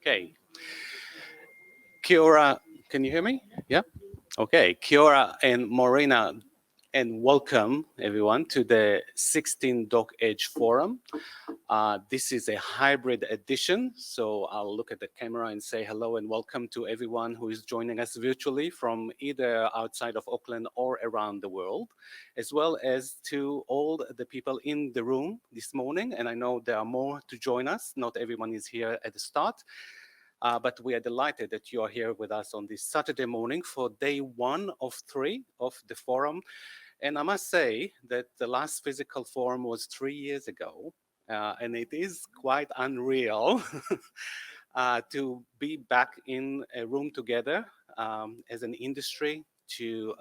Okay. Kia ora. Can you hear me? Yeah? Okay. Kia ora and Morena, and welcome everyone to the 16 Doc Edge Forum. This is a hybrid edition, so I'll look at the camera and say hello and welcome to everyone who is joining us virtually from either outside of Auckland or around the world, as well as to all the people in the room this morning. And I know there are more to join us. Not everyone is here at the start. But we are delighted that you are here with us on this Saturday morning for day 1 of 3 of the forum. And I must say that the last physical forum was 3 years ago, and it is quite unreal to be back in a room together as an industry to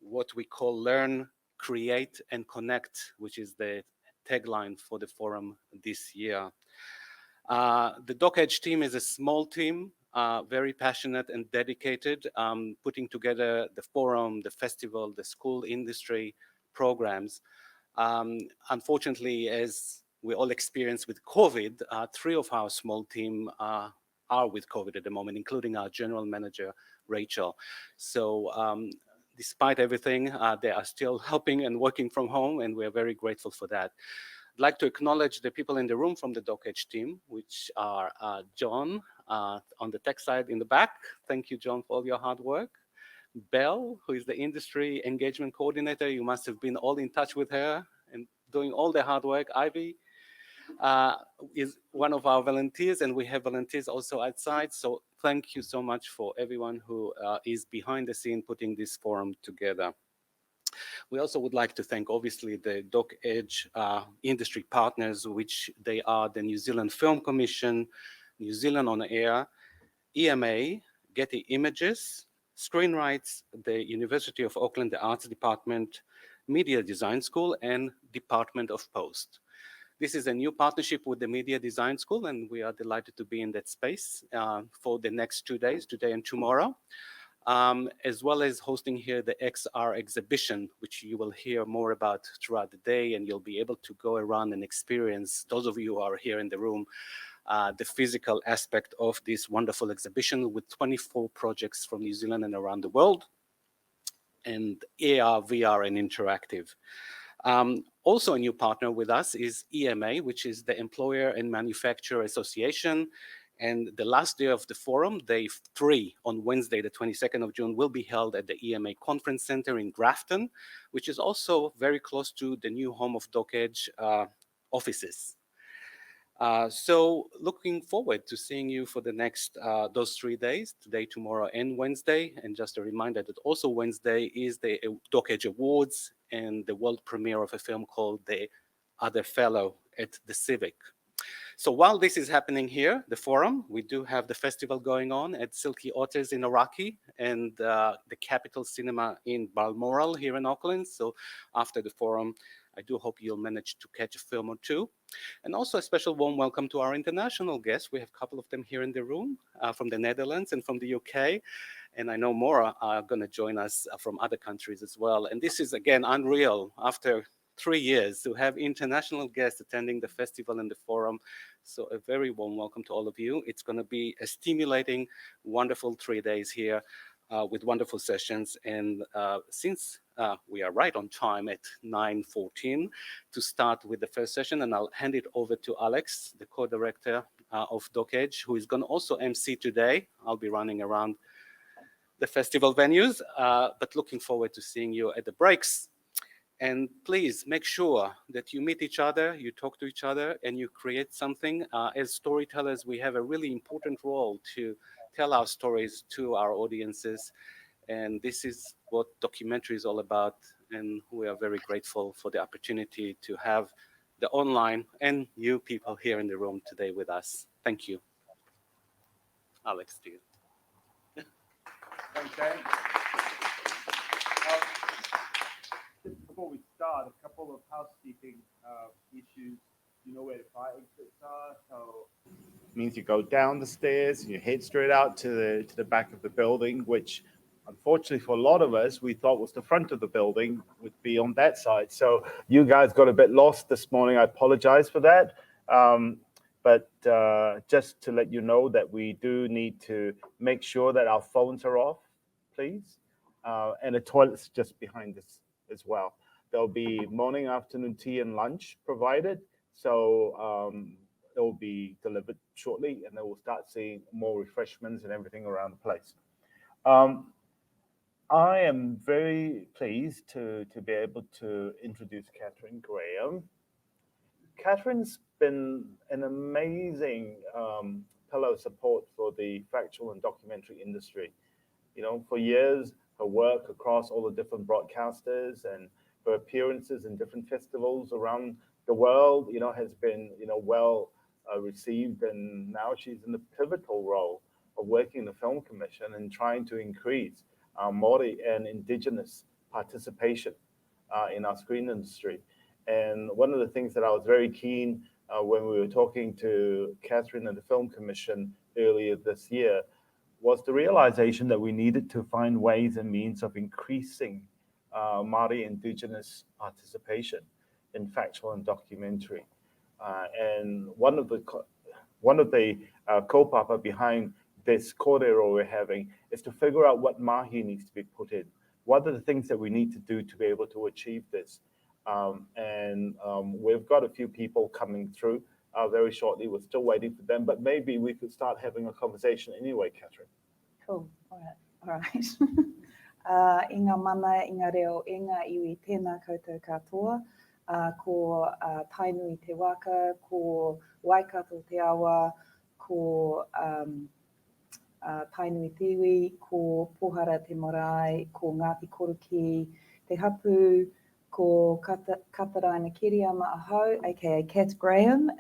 what we call learn, create, and connect, which is the tagline for the forum this year. The Doc Edge team is a small team, very passionate and dedicated, putting together the forum, the festival, the school industry programs. Unfortunately, as we all experience with COVID, 3 of our small team are with COVID at the moment, including our general manager, Rachel. So despite everything, they are still helping and working from home, and we're very grateful for that. I'd like to acknowledge the people in the room from the Doc Edge team, which are John on the tech side in the back. Thank you, John, for all your hard work. Belle, who is the industry engagement coordinator. You must have been all in touch with her and doing all the hard work. Ivy is one of our volunteers, and we have volunteers also outside. So thank you so much for everyone who is behind the scene putting this forum together. We also would like to thank, obviously, the Doc Edge industry partners, which they are the New Zealand Film Commission, New Zealand On Air, EMA, Getty Images, Screen Rights, the University of Auckland, the Arts Department, Media Design School, and Department of Post. This is a new partnership with the Media Design School, and we are delighted to be in that space for the next 2 days, today and tomorrow. As well as hosting here the XR exhibition, which you will hear more about throughout the day, and you'll be able to go around and experience, those of you who are here in the room, the physical aspect of this wonderful exhibition with 24 projects from New Zealand and around the world, and AR, VR, and interactive. Also a new partner with us is EMA, which is the Employer and Manufacturer Association. And the last day of the forum, day 3, on Wednesday, the 22nd of June, will be held at the EMA Conference Center in Grafton, which is also very close to the new home of Doc Edge offices. So looking forward to seeing you for the next, those 3 days, today, tomorrow, and Wednesday. And just a reminder that also Wednesday is the Doc Edge Awards and the world premiere of a film called The Other Fellow at the Civic. So while this is happening here, the forum, we do have the festival going on at Silky Otters in Raqi and the Capital Cinema in Balmoral here in Auckland. So after the forum, I do hope you'll manage to catch a film or two. And also a special warm welcome to our international guests. We have a couple of them here in the room from the Netherlands and from the UK. And I know more are going to join us from other countries as well. And this is, again, unreal after 3 years to have international guests attending the festival and the forum. So a very warm welcome to all of you. It's going to be a stimulating, wonderful 3 days here with wonderful sessions. And since we are right on time at 9:14 to start with the first session, and I'll hand it over to Alex, the co-director of Doc Edge, who is going to also MC today. I'll be running around the festival venues, but looking forward to seeing you at the breaks. And please make sure that you meet each other, you talk to each other, and you create something. As storytellers, we have a really important role to tell our stories to our audiences. And this is what documentary is all about. And we are very grateful for the opportunity to have the online and you people here in the room today with us. Thank you. Alex, to you. Thanks, Dan. Just before we start, a couple of housekeeping issues. You know where the fire exits are, so it means you go down the stairs and you head straight out to the back of the building, which unfortunately for a lot of us, we thought was the front of the building would be on that side. So you guys got a bit lost this morning. I apologize for that. But just to let you know that we do need to make sure that our phones are off, please. And the toilet's just behind us as well. There'll be morning, afternoon tea and lunch provided. So it will be delivered shortly, and then we'll start seeing more refreshments and everything around the place. I am very pleased to be able to introduce Catherine Graham. Catherine's been an amazing pillar of support for the factual and documentary industry. You know, for years, her work across all the different broadcasters and her appearances in different festivals around the world, you know, has been, you know, well received. And now she's in the pivotal role of working in the Film Commission and trying to increase Māori and Indigenous participation in our screen industry. And one of the things that I was very keen when we were talking to Catherine and the Film Commission earlier this year was the realization that we needed to find ways and means of increasing Māori Indigenous participation in factual and documentary. And one of the kaupapa behind this Correro we're having is to figure out what mahi needs to be put in. What are the things that we need to do to be able to achieve this? We've got a few people coming through very shortly. We're still waiting for them, but maybe we could start having a conversation anyway, Catherine. Cool. All right. Inga mana, inga reo, inga iwi tēnā koutou katoa, ko tainui te waka, ko waikato te awa, ko tainui te iwi, ko pohara te marae, ko Ngāti Koroki, te hapu, ko Kataraina Kiriama ahau, aka Cat Graham,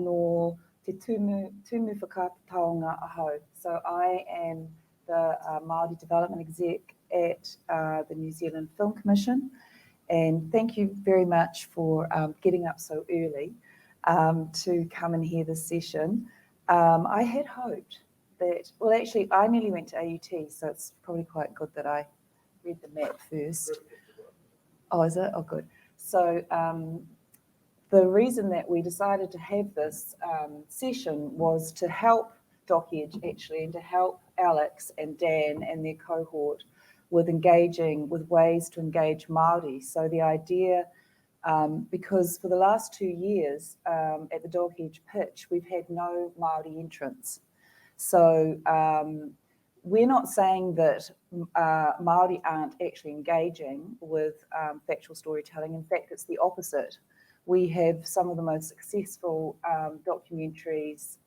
no te tumu whakataonga ahau. So I am the Māori Development Exec at the New Zealand Film Commission. And thank you very much for getting up so early to come and hear this session. I had hoped that, well, actually, I nearly went to AUT, so it's probably quite good that I read the map first. Oh, is it? Oh, good. So the reason that we decided to have this session was to help Doc Edge, actually, and to help Alex and Dan and their cohort with engaging, with ways to engage Māori. So the idea, because for the last 2 years at the Doc Edge pitch, we've had no Māori entrants. So we're not saying that Māori aren't actually engaging with factual storytelling. In fact, it's the opposite. We have some of the most successful documentaries.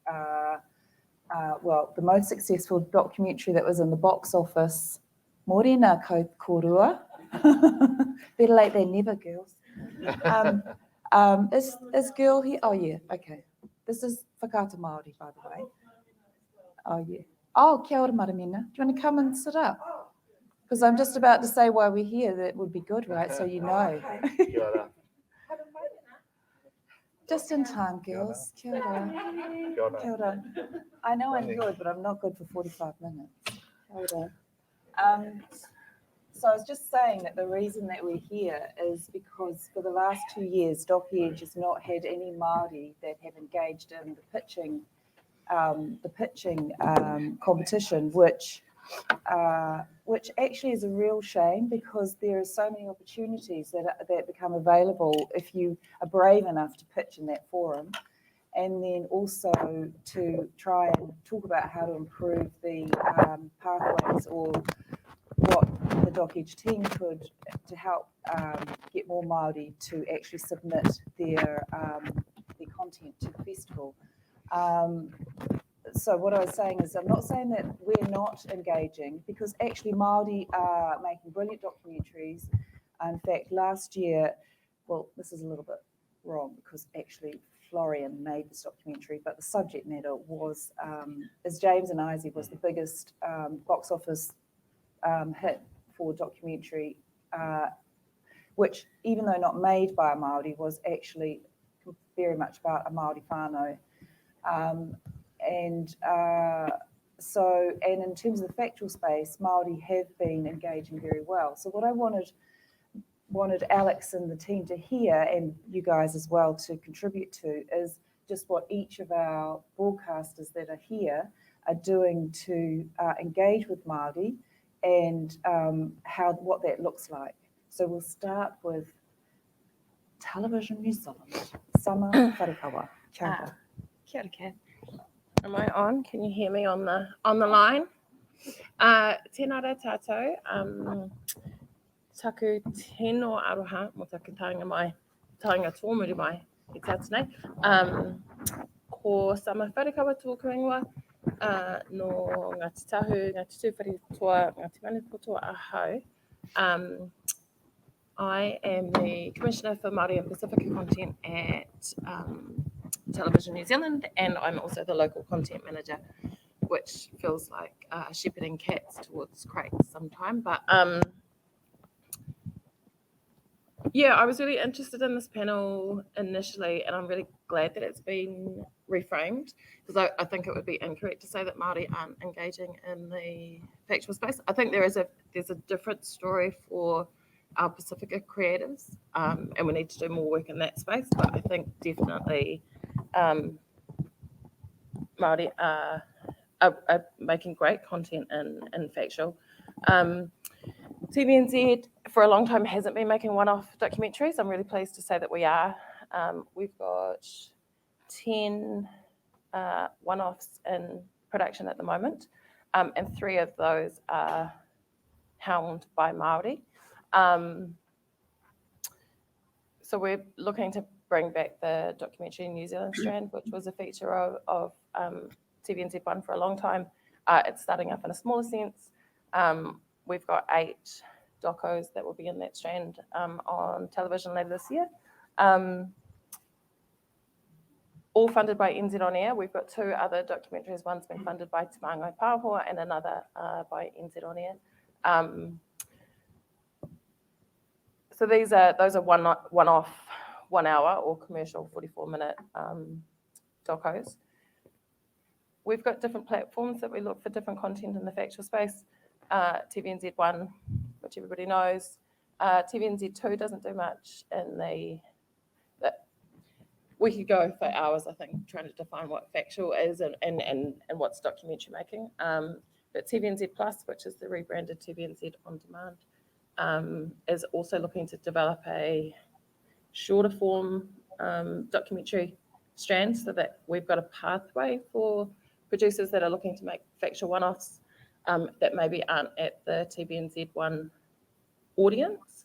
Well, the most successful documentary that was in the box office, Morena Korua. Better late than never, girls. Is girl here? Oh yeah, okay. This is Whakaata Māori, by the way. Oh, yeah. Oh, kia ora, Maramina. Do you want to come and sit up? Because I'm just about to say why we're here. That would be good, right? So you know. Kia ora. Just in time, girls. Kia ora. Kia ora. Kia ora. I know I'm good, but I'm not good for 45 minutes. Kia ora. So I was just saying that the reason that we're here is because for the last 2 years, DocEdge has not had any Māori that have engaged in the pitching competition, which actually is a real shame because there are so many opportunities that become available if you are brave enough to pitch in that forum, and then also to try and talk about how to improve the pathways or what the DocEdge team could to help get more Māori to actually submit their content to the festival. So what I was saying is I'm not saying that we're not engaging because actually Māori are making brilliant documentaries. In fact, last year, well, this is a little bit wrong because actually Florian made this documentary, but the subject matter was, as James and Izzy was the biggest box office hit for documentary, which even though not made by a Māori, was actually very much about a Māori whānau. And in terms of the factual space, Māori have been engaging very well. So what I wanted Alex and the team to hear, and you guys as well to contribute to, is just what each of our broadcasters that are here are doing to engage with Māori and what that looks like. So we'll start with Television New Zealand. Summer Wharekawa. Kia ora. Kia ora, Kat. Am I on? Can you hear me on the line? Tēnā rā tātou. Taku tēnō aroha mo taku taonga tōmuru mai i tātene. Ko Summer Wharekawa Turuwhenua no Ngāti Tahu, Ngāti Tūwhiri, Ngāti Manipoto Ahau. I am the Commissioner for Māori and Pacifica Content at Television New Zealand, and I'm also the local content manager, which feels like shepherding cats towards crates sometime. But yeah, I was really interested in this panel initially, and I'm really glad that it's been reframed because I think it would be incorrect to say that Māori aren't engaging in the factual space. I think there's a different story for our Pacifica creatives, and we need to do more work in that space. But I think definitely Māori are making great content in factual. TVNZ for a long time hasn't been making one-off documentaries. I'm really pleased to say that we are. We've got 10 one-offs in production at the moment, and 3 of those are helmed by Māori. So we're looking to bring back the documentary New Zealand strand, which was a feature of TVNZ1 for a long time. It's starting up in a smaller sense. We've got 8 docos that will be in that strand on television later this year. All funded by NZ On Air. We've got 2 other documentaries. One's been funded by Te Māngai Pāhoa and another by NZ On Air. So those are one-off, 1 hour or commercial 44-minute docos. We've got different platforms that we look for different content in the factual space. TVNZ1, which everybody knows. TVNZ2 doesn't do much we could go for hours, I think, trying to define what factual is and what's documentary making. But TVNZ Plus, which is the rebranded TVNZ On Demand, is also looking to develop a shorter form documentary strand so that we've got a pathway for producers that are looking to make factual one-offs that maybe aren't at the TVNZ1 audience.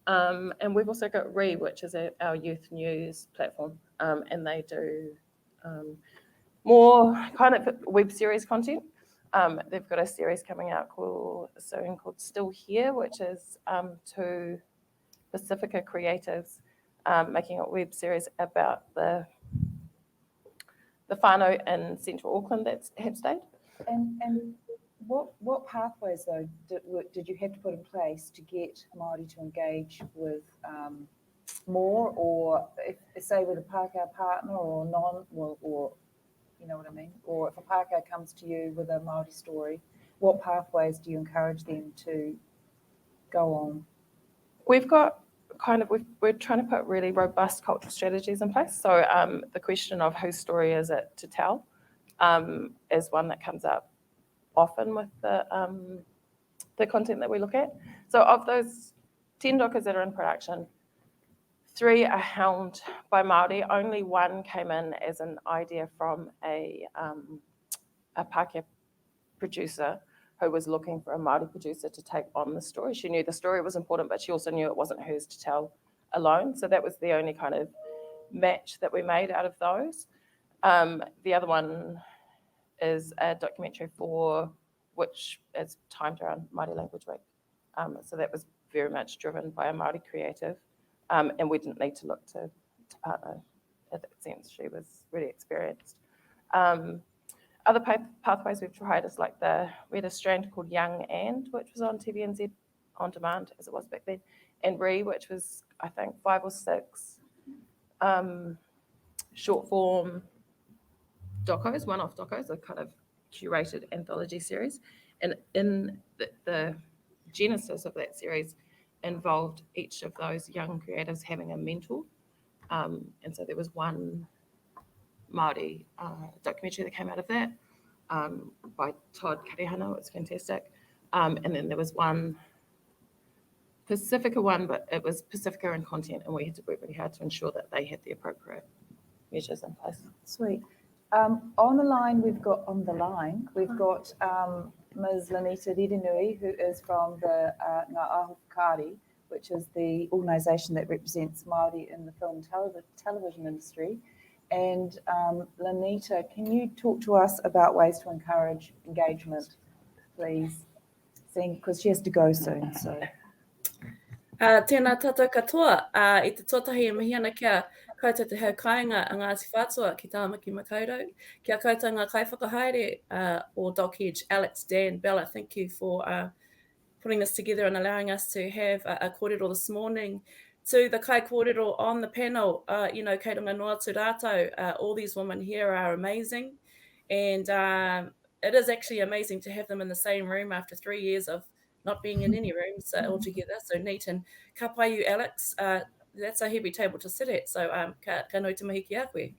And we've also got Re, which is our youth news platform, and they do more kind of web series content. They've got a series coming out soon called Still Here, which is 2 Pacifica creatives making a web series about the the whānau in central Auckland that have stayed. And what pathways though did you have to put in place to get Māori to engage with more, or if say with a Pākehā partner or or you know what I mean, or if a Pākehā comes to you with a Māori story, what pathways do you encourage them to go on? We've got we're trying to put really robust cultural strategies in place. So the question of whose story is it to tell is one that comes up often with the content that we look at. So of those 10 docos that are in production, 3 are helmed by Māori. Only 1 came in as an idea from a Pākehā producer who was looking for a Māori producer to take on the story. She knew the story was important, but she also knew it wasn't hers to tell alone. So that was the only kind of match that we made out of those. The other one is a documentary which is timed around Māori Language Week. So that was very much driven by a Māori creative. And we didn't need to look to partner in that sense. She was really experienced. Other pathways we've tried is like we had a strand called Young And, which was on TVNZ on demand as it was back then, and Re, which was I think 5 or 6 short form docos, one-off docos, a kind of curated anthology series. And in the genesis of that series involved each of those young creatives having a mentor. And so there was one Māori documentary that came out of that by Todd Karihana. It was fantastic. And then there was one Pacifica one, but it was Pacifica in content, and we had to work really hard to ensure that they had the appropriate measures in place. Sweet. On the line we've got Ms. Lanita Ririnui, who is from the Ngā Aho Whakaari, which is the organisation that represents Māori in the film television industry. And Lanita, can you talk to us about ways to encourage engagement, please? Because she has to go soon, so. Tēnā tātou katoa, I te tuatahi e mihi ana kia koutou te hau kāinga a Ngāti Whātua ki tāmaki makaurau. Kia koutou ngā kaiwhakahaere or Doc Edge, Alex, Dan, Bella, thank you for putting this together and allowing us to have a kōrero this morning. To the kai kōrero on the panel, kei runga noa tū rātou, all these women here are amazing. And it is actually amazing to have them in the same room after 3 years of not being in any rooms altogether. So neat. And ka pai you, Alex. That's a heavy table to sit at. So ka nui te mahi ki a koe.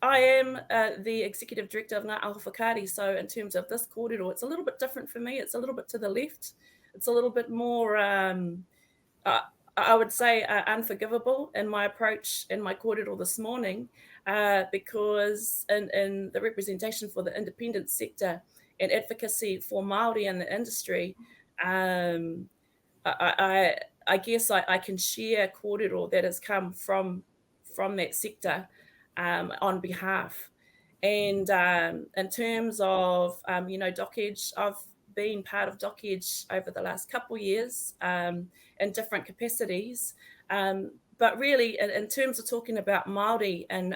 I am the executive director of Ngā Aho Whakaari. So in terms of this kōrero, it's a little bit different for me. It's a little bit to the left. It's a little bit more, I would say, unforgivable in my approach in my kōrero this morning, because in the representation for the independent sector and advocacy for Māori in the industry, I guess I can share kōrero that has come from that sector on behalf. And in terms of, Doc Edge, I've been part of Doc Edge over the last couple of years in different capacities. But really, in terms of talking about Māori and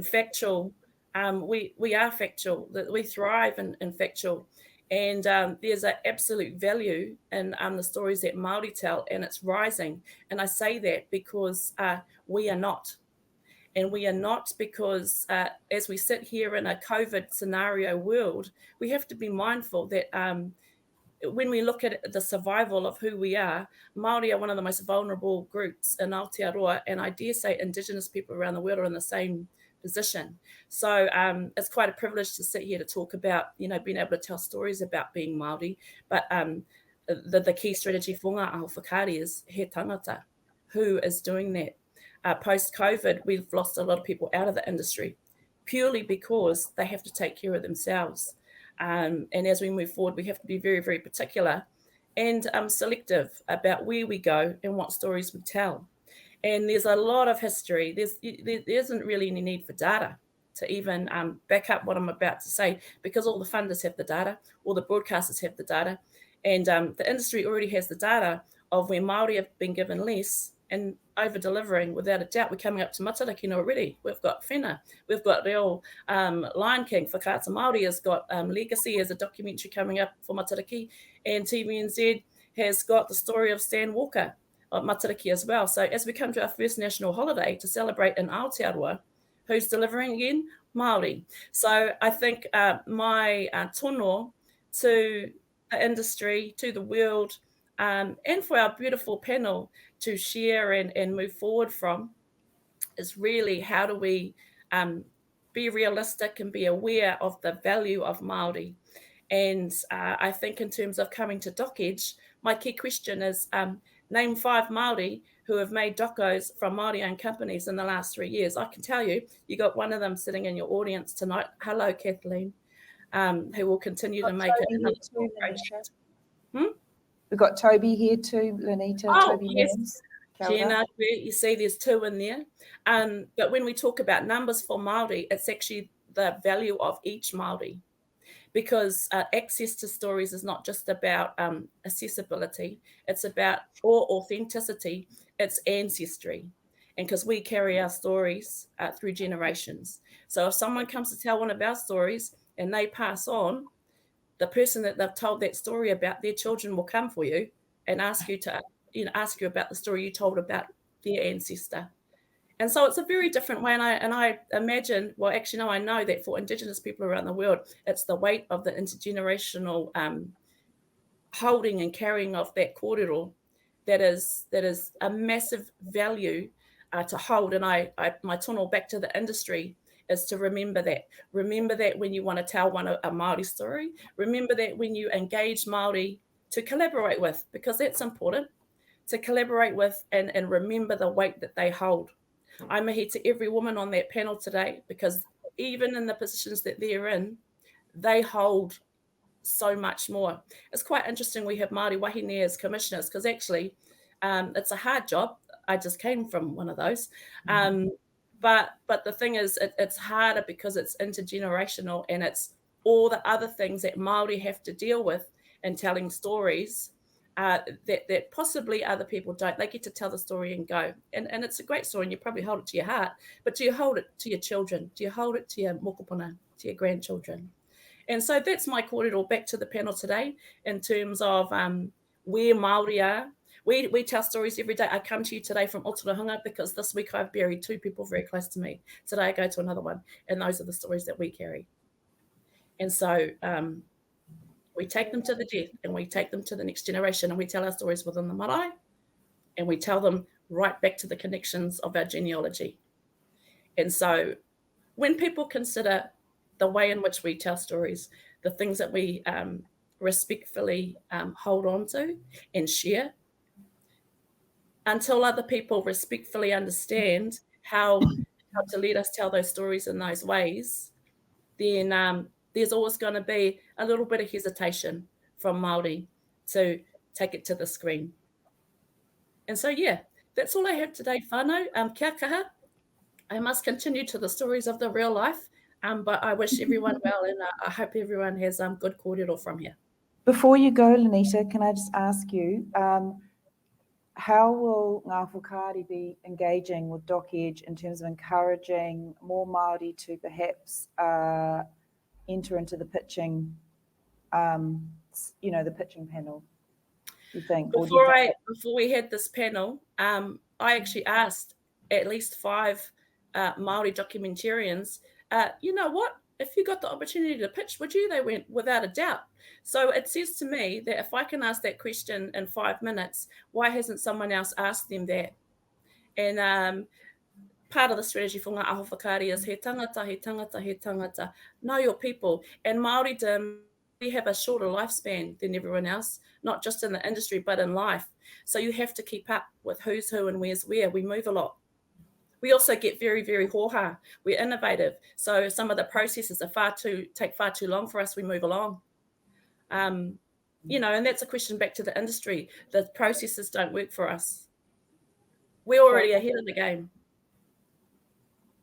Factual, we are factual, that we thrive in factual. And there's an absolute value in the stories that Māori tell, and it's rising. And I say that because we are not. And we are not because as we sit here in a COVID scenario world, we have to be mindful that when we look at the survival of who we are, Māori are one of the most vulnerable groups in Aotearoa, and I dare say Indigenous people around the world are in the same position. So it's quite a privilege to sit here to talk about, being able to tell stories about being Māori. But the key strategy for Ngā Aho Whakaari is he tangata. Who is doing that? Post-COVID, we've lost a lot of people out of the industry purely because they have to take care of themselves. And as we move forward, we have to be very, very particular and selective about where we go and what stories we tell. And there's a lot of history. There isn't really any need for data to even back up what I'm about to say, because all the funders have the data, all the broadcasters have the data, and the industry already has the data of where Māori have been given less and over-delivering without a doubt. We're coming up to Matariki already. We've got Whena. We've got Reo Lion King. Whakaata Māori has got Legacy as a documentary coming up for Matariki. And TVNZ has got the story of Stan Walker of Matariki as well. So as we come to our first national holiday to celebrate in Aotearoa, who's delivering again? Māori. So I think my tono to the industry, to the world, and for our beautiful panel to share and move forward from is really how do we be realistic and be aware of the value of Māori. And I think in terms of coming to Doc Edge, my key question is name 5 Māori who have made docos from Māori-owned companies in the last 3 years. I can tell you, you got one of them sitting in your audience tonight. Hello, Kathleen, who will continue to make it another small project. We've got Toby here too, Lenita. Oh, Toby yes. Mills. Kia ora. Jenna, you see there's 2 in there. But when we talk about numbers for Māori, it's actually the value of each Māori. Because access to stories is not just about accessibility, it's about authenticity, it's ancestry. And because we carry our stories through generations. So if someone comes to tell one of our stories and they pass on, the person that they've told that story about, their children will come for you and ask you to, ask you about the story you told about their ancestor. And so it's a very different way. And I imagine, well, actually, no, I know that for Indigenous people around the world, it's the weight of the intergenerational holding and carrying of that kōrero that is a massive value to hold. And my tunnel back to the industry is to remember that. Remember that when you want to tell a Māori story. Remember that when you engage Māori to collaborate with, because that's important, to collaborate with and remember the weight that they hold. I mihi to every woman on that panel today, because even in the positions that they're in, they hold so much more. It's quite interesting we have Māori wahine as commissioners, because actually it's a hard job. I just came from one of those. But the thing is, it's harder because it's intergenerational and it's all the other things that Māori have to deal with in telling stories that possibly other people don't. They get to tell the story and go. And it's a great story and you probably hold it to your heart, but do you hold it to your children? Do you hold it to your mokopuna, to your grandchildren? And so that's my kōrero back to the panel today in terms of where Māori are. We tell stories every day. I come to you today from Turuwhenua because this week I've buried 2 people very close to me. Today I go to another one, and those are the stories that we carry. And so we take them to the death and we take them to the next generation and we tell our stories within the marae and we tell them right back to the connections of our genealogy. And so when people consider the way in which we tell stories, the things that we respectfully hold on to and share, until other people respectfully understand how to let us tell those stories in those ways, then there's always going to be a little bit of hesitation from Māori to take it to the screen. And so, yeah, that's all I have today, whānau. Kia kaha. I must continue to the stories of the real life, but I wish everyone well, and I hope everyone has good kōrero from here. Before you go, Lenita, can I just ask you, how will Ngā Whakaari be engaging with Doc Edge in terms of encouraging more Māori to perhaps enter into the pitching, the pitching panel, you think? Before we had this panel, I actually asked at least 5 Māori documentarians, you know what, if you got the opportunity to pitch, would you? They went, without a doubt. So it says to me that if I can ask that question in 5 minutes, why hasn't someone else asked them that? And part of the strategy for Ngā Aho Whakaari is he tangata. Know your people. And Māoridom, we have a shorter lifespan than everyone else, not just in the industry, but in life. So you have to keep up with who's who and where's where. We move a lot. We also get very, very hoha. We're innovative. So some of the processes are take far too long for us. We move along. And that's a question back to the industry. The processes don't work for us. We're already ahead of the game.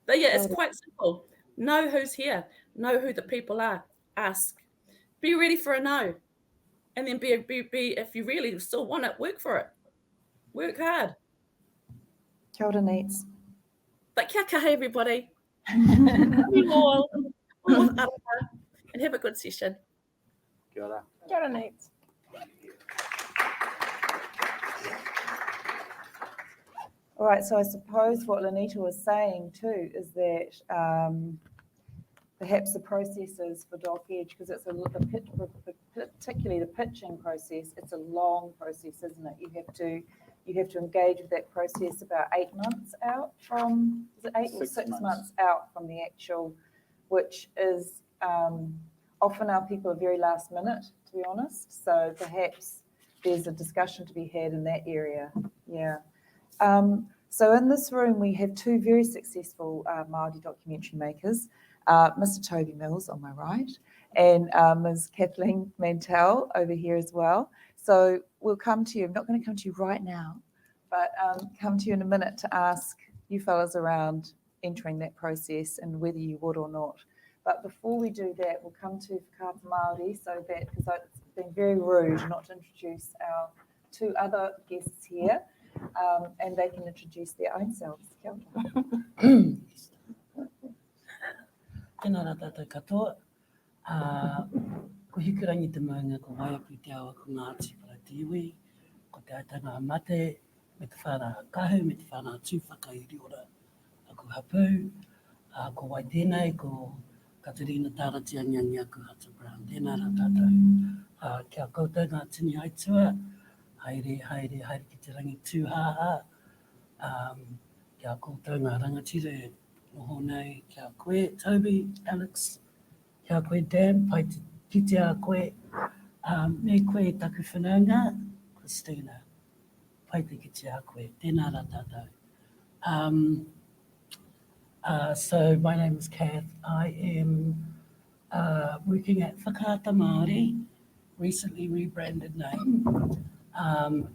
But yeah, it's quite simple. Know who's here. Know who the people are. Ask. Be ready for a no. And then be if you really still want it, work for it. Work hard. Kia ora, Neats. But kia kaha, everybody. Love you all. All with arapa, and have a good session. Kia ora. Kia ora, Nate. All right, so I suppose what Lanita was saying too is that perhaps the processes for Doc Edge, because it's particularly the pitching process, it's a long process, isn't it? You have to engage with that process about 8 months out from, is it 8 or 6 months out from the actual, which is often our people are very last minute, to be honest. So perhaps there's a discussion to be had in that area. Yeah. So in this room, we have 2 very successful Māori documentary makers, Mr. Toby Mills on my right, and Ms. Kathleen Mantell over here as well. So we'll come to you. I'm not going to come to you right now, but come to you in a minute to ask you fellas around entering that process and whether you would or not. But before we do that, we'll come to Whakaata Māori, so that, because it's been very rude not to introduce our 2 other guests here, and they can introduce their own selves. Kia ora. Tēnā rā tātou katoa. Ko hikurangi te maunga ko waiapu te awa ko Ngāti para te iwi, ko te aitanga mate, me te whānā kahu, me te whānā tūwhaka i riora a ko hapu, ko wai tēnei, ko Katerina Tāratia Nyangi a ko Hata Brown. Tēnā rā tātou. Kia koutou ngā tini aitua, haere ki te rangi tūhāha, kia koutou ngā rangatire, noho nei, kia koe, Toby, Alex, kia koe, Dan, pai te kite a koe, me koe taku whanaunga, Christina, pai te kite a koe, tēnā rā tātou. So my name is Kath. I am working at Whakaata Māori, recently rebranded name,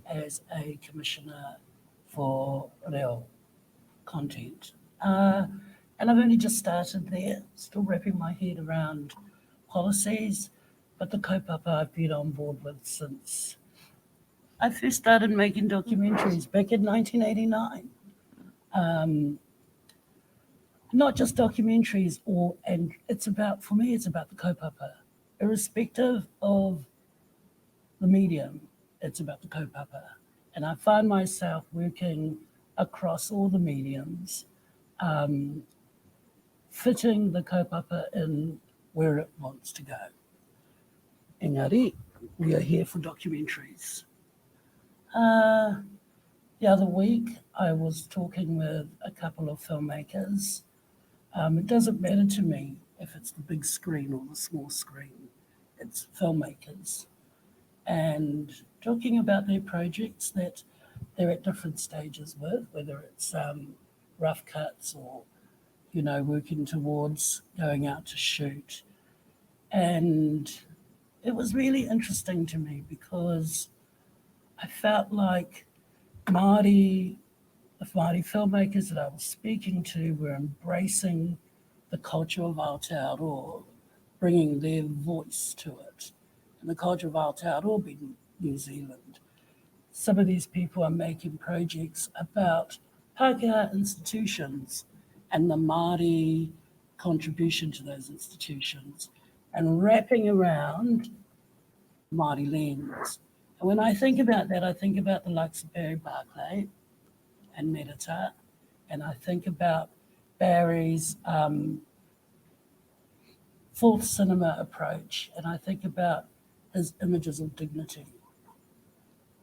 as a commissioner for reo content. And I've only just started there, still wrapping my head around policies, but the kaupapa I've been on board with since I first started making documentaries back in 1989. Not just documentaries, and it's about, for me, it's about the kaupapa. Irrespective of the medium, it's about the kaupapa. And I find myself working across all the mediums, fitting the kaupapa in where it wants to go. Engari, we are here for documentaries. The other week, I was talking with a couple of filmmakers. It doesn't matter to me if it's the big screen or the small screen. It's filmmakers. And talking about their projects that they're at different stages with, whether it's rough cuts or, you know, working towards going out to shoot. And it was really interesting to me because I felt like the Māori filmmakers that I was speaking to were embracing the culture of Aotearoa, bringing their voice to it. And the culture of Aotearoa being New Zealand. Some of these people are making projects about Pākehā institutions and the Māori contribution to those institutions and wrapping around Māori lens. And when I think about that, I think about the likes of Barry Barclay and Mete, and I think about Barry's fourth cinema approach, and I think about his images of dignity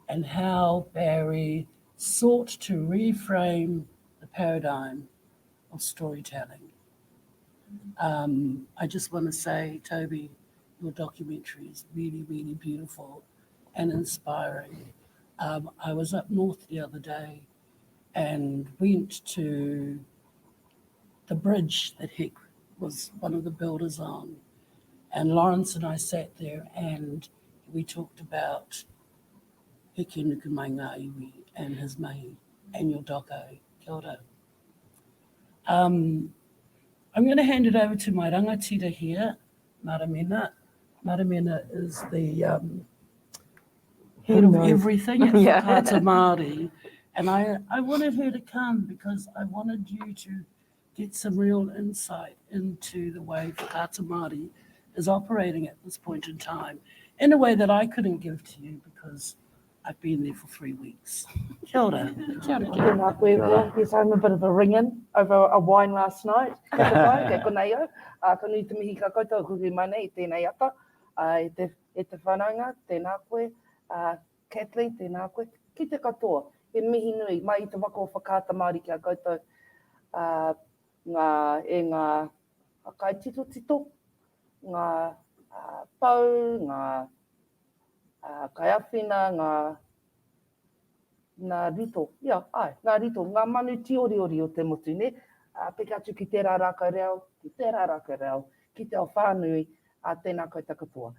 and how Barry sought to reframe the paradigm of storytelling. I just want to say, Toby, your documentary is really, really beautiful and inspiring. I was up north the other day and went to the bridge that Heck was one of the builders on. And Lawrence and I sat there and we talked about Heke Nuku Mai Ngā Iwi and his mai annual doco. Kia ora. I'm going to hand it over to my rangatira here, Maramena. Maramena is the head of everything at Whakaata Māori, And I wanted her to come because I wanted you to get some real insight into the way Whakaata Māori is operating at this point in time in a way that I couldn't give to you because I've been there for 3 weeks. Kia ora. Kia ora, kia ora. Tēnā koe, well, yes, I'm a bit of a ringing over a wine last night. Kia whai, kia konei au. Ka nui te mihi ka koutou kuki mai nei, tēnei ata. E te whanaunga, tēnā koe. Kathleen, tēnā koe. Ki te katoa, he mihi nui, mai i te wako Whakaata Māori kia koutou. Ngā kai tito, ngā pau, ngā kai awhina, ngā rito, ngā rito, ngā manu tioriori o te motu, ne? Peka atu ki tērā rākau reo, ki te ao whānui, tēnā koutou katoa.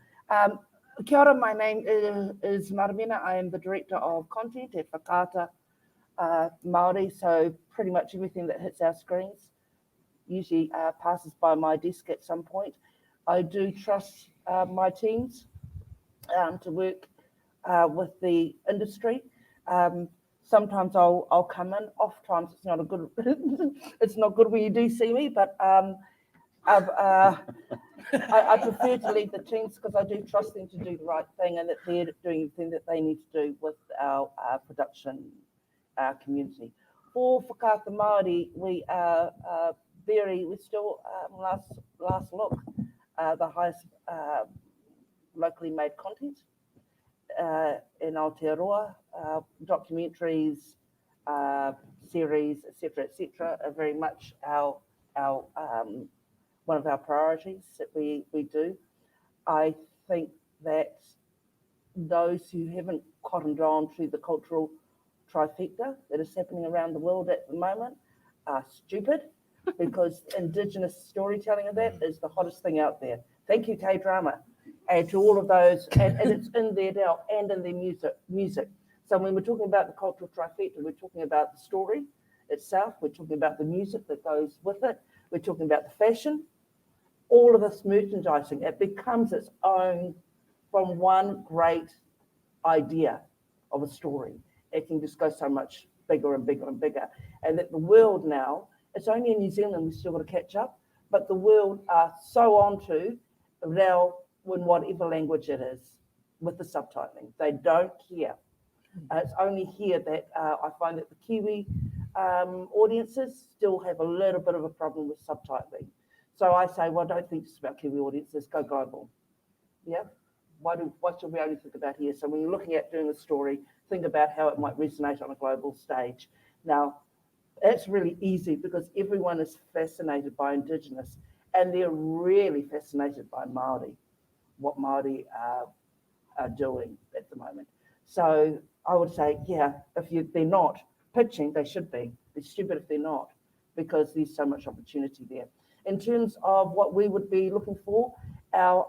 Kia ora, my name is Maramena. I am the Director of Content at Whakaata Māori, so pretty much everything that hits our screens usually passes by my desk at some point. I do trust my teams to work with the industry. Sometimes I'll come in. Oft times it's not a good. It's not good when you do see me, but I prefer to lead the teams because I do trust them to do the right thing and that they're doing everything that they need to do with our production community. For Whakaata Māori, we are we're still last look, the highest locally made content in Aotearoa, documentaries, series, etc., are very much our one of our priorities that we do. I think that those who haven't cottoned on to the cultural trifecta that is happening around the world at the moment are stupid, because Indigenous storytelling of that is the hottest thing out there. Thank you, K-drama, and to all of those, and it's in there now, and in their music. So when we're talking about the cultural trifecta, we're talking about the story itself, we're talking about the music that goes with it, we're talking about the fashion, all of this merchandising. It becomes its own from one great idea of a story. It can just go so much bigger and bigger and bigger. And that the world now, it's only in New Zealand we've still got to catch up, but the world are so onto now in whatever language it is with the subtitling. They don't care. It's only here that I find that the Kiwi audiences still have a little bit of a problem with subtitling. So I say, well, don't think just about Kiwi audiences, go global. Yeah? What should we only think about here? So when you're looking at doing a story, think about how it might resonate on a global stage. Now, that's really easy because everyone is fascinated by Indigenous and they're really fascinated by Māori, what Māori are doing at the moment. So I would say, yeah, they're not pitching, they should be. They're stupid if they're not, because there's so much opportunity there. In terms of what we would be looking for, at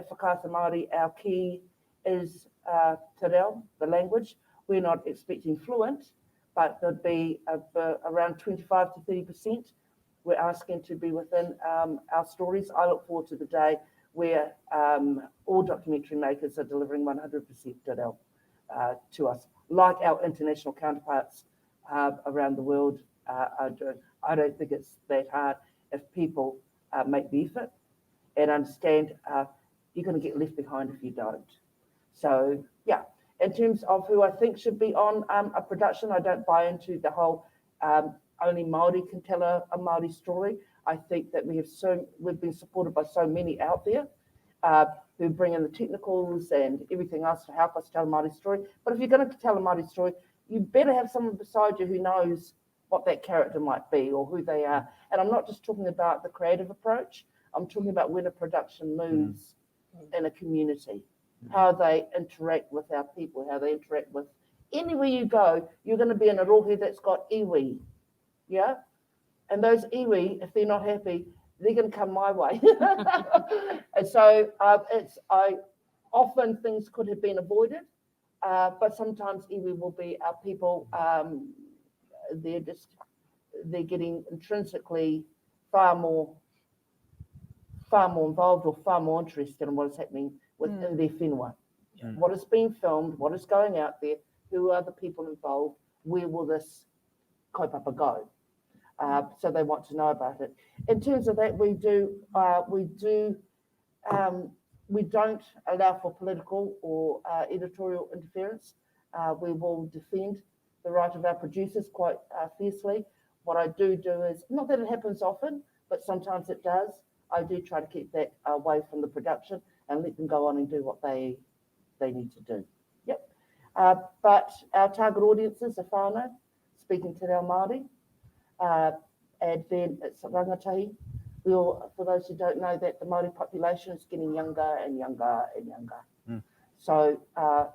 Whakaata Māori, our key is te reo, the language. We're not expecting fluent, but there'd be around 25 to 30%. We're asking to be within our stories. I look forward to the day where all documentary makers are delivering 100% te reo to us, like our international counterparts around the world are doing. I don't think it's that hard if people make the effort and understand you're going to get left behind if you don't. So, yeah, in terms of who I think should be on a production, I don't buy into the whole only Māori can tell a Māori story. I think that we've been supported by so many out there who bring in the technicals and everything else to help us tell a Māori story. But if you're going to tell a Māori story, you better have someone beside you who knows what that character might be or who they are. And I'm not just talking about the creative approach. I'm talking about when a production moves in a community, how they interact with our people, how they interact with anywhere you go. You're going to be in a rohe that's got iwi, yeah? And those iwi, if they're not happy, they're going to come my way. And so often things could have been avoided, but sometimes iwi will be our people. They're getting intrinsically far more involved or far more interested in what is happening within their whenua. What is being filmed, what is going out there, who are the people involved, where will this kaupapa go? So they want to know about it. In terms of that, we don't allow for political or editorial interference. We will defend the right of our producers quite fiercely. What I do is, not that it happens often, but sometimes it does, I do try to keep that away from the production and let them go on and do what they need to do. Yep. But our target audiences are whānau, speaking te reo Māori, and then it's rangatahi. For those who don't know, that the Māori population is getting younger and younger and younger. So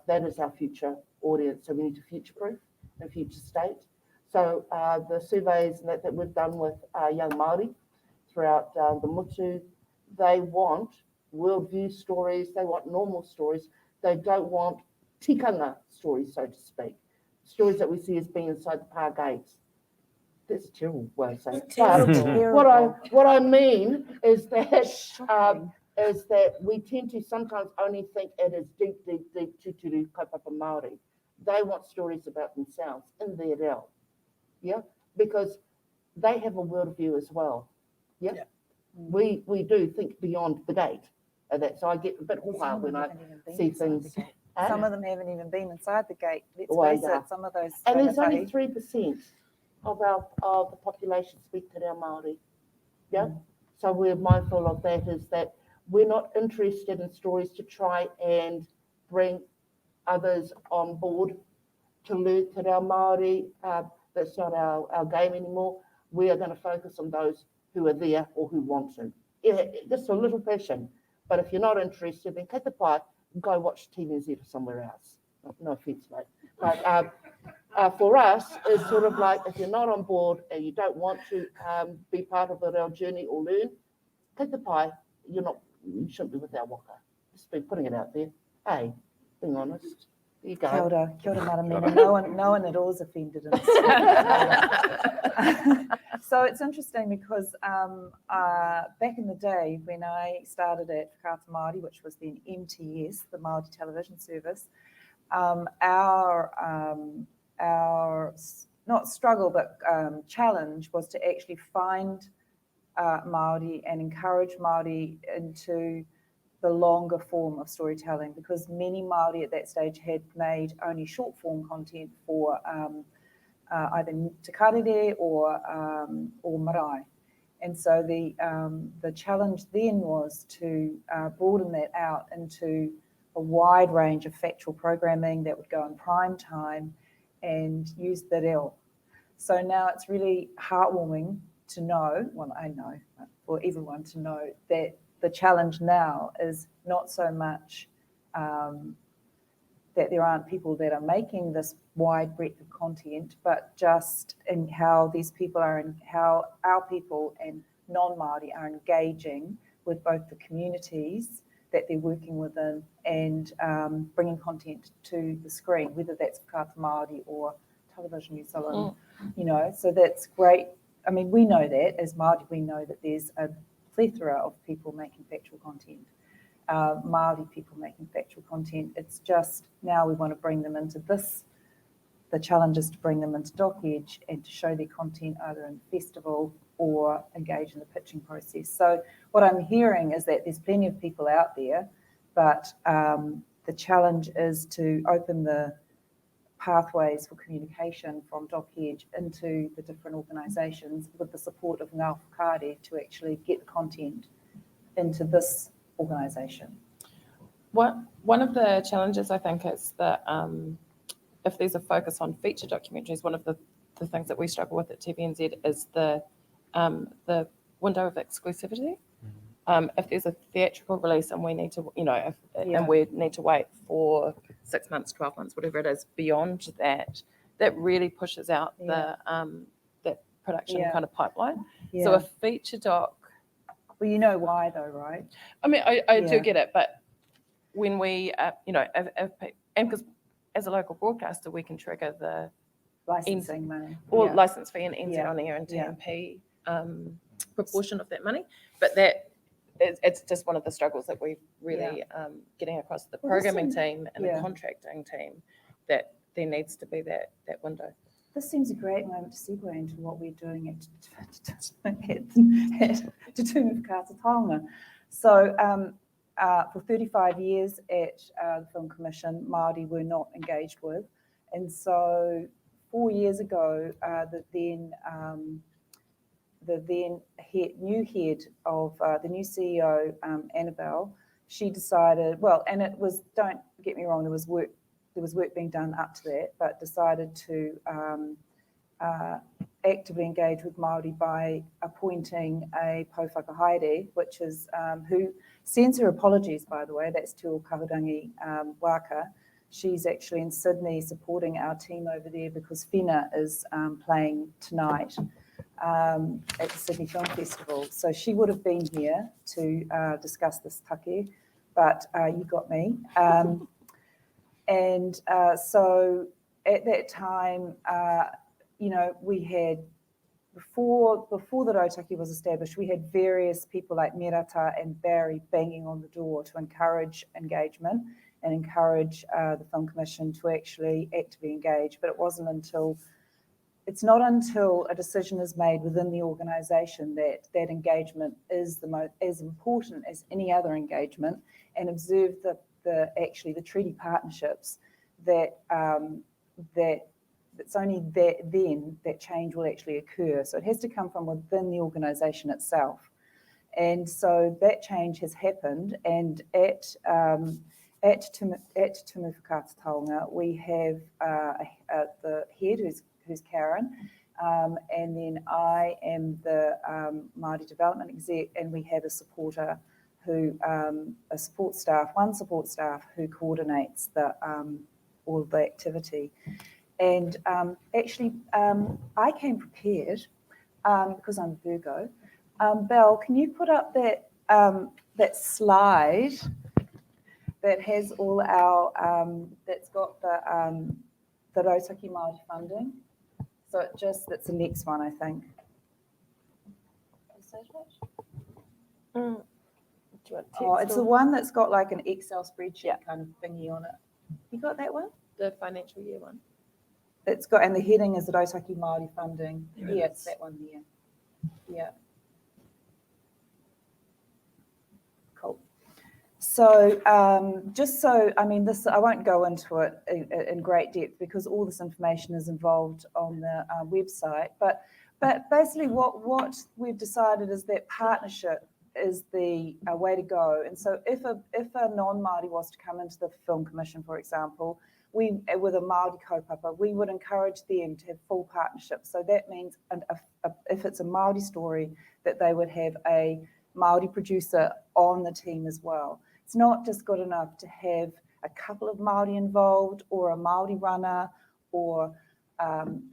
that is our future audience. So we need to future-proof and future state. So the surveys that we've done with young Māori throughout the mutu, they want worldview stories, they want normal stories, they don't want tikanga stories, so to speak, stories that we see as being inside the par gates. That's a terrible way of saying it. But what I mean is that we tend to sometimes only think it is deep tūturu kaupapa Māori. They want stories about themselves in their reo, yeah, because they have a worldview as well, yeah. We do think beyond the gate, and that so I get a bit hoha when I see things. Some of them haven't even been inside the gate. Let's face it, some of those. And there's only 3% of the population speak te reo Māori. Yeah. So we're mindful of that, is that we're not interested in stories to try and bring others on board to learn te reo Māori. That's not our game anymore. We are going to focus on those who are there or who want to. Yeah, just a little passion. But if you're not interested, then cut the pipe, go watch TVNZ or somewhere else. No offense, mate. But for us, it's sort of like, if you're not on board and you don't want to be part of our journey or learn, cut the pie. You shouldn't be with our waka. Just be putting it out there. Hey, being honest. There you go. Kia ora maramina. No one at all is offended in this. So it's interesting because back in the day when I started at Whakaata Māori, which was then MTS, the Māori television service, our not struggle but challenge was to actually find Māori and encourage Māori into the longer form of storytelling, because many Māori at that stage had made only short form content for either te karere or marae. And so the challenge then was to broaden that out into a wide range of factual programming that would go in prime time and use the reo. So now it's really heartwarming to know, well, I know, for everyone to know that the challenge now is not so much that there aren't people that are making this wide breadth of content, but just in how these people are, and how our people and non-Māori are engaging with both the communities that they're working within and bringing content to the screen, whether that's Whakaata Māori or Television New Zealand, you know, so that's great. I mean, we know that as Māori, we know that there's a plethora of people making factual content, Māori people making factual content. It's just now we want to bring them into this. The challenge is to bring them into Doc Edge and to show their content either in festival or engage in the pitching process. So what I'm hearing is that there's plenty of people out there, but the challenge is to open the pathways for communication from Doc Edge into the different organisations with the support of Ngā Whakaare to actually get the content into this organisation. One of the challenges, I think, is that if there's a focus on feature documentaries, one of the things that we struggle with at TVNZ is the window of exclusivity. If there's a theatrical release and we need to, and we need to wait for 6 months, 12 months, whatever it is, beyond that, that really pushes out the that production kind of pipeline. So a feature doc. Well, you know why though, right? I mean, I do get it, but when we, and because as a local broadcaster, we can trigger the licensing money or license fee and NZ on air and TMP proportion of that money, but that it's just one of the struggles that we're really getting across the programming team and the contracting team, that there needs to be that window. this seems a great moment to segue into what we're doing at Te Tumu Whakaata Taonga. So for 35 years at the Film Commission, Māori were not engaged with. And so 4 years ago, the then new head of the new CEO, Annabelle, she decided, well, and it was, don't get me wrong, there was work being done up to that, but decided to actively engage with Māori by appointing a Pouwhakahaere, which is who sends her apologies, by the way. That's Te O Kahurangi Waka. She's actually in Sydney supporting our team over there because Whina is playing tonight at the Sydney Film Festival. So she would have been here to discuss this take, but you got me. So at that time, you know, we had, before the Rautaki was established, we had various people like Merata and Barry banging on the door to encourage engagement and encourage the Film Commission to actually actively engage. But it's not until a decision is made within the organisation that that engagement is as important as any other engagement, and observe the treaty partnerships that it's only then that change will actually occur. So it has to come from within the organisation itself. And so that change has happened, and at Te Tumu Whakaata Taonga, we have the head who's Karen, and then I am the Māori Development Exec, and we have a supporter who, one support staff who coordinates all of the activity. And actually, I came prepared because I'm Virgo. Belle, can you put up that slide that has all our that's got the Rautaki Māori funding? So that's the next one, I think. Is that it? Oh, it's the one that's got like an Excel spreadsheet kind of thingy on it. You got that one? The financial year one. It's got, and the heading is the Rautaki Māori funding. Yeah, it's that one there. Yeah. Cool. So this, I won't go into it in great depth because all this information is involved on the website. But basically what we've decided is that partnership is the way to go. And so if a non-Māori was to come into the Film Commission, for example, with a Māori kaupapa, we would encourage them to have full partnership. So that means if it's a Māori story, that they would have a Māori producer on the team as well. It's not just good enough to have a couple of Māori involved or a Māori runner or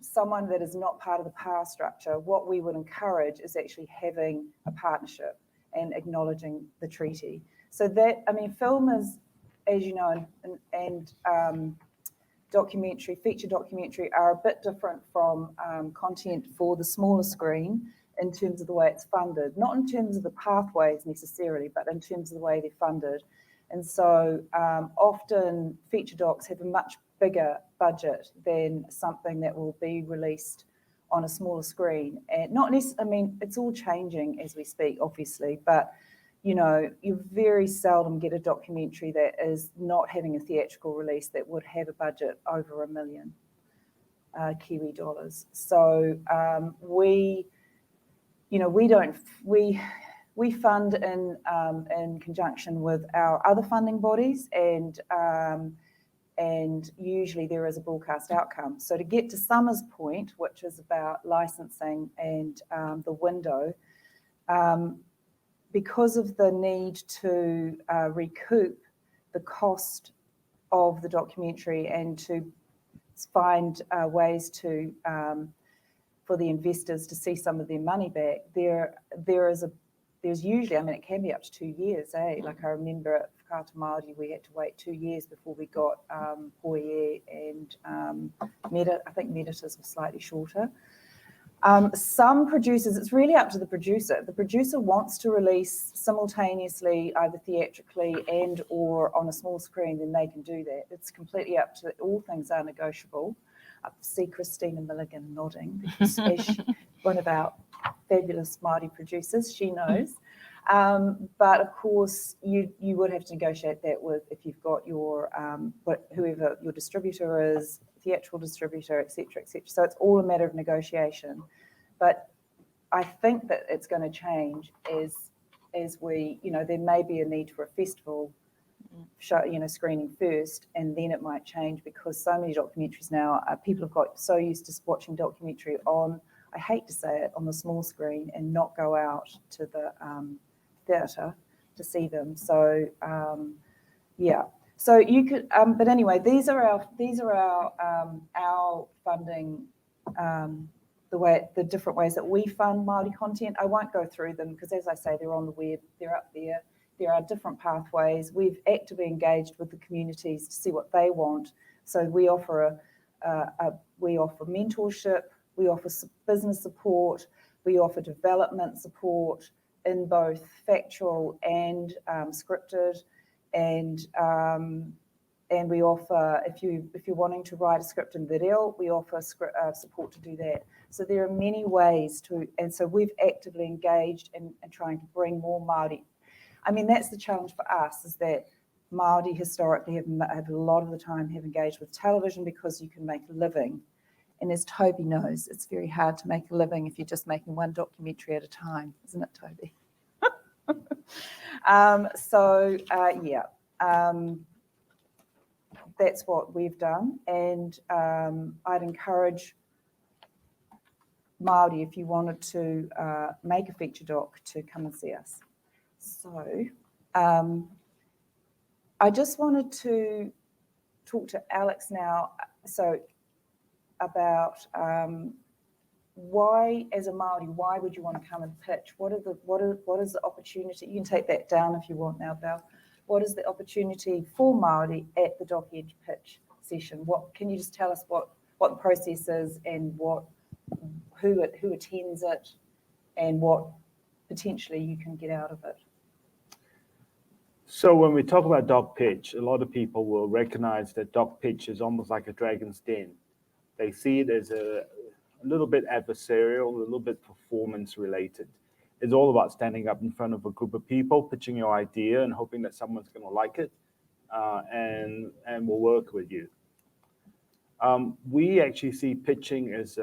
someone that is not part of the power structure. What we would encourage is actually having a partnership and acknowledging the treaty. So that, film is, as you know, and feature documentary are a bit different from content for the smaller screen in terms of the way it's funded, not in terms of the pathways necessarily, but in terms of the way they're funded. And so often feature docs have a much bigger budget than something that will be released on a smaller screen. And not necessarily, it's all changing as we speak, obviously, but you know, you very seldom get a documentary that is not having a theatrical release that would have a budget over $1 million Kiwi dollars. So we fund in conjunction with our other funding bodies, and usually there is a broadcast outcome. So to get to Summer's point, which is about licensing and the window, because of the need to recoup the cost of the documentary and to find ways to for the investors to see some of their money back, there's usually, it can be up to 2 years, Like I remember at Whakaata Māori, we had to wait 2 years before we got Poie and Mete. I think Mete's was slightly shorter. Some producers, it's really up to the producer. If the producer wants to release simultaneously, either theatrically and or on a small screen, then they can do that. It's completely up to, all things are negotiable. I see Christina Milligan nodding, because one of our fabulous Māori producers, she knows. But of course, you would have to negotiate that with, if you've got your whoever your distributor is, theatrical distributor, etc., etc. So it's all a matter of negotiation. But I think that it's going to change as we, there may be a need for a festival show, screening first, and then it might change, because so many documentaries now, people have got so used to watching documentary on, I hate to say it, on the small screen, and not go out to the theatre to see them. So yeah, so you could, but anyway, these are our funding. The different ways that we fund Māori content. I won't go through them, because, as I say, they're on the web, they're up there. There are different pathways. We've actively engaged with the communities to see what they want. So we offer mentorship, we offer business support, we offer development support in both factual and scripted, and we offer, if you're wanting to write a script in video, we offer support to do that. So there are many ways and so we've actively engaged in trying to bring more Māori. I mean, that's the challenge for us, is that Māori historically have a lot of the time have engaged with television, because you can make a living. And as Toby knows, it's very hard to make a living if you're just making one documentary at a time, isn't it, Toby? That's what we've done, and I'd encourage Māori, if you wanted to make a feature doc, to come and see us. So I just wanted to talk to Alex now, about why, as a Māori, why would you want to come and pitch? What is the opportunity? You can take that down if you want now, Belle. What is the opportunity for Māori at the Doc Edge pitch session? Can you just tell us what the process is, and who attends it, and what potentially you can get out of it? So when we talk about doc pitch, a lot of people will recognize that doc pitch is almost like a dragon's den. They see it as a little bit adversarial, a little bit performance related. It's all about standing up in front of a group of people, pitching your idea, and hoping that someone's going to like it, and will work with you. We actually see pitching as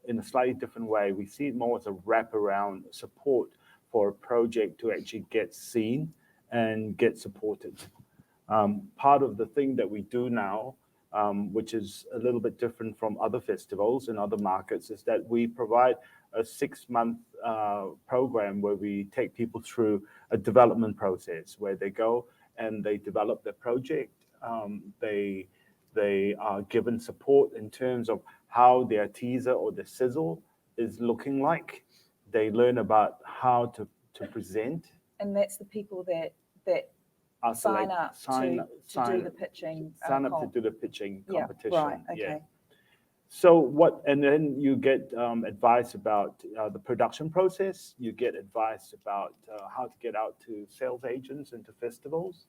in a slightly different way. We see it more as a wraparound support for a project to actually get seen and get supported. Part of the thing that we do now, which is a little bit different from other festivals and other markets, is that we provide a 6-month program where we take people through a development process, where they go and they develop their project. They are given support in terms of how their teaser or their sizzle is looking like. They learn about how to present. And that's the people that sign up to do the pitching. Sign up to do the pitching competition. Yeah, right, okay. Yeah. So and then you get advice about the production process. You get advice about how to get out to sales agents and to festivals.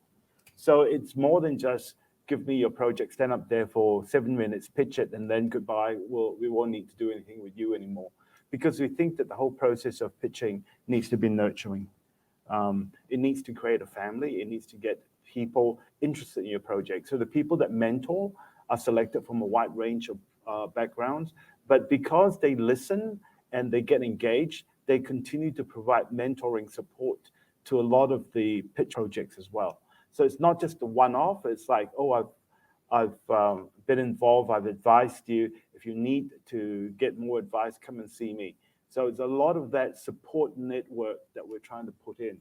So it's more than just give me your project, stand up there for 7 minutes, pitch it, and then goodbye. We won't need to do anything with you anymore, because we think that the whole process of pitching needs to be nurturing. It needs to create a family. It needs to get people interested in your project. So the people that mentor are selected from a wide range of backgrounds, but because they listen and they get engaged, they continue to provide mentoring support to a lot of the pitch projects as well. So it's not just a one-off. It's like, oh, I've been involved. I've advised you. If you need to get more advice, come and see me. So it's a lot of that support network that we're trying to put in.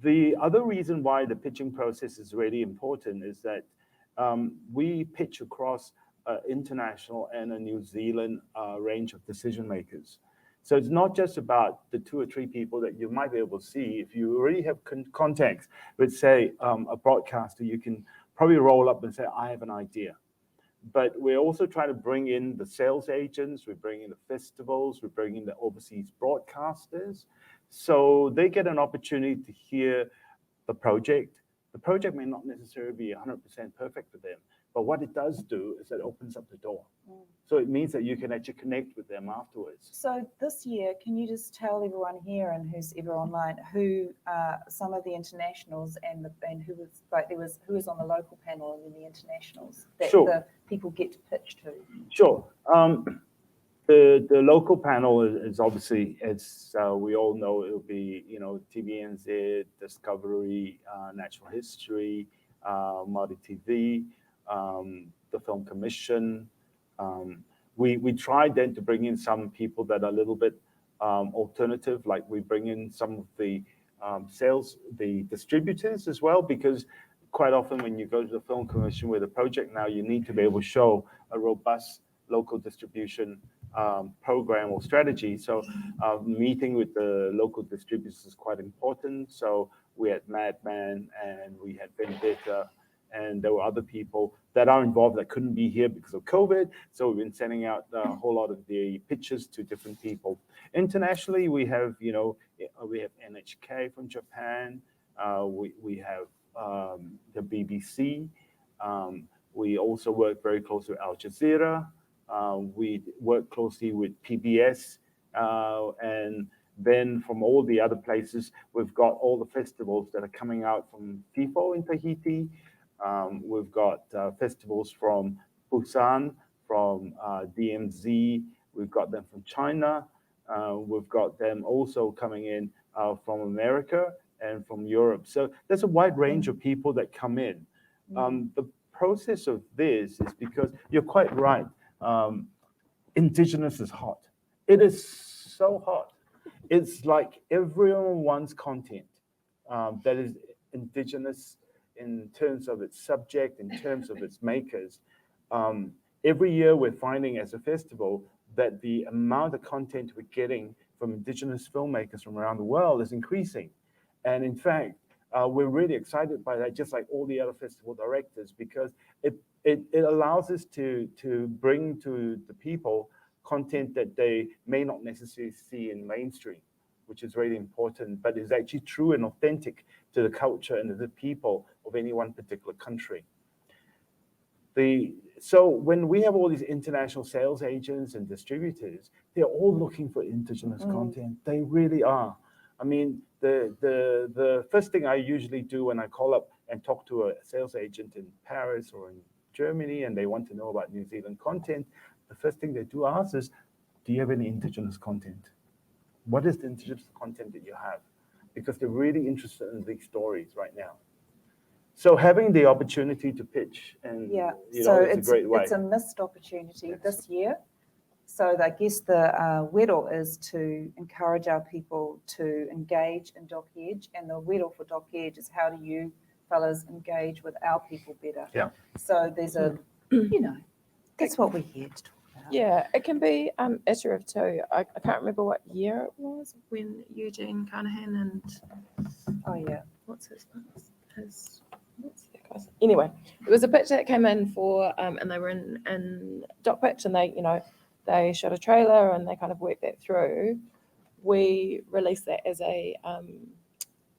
The other reason why the pitching process is really important is that we pitch across international and a New Zealand range of decision makers. So it's not just about the 2 or 3 people that you might be able to see. If you already have contacts with, say, a broadcaster, you can probably roll up and say, I have an idea. But we're also trying to bring in the sales agents, we bring in the festivals, we bring in the overseas broadcasters. So they get an opportunity to hear the project. The project may not necessarily be 100% perfect for them, But what it does do is it opens up the door. So it means that you can actually connect with them afterwards. So this year, can you just tell everyone here and who's ever online who some of the internationals and who was on the local panel and then the internationals that Sure. the people get to pitch to? Sure. The local panel is obviously, as we all know, it'll be, TVNZ, Discovery, Natural History, Māori TV, the Film Commission. We tried then to bring in some people that are a little bit alternative, like we bring in some of the the distributors as well, because quite often when you go to the Film Commission with a project now, you need to be able to show a robust local distribution program or strategy. So meeting with the local distributors is quite important. So we had Madman and we had Vendetta, and there were other people that are involved that couldn't be here because of COVID. So we've been sending out a whole lot of the pitches to different people. Internationally, we have, we have NHK from Japan. We have the BBC. We also work very closely with Al Jazeera. We work closely with PBS. And then from all the other places, we've got all the festivals that are coming out from FIFO in Tahiti. We've got festivals from Busan, from DMZ. We've got them from China. We've got them also coming in from America and from Europe. So there's a wide range of people that come in. The process of this is because you're quite right. Indigenous is hot. It is so hot. It's like everyone wants content that is Indigenous in terms of its subject, in terms of its makers. Every year we're finding as a festival that the amount of content we're getting from Indigenous filmmakers from around the world is increasing. And in fact, we're really excited by that, just like all the other festival directors, because it allows us to bring to the people content that they may not necessarily see in mainstream, which is really important, but is actually true and authentic to the culture and to the people of any one particular country. So when we have all these international sales agents and distributors, they're all looking for Indigenous content. They really are. I mean, the first thing I usually do when I call up and talk to a sales agent in Paris or in Germany and they want to know about New Zealand content, the first thing they do ask is, do you have any Indigenous content? What is the Indigenous content that you have? Because they're really interested in these stories right now. So having the opportunity to pitch and is a great way. It's a missed opportunity this year. So I guess the whittle is to encourage our people to engage in Doc Edge, and the whittle for Doc Edge is how do you fellas engage with our people better? Yeah. So there's a, that's what we're here to talk about. Yeah, it can be iterative too. I can't remember what year it was when Eugene Carnahan and what's that guy's? Anyway, it was a pitch that came in for and they were in Doc Pitch, and they shot a trailer and they kind of worked that through. We released that as a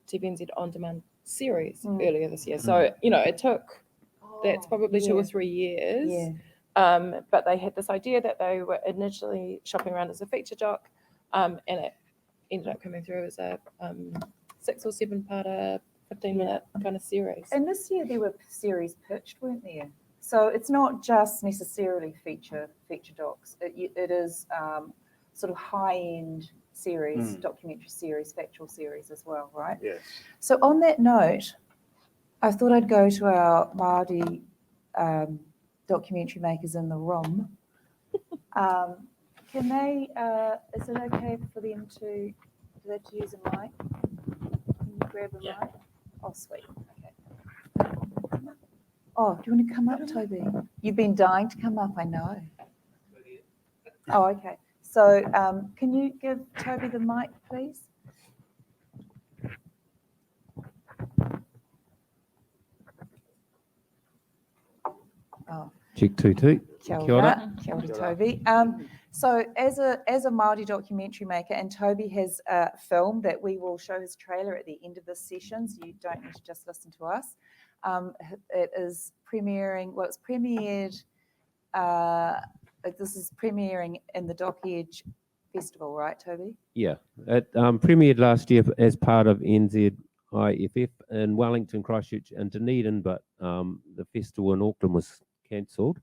TVNZ on-demand series earlier this year. So, it took, that's probably 2 or 3 years. Yeah. But they had this idea that they were initially shopping around as a feature doc, and it ended up coming through as a 6 or 7-parter, 15-minute kind of series. And this year there were series pitched, weren't there? So it's not just necessarily feature docs. It is sort of high-end series, documentary series, factual series as well, right? Yes. So on that note, I thought I'd go to our Māori documentary makers in the room. Can they, is it okay for them to use a mic? Can you grab a mic? Oh, sweet. Okay. Oh, do you want to come up, Toby? You've been dying to come up, I know. Oh, okay. So can you give Toby the mic, please? Oh. Check 2 2. Kia Kia ora. Kia ora, Toby. So as a Māori documentary maker, and Toby has a film that we will show his trailer at the end of this session, so you don't need to just listen to us. It is premiering. Well, it's premiered. This is premiering in the Dock Edge Festival, right, Toby? Yeah, it premiered last year as part of NZIFF in Wellington, Christchurch, and Dunedin, but the festival in Auckland was cancelled.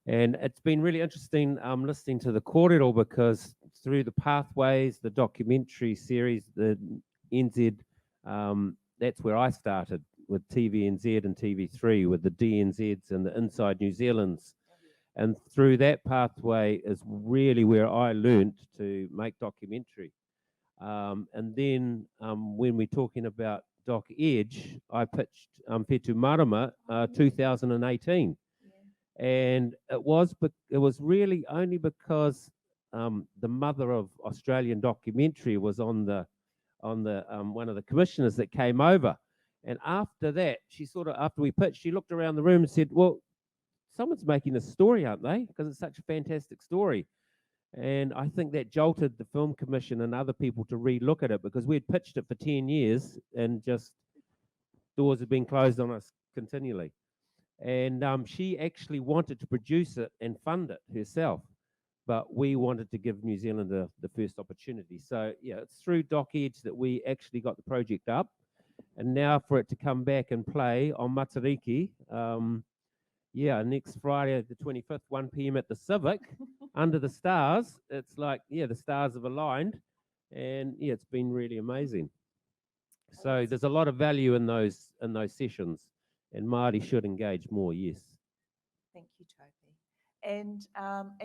And it's been really interesting listening to the Correro, because through the Pathways, the documentary series, the NZ, that's where I started with TVNZ and TV3, with the DNZs and the Inside New Zealands. And through that pathway is really where I learned to make documentary. And then when we're talking about Dock Edge, I pitched Whetu Marama 2018. And it was really only because the mother of Australian documentary was on the one of the commissioners that came over. And after that, after we pitched, she looked around the room and said, well, someone's making a story, aren't they? Because it's such a fantastic story. And I think that jolted the Film Commission and other people to re-look at it, because we'd pitched it for 10 years and just doors had been closed on us continually. And she actually wanted to produce it and fund it herself, but we wanted to give New Zealand the first opportunity. So yeah, it's through Dock Edge that we actually got the project up. And now for it to come back and play on Matariki, next Friday, the 25th, 1 p.m. at the Civic, under the stars. It's like, the stars have aligned, and it's been really amazing. So there's a lot of value in those sessions, and Māori should engage more. Yes. Thank you, Toby. And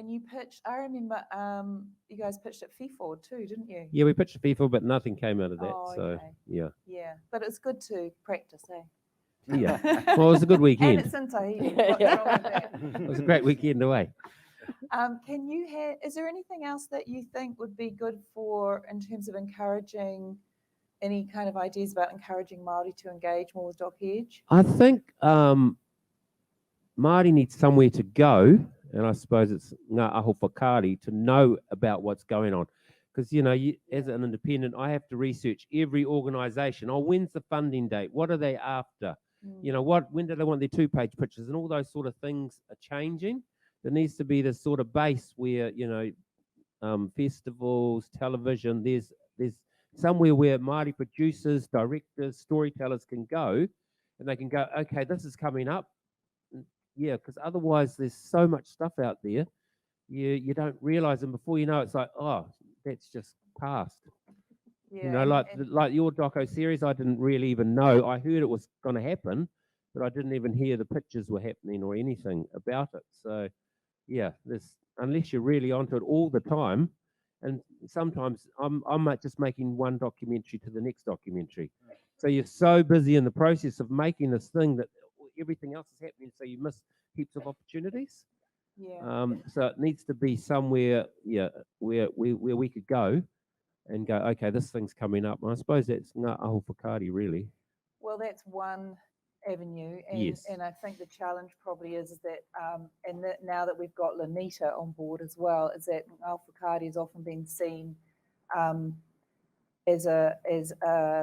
you pitched. I remember you guys pitched at FIFO too, didn't you? Yeah, we pitched a FIFA, but nothing came out of that. Oh, so okay. yeah. Yeah, but it's good to practice, eh? Yeah. Well, it was a good weekend. And it's in Tahiti. What's wrong with that? It was a great weekend away. Is there anything else that you think would be good in terms of encouraging, any kind of ideas about encouraging Māori to engage more with Dock Edge? I think Māori needs somewhere to go, and I suppose it's ngā aho whakaari, to know about what's going on. Because, as an independent, I have to research every organisation. Oh, when's the funding date? What are they after? When do they want their 2-page pictures? And all those sort of things are changing. There needs to be this sort of base where, festivals, television, there's somewhere where Māori producers, directors, storytellers can go, and they can go, okay, this is coming up. Yeah, because otherwise there's so much stuff out there, you don't realise, and before you know it's like, oh, that's just past. Yeah, like your doco series, I didn't really even know. I heard it was going to happen, but I didn't even hear the pictures were happening or anything about it. So, yeah, unless you're really onto it all the time, and sometimes I'm just making one documentary to the next documentary. So you're so busy in the process of making this thing that everything else is happening, so you miss heaps of opportunities. Yeah. So it needs to be somewhere, where we could go and go, okay, this thing's coming up. And I suppose that's ngā aho whakaari, really. Well, that's one avenue, and Yes. and I think the challenge probably is that, now that we've got Lanita on board as well, is that ngā aho whakaari is often being seen as a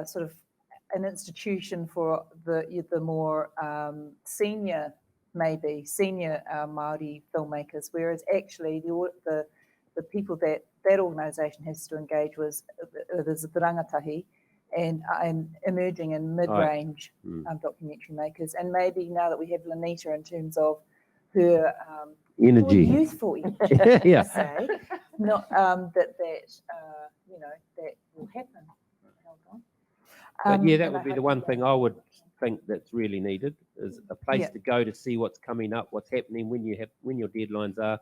sort of an institution for the more senior Māori filmmakers, whereas actually the people that organisation has to engage with, there's the rangatahi and emerging and mid-range documentary makers, and maybe now that we have Lanita in terms of her energy, more youthful energy, Yeah. say, not that will happen. Hold on. But yeah, that and I would be hope the one that- thing I would think that's really needed, is a place Yeah. to go to see what's coming up, what's happening, when your deadlines are.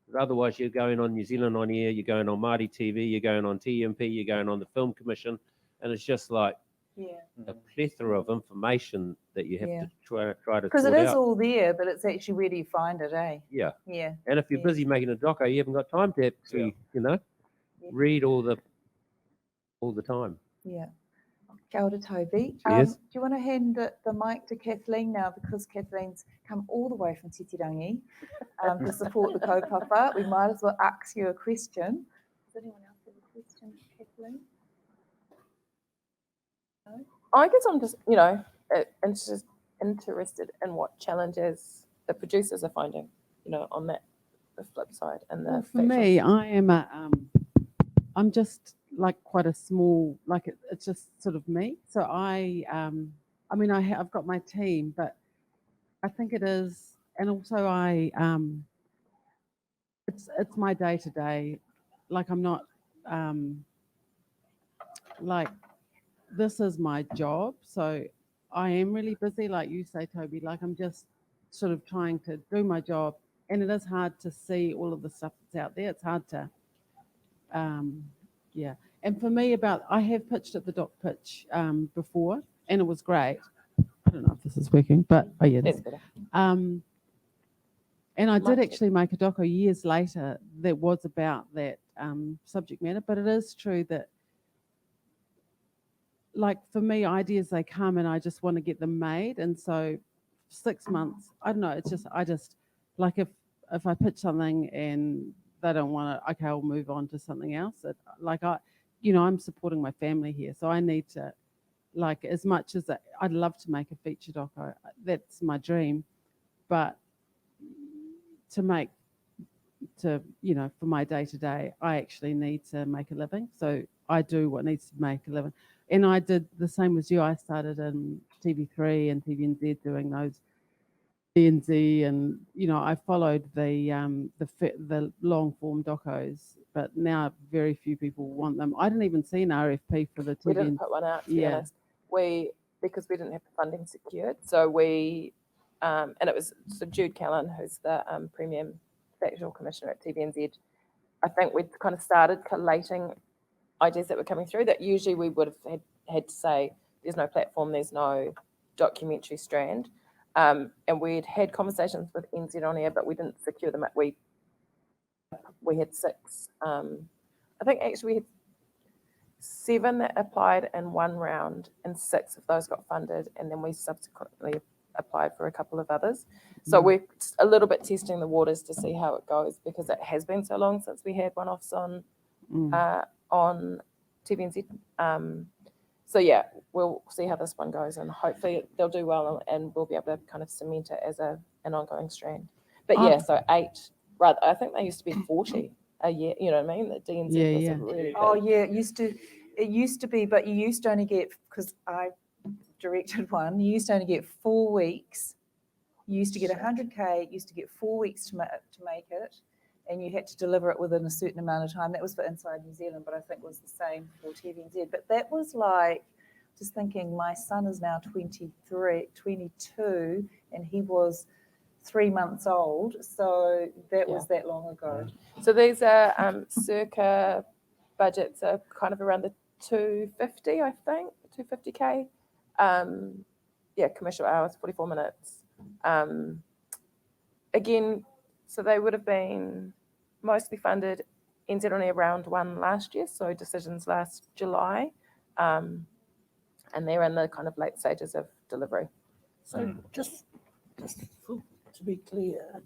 Because otherwise, you're going on New Zealand On Air, you're going on Māori TV, you're going on TMP, you're going on the Film Commission, and it's just like Yeah. a plethora of information that you have Yeah. to try to Because sort it is out. all there, but it's actually where do you find it, eh? Yeah, Yeah. and if you're Yeah. busy making a doco, you haven't got time to actually, read all the time. Yeah. Kia ora, Toby. Cheers. Do you want to hand the mic to Kathleen now, because Kathleen's come all the way from Titirangi to support the kaupapa? We might as well ask you a question. Does anyone else have a question, Kathleen? I guess I'm just, interested interested in what challenges the producers are finding, on that the flip side. And the Well, for factual- me, I am I'm just like quite a small, like it's just sort of me. So I mean, I've got my team, but I think it is, and also it's my day to day. Like I'm not, like this is my job, so I am really busy. Like you say, Toby, like I'm just sort of trying to do my job, and it is hard to see all of the stuff that's out there. It's hard to, yeah. And for me, I have pitched at the doc pitch before, and it was great. I don't know if this is working, but oh yeah, That's better. and I did Might actually make a doco years later that was about that subject matter. But it is true that, like for me, ideas they come and I just want to get them made, and so 6 months. I don't know. It's just I just like if I pitch something and they don't want it, okay, I'll move on to something else. I'm supporting my family here, so I need to, like, as much as I'd love to make a feature doco. That's my dream, but for my day to day, I actually need to make a living. So I do what needs to make a living. And I did the same as you. I started in TV3 and TVNZ doing those DNZ, and I followed the long form docos, but now very few people want them. I didn't even see an RFP for the We TVNZ. didn't put one out, to be Yeah. honest. Because we didn't have the funding secured. So and it was Jude Callan, who's the Premium Factual Commissioner at TVNZ. I think we'd kind of started collating ideas that were coming through that usually we would have had to say, there's no platform, there's no documentary strand. And we'd had conversations with NZ On Air, but we didn't secure them. We had 6. I think actually we had 7 that applied in one round, and 6 of those got funded, and then we subsequently applied for a couple of others. So we're a little bit testing the waters to see how it goes, because it has been so long since we had one-offs on TVNZ. So yeah, we'll see how this one goes, and hopefully they'll do well, and we'll be able to kind of cement it as an ongoing strand. But yeah, so 8, rather, I think they used to be 40 a year, you know what I mean? The DNZ was a really big. Oh yeah, it used to be, but you used to only get, because I directed one, you used to only get 4 weeks. You used to get 100K, you used to get 4 weeks to make it, and you had to deliver it within a certain amount of time. That was for Inside New Zealand, but I think it was the same for TVNZ. But that was like, just thinking, my son is now 22, and he was 3 months old. So that was that long ago. So these are circa budgets are kind of around the 250, I think, 250K. Commercial hours, 44 minutes. Again, so they would have been mostly funded NZ On Air round 1 last year, so decisions last July. And they're in the kind of late stages of delivery. So just to be clear,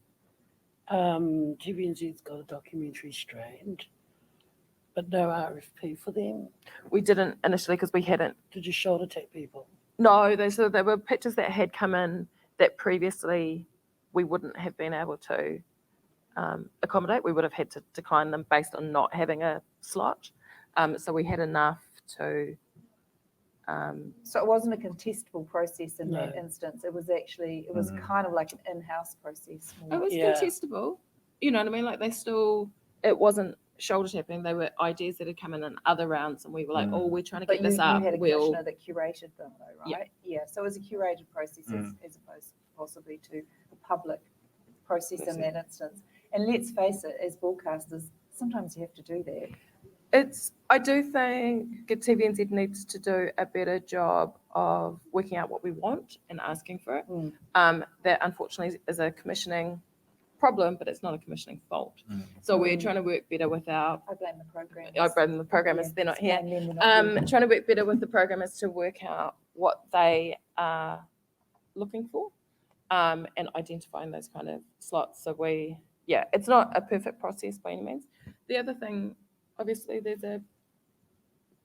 TVNZ's got a documentary strand, but no RFP for them. We didn't initially because we hadn't. Did you shoulder tap people? No, there were pictures that had come in that previously we wouldn't have been able to accommodate. We would have had to decline them based on not having a slot. So we had enough to. So it wasn't a contestable process in No. that instance. It was actually, it was kind of like an in-house process. It was Yeah. contestable. You know what I mean? Like it wasn't shoulder tapping. They were ideas that had come in other rounds, and we were like, oh, we're trying to But get you this up. had a commissioner that curated them though, Yeah. right? Yeah. So it was a curated process as opposed possibly to a public process in that instance. And let's face it, as broadcasters, sometimes you have to do that. I do think TVNZ needs to do a better job of working out what we want and asking for it. That unfortunately is a commissioning problem, but it's not a commissioning fault. So we're trying to work better with I blame the programmers. I blame the programmers, they're not here. Blame them, they're not here. Trying to work better with the programmers to work out what they are looking for, and identifying those kind of slots. So it's not a perfect process by any means. The other thing, obviously, there's a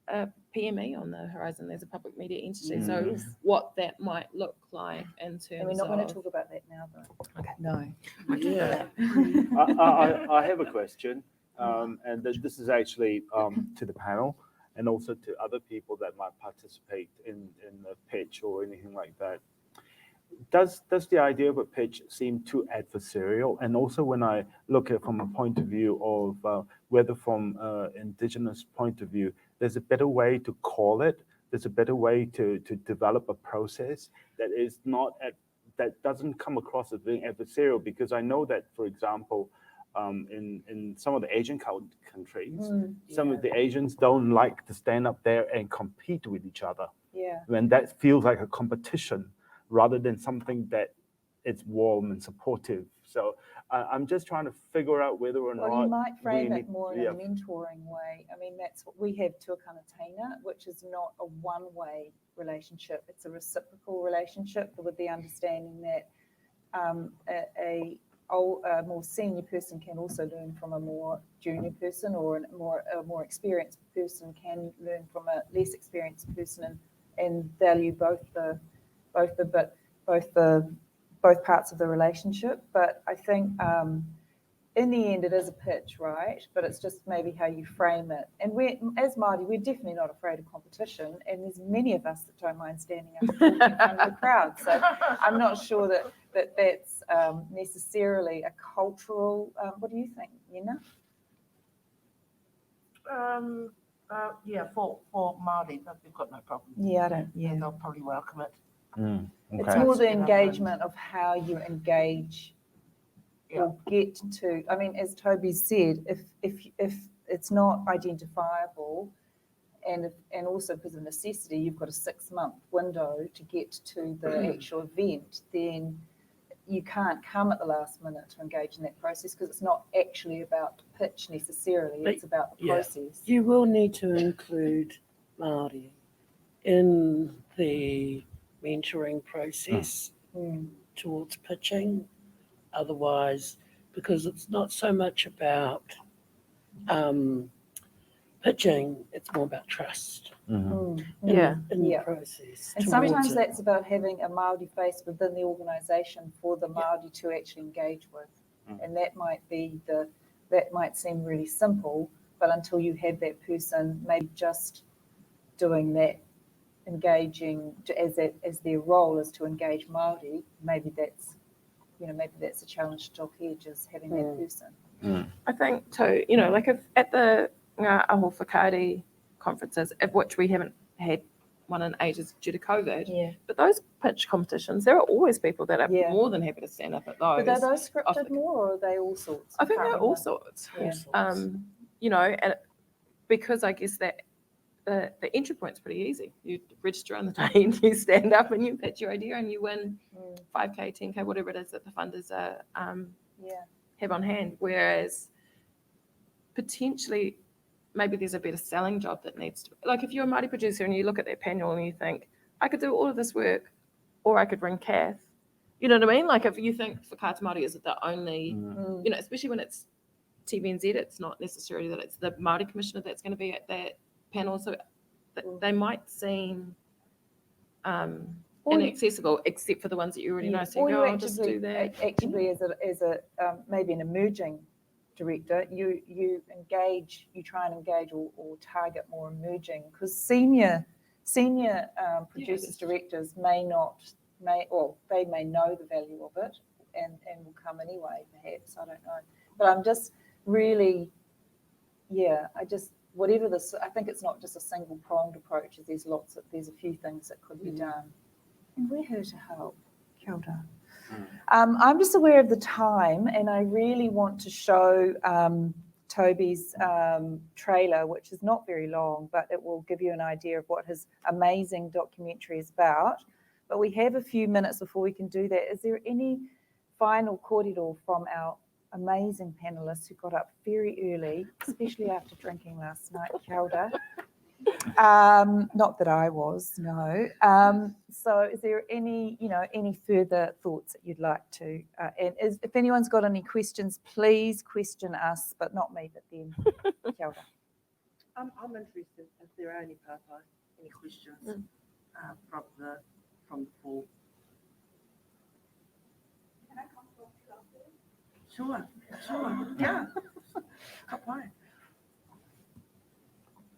a PME on the horizon. There's a public media entity. So what that might look like in terms And we're not going of to talk about that now, though. Okay. No. Yeah. I have a question, and this is actually to the panel and also to other people that might participate in the pitch or anything like that. Does the idea of a pitch seem too adversarial? And also when I look at it from a point of view of whether from Indigenous point of view, there's a better way to call it, there's a better way to develop a process that is not that doesn't come across as being adversarial, because I know that, for example, in some of the Asian countries, some of the Asians don't like to stand up there and compete with each other. Yeah. And that feels like a competition rather than something that it's warm and supportive. So I'm just trying to figure out whether or not Well, you might frame we it more in a mentoring way. I mean, that's what we have Turuwhenua Taane, which is not a one-way relationship. It's a reciprocal relationship with the understanding that a more senior person can also learn from a more junior person, or a more experienced person can learn from a less experienced person, and value both parts of the relationship. But I think in the end it is a pitch, right? But it's just maybe how you frame it. And as Māori, we're definitely not afraid of competition, and there's many of us that don't mind standing up and talking in front of the crowd. So I'm not sure that's necessarily a cultural. What do you think, Nina? Yeah, for Māori, we've got no problem. Yeah, I don't. Yeah, they'll probably welcome it. It's more the engagement of how you engage or get to. I mean, as Toby said, if it's not identifiable, and also because of necessity, you've got a 6-month window to get to the actual event, then you can't come at the last minute to engage in that process, because it's not actually about pitch necessarily, it's about the process. You will need to include Māori in the mentoring process towards pitching. Otherwise, because it's not so much about pitching, it's more about trust in the process. And sometimes that's about having a Māori face within the organisation for the Māori to actually engage with. And that might seem really simple, but until you have that person maybe just doing that, engaging as their role is to engage Māori, maybe that's a challenge to hedge, is having that person. I think too, like if at the Aho Whakaari conferences, of which we haven't had one in ages due to COVID, but those pitch competitions, there are always people that are more than happy to stand up at those. But are those scripted more, or are they all sorts? I think they're all sorts. And because I guess that the entry point's pretty easy. You register on the day and you stand up and you pitch your idea and you win 5K, 10K, whatever it is that the funders have on hand. Whereas potentially maybe there's a better selling job that needs to, like if you're a Māori producer and you look at that panel and you think, I could do all of this work, or I could ring Kath. You know what I mean? Like if you think Whakaata Māori is the only, especially when it's TVNZ, it's not necessarily that it's the Māori commissioner that's going to be at that panel, so they might seem inaccessible, except for the ones that you already know. So I'll just do that. Actually, as a maybe an emerging director, you try and engage or target more emerging, because senior producers, directors they may know the value of it and will come anyway, perhaps, I don't know. But I'm just really, whatever this, I think it's not just a single pronged approach. There's a few things that could be done, and we're here to help. Kia ora. I'm just aware of the time, and I really want to show Toby's trailer, which is not very long, but it will give you an idea of what his amazing documentary is about. But we have a few minutes before we can do that. Is there any final kōrero from our amazing panelists who got up very early, especially after drinking last night? Kia ora. Not that I was, no. So is there any further thoughts that you'd like to, if anyone's got any questions, please question us, but not me, but them. Kia ora. I'm interested if there are any questions from the floor. Can I come talk to you after? Sure, yeah. Come on.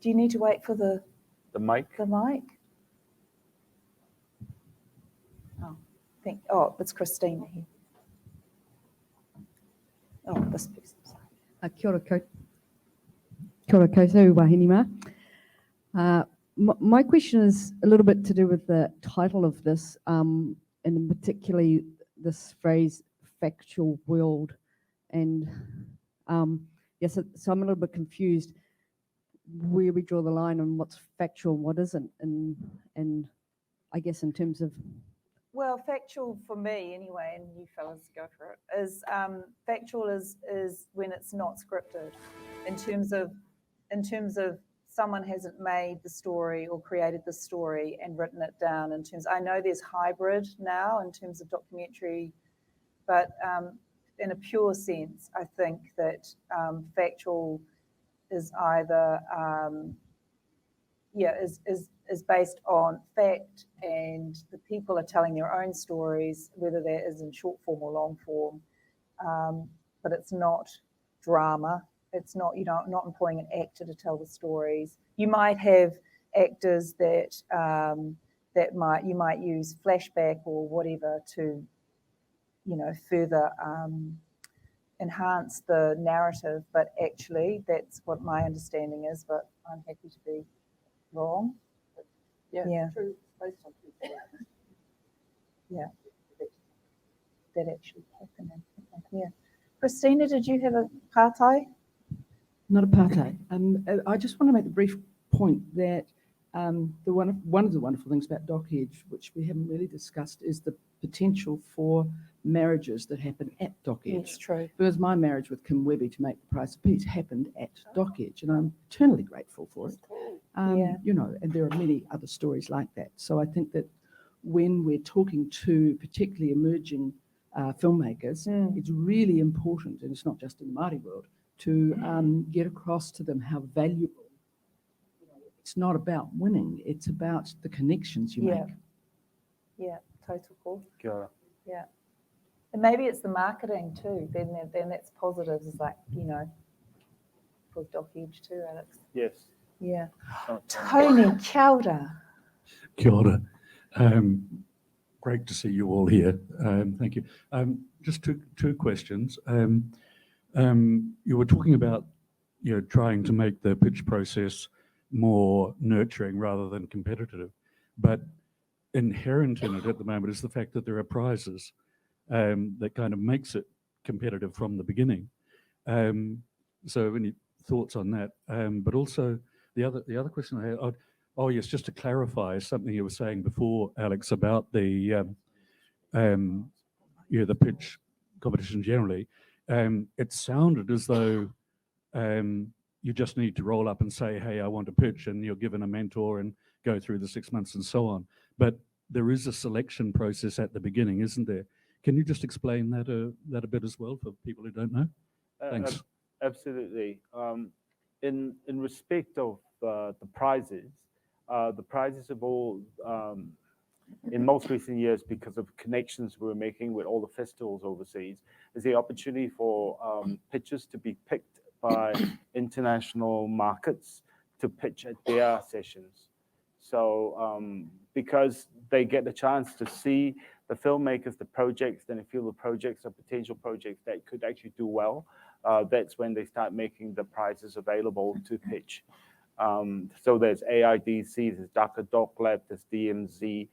Do you need to wait for the mic. mic? Oh, it's Christina here. Oh, this person. Kia ora koutou wahine mā. My question is a little bit to do with the title of this, and particularly this phrase, factual world. And yes, so I'm a little bit confused where we draw the line on what's factual and what isn't. And I guess in terms of... Well, factual for me anyway, and you fellas go for it, is factual is when it's not scripted, in terms of someone hasn't made the story or created the story and written it down. I know there's hybrid now in terms of documentary, but in a pure sense, I think that factual is either is based on fact, and the people are telling their own stories, whether that is in short form or long form, but it's not drama. It's not, not employing an actor to tell the stories. You might have actors that you might use flashback or whatever to, further enhance the narrative, but actually that's what my understanding is, but I'm happy to be wrong. Yeah. True, based on true facts. Yeah. That actually happened. Yeah. Christina, did you have a partai? Not a partai. I just want to make the brief point that one of the wonderful things about Doc Edge, which we haven't really discussed, is the potential for marriages that happen at Doc Edge. It's true. Because my marriage with Kim Webby to make the Price of Peace happened at Doc Edge, and I'm eternally grateful for it. And there are many other stories like that. So I think that when we're talking to particularly emerging filmmakers, it's really important, and it's not just in the Māori world, to get across to them how valuable. It's not about winning; it's about the connections you make. Yeah, total cool. Kia ora. Yeah, and maybe it's the marketing too. Then that's positives. It's like for Doc Edge too, Alex. Yes. Yeah. Tony, kia ora. Kia ora. Great to see you all here. Thank you. Just two questions. You were talking about trying to make the pitch process more nurturing rather than competitive, but inherent in it at the moment is the fact that there are prizes that kind of makes it competitive from the beginning. So any thoughts on that? But also the other question I had, oh yes, just to clarify something you were saying before, Alex, about the pitch competition generally. It sounded as though you just need to roll up and say, hey, I want to pitch, and you're given a mentor and go through the 6 months and so on. But there is a selection process at the beginning, isn't there? Can you just explain that a bit as well for people who don't know? Thanks. Absolutely. In respect of the prizes have all, in most recent years, because of connections we were making with all the festivals overseas, is the opportunity for pitchers to be picked by international markets to pitch at their sessions. So because they get the chance to see the filmmakers, the projects, then they feel the projects are potential projects that could actually do well, that's when they start making the prizes available to pitch. So there's AIDC, there's Dhaka Doc Lab, there's DMZ,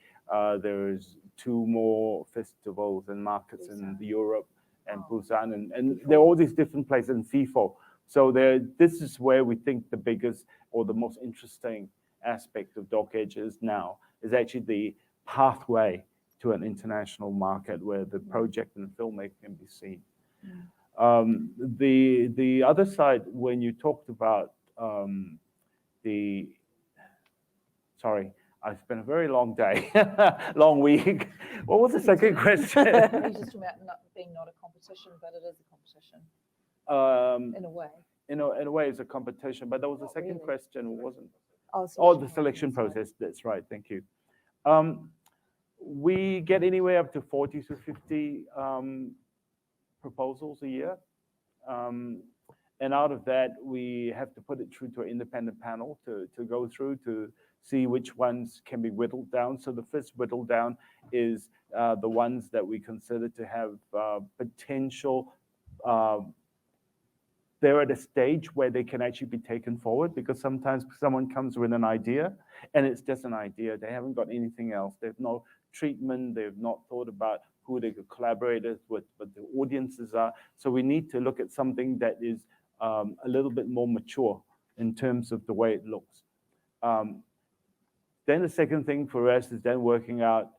there's 2 more festivals and markets in Europe and Busan, and there are all these different places in FIFO. So this is where we think the biggest or the most interesting aspect of Doc Edge is now, is actually the pathway to an international market where the project and the filmmaker can be seen. The other side, when you talked about sorry, it's been a very long day, long week. What was the second question? You're just talking about not being not a competition, but it is a competition in a way. in a way, it's a competition. But there was a second question, wasn't? Oh, Oh, the selection process. That's right. Thank you. We get anywhere up to 40 to 50 proposals a year. And out of that, we have to put it through to an independent panel to go through to see which ones can be whittled down. So the first whittled down is the ones that we consider to have potential. They're at a stage where they can actually be taken forward, because sometimes someone comes with an idea and it's just an idea. They haven't got anything else. They've no treatment. They've not thought about who they could collaborate with, what the audiences are. So we need to look at something that is a little bit more mature in terms of the way it looks. Then the second thing for us is then working out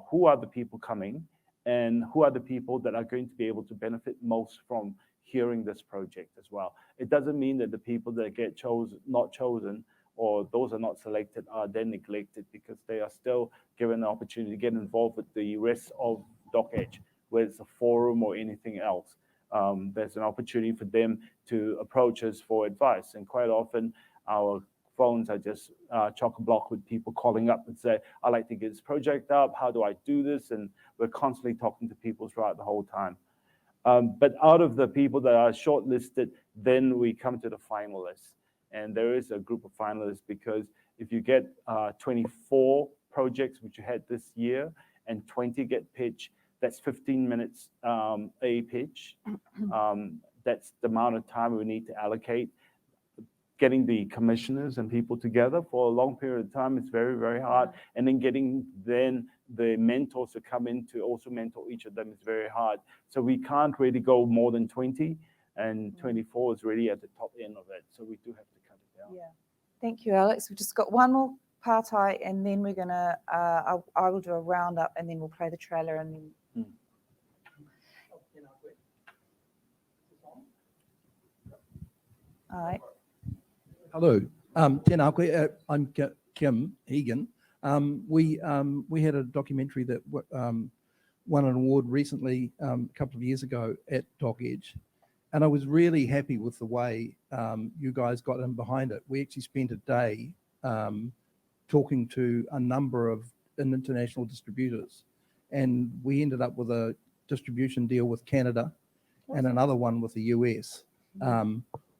who are the people coming and who are the people that are going to be able to benefit most from hearing this project as well. It doesn't mean that the people that get not chosen, or those are not selected, are then neglected, because they are still given the opportunity to get involved with the rest of Doc Edge, whether it's a forum or anything else. There's an opportunity for them to approach us for advice. And quite often our phones are just chock-a-block with people calling up and say, I'd like to get this project up. How do I do this? And we're constantly talking to people throughout the whole time. But out of the people that are shortlisted, then we come to the finalists. And there is a group of finalists, because if you get 24 projects, which you had this year, and 20 get pitched, that's 15 minutes a pitch. That's the amount of time we need to allocate. Getting the commissioners and people together for a long period of time is very, very hard. And then getting the mentors to come in to also mentor each of them is very hard. So we can't really go more than 20, and 24 is really at the top end of it. So we do have to cut it down. Yeah. Thank you, Alex. We've just got one more partai, and then we're going to, I will do a roundup, and then we'll play the trailer, and then. All right. Hello, tēnā koe. I'm Kim Egan. We had a documentary that won an award recently, a couple of years ago at Doc Edge, and I was really happy with the way you guys got in behind it. We actually spent a day talking to a number of international distributors, and we ended up with a distribution deal with Canada and another one with the US,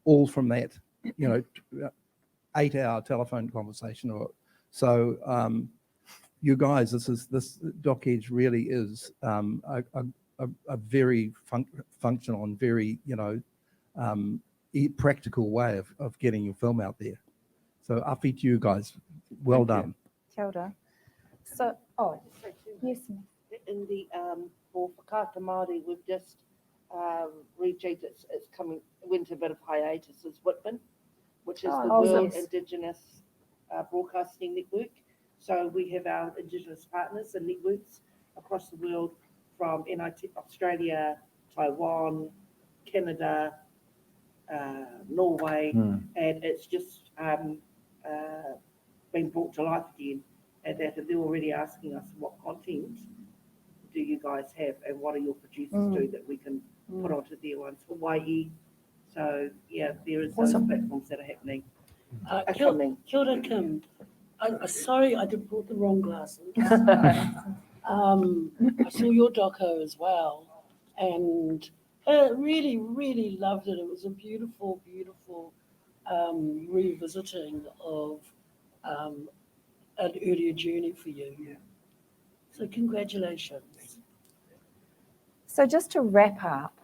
all from that, 8-hour telephone conversation. So you guys, this Doc Edge really is a very functional and very practical way of getting your film out there. So awhi to you guys, well done. Kia ora. So, yes. In the for Whakaata Māori, we've just rejigged. It's coming. Went a bit of hiatus. Is Whitman, which is the World Indigenous Broadcasting Network. So we have our Indigenous partners and networks across the world, from NIT, Australia, Taiwan, Canada, Norway, and it's just been brought to life again. And that they're already asking us, what content do you guys have, and what do your producers do that we can put onto their ones? Hawaii. So yeah, there is those platforms that are happening. Kia ora, Kim. Sorry, I brought the wrong glasses. I saw your doco as well, and really, really loved it. It was a beautiful, beautiful revisiting of an earlier journey for you. Yeah. So congratulations. So just to wrap up,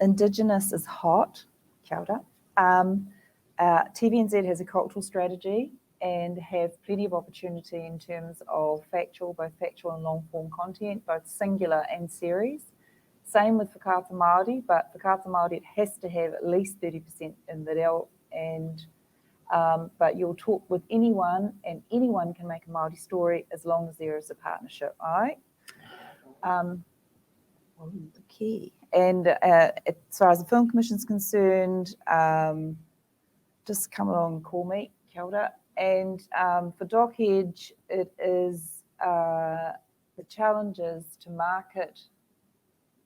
Indigenous is hot. Kia ora. TVNZ has a cultural strategy and have plenty of opportunity in terms of both factual and long form content, both singular and series. Same with Whakaata Māori, but Whakaata Māori, it has to have at least 30% in the reo, and but you'll talk with anyone, and anyone can make a Māori story as long as there is a partnership, all right? Okay. And as far as the Film Commission is concerned, just come along and call me, kia ora. And for Doc Edge, it is the challenge is to market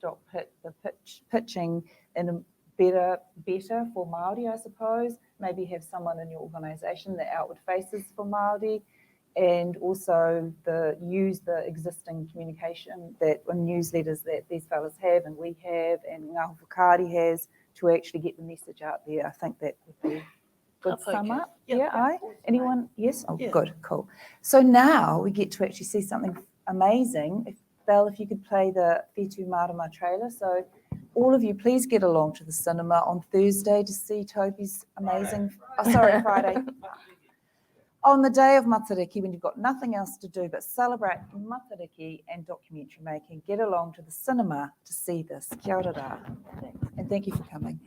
the pitching in better for Māori, I suppose. Maybe have someone in your organisation that outward faces for Māori, and also use the existing communication that newsletters that these fellas have and we have and Ngāho Whakaari has to actually get the message out there. I think that would be good sum up. Yeah, aye? Anyone? Yes? Oh, good, cool. So now we get to actually see something amazing. Belle, if you could play the Whetū Marama trailer. So all of you, please get along to the cinema on Thursday to see Toby's amazing, Friday. On the day of Matariki, when you've got nothing else to do but celebrate Matariki and documentary making, get along to the cinema to see this. Kia ora rā. And thank you for coming.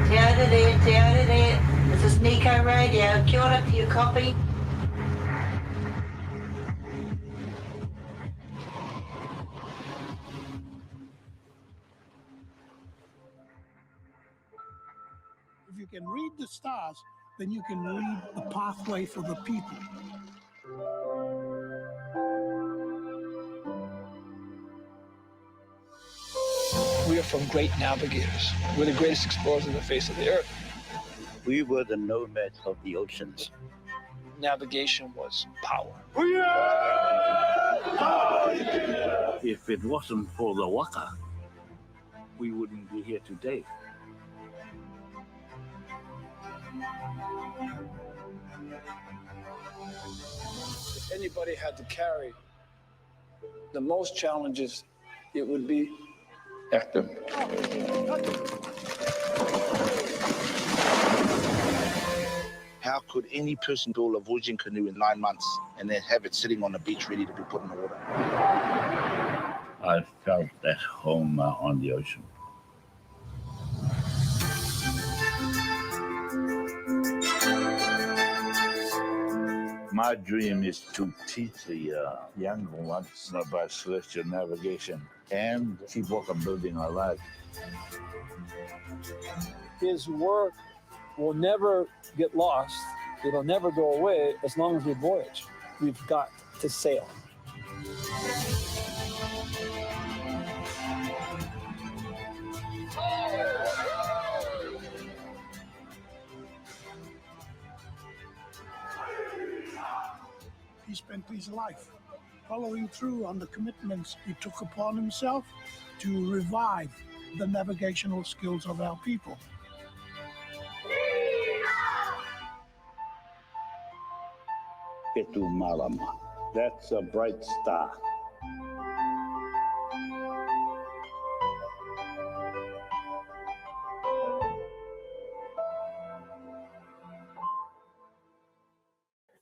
Te aurere. This is Nico Radio. Kia ora for your copy. If you can read the stars, then you can read the pathway for the people. We are from great navigators. We're the greatest explorers on the face of the earth. We were the nomads of the oceans. Navigation was power. If it wasn't for the waka, we wouldn't be here today. If anybody had to carry the most challenges, it would be Hector. How could any person build a voyaging canoe in 9 months and then have it sitting on the beach ready to be put in the water? I felt at home on the ocean. My dream is to teach the younger ones about celestial navigation and keep working building our life. His work will never get lost. It'll never go away as long as we voyage. We've got to sail. He spent his life following through on the commitments he took upon himself to revive the navigational skills of our people. Whetū Marama. That's a bright star.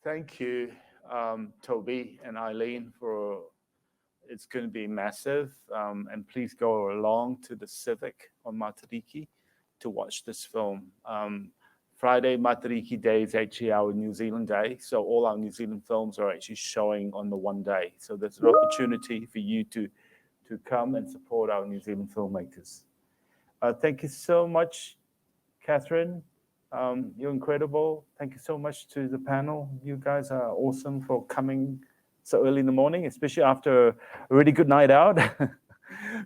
Thank you, Toby and Eileen, for it's going to be massive. And please go along to the Civic on Matariki to watch this film. Friday, Matariki Day, is actually our New Zealand Day. So all our New Zealand films are actually showing on the one day. So there's an opportunity for you to come and support our New Zealand filmmakers. Thank you so much, Catherine. You're incredible. Thank you so much to the panel. You guys are awesome for coming so early in the morning, especially after a really good night out.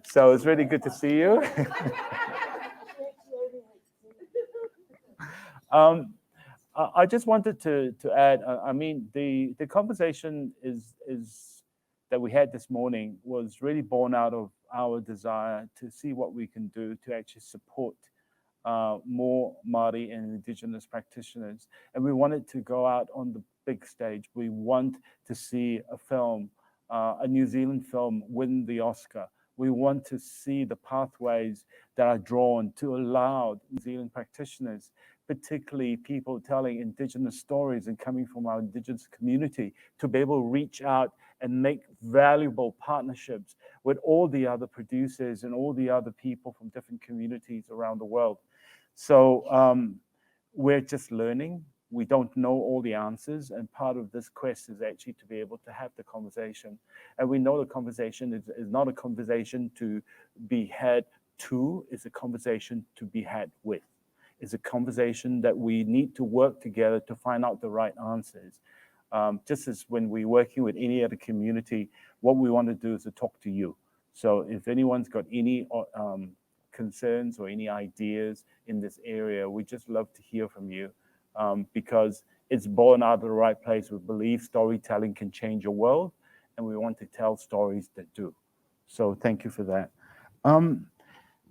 So it's really good to see you. I just wanted to add, I mean, the conversation is that we had this morning was really born out of our desire to see what we can do to actually support more Māori and Indigenous practitioners. And we wanted to go out on the big stage. We want to see a film, a New Zealand film, win the Oscar. We want to see the pathways that are drawn to allow New Zealand practitioners, particularly people telling Indigenous stories and coming from our Indigenous community, to be able to reach out and make valuable partnerships with all the other producers and all the other people from different communities around the world. So we're just learning. We don't know all the answers, and part of this quest is actually to be able to have the conversation. And we know the conversation is not a conversation to be had to, it's a conversation to be had with. It's a conversation that we need to work together to find out the right answers. Just as when we're working with any other community, what we want to do is to talk to you, So if anyone's got any concerns or any ideas in this area, we just love to hear from you, because it's born out of the right place. We believe storytelling can change your world, and we want to tell stories that do. So thank you for that.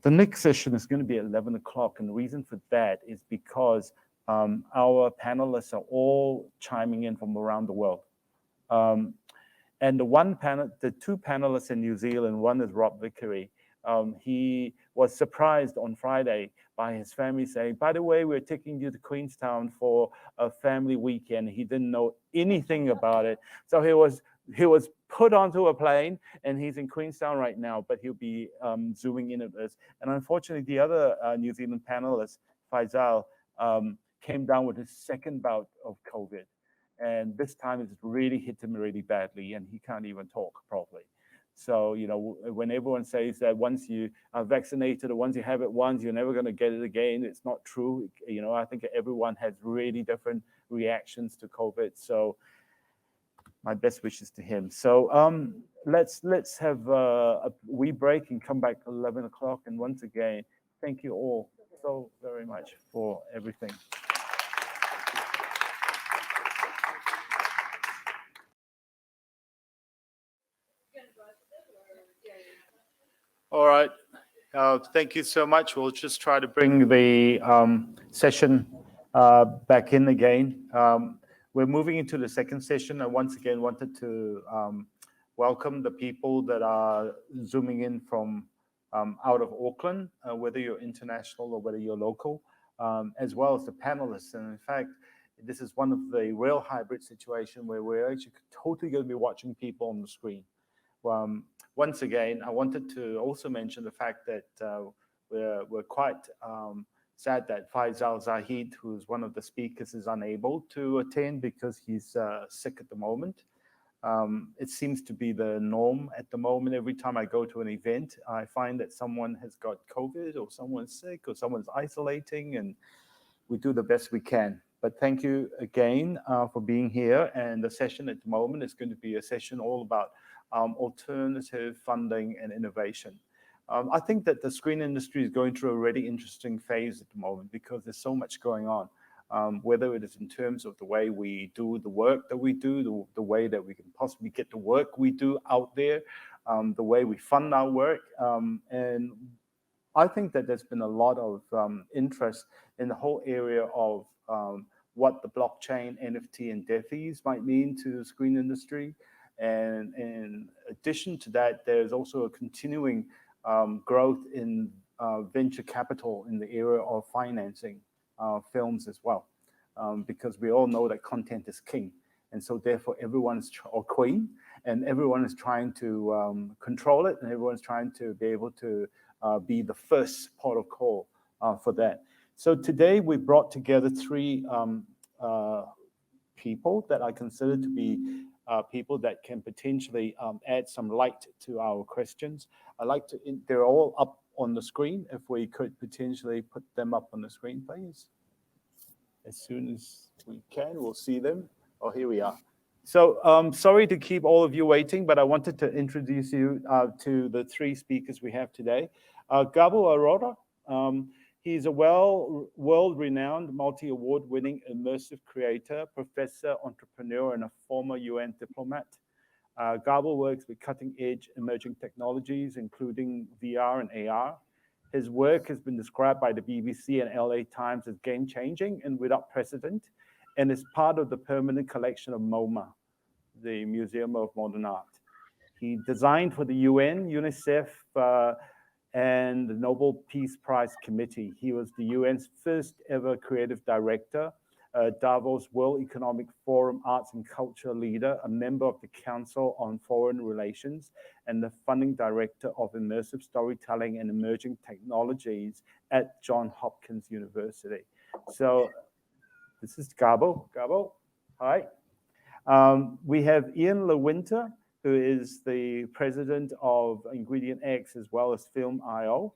The next session is going to be at 11 o'clock, and the reason for that is because our panelists are all chiming in from around the world. And the two panelists in New Zealand, one is Rob Vickery. He was surprised on Friday by his family saying, by the way, we're taking you to Queenstown for a family weekend. He didn't know anything about it. So he was put onto a plane, and he's in Queenstown right now, but he'll be zooming in at us. And unfortunately, the other New Zealand panelist, Faisal, came down with his second bout of COVID. And this time it's really hit him really badly, and he can't even talk properly. So, you know, when everyone says that once you are vaccinated or once you have it once, you're never going to get it again, it's not true. You know, I think everyone has really different reactions to COVID. So my best wishes to him. So let's have a wee break and come back at 11 o'clock. And once again, thank you all so very much for everything. All right. Thank you so much. We'll just try to bring the session back in again. We're moving into the second session. I once again wanted to welcome the people that are zooming in from out of Auckland, whether you're international or whether you're local, as well as the panelists. And in fact, this is one of the real hybrid situation where we're actually totally going to be watching people on the screen. Once again, I wanted to also mention the fact that we're quite sad that Faisal Zahid, who's one of the speakers, is unable to attend because he's sick at the moment. It seems to be the norm at the moment. Every time I go to an event, I find that someone has got COVID or someone's sick or someone's isolating, and we do the best we can. But thank you again for being here. And the session at the moment is going to be a session all about alternative funding and innovation. I think that the screen industry is going through a really interesting phase at the moment because there's so much going on, whether it is in terms of the way we do the work that we do, the way that we can possibly get the work we do out there, the way we fund our work. And I think that there's been a lot of interest in the whole area of what the blockchain, NFT, and DeFis might mean to the screen industry. And in addition to that, there's also a continuing growth in venture capital in the area of financing films as well, because we all know that content is king. And so therefore everyone's, or queen, and everyone is trying to control it, and everyone's trying to be able to be the first port of call for that. So today we brought together three people that I consider to be people that can potentially add some light to our questions. I like to, they're all up on the screen. If we could potentially put them up on the screen, please. As soon as we can, we'll see them. Oh, here we are. So sorry to keep all of you waiting, but I wanted to introduce you to the three speakers we have today. Gabo Aurora, he's a world-renowned, multi-award-winning immersive creator, professor, entrepreneur, and a former UN diplomat. Gabo works with cutting-edge emerging technologies, including VR and AR. His work has been described by the BBC and LA Times as game-changing and without precedent, and is part of the permanent collection of MoMA, the Museum of Modern Art. He designed for the UN, UNICEF, and the Nobel Peace Prize Committee. He was the UN's first ever creative director, Davos World Economic Forum Arts and Culture leader, a member of the Council on Foreign Relations, and the funding director of immersive storytelling and emerging technologies at Johns Hopkins University. So this is Gabo. Gabo, hi. We have Ian Lewinter, who is the president of Ingredient X as well as Film.io.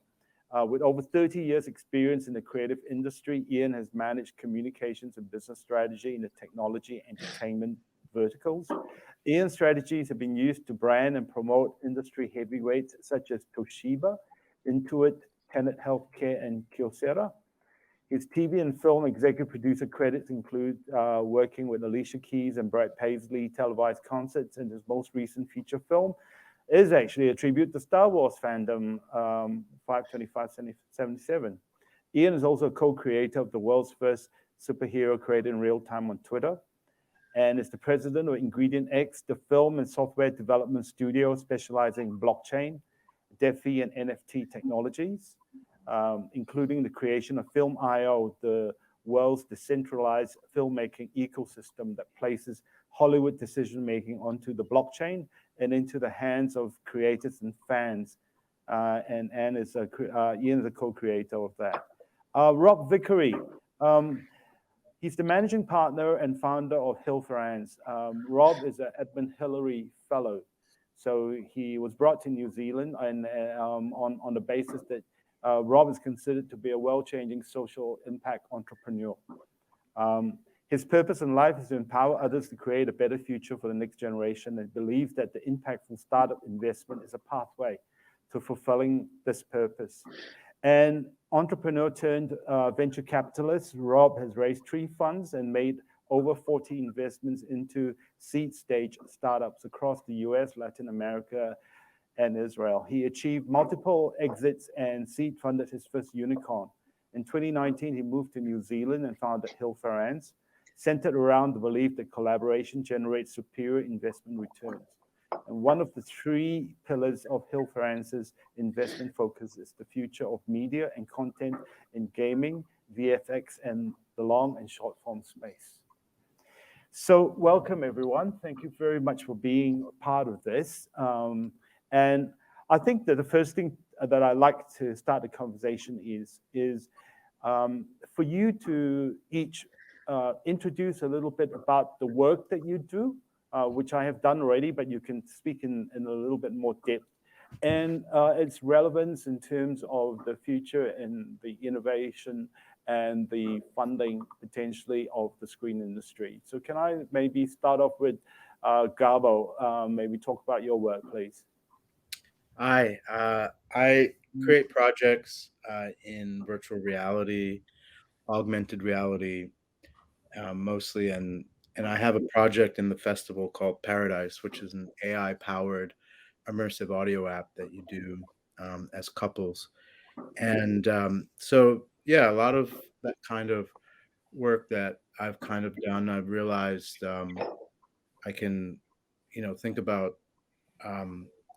With over 30 years experience in the creative industry, Ian has managed communications and business strategy in the technology entertainment verticals. Ian's strategies have been used to brand and promote industry heavyweights such as Toshiba, Intuit, Tenet Healthcare, and Kyocera. His TV and film executive producer credits include working with Alicia Keys and Brad Paisley televised concerts, and his most recent feature film is actually a tribute to Star Wars fandom, 52577. Ian is also a co-creator of the world's first superhero created in real time on Twitter, and is the president of Ingredient X, the film and software development studio specializing in blockchain, DeFi, and NFT technologies, including the creation of Film.io, the world's decentralized filmmaking ecosystem that places Hollywood decision-making onto the blockchain and into the hands of creators and fans. And Ian is a co-creator of that. Rob Vickery, he's the managing partner and founder of Hill Ferrans. Rob is an Edmund Hillary Fellow. So he was brought to New Zealand and on the basis that Rob is considered to be a world-changing social impact entrepreneur. His purpose in life is to empower others to create a better future for the next generation, and believes that the impactful startup investment is a pathway to fulfilling this purpose. And entrepreneur turned venture capitalist, Rob has raised 3 funds and made over 40 investments into seed stage startups across the US, Latin America, and Israel. He achieved multiple exits and seed funded his first unicorn. In 2019, he moved to New Zealand and founded Hill Ferrans, centered around the belief that collaboration generates superior investment returns. And one of the 3 pillars of Hill Ferrans' investment focus is the future of media and content in gaming, VFX, and the long and short form space. So welcome, everyone. Thank you very much for being part of this. And I think that the first thing that I like to start the conversation is for you to each introduce a little bit about the work that you do, which I have done already, but you can speak in a little bit more depth, and its relevance in terms of the future and the innovation and the funding potentially of the screen industry. So can I maybe start off with Gabo, maybe talk about your work, please. Hi, I create projects in virtual reality, augmented reality, mostly, and I have a project in the festival called Paradise, which is an AI-powered immersive audio app that you do as couples. And so, yeah, a lot of that kind of work that I've kind of done, I've realized I can, think about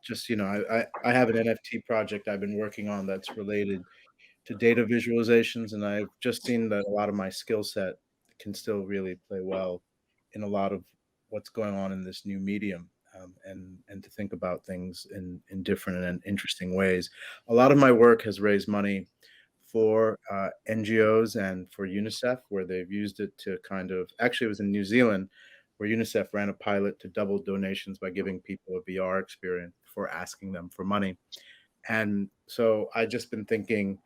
just, I have an NFT project I've been working on that's related to data visualizations, and I've just seen that a lot of my skill set can still really play well in a lot of what's going on in this new medium, and to think about things in different and interesting ways. A lot of my work has raised money for NGOs and for UNICEF, where they've used it to actually it was in New Zealand, where UNICEF ran a pilot to double donations by giving people a VR experience before asking them for money. And so I've just been thinking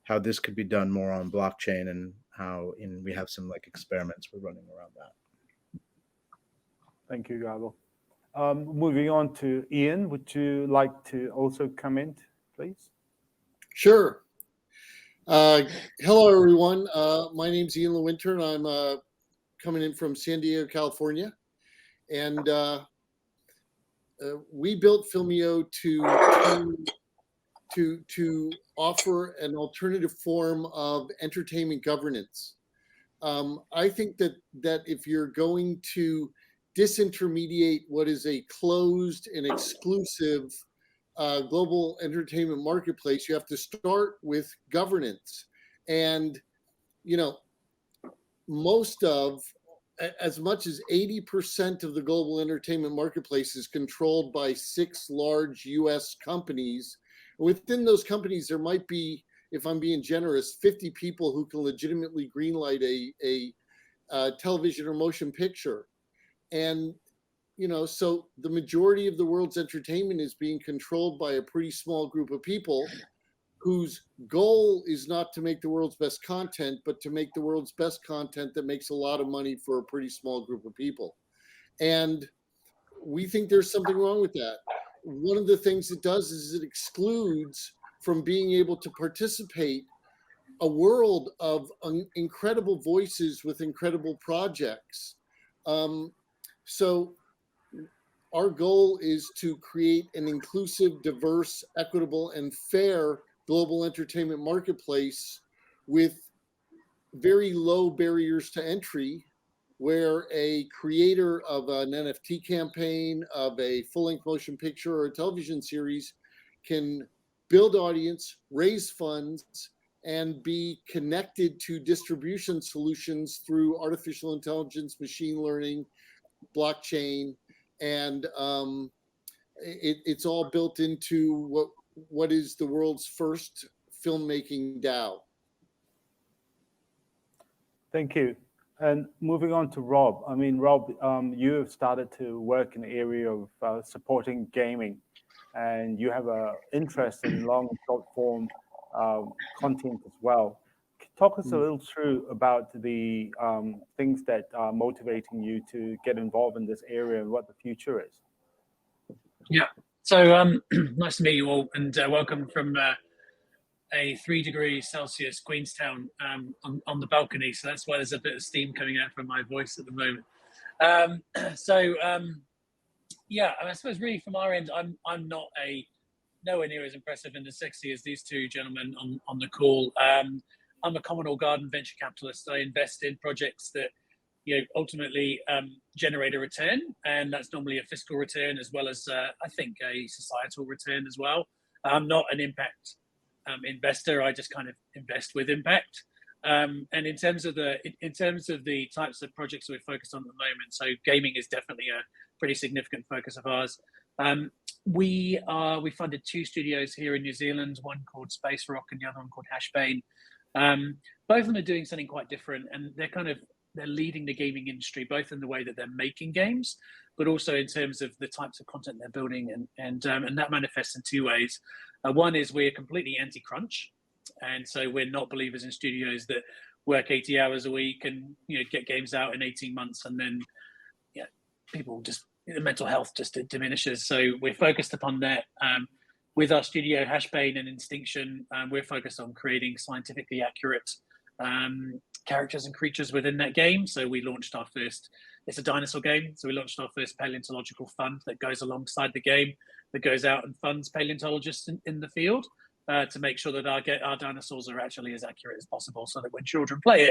how this could be done more on blockchain, and how we have some experiments we're running around that. Thank you, Gabo. Moving on to Ian, would you like to also comment, please? Sure. Hello, everyone. My name's Ian Lewinter, and I'm coming in from San Diego, California. And we built Filmio to offer an alternative form of entertainment governance. I think that if you're going to disintermediate what is a closed and exclusive global entertainment marketplace, you have to start with governance. And, as much as 80% of the global entertainment marketplace is controlled by 6 large US companies. Within those companies, there might be, if I'm being generous, 50 people who can legitimately greenlight a television or motion picture. And, so the majority of the world's entertainment is being controlled by a pretty small group of people whose goal is not to make the world's best content, but to make the world's best content that makes a lot of money for a pretty small group of people. And we think there's something wrong with that. One of the things it does is it excludes from being able to participate a world of incredible voices with incredible projects. So our goal is to create an inclusive, diverse, equitable, and fair global entertainment marketplace with very low barriers to entry, where a creator of an NFT campaign, of a full-length motion picture or a television series can build audience, raise funds, and be connected to distribution solutions through artificial intelligence, machine learning, blockchain, and it's all built into what is the world's first filmmaking DAO. Thank you. And moving on to Rob. I mean, Rob, you have started to work in the area of supporting gaming, and you have an interest in long and short form content as well. Talk us a little through about the things that are motivating you to get involved in this area and what the future is. Yeah, so nice to meet you all, and welcome from a 3 degrees Celsius Queenstown on the balcony. So that's why there's a bit of steam coming out from my voice at the moment. Yeah, I suppose really from our end, I'm not nowhere near as impressive and as sexy as these two gentlemen on the call. I'm a common or garden venture capitalist. I invest in projects that ultimately generate a return, and that's normally a fiscal return as well as I think a societal return as well. I'm not an impact investor. I just kind of invest with impact. And in terms of the types of projects we're focused on at the moment, so gaming is definitely a pretty significant focus of ours. We funded 2 studios here in New Zealand, one called Space Rock and the other one called Hashbane. Both of them are doing something quite different, and they're leading the gaming industry, both in the way that they're making games, but also in terms of the types of content they're building, and that manifests in 2 ways. One is we're completely anti-crunch, and so we're not believers in studios that work 80 hours a week and get games out in 18 months, and then people just the mental health just diminishes. So we're focused upon that. With our studio Hashbane and Instinction, we're focused on creating scientifically accurate characters and creatures within that game. So we launched our first, it's a dinosaur game, so we launched our first paleontological fund that goes alongside the game, that goes out and funds paleontologists in the field to make sure that our dinosaurs are actually as accurate as possible, so that when children play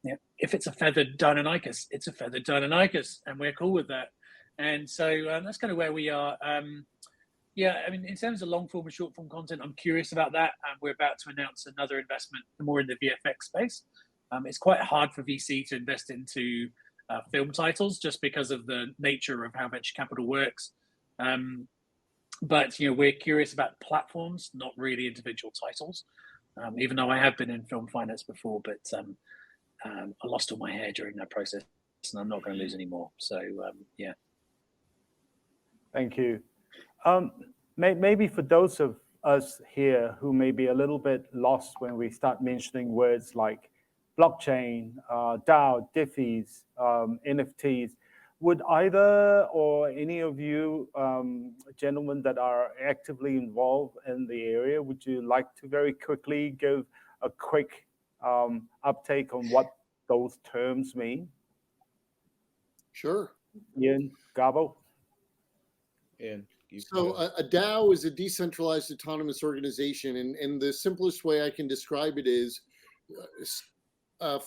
it, if it's a feathered Deinonychus, it's a feathered Deinonychus, and we're cool with that. And so that's kind of where we are. Yeah, I mean, in terms of long form and short form content, I'm curious about that. We're about to announce another investment more in the VFX space. It's quite hard for VC to invest into film titles just because of the nature of how venture capital works. But we're curious about platforms, not really individual titles. Even though I have been in film finance before, but I lost all my hair during that process, and I'm not going to lose any more. So yeah. Thank you. Maybe for those of us here who may be a little bit lost when we start mentioning words like blockchain, DAO, DeFis, NFTs, would either or any of you gentlemen that are actively involved in the area, would you like to very quickly give a quick uptake on what those terms mean? Sure. Ian, Gabo? Ian. So a DAO is a decentralized autonomous organization, and the simplest way I can describe it is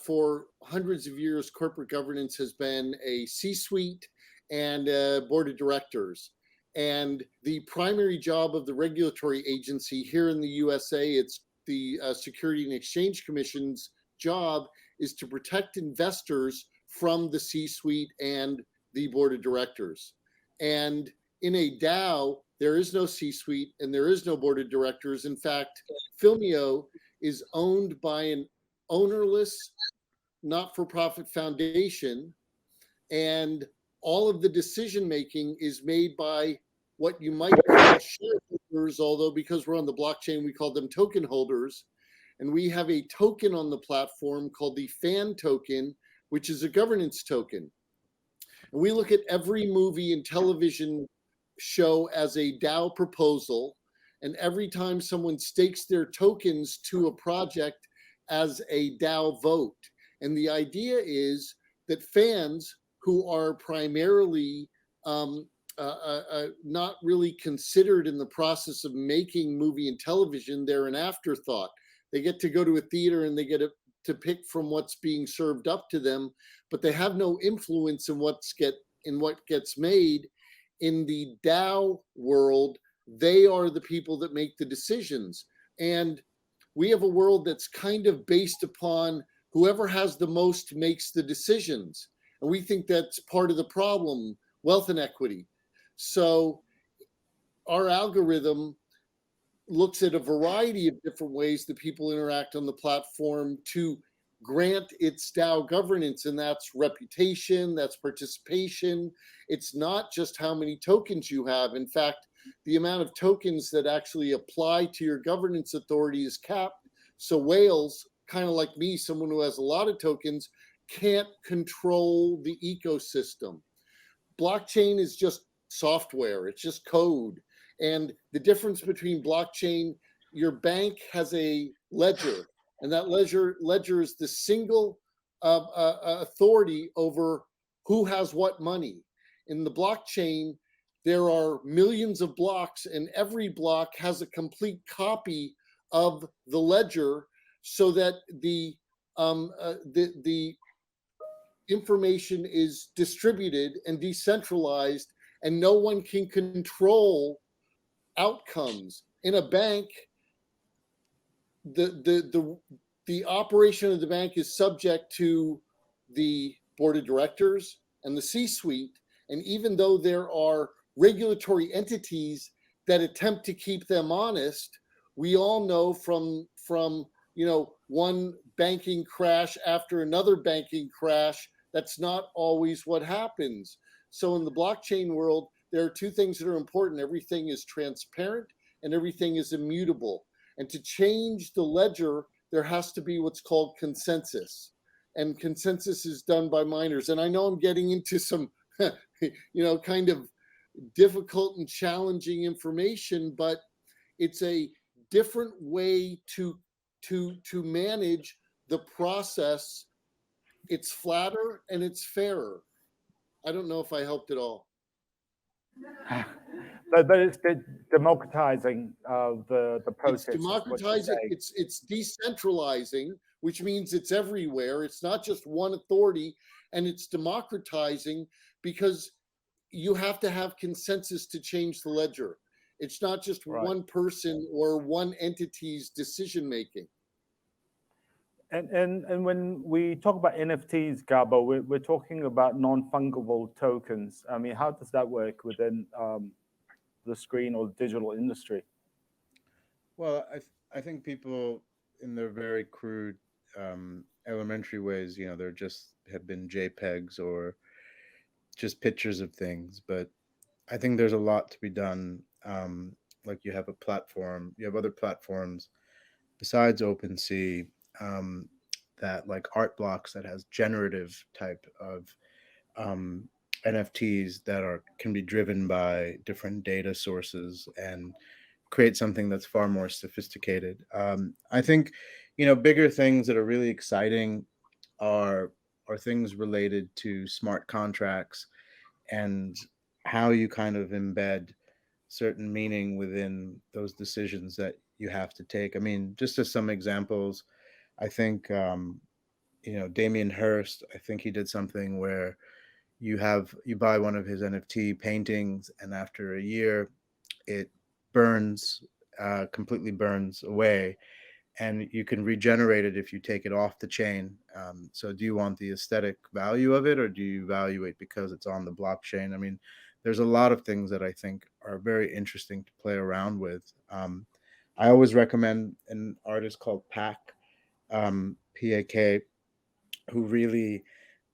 for hundreds of years, corporate governance has been a C-suite and a board of directors. And the primary job of the regulatory agency here in the USA, it's the Security and Exchange Commission's job, is to protect investors from the C-suite and the board of directors. And in a DAO, there is no C-suite and there is no board of directors. In fact, Filmio is owned by an ownerless, not-for-profit foundation, and all of the decision-making is made by what you might call shareholders, although because we're on the blockchain, we call them token holders. And we have a token on the platform called the FAN token, which is a governance token. And we look at every movie and television show as a DAO proposal. And every time someone stakes their tokens to a project as a DAO vote. And the idea is that fans who are primarily not really considered in the process of making movie and television, they're an afterthought. They get to go to a theater and they get to pick from what's being served up to them, but they have no influence in what gets made. In the DAO world, they are the people that make the decisions. And we have a world that's kind of based upon whoever has the most makes the decisions. And we think that's part of the problem, wealth inequity. So our algorithm looks at a variety of different ways that people interact on the platform to grant its DAO governance, and that's reputation, that's participation. It's not just how many tokens you have. In fact, the amount of tokens that actually apply to your governance authority is capped. So whales, kind of like me, someone who has a lot of tokens, can't control the ecosystem. Blockchain is just software, it's just code. And the difference between blockchain, your bank has a ledger, and that ledger is the single authority over who has what money. In the blockchain, there are millions of blocks, and every block has a complete copy of the ledger, so that the information is distributed and decentralized, and no one can control outcomes. In a bank, the operation of the bank is subject to the board of directors and the C-suite. And even though there are regulatory entities that attempt to keep them honest, we all know from one banking crash after another banking crash, that's not always what happens. So in the blockchain world, there are two things that are important. Everything is transparent and everything is immutable. And to change the ledger, there has to be what's called consensus. And consensus is done by miners. And I know I'm getting into some, kind of difficult and challenging information, but it's a different way to manage the process. It's flatter and it's fairer. I don't know if I helped at all. But it's democratizing the process. It's democratizing. It's decentralizing, which means it's everywhere. It's not just one authority, and it's democratizing because you have to have consensus to change the ledger. It's not just one person or one entity's decision making. And when we talk about NFTs, Gabo, we're talking about non-fungible tokens. I mean, how does that work within the screen or digital industry? Well, I think people in their very crude elementary ways, they're just have been JPEGs or just pictures of things. But I think there's a lot to be done. Like you have a platform, you have other platforms besides OpenSea that like Art Blocks that has generative type of NFTs that can be driven by different data sources and create something that's far more sophisticated. I think, bigger things that are really exciting are things related to smart contracts and how you kind of embed certain meaning within those decisions that you have to take. I mean, just as some examples, I think, Damien Hirst, I think he did something where you buy one of his NFT paintings, and after a year, it completely burns away, and you can regenerate it if you take it off the chain. So do you want the aesthetic value of it, or do you value it because it's on the blockchain? I mean, there's a lot of things that I think are very interesting to play around with. I always recommend an artist called Pak, P-A-K, who really,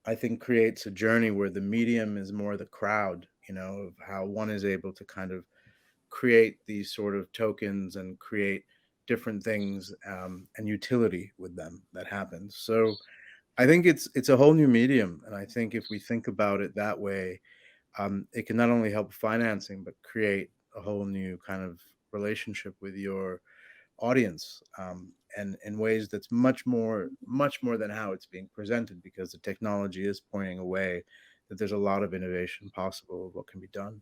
I think, creates a journey where the medium is more the crowd, of how one is able to kind of create these sort of tokens and create different things and utility with them that happens. So I think it's a whole new medium, and I think if we think about it that way, it can not only help financing but create a whole new kind of relationship with your audience, and in ways that's much more than how it's being presented, because the technology is pointing a way that there's a lot of innovation possible of what can be done.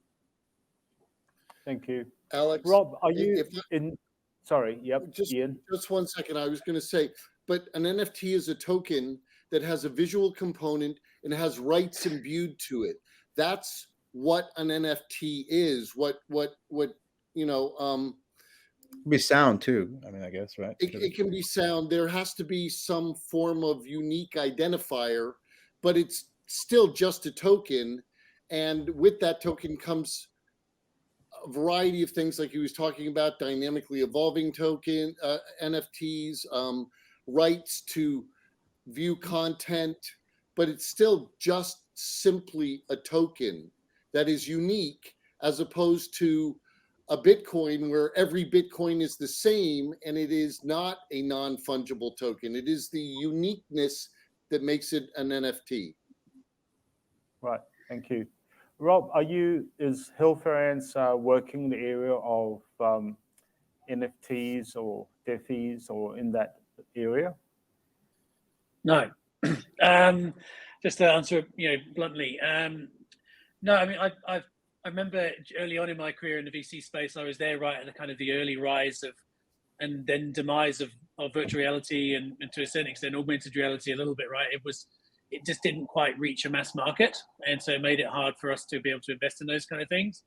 Thank you. Alex, Rob, are you if in? Sorry, yep, Ian. Just 1 second. I was going to say, but an NFT is a token that has a visual component and has rights imbued to it. That's what an NFT is. What you know. Be sound too. I mean, I guess, right? It can be sound. There has to be some form of unique identifier, but it's still just a token. And with that token comes a variety of things, like he was talking about, dynamically evolving token, NFTs, rights to view content, but it's still just simply a token that is unique, as opposed to a Bitcoin where every Bitcoin is the same, and it is not a non-fungible token. It is the uniqueness that makes it an NFT. Right, thank you. Rob, is Hill Ferrance working in the area of NFTs or DeFis or in that area? No. Just to answer, bluntly, no. I mean, I remember early on in my career in the VC space, I was there right at the kind of the early rise of, and then demise of virtual reality, and to a certain extent augmented reality a little bit, right? It just didn't quite reach a mass market, and so it made it hard for us to be able to invest in those kind of things.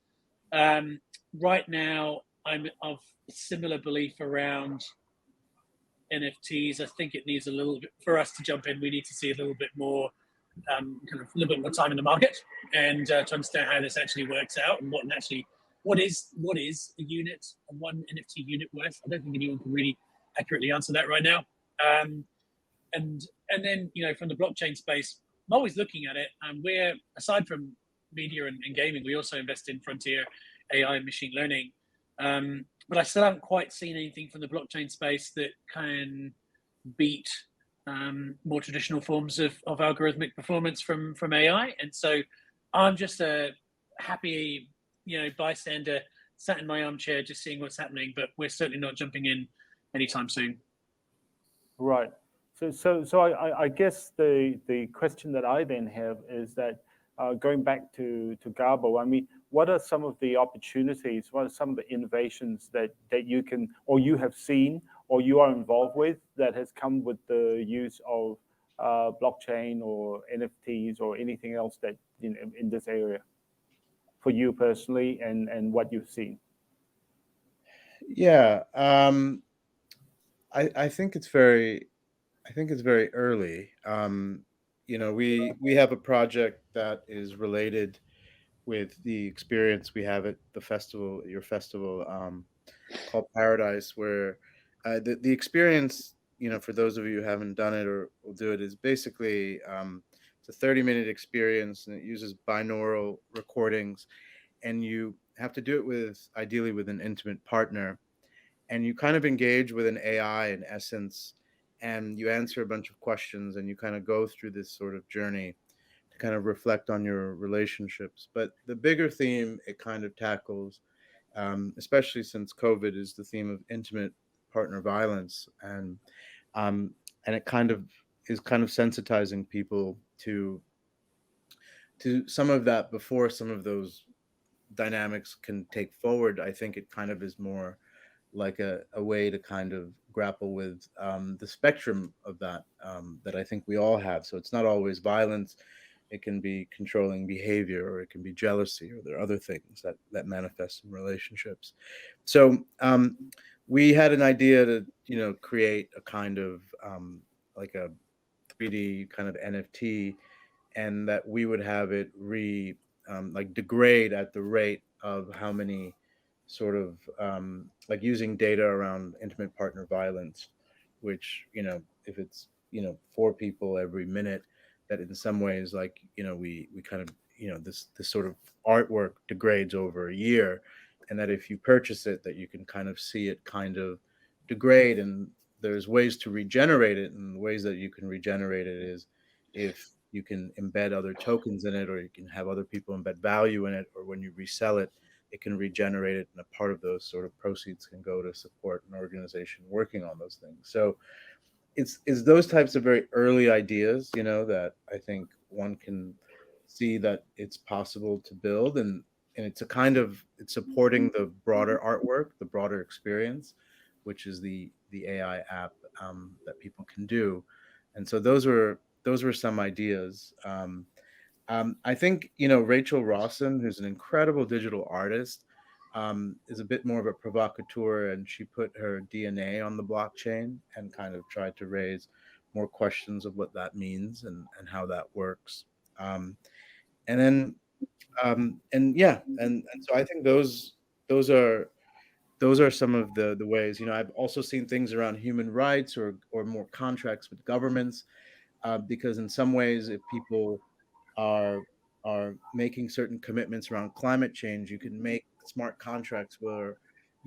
Right now, I'm of a similar belief around NFTs. I think it needs a little bit, for us to jump in, we need to see a little bit more, kind of a little bit more time in the market, and to understand how this actually works out, and what is a unit, and one NFT unit worth. I don't think anyone can really accurately answer that right now. And then, from the blockchain space, I'm always looking at it, and we're, aside from media and gaming, we also invest in frontier AI and machine learning. But I still haven't quite seen anything from the blockchain space that can beat more traditional forms of algorithmic performance from AI. And so I'm just a happy, bystander, sat in my armchair, just seeing what's happening, but we're certainly not jumping in anytime soon. Right. So I guess the question that I then have is that, going back to Gabo, I mean, what are some of the opportunities, what are some of the innovations that you can, or you have seen, or you are involved with, that has come with the use of blockchain or NFTs or anything else that in this area for you personally, and what you've seen? Yeah, I think it's very early. We have a project that is related with the experience we have at the festival, your festival, called Paradise, where the experience, for those of you who haven't done it or will do it, is basically it's a 30-minute experience, and it uses binaural recordings, and you have to do it ideally with an intimate partner, and you kind of engage with an AI in essence, and you answer a bunch of questions, and you kind of go through this sort of journey to kind of reflect on your relationships. But the bigger theme it kind of tackles, especially since COVID, is the theme of intimate partner violence, and it kind of is sensitizing people to some of that before some of those dynamics can take forward. I think it kind of is more like a way to kind of grapple with the spectrum of that that I think we all have. So it's not always violence. It can be controlling behavior, or it can be jealousy, or there are other things that manifest in relationships. So we had an idea to create a kind of like a 3D kind of NFT, and that we would have it like degrade at the rate of how many sort of like using data around intimate partner violence, which, if it's 4 people every minute, that in some ways, like, we kind of, this sort of artwork degrades over a year, and that if you purchase it, that you can kind of see it kind of degrade, and there's ways to regenerate it, and the ways that you can regenerate it is if you can embed other tokens in it, or you can have other people embed value in it, or when you resell it, it can regenerate it, and a part of those sort of proceeds can go to support an organization working on those things. So it's those types of very early ideas, that I think one can see that it's possible to build, and it's it's supporting the broader artwork, the broader experience, which is the AI app that people can do. And so those were some ideas. I think Rachel Rawson, who's an incredible digital artist, is a bit more of a provocateur, and she put her DNA on the blockchain and kind of tried to raise more questions of what that means and how that works. And then and so I think those are some of the ways. I've also seen things around human rights or more contracts with governments, because in some ways, if people are making certain commitments around climate change, you can make smart contracts where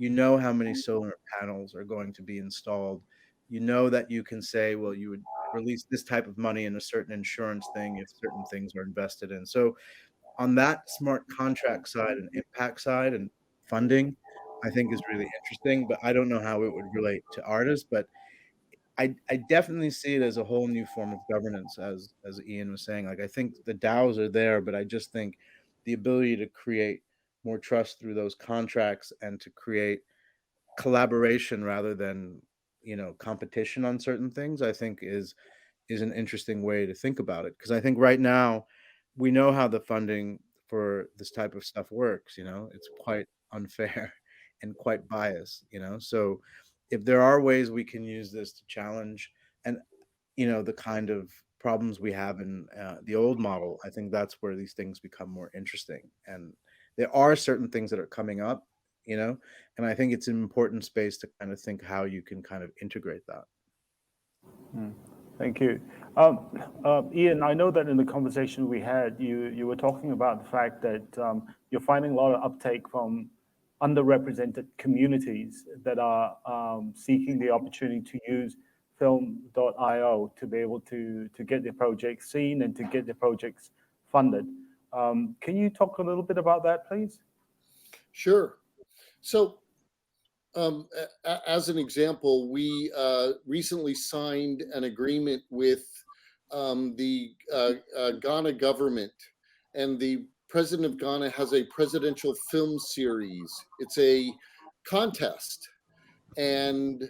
how many solar panels are going to be installed. That you can say, well, you would release this type of money in a certain insurance thing if certain things are invested in. So on that smart contract side and impact side and funding, I think is really interesting, but I don't know how it would relate to artists. But I definitely see it as a whole new form of governance, as Ian was saying. Like, I think the DAOs are there, but I just think the ability to create more trust through those contracts and to create collaboration rather than competition on certain things, I think is an interesting way to think about it. Because I think right now we know how the funding for this type of stuff works. It's quite unfair and quite biased. So if there are ways we can use this to challenge and the kind of problems we have in the old model, I think that's where these things become more interesting. And there are certain things that are coming up, and I think it's an important space to kind of think how you can kind of integrate that. Thank you. Ian, I know that in the conversation we had, you were talking about the fact that you're finding a lot of uptake from underrepresented communities that are seeking the opportunity to use film.io to be able to get their projects seen and to get their projects funded. Can you talk a little bit about that, please? Sure. So as an example, we recently signed an agreement with the Ghana government, and the president of Ghana has a presidential film series. It's a contest, and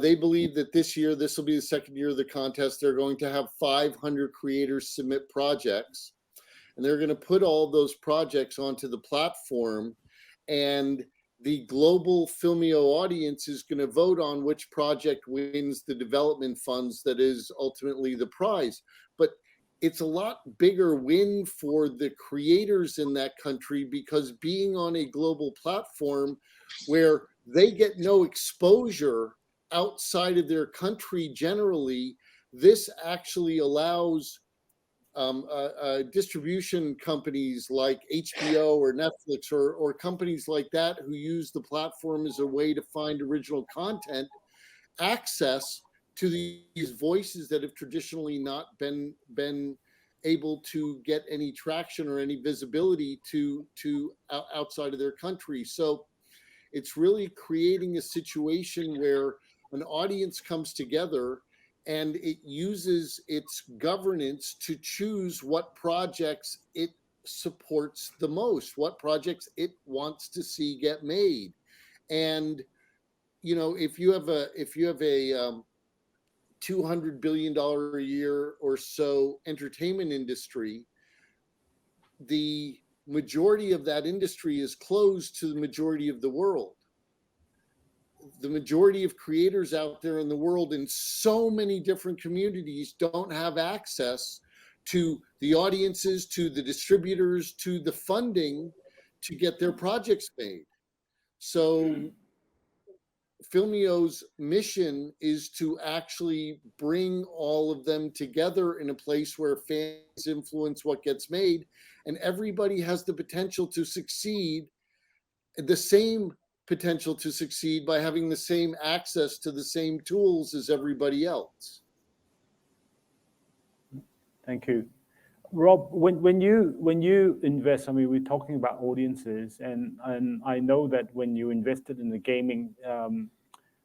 they believe that this year, this will be the second year of the contest, they're going to have 500 creators submit projects, and they're going to put all those projects onto the platform, and the global Filmio audience is going to vote on which project wins the development funds that is ultimately the prize. But it's a lot bigger win for the creators in that country, because being on a global platform where they get no exposure outside of their country generally, this actually allows distribution companies like HBO or Netflix or companies like that who use the platform as a way to find original content access to these voices that have traditionally not been able to get any traction or any visibility to outside of their country. So it's really creating a situation where an audience comes together and it uses its governance to choose what projects it supports the most, what projects it wants to see get made. And if you have a $200 billion a year or so entertainment industry, the majority of that industry is closed to the majority of the world. The majority of creators out there in the world in so many different communities don't have access to the audiences, to the distributors, to the funding to get their projects made. So Filmio's mission is to actually bring all of them together in a place where fans influence what gets made, and everybody has the potential to succeed, the same potential to succeed by having the same access to the same tools as everybody else. Thank you. Rob, when you invest, I mean, we're talking about audiences, and I know that when you invested in the gaming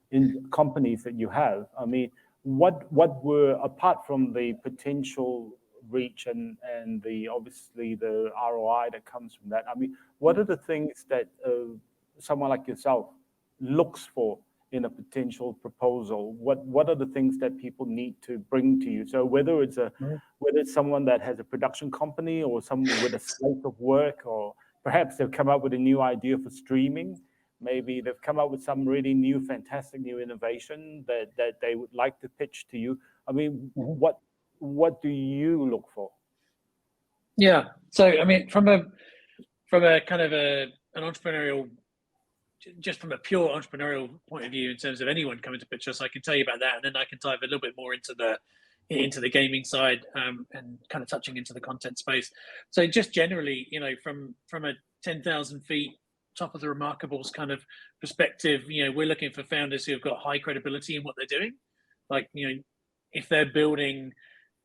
in companies that you have, I mean, what were, apart from the potential reach and the obviously the ROI that comes from that, I mean, what are the things that someone like yourself looks for in a potential proposal? What are the things that people need to bring to you? So whether it's someone that has a production company or someone with a slate of work, or perhaps they've come up with a new idea for streaming, maybe they've come up with some really new, fantastic new innovation that they would like to pitch to you. I mean, what do you look for? Yeah. So I mean, from a kind of an entrepreneurial, just from a pure entrepreneurial point of view, in terms of anyone coming to pitch us, I can tell you about that, and then I can dive a little bit more into the gaming side, and kind of touching into the content space. So just generally, you know, from a 10,000 feet top of the remarkables kind of perspective, you know, we're looking for founders who have got high credibility in what they're doing. Like, you know, if they're building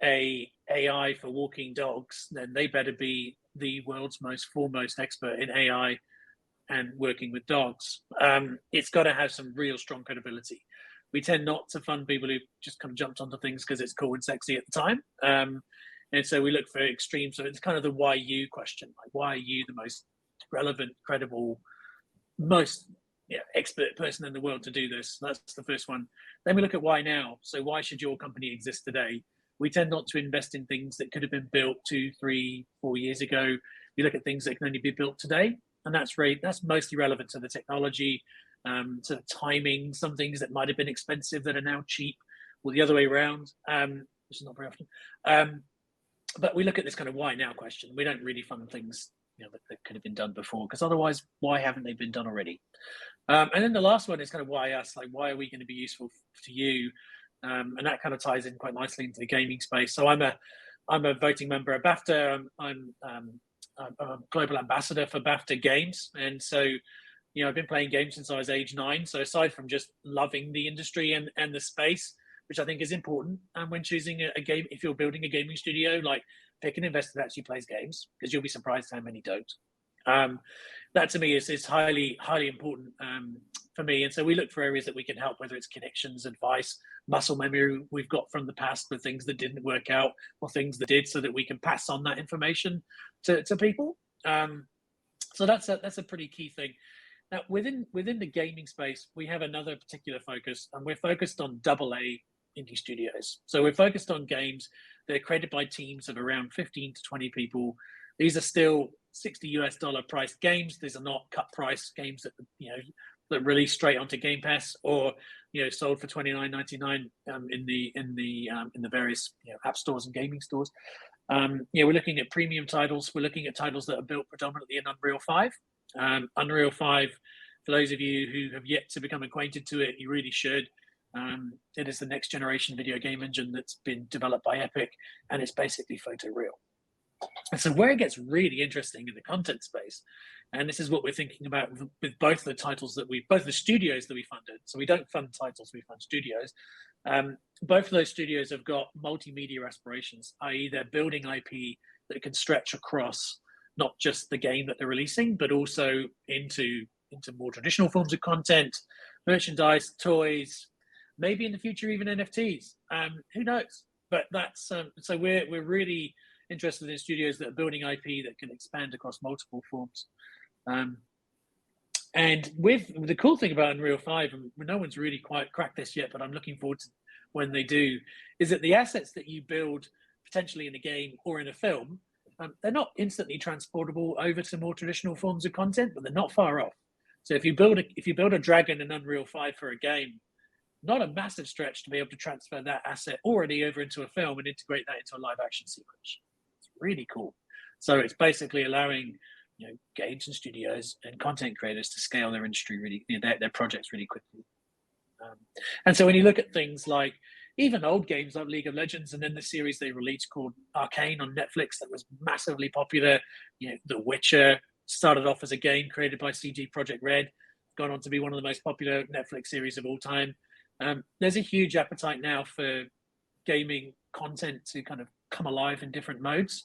a AI for walking dogs, then they better be the world's most foremost expert in AI and working with dogs. It's got to have some real strong credibility. We tend not to fund people who just kind of jumped onto things because it's cool and sexy at the time. And so we look for extreme. So it's kind of the why you question, like, why are you the most relevant, credible, most expert person in the world to do this? That's the first one. Then we look at why now. So why should your company exist today? We tend not to invest in things that could have been built 2, 3, 4 years ago. We look at things that can only be built today. And that's mostly relevant to the technology, to the timing, some things that might have been expensive that are now cheap, or the other way around, which is not very often. But we look at this kind of why now question. We don't really fund things, you know, that could have been done before, because otherwise, why haven't they been done already? And then the last one is kind of why us, like, why are we going to be useful to you? And that kind of ties in quite nicely into the gaming space. So I'm a voting member at BAFTA. I'm a global ambassador for BAFTA Games, and so, you know, I've been playing games since I was age 9. So aside from just loving the industry and the space, which I think is important, and when choosing a game, if you're building a gaming studio, like, pick an investor that actually plays games, because you'll be surprised how many don't. That to me is highly important for me. And so we look for areas that we can help, whether it's connections, advice, muscle memory we've got from the past with things that didn't work out or things that did, so that we can pass on that information to people. So that's a pretty key thing. Now, within the gaming space, we have another particular focus, and we're focused on AA indie studios. So we're focused on games that are created by teams of around 15 to 20 people. These are still $60 priced games. These are not cut price games that, you know, that release straight onto Game Pass, or, you know, sold for $29.99 in the various, you know, app stores and gaming stores. You know, we're looking at premium titles. We're looking at titles that are built predominantly in Unreal 5. Unreal 5, for those of you who have yet to become acquainted to it, you really should. It is the next generation video game engine that's been developed by Epic, and it's basically photoreal. And so where it gets really interesting in the content space, and this is what we're thinking about with both the titles that both the studios that we funded. So we don't fund titles, we fund studios. Both of those studios have got multimedia aspirations, i.e. they're building IP that can stretch across not just the game that they're releasing, but also into more traditional forms of content, merchandise, toys, maybe in the future even NFTs. Who knows? But that's so we're really interested in studios that are building IP that can expand across multiple forms. And with the cool thing about Unreal 5, and no one's really quite cracked this yet, but I'm looking forward to when they do, is that the assets that you build potentially in a game or in a film, they're not instantly transportable over to more traditional forms of content, but they're not far off. So if you build a dragon in Unreal 5 for a game, not a massive stretch to be able to transfer that asset already over into a film and integrate that into a live action sequence. It's really cool. So it's basically allowing, you know, games and studios and content creators to scale their industry really, you know, their projects really quickly. And so when you look at things like even old games like League of Legends, and then the series they released called Arcane on Netflix that was massively popular, you know, The Witcher started off as a game created by CG Projekt Red, gone on to be one of the most popular Netflix series of all time. There's a huge appetite now for gaming content to kind of come alive in different modes.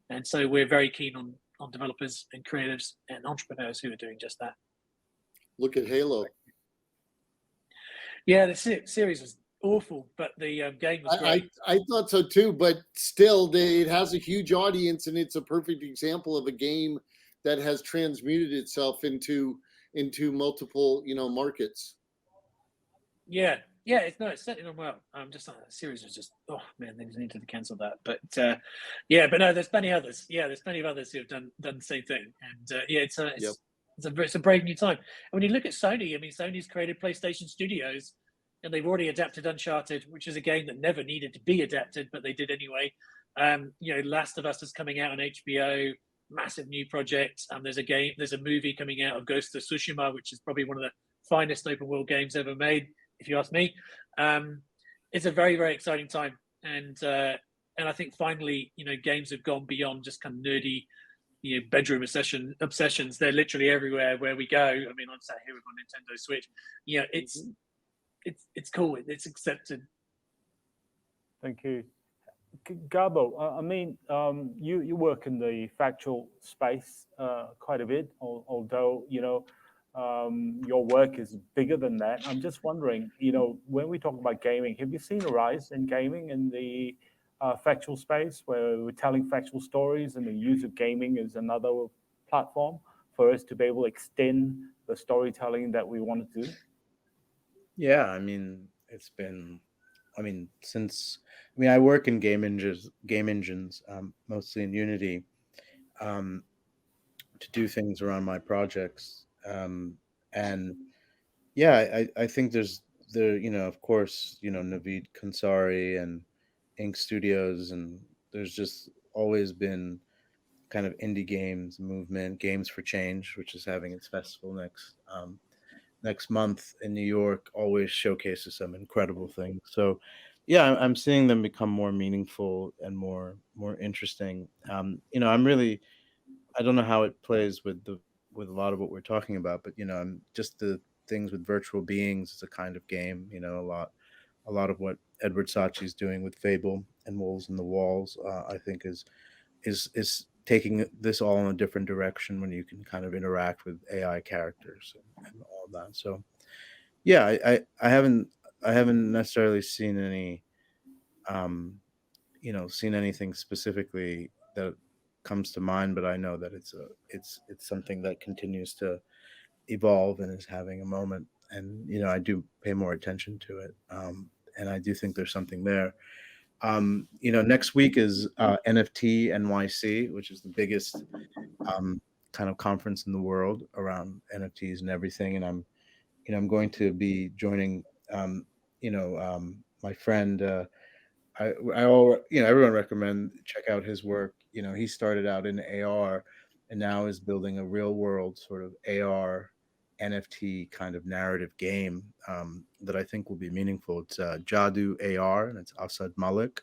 And so we're very keen on developers and creatives and entrepreneurs who are doing just that. Look at Halo. Yeah, the series was awful, but the game was great. I thought so too, but still, it has a huge audience, and it's a perfect example of a game that has transmuted itself into multiple, markets. Yeah, it's certainly done well. Just the series was just, oh man, they needed to cancel that. But but no, there's many others. Yeah, there's plenty of others who have done the same thing. And it's a brave new time. And when you look at Sony, I mean, Sony's created PlayStation Studios, and they've already adapted Uncharted, which is a game that never needed to be adapted, but they did anyway. Last of Us is coming out on HBO, massive new project. There's a movie coming out of Ghost of Tsushima, which is probably one of the finest open world games ever made, if you ask me. It's a very, very exciting time. And I think finally, games have gone beyond just kind of nerdy, bedroom obsessions. They're literally everywhere where we go. I mean, I'm sat here with my Nintendo Switch. It's cool. It's accepted. Thank you. Gabo, I mean, you work in the factual space quite a bit, although, your work is bigger than that. I'm just wondering, when we talk about gaming, have you seen a rise in gaming in the factual space where we're telling factual stories and the use of gaming as another platform for us to be able to extend the storytelling that we want to do? Yeah, I mean, I work in game engines, mostly in Unity, to do things around my projects. And yeah, I think there's of course, Naveed Kansari and Ink Studios, and there's just always been kind of indie games movement, Games for Change, which is having its festival next month in New York, always showcases some incredible things. So yeah, I'm seeing them become more meaningful and more interesting. I don't know how it plays with a lot of what we're talking about, but I'm just the things with virtual beings is a kind of game. A lot of what Edward Sachi's doing with Fable and Wolves in the Walls, I think is taking this all in a different direction when you can kind of interact with AI characters and all that. So yeah, I haven't necessarily seen any seen anything specifically that comes to mind, but I know that it's something that continues to evolve and is having a moment, and I do pay more attention to it, and I do think there's something there. Next week is NFT NYC, which is the biggest kind of conference in the world around NFTs and everything, and I'm going to be joining my friend. Everyone recommend check out his work. He started out in AR and now is building a real world sort of AR NFT kind of narrative game that I think will be meaningful. It's Jadu AR, and it's Asad Malik,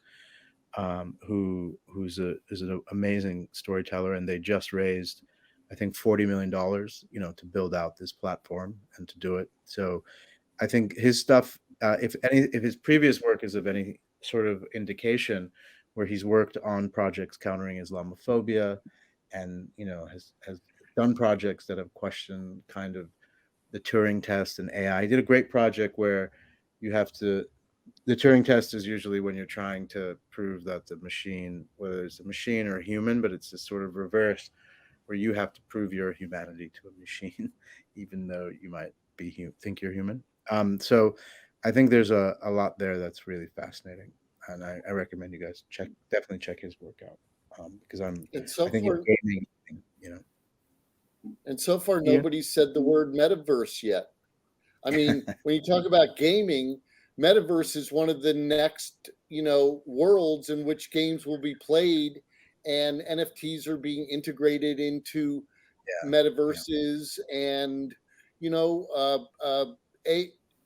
who's an amazing storyteller, and they just raised, I think, $40 million, to build out this platform and to do it. So I think his stuff, if his previous work is of any sort of indication, where he's worked on projects countering Islamophobia, and has done projects that have questioned kind of the Turing test and AI. He did a great project where the Turing test is usually when you're trying to prove that the machine, whether it's a machine or a human, but it's this sort of reverse where you have to prove your humanity to a machine, even though you might think you're human. So I think there's a lot there that's really fascinating, and I recommend you guys definitely check his work out, because I think it's gaming, And so far, nobody's said the word metaverse yet. I mean, when you talk about gaming, metaverse is one of the next, worlds in which games will be played, and NFTs are being integrated into metaverses, and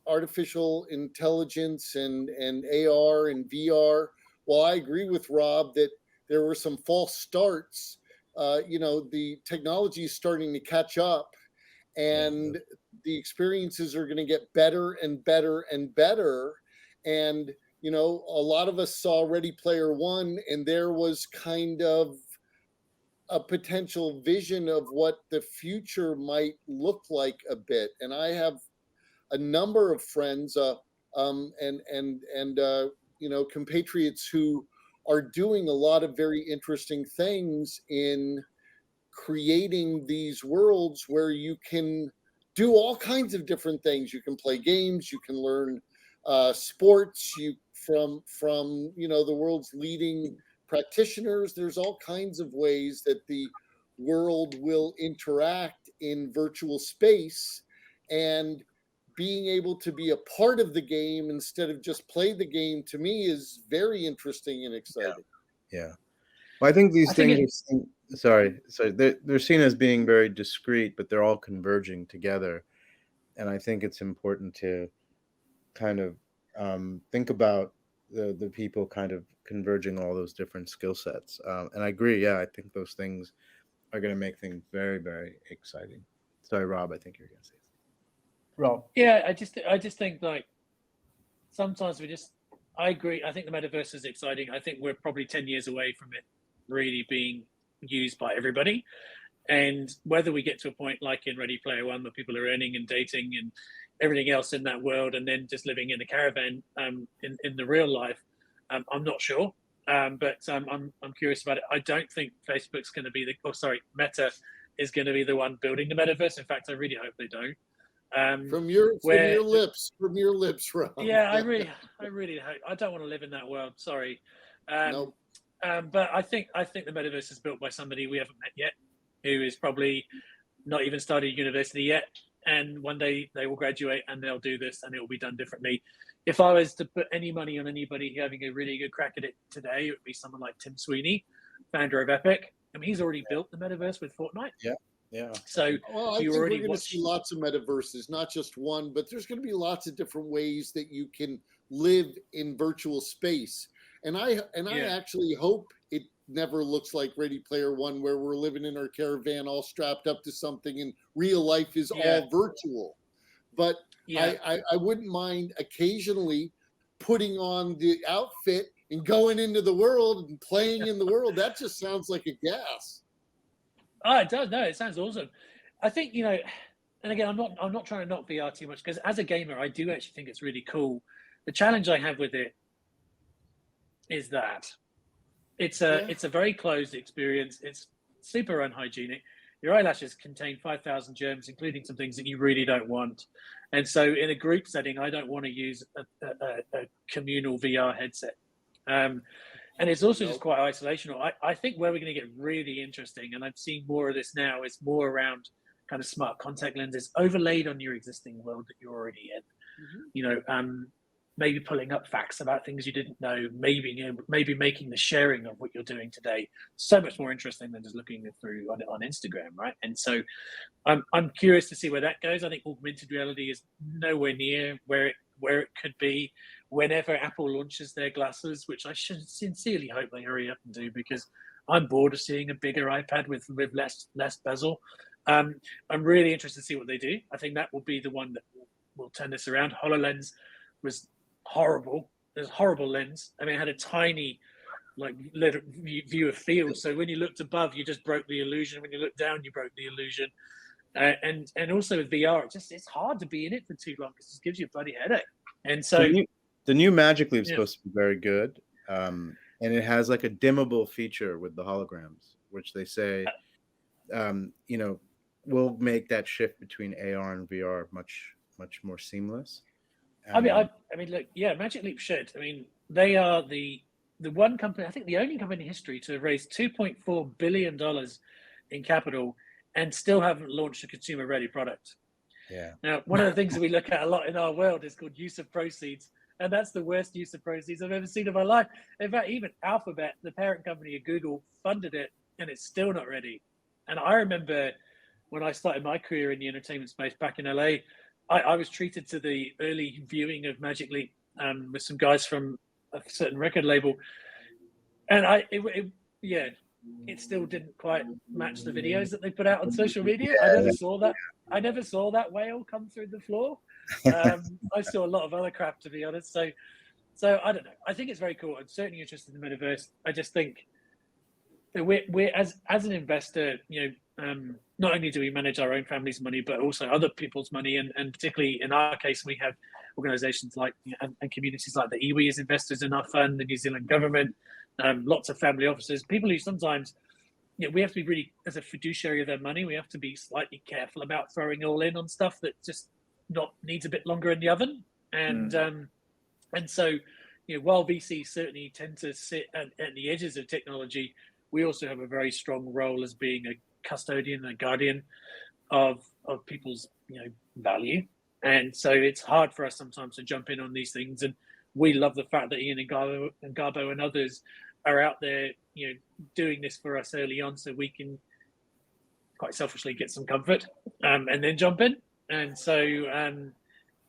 artificial intelligence and AR and VR. Well, I agree with Rob that there were some false starts. The technology is starting to catch up, and the experiences are going to get better and better and better. And, you know, a lot of us saw Ready Player One, and there was kind of a potential vision of what the future might look like a bit. And I have a number of friends and you know, compatriots who are doing a lot of very interesting things in creating these worlds where you can do all kinds of different things. You can play games, you can learn sports, from you know, the world's leading practitioners. There's all kinds of ways that the world will interact in virtual space, and being able to be a part of the game instead of just play the game, to me, is very interesting and exciting. Yeah. Well, I think these things are they're seen as being very discrete, but they're all converging together. And I think it's important to kind of think about the people kind of converging all those different skill sets. And I agree. Yeah, I think those things are going to make things very, very exciting. Sorry, Rob, I think you're going to say something. Rob. Yeah, I just think, like, sometimes I agree. I think the metaverse is exciting. I think we're probably 10 years away from it really being used by everybody. And whether we get to a point like in Ready Player One where people are earning and dating and everything else in that world, and then just living in a caravan in the real life, I'm not sure. But I'm curious about it. I don't think Facebook's going to be Meta is going to be the one building the metaverse. In fact, I really hope they don't. From your lips, Rob. Yeah, I really hope. I don't want to live in that world. Sorry. Nope. But I think the metaverse is built by somebody we haven't met yet, who is probably not even started university yet, and one day they will graduate and they'll do this, and it will be done differently. If I was to put any money on anybody having a really good crack at it today, it would be someone like Tim Sweeney, founder of Epic. I mean, he's already built the metaverse with Fortnite. Yeah. So well, I think we're going to see lots of metaverses, not just one, but there's going to be lots of different ways that you can live in virtual space. And I actually hope it never looks like Ready Player One, where we're living in our caravan all strapped up to something and real life is all virtual. But I wouldn't mind occasionally putting on the outfit and going into the world and playing in the world. That just sounds like a gas. Oh, it does. No, it sounds awesome. I think, you know, and again, I'm not trying to knock VR too much, because as a gamer, I do actually think it's really cool. The challenge I have with it is that it's a very closed experience. It's super unhygienic. Your eyelashes contain 5,000 germs, including some things that you really don't want. And so in a group setting, I don't want to use a communal VR headset. And it's also just quite isolational. I think where we're going to get really interesting, and I'm seeing more of this now, is more around kind of smart contact lenses overlaid on your existing world that you're already in. You know, maybe pulling up facts about things you didn't know, maybe making the sharing of what you're doing today so much more interesting than just looking through on Instagram, right? And so I'm curious to see where that goes. I think augmented reality is nowhere near where it could be whenever Apple launches their glasses, which I should sincerely hope they hurry up and do, because I'm bored of seeing a bigger iPad with less bezel. I'm really interested to see what they do. I think that will be the one that will turn this around. HoloLens was horrible. There's a horrible lens. I mean, it had a tiny view of field. So when you looked above, you just broke the illusion. When you looked down, you broke the illusion. And also with VR, it's hard to be in it for too long, because it gives you a bloody headache. And so the new Magic Leap is supposed to be very good, and it has like a dimmable feature with the holograms, which they say, you know, will make that shift between AR and VR much more seamless. I mean, look, yeah, Magic Leap should. I mean, they are the one company, I think the only company in history to have raised $2.4 billion in capital and still haven't launched a consumer-ready product. Yeah. Now, one of the things that we look at a lot in our world is called use of proceeds, and that's the worst use of proceeds I've ever seen in my life. In fact, even Alphabet, the parent company of Google, funded it, and it's still not ready. And I remember when I started my career in the entertainment space back in LA, I was treated to the early viewing of Magic Leap with some guys from a certain record label, and it still didn't quite match the videos that they put out on social media. I never saw that whale come through the floor. I saw a lot of other crap, to be honest. So So I don't know. I think it's very cool. I'm certainly interested in the metaverse. I just think that we're as an investor, not only do we manage our own family's money, but also other people's money, and particularly in our case, we have organisations like and communities like the iwi as investors in our fund, the New Zealand government, lots of family offices, people who sometimes, we have to be really, as a fiduciary of their money, we have to be slightly careful about throwing all in on stuff that just needs a bit longer in the oven, and so while VCs certainly tend to sit at the edges of technology, we also have a very strong role as being a custodian and a guardian of people's value, and so it's hard for us sometimes to jump in on these things. And we love the fact that Ian and Garbo and others are out there doing this for us early on, so we can quite selfishly get some comfort and then jump in. And so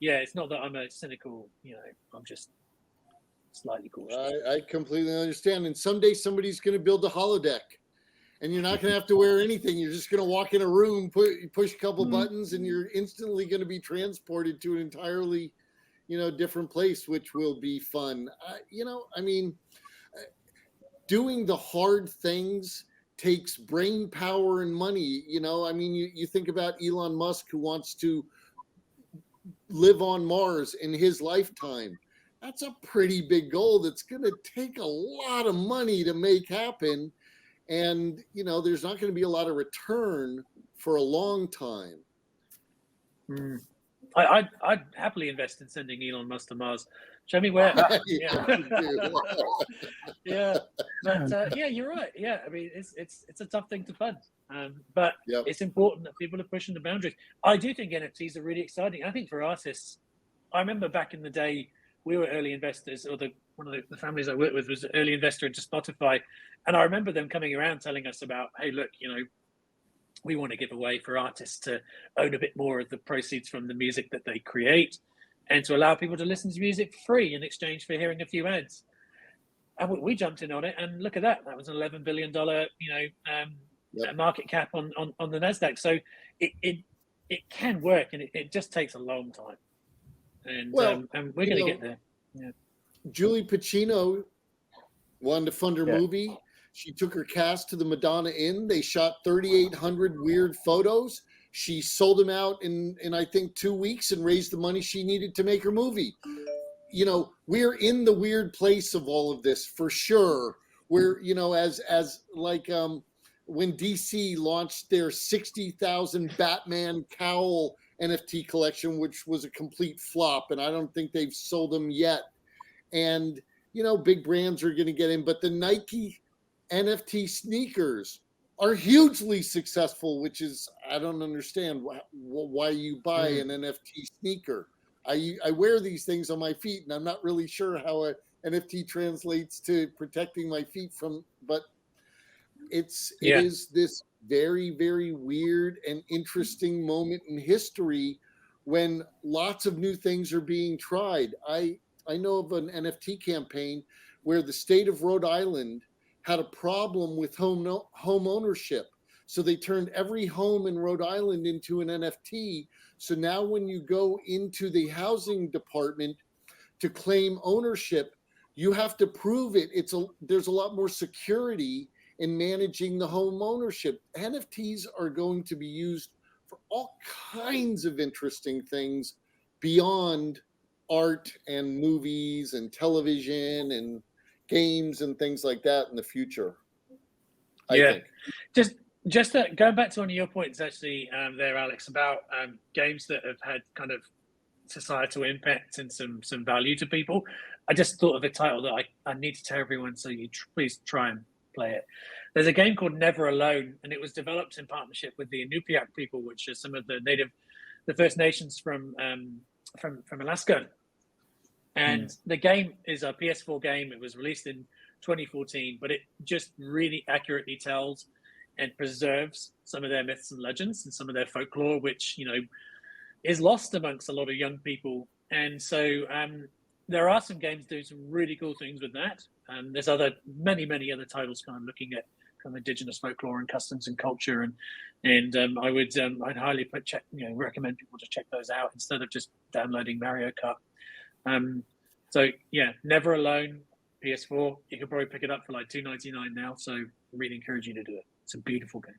it's not that I'm a cynical, I'm just slightly cautious. I completely understand. And someday somebody's going to build a holodeck, and you're not going to have to wear anything. You're just going to walk in a room, push a couple buttons, and you're instantly going to be transported to an entirely, different place, which will be fun. Doing the hard things takes brain power and money. You think about Elon Musk, who wants to live on Mars in his lifetime. That's a pretty big goal that's going to take a lot of money to make happen. And, there's not going to be a lot of return for a long time. I'd happily invest in sending Elon Musk to Mars. Show me where. But you're right. Yeah, I mean, it's a tough thing to fund, but it's important that people are pushing the boundaries. I do think NFTs are really exciting. I think for artists, I remember back in the day, we were early investors, or one of the families I worked with was an early investor into Spotify, and I remember them coming around telling us about, hey, look, we want to give away for artists to own a bit more of the proceeds from the music that they create, and to allow people to listen to music free in exchange for hearing a few ads. And we jumped in on it, and look at that. That was an $11 billion, market cap on the NASDAQ. So it can work, and it just takes a long time. And we're going to get there. Yeah. Julie Pacino wanted to fund her movie. She took her cast to the Madonna Inn. They shot 3,800 weird photos. She sold them out in I think 2 weeks and raised the money she needed to make her movie. We're in the weird place of all of this for sure. We're, as like when DC launched their 60,000 Batman cowl NFT collection, which was a complete flop, and I don't think they've sold them yet. And, big brands are going to get in, but the Nike NFT sneakers are hugely successful, which is, I don't understand why you buy an NFT sneaker. I wear these things on my feet, and I'm not really sure how an NFT translates to protecting my feet from, but it is this very, very weird and interesting moment in history when lots of new things are being tried. I know of an NFT campaign where the state of Rhode Island had a problem with home ownership. So they turned every home in Rhode Island into an NFT. So now when you go into the housing department to claim ownership, you have to prove it. There's a lot more security in managing the home ownership. NFTs are going to be used for all kinds of interesting things beyond art and movies and television and games and things like that in the future. I think. Just going back to one of your points actually there, Alex, about games that have had kind of societal impact and some value to people. I just thought of a title that I need to tell everyone, so you please try and play it. There's a game called Never Alone, and it was developed in partnership with the Inupiaq people, which are some of the First Nations from Alaska. And the game is a PS4 game. It was released in 2014, but it just really accurately tells and preserves some of their myths and legends and some of their folklore, which is lost amongst a lot of young people. And so there are some games doing some really cool things with that. There's many other titles kind of looking at kind of Indigenous folklore and customs and culture, and I'd highly recommend people to check those out instead of just downloading Mario Kart. So yeah, Never Alone, PS4. You can probably pick it up for like $2.99 now. So I really encourage you to do it. It's a beautiful game.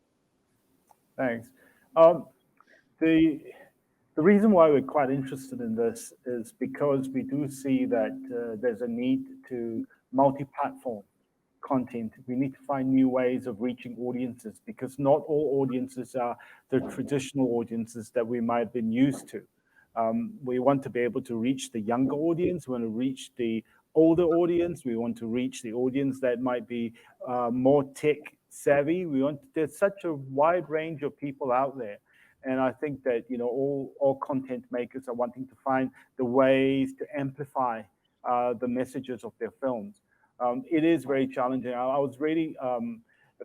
Thanks. The reason why we're quite interested in this is because we do see that there's a need to multi-platform content. We need to find new ways of reaching audiences because not all audiences are the traditional audiences that we might have been used to. We want to be able to reach the younger audience. We want to reach the older audience. We want to reach the audience that might be more tech savvy. There's such a wide range of people out there. And I think that, you know, all content makers are wanting to find the ways to amplify the messages of their films. It is very challenging. I was really, a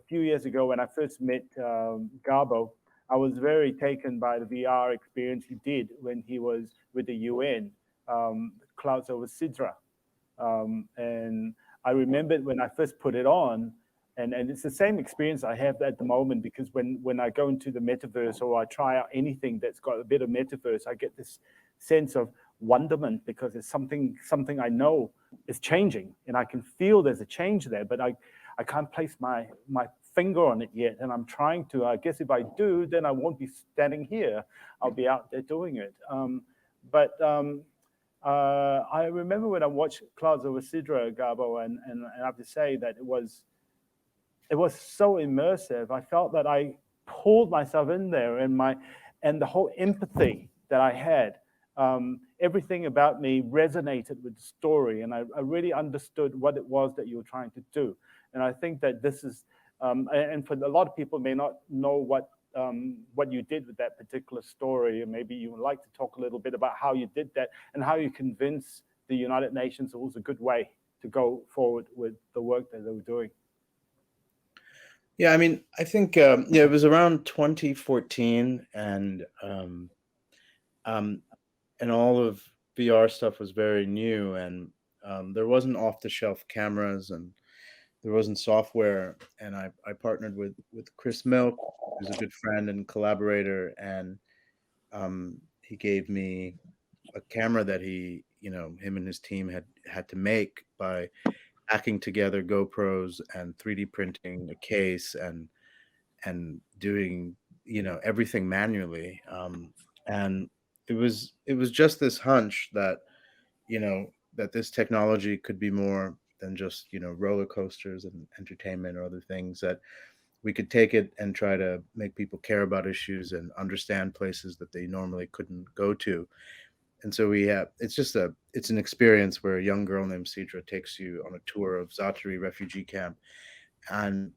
few years ago when I first met Garbo, I was very taken by the VR experience he did when he was with the UN, Clouds Over Sidra. And I remembered when I first put it on, and it's the same experience I have at the moment because when I go into the metaverse or I try out anything that's got a bit of metaverse, I get this sense of wonderment because it's something I know is changing and I can feel there's a change there, but I can't place my finger on it yet. And I'm trying to. I guess if I do, then I won't be standing here. I'll be out there doing it. I remember when I watched Clouds Over Sidra, Garbo, and I have to say that it was so immersive. I felt that I pulled myself in there, and the whole empathy that I had, everything about me resonated with the story, and I really understood what it was that you were trying to do. And I think that this is, and for a lot of people may not know what you did with that particular story, and maybe you would like to talk a little bit about how you did that and how you convinced the United Nations it was a good way to go forward with the work that they were doing. Yeah, I mean, I think it was around 2014, and all of VR stuff was very new, and there wasn't off-the-shelf cameras, and there wasn't software. And I partnered with Chris Milk, who's a good friend and collaborator, and he gave me a camera that him and his team had to make by hacking together GoPros and 3D printing a case and doing everything manually. And it was just this hunch that that this technology could be more than just roller coasters and entertainment or other things, that we could take it and try to make people care about issues and understand places that they normally couldn't go to. And so it's an experience where a young girl named Sidra takes you on a tour of Zatari refugee camp, and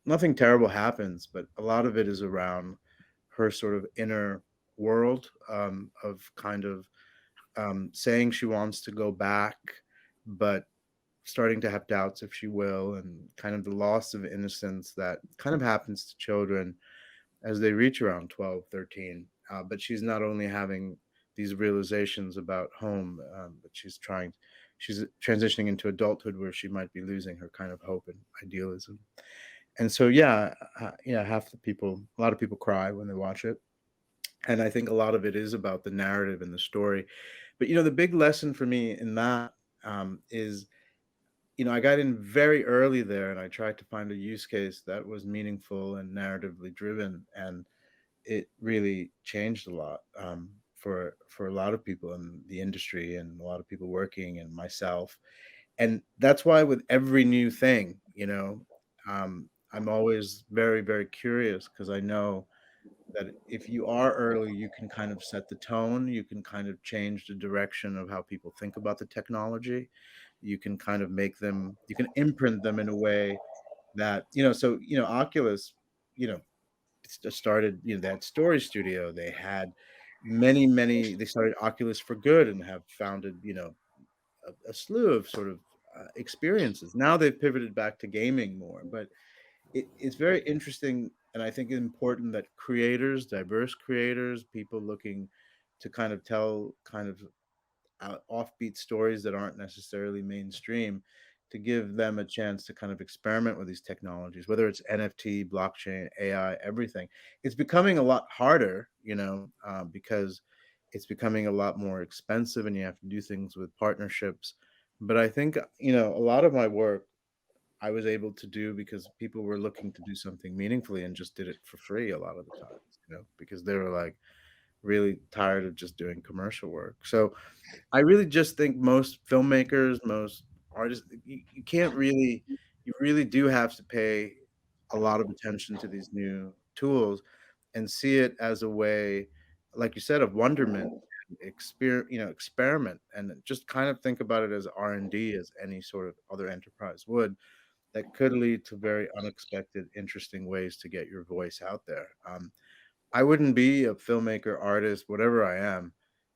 nothing terrible happens, but a lot of it is around her sort of inner world, of kind of saying she wants to go back, but starting to have doubts if she will, and kind of the loss of innocence that kind of happens to children as they reach around 12, 13. But she's not only having these realizations about home, but she's transitioning into adulthood where she might be losing her kind of hope and idealism. And so, a lot of people cry when they watch it. And I think a lot of it is about the narrative and the story. But, the big lesson for me in that is, I got in very early there, and I tried to find a use case that was meaningful and narratively driven. And it really changed a lot for a lot of people in the industry and a lot of people working, and myself. And that's why with every new thing, I'm always very, very curious, because I know that if you are early, you can kind of set the tone, you can kind of change the direction of how people think about the technology. You can kind of you can imprint them in a way that, Oculus, started, that Story Studio. They had they started Oculus for Good and have founded, a slew of sort of experiences. Now they've pivoted back to gaming more, but it's very interesting. And I think it's important that creators, diverse creators, people looking to kind of tell kind of offbeat stories that aren't necessarily mainstream, to give them a chance to kind of experiment with these technologies, whether it's NFT, blockchain, AI, everything. It's becoming a lot harder, because it's becoming a lot more expensive, and you have to do things with partnerships. But I think, you know, a lot of my work I was able to do because people were looking to do something meaningfully and just did it for free a lot of the times, you know, because they were like really tired of just doing commercial work. So I really just think most filmmakers, most artists, you can't really, you really do have to pay a lot of attention to these new tools and see it as a way, like you said, of wonderment, experiment, and just kind of think about it as R&D, as any sort of other enterprise would, that could lead to very unexpected, interesting ways to get your voice out there. I wouldn't be a filmmaker, artist, whatever I am,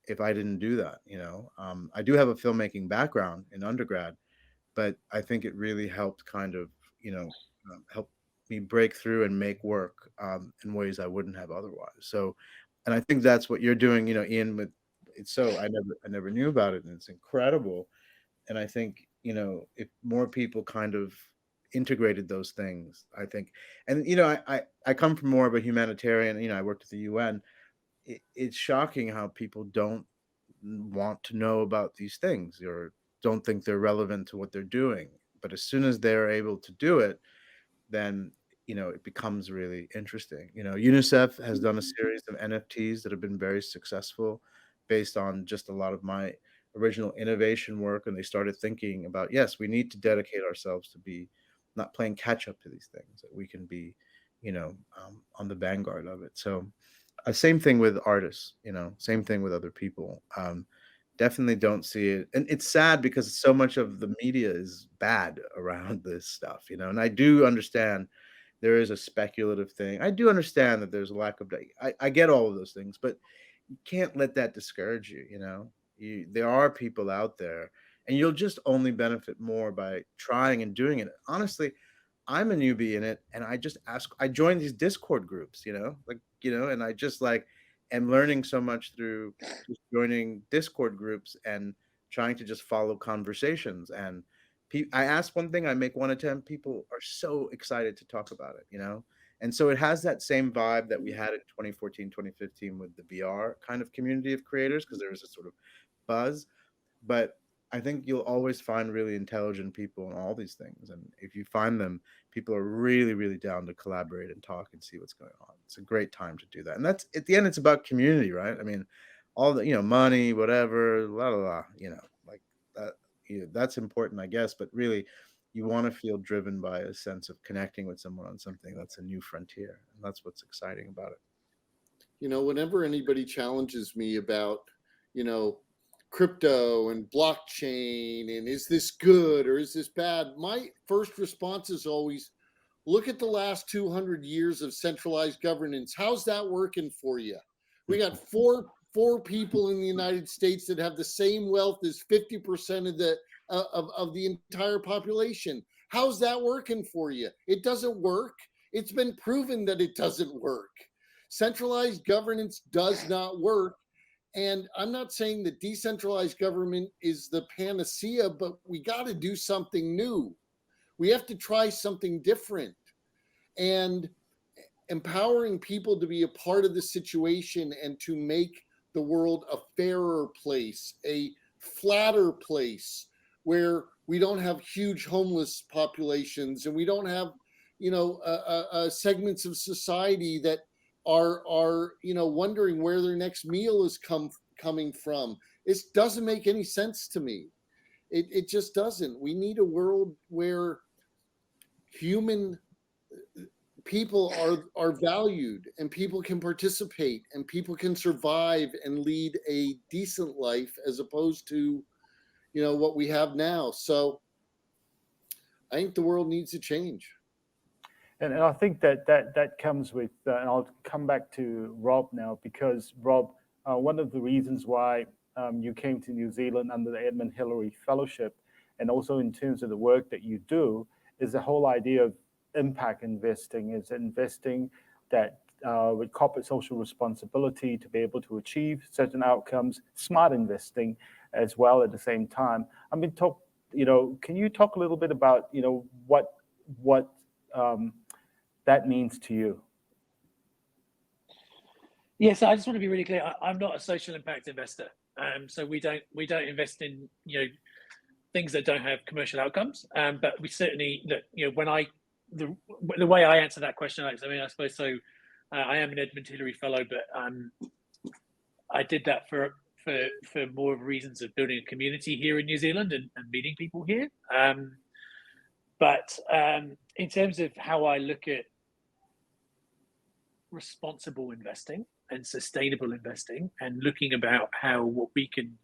if I didn't do that. You know, I do have a filmmaking background in undergrad, but I think it really helped kind of, you know, help me break through and make work in ways I wouldn't have otherwise. So, and I think that's what you're doing, you know, Ian. With it's so I never knew about it, and it's incredible. And I think, you know, if more people kind of integrated those things, I think, and you know, I come from more of a humanitarian. You know, I worked at the UN. It's shocking how people don't want to know about these things or don't think they're relevant to what they're doing. But as soon as they're able to do it, then, you know, it becomes really interesting. You know, UNICEF has done a series of NFTs that have been very successful based on just a lot of my original innovation work. And they started thinking about, yes, we need to dedicate ourselves to be not playing catch up to these things, that we can be, you know, on the vanguard of it. So same thing with artists, you know, same thing with other people. Definitely don't see it. And it's sad because so much of the media is bad around this stuff, you know. And I do understand there is a speculative thing. I do understand that there's a lack of, I get all of those things, but you can't let that discourage you, you know. There are people out there, and you'll just only benefit more by trying and doing it. Honestly, I'm a newbie in it, and I joined these Discord groups, you know, like, you know, and I just like am learning so much through just joining Discord groups and trying to just follow conversations. And I ask one thing, I make one attempt, people are so excited to talk about it, you know? And so it has that same vibe that we had in 2014, 2015 with the VR kind of community of creators, because there was a sort of buzz. But I think you'll always find really intelligent people in all these things. And if you find them, people are really, really down to collaborate and talk and see what's going on. It's a great time to do that. And that's, at the end, it's about community, right? I mean, all the, you know, money, whatever, la, la, la, you know, like that, you know, that's important, I guess. But really, you want to feel driven by a sense of connecting with someone on something that's a new frontier. And that's what's exciting about it. You know, whenever anybody challenges me about, you know, crypto and blockchain and is this good or is this bad, my first response is always, look at the last 200 years of centralized governance. How's that working for you? We got four people in the United States that have the same wealth as 50% of the entire population. How's that working for you? It doesn't work. It's been proven that it doesn't work. Centralized governance does not work. And I'm not saying that decentralized government is the panacea, but we got to do something new. We have to try something different. And empowering people to be a part of the situation and to make the world a fairer place, a flatter place where we don't have huge homeless populations and we don't have, you know, segments of society that are you know, wondering where their next meal is coming from. It doesn't make any sense to me. It just doesn't. We need a world where human people are valued and people can participate and people can survive and lead a decent life as opposed to, you know, what we have now. So I think the world needs to change. And I think that comes with, and I'll come back to Rob now, because Rob, one of the reasons why you came to New Zealand under the Edmund Hillary Fellowship, and also in terms of the work that you do, is the whole idea of impact investing, is investing that with corporate social responsibility to be able to achieve certain outcomes, smart investing as well at the same time. I mean, can you talk a little bit about, you know, what that means to you? Yes, I just want to be really clear. I'm not a social impact investor. So we don't invest in, you know, things that don't have commercial outcomes. But we certainly, look, when the way I answer that question, Alex, I mean, I suppose so. I am an Edmund Hillary Fellow, but I did that for more reasons of building a community here in New Zealand and meeting people here. But in terms of how I look at responsible investing and sustainable investing, and looking about how we can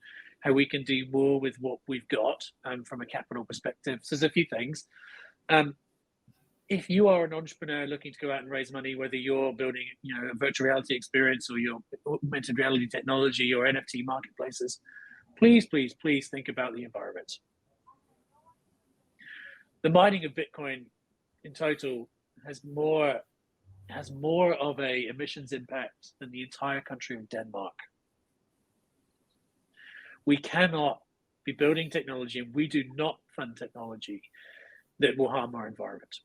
do more with what we've got from a capital perspective. So there's a few things. If you are an entrepreneur looking to go out and raise money, whether you're building, a virtual reality experience or your augmented reality technology or NFT marketplaces, please think about the environment. The mining of Bitcoin in total has more of a emissions impact than the entire country of Denmark. We cannot be building technology, and we do not fund technology that will harm our environment.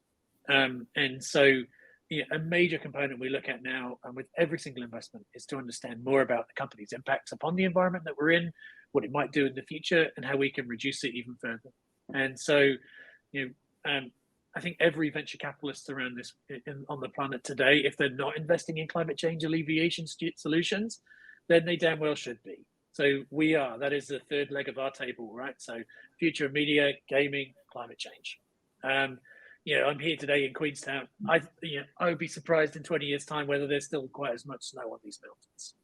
And so a major component we look at now, and with every single investment, is to understand more about the company's impacts upon the environment that we're in, what it might do in the future, and how we can reduce it even further. And so, I think every venture capitalist around this on the planet today, if they're not investing in climate change alleviation solutions, then they damn well should be. So we are. That is the third leg of our table, right? So future of media, gaming, climate change. I'm here today in Queenstown. I would be surprised in 20 years' time whether there's still quite as much snow on these mountains.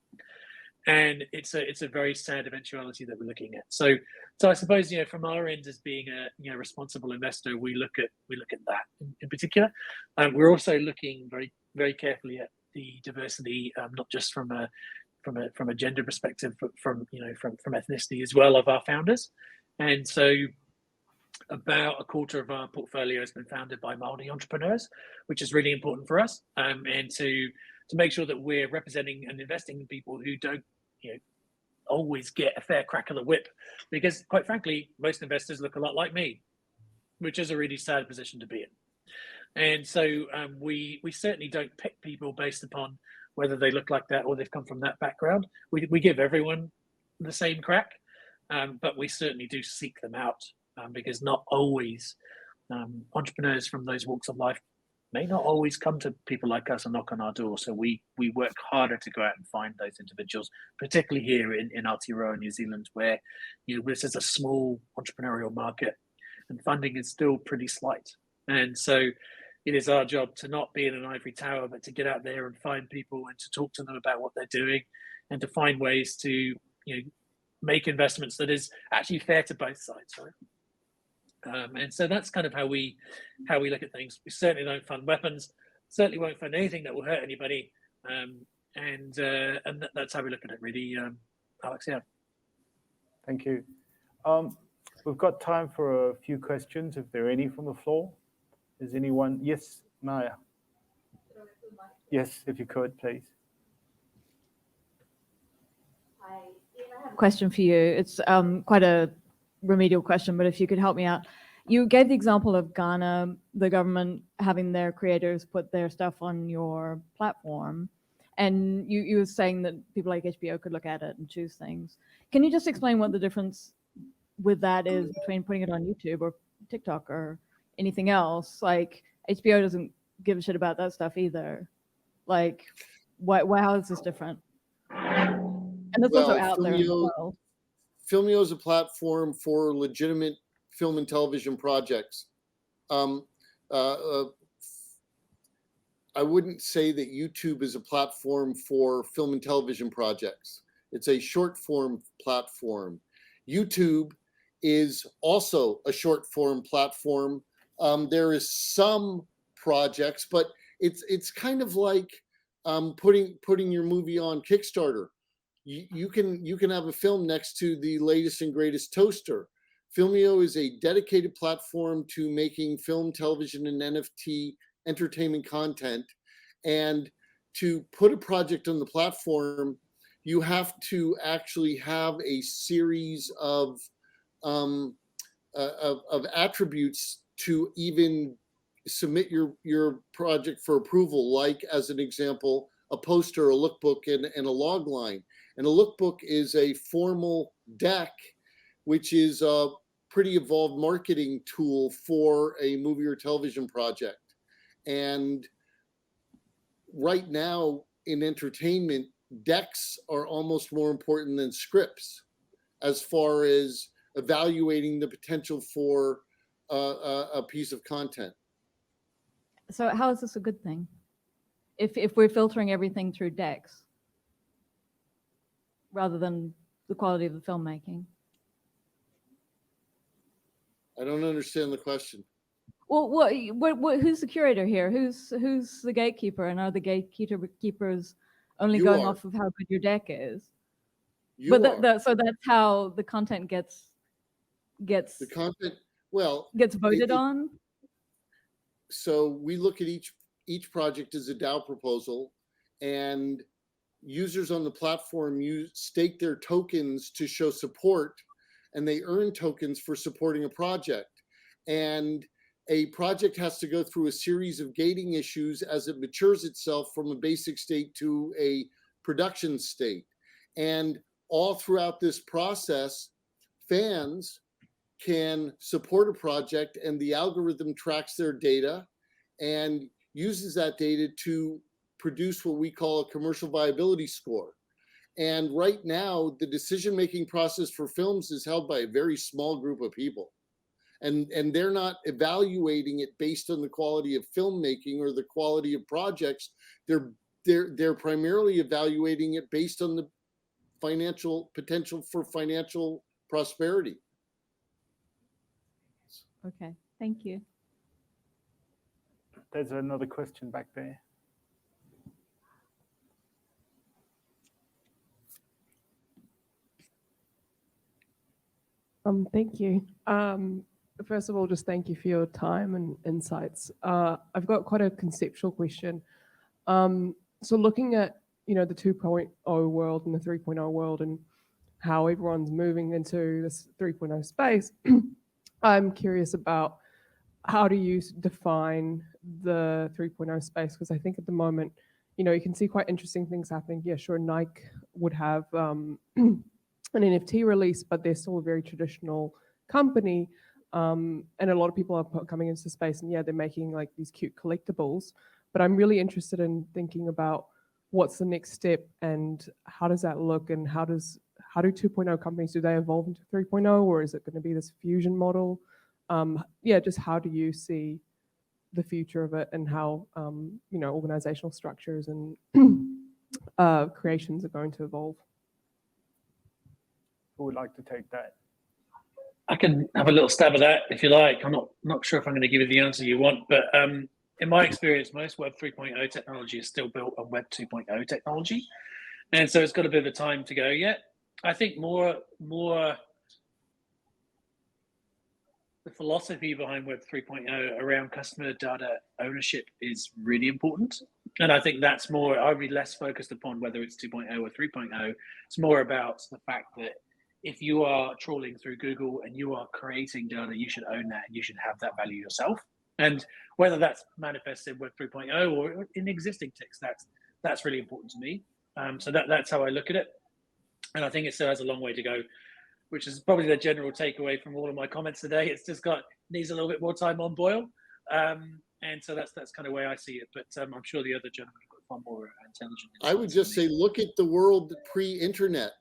And it's a very sad eventuality that we're looking at. So I suppose from our end as being a responsible investor, we look at that in particular. We're also looking very very carefully at the diversity, not just from a gender perspective, but from ethnicity as well of our founders. And so about a quarter of our portfolio has been founded by Māori entrepreneurs, which is really important for us, and to make sure that we're representing and investing in people who don't always get a fair crack of the whip, because quite frankly, most investors look a lot like me, which is a really sad position to be in. And so we certainly don't pick people based upon whether they look like that or they've come from that background. We give everyone the same crack, but we certainly do seek them out, because not always entrepreneurs from those walks of life may not always come to people like us and knock on our door. So we work harder to go out and find those individuals, particularly here in Aotearoa, New Zealand, where this is a small entrepreneurial market and funding is still pretty slight. And so it is our job to not be in an ivory tower, but to get out there and find people and to talk to them about what they're doing, and to find ways to make investments that is actually fair to both sides, right? And so that's kind of how we look at things. We certainly don't fund weapons, certainly won't fund anything that will hurt anybody, and that's how we look at it, really, Alex. Yeah. Thank you. We've got time for a few questions, if there are any from the floor. Is anyone? Yes, Maya. Yes, if you could, please. Hi, Ian, I have a question for you. It's quite a remedial question, but if you could help me out. You gave the example of Ghana, the government having their creators put their stuff on your platform, and you were saying that people like HBO could look at it and choose things. Can you just explain what the difference with that is between putting it on YouTube or TikTok or anything else? Like, HBO doesn't give a shit about that stuff either. Like, how is this different? And it's also out there in the world. Filmio is a platform for legitimate film and television projects. I wouldn't say that YouTube is a platform for film and television projects. It's a short form platform. YouTube is also a short form platform. There is some projects, but it's kind of like putting your movie on Kickstarter. You can have a film next to the latest and greatest toaster. Filmio is a dedicated platform to making film, television, and NFT entertainment content. And to put a project on the platform, you have to actually have a series of attributes to even submit your project for approval. Like, as an example, a poster, a lookbook, and a log line. And a lookbook is a formal deck, which is pretty evolved marketing tool for a movie or television project. And right now in entertainment, decks are almost more important than scripts as far as evaluating the potential for a piece of content. So how is this a good thing? If we're filtering everything through decks rather than the quality of the filmmaking? I don't understand the question. Well, who's the curator here? Who's the gatekeeper? And are the gatekeepers only You going are. off of how good your deck is? You But are. so that's how the content gets The content, well, gets voted on. So we look at each project as a DAO proposal, and users on the platform stake their tokens to show support, and they earn tokens for supporting a project. And a project has to go through a series of gating issues as it matures itself from a basic state to a production state. And all throughout this process, fans can support a project, and the algorithm tracks their data and uses that data to produce what we call a commercial viability score. And right now, the decision-making process for films is held by a very small group of people. And they're not evaluating it based on the quality of filmmaking or the quality of projects. They're primarily evaluating it based on the financial potential for financial prosperity. Okay, thank you. There's another question back there. Thank you. First of all, just thank you for your time and insights. I've got quite a conceptual question. So looking at, the 2.0 world and the 3.0 world and how everyone's moving into this 3.0 space, I'm curious about how do you define the 3.0 space? Because I think at the moment, you can see quite interesting things happening. Yeah, sure, Nike would have an NFT release, but they're still a very traditional company. And a lot of people are coming into the space, and yeah, they're making like these cute collectibles. But I'm really interested in thinking about what's the next step and how does that look, and how do 2.0 companies, do they evolve into 3.0, or is it going to be this fusion model? Yeah, just how do you see the future of it, and how organizational structures and creations are going to evolve? Who would like to take that? I can have a little stab at that if you like. I'm not sure if I'm going to give you the answer you want, but in my experience, most Web 3.0 technology is still built on Web 2.0 technology, and so it's got a bit of a time to go yet. I think more the philosophy behind Web 3.0 around customer data ownership is really important, and I think that's more. I'd be less focused upon whether it's 2.0 or 3.0. It's more about the fact that if you are trawling through Google and you are creating data, you should own that and you should have that value yourself. And whether that's manifested Web 3.0 or in existing text, that's really important to me. So that's how I look at it. And I think it still has a long way to go, which is probably the general takeaway from all of my comments today. It's just needs a little bit more time on boil. And so that's kind of where I see it. But I'm sure the other gentlemen have got far more intelligent. I would just say, look at the world pre-internet.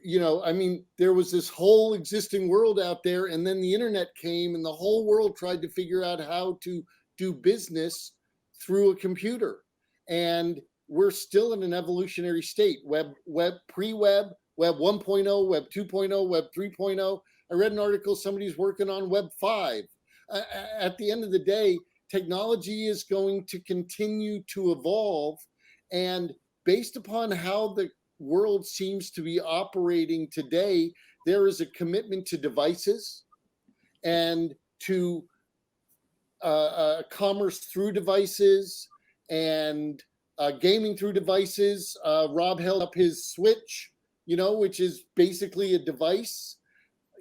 There was this whole existing world out there, and then the internet came, and the whole world tried to figure out how to do business through a computer. And we're still in an evolutionary state. Web pre-web, Web 1.0, Web 2.0, Web 3.0. I read an article, somebody's working on Web 5. At the end of the day, technology is going to continue to evolve, and based upon how the world seems to be operating today, there is a commitment to devices and to commerce through devices and gaming through devices. Rob held up his Switch, which is basically a device.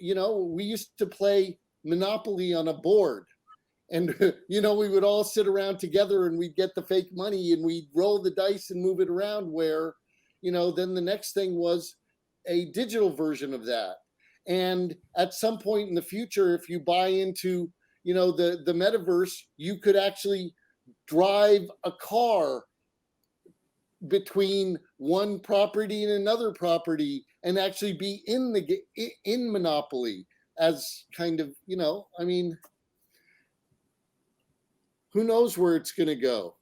We used to play Monopoly on a board, and we would all sit around together and we'd get the fake money and we'd roll the dice and move it around, where then the next thing was a digital version of that. And at some point in the future, if you buy into, you know, the metaverse, you could actually drive a car between one property and another property and actually be in Monopoly as kind of, you know, I mean, who knows where it's going to go?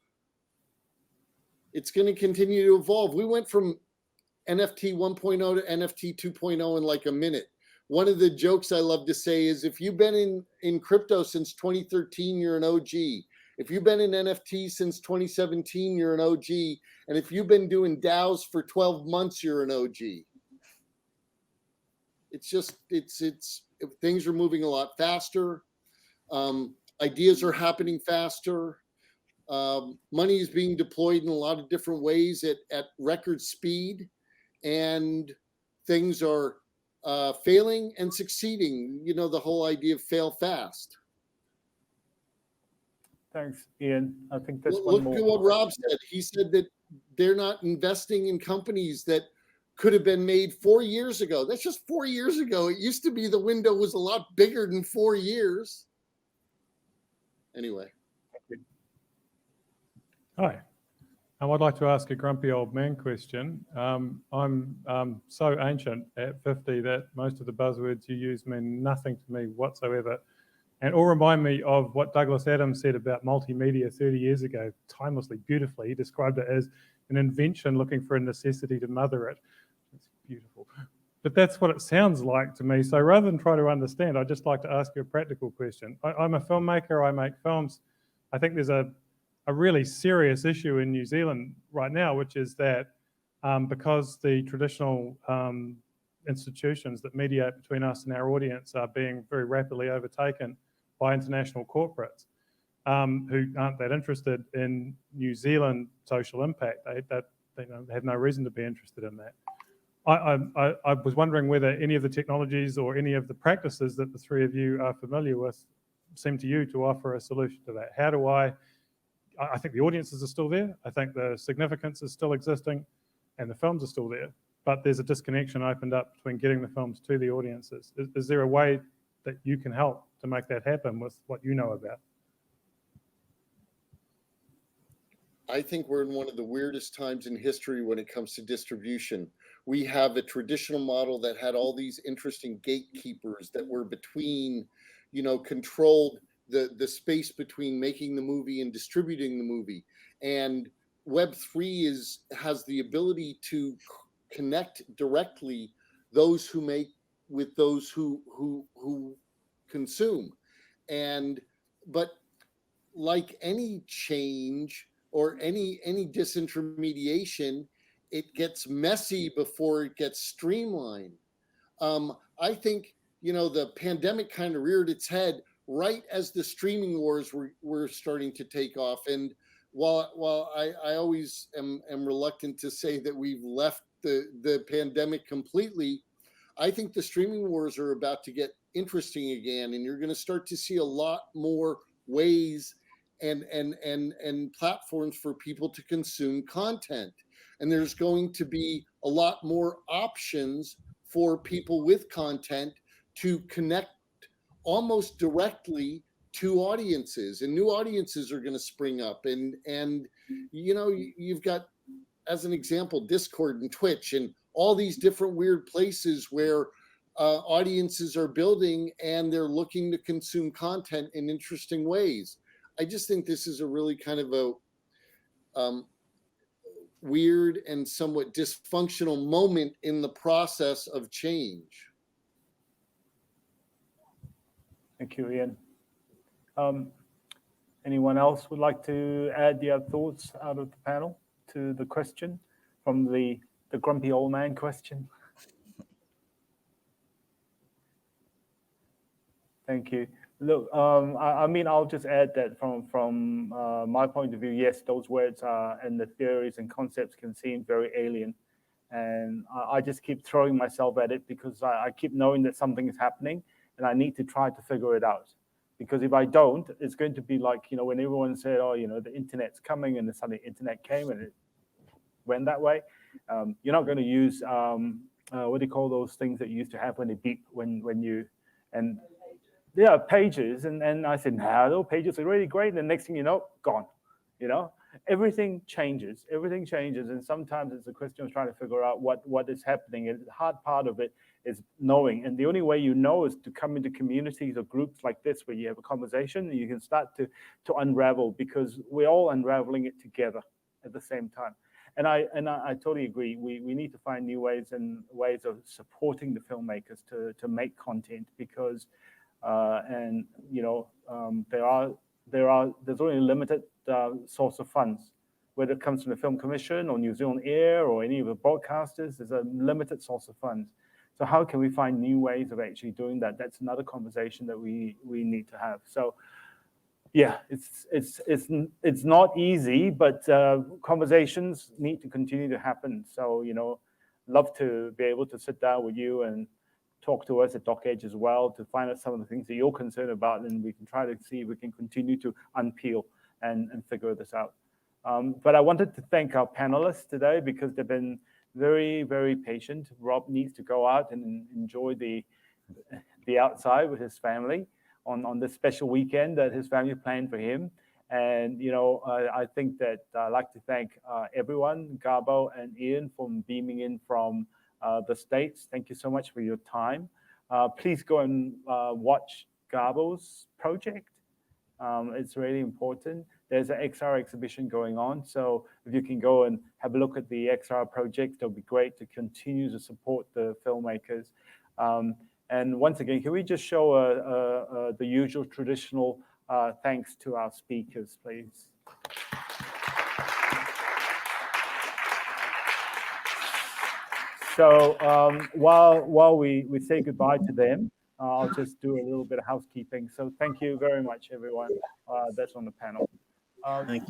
It's going to continue to evolve. We went from NFT 1.0 to NFT 2.0 in like a minute. One of the jokes I love to say is, if you've been in crypto since 2013, you're an OG. If you've been in NFT since 2017, you're an OG. And if you've been doing DAOs for 12 months, you're an OG. It's just, things are moving a lot faster. Ideas are happening faster. Money is being deployed in a lot of different ways at record speed. And things are failing and succeeding. You know, the whole idea of fail fast. Thanks, Ian. I think that's Look at what Rob said. He said that they're not investing in companies that could have been made 4 years ago. That's just 4 years ago. It used to be the window was a lot bigger than 4 years. Anyway. Hi. I'd like to ask a grumpy old man question. I'm so ancient at 50 that most of the buzzwords you use mean nothing to me whatsoever, and all remind me of what Douglas Adams said about multimedia 30 years ago, timelessly, beautifully. He described it as an invention looking for a necessity to mother it. It's beautiful. But that's what it sounds like to me. So rather than try to understand, I'd just like to ask you a practical question. I'm a filmmaker, I make films. I think there's a really serious issue in New Zealand right now, which is that because the traditional institutions that mediate between us and our audience are being very rapidly overtaken by international corporates who aren't that interested in New Zealand social impact. They have no reason to be interested in that. I was wondering whether any of the technologies or any of the practices that the three of you are familiar with seem to you to offer a solution to that. How do I think the audiences are still there. I think the significance is still existing and the films are still there, but there's a disconnection opened up between getting the films to the audiences. Is there a way that you can help to make that happen with what you know about? I think we're in one of the weirdest times in history when it comes to distribution. We have a traditional model that had all these interesting gatekeepers that were between, you know, controlled the space between making the movie and distributing the movie. And Web3 has the ability to connect directly those who make with those who consume. But like any change or any disintermediation, it gets messy before it gets streamlined. I think, you know, the pandemic kind of reared its head right as the streaming wars were starting to take off. And while I always am reluctant to say that we've left the pandemic completely, I think the streaming wars are about to get interesting again, and you're going to start to see a lot more ways and platforms for people to consume content. And there's going to be a lot more options for people with content to connect almost directly to audiences, and new audiences are going to spring up. And you know, you've got, as an example, Discord and Twitch and all these different weird places where audiences are building and they're looking to consume content in interesting ways. I just think this is a really kind of a weird and somewhat dysfunctional moment in the process of change. Thank you, Ian. Anyone else would like to add their thoughts out of the panel to the question from the grumpy old man question? Thank you. Look, I mean, I'll just add that from my point of view, yes, those words and the theories and concepts can seem very alien. And I just keep throwing myself at it because I keep knowing that something is happening and I need to try to figure it out. Because if I don't, it's going to be like, you know, when everyone said, oh, you know, the internet's coming, and then suddenly internet came and it went that way. You're not going to use what do you call those things that you used to have when they beep when you, and yeah, pages. And I said, nah, those pages are really great. And the next thing you know, gone, you know? Everything changes, and sometimes it's a question of trying to figure out what is happening. And the hard part of it is knowing, and the only way you know is to come into communities or groups like this where you have a conversation and you can start to unravel, because we're all unraveling it together at the same time. And I totally agree. We need to find new ways of supporting the filmmakers to make content, because and you know there's only a limited source of funds, whether it comes from the Film Commission or New Zealand Air or any of the broadcasters. There's a limited source of funds. So how can we find new ways of actually doing that? That's another conversation that we need to have. So yeah, it's not easy, but conversations need to continue to happen. So, you know, love to be able to sit down with you and talk to us at Doc Edge as well, to find out some of the things that you're concerned about, and we can try to see if we can continue to unpeel and figure this out. But I wanted to thank our panelists today, because they've been very, very patient. Rob needs to go out and enjoy the outside with his family on this special weekend that his family planned for him. And, you know, I think that I'd like to thank everyone, Garbo and Ian, for beaming in from the States. Thank you so much for your time. Please go and watch Garbo's project. It's really important. There's an XR exhibition going on, so if you can go and have a look at the XR project, it'll be great to continue to support the filmmakers. And once again, can we just show the usual traditional thanks to our speakers, please? So while we say goodbye to them, I'll just do a little bit of housekeeping. So thank you very much, everyone that's on the panel.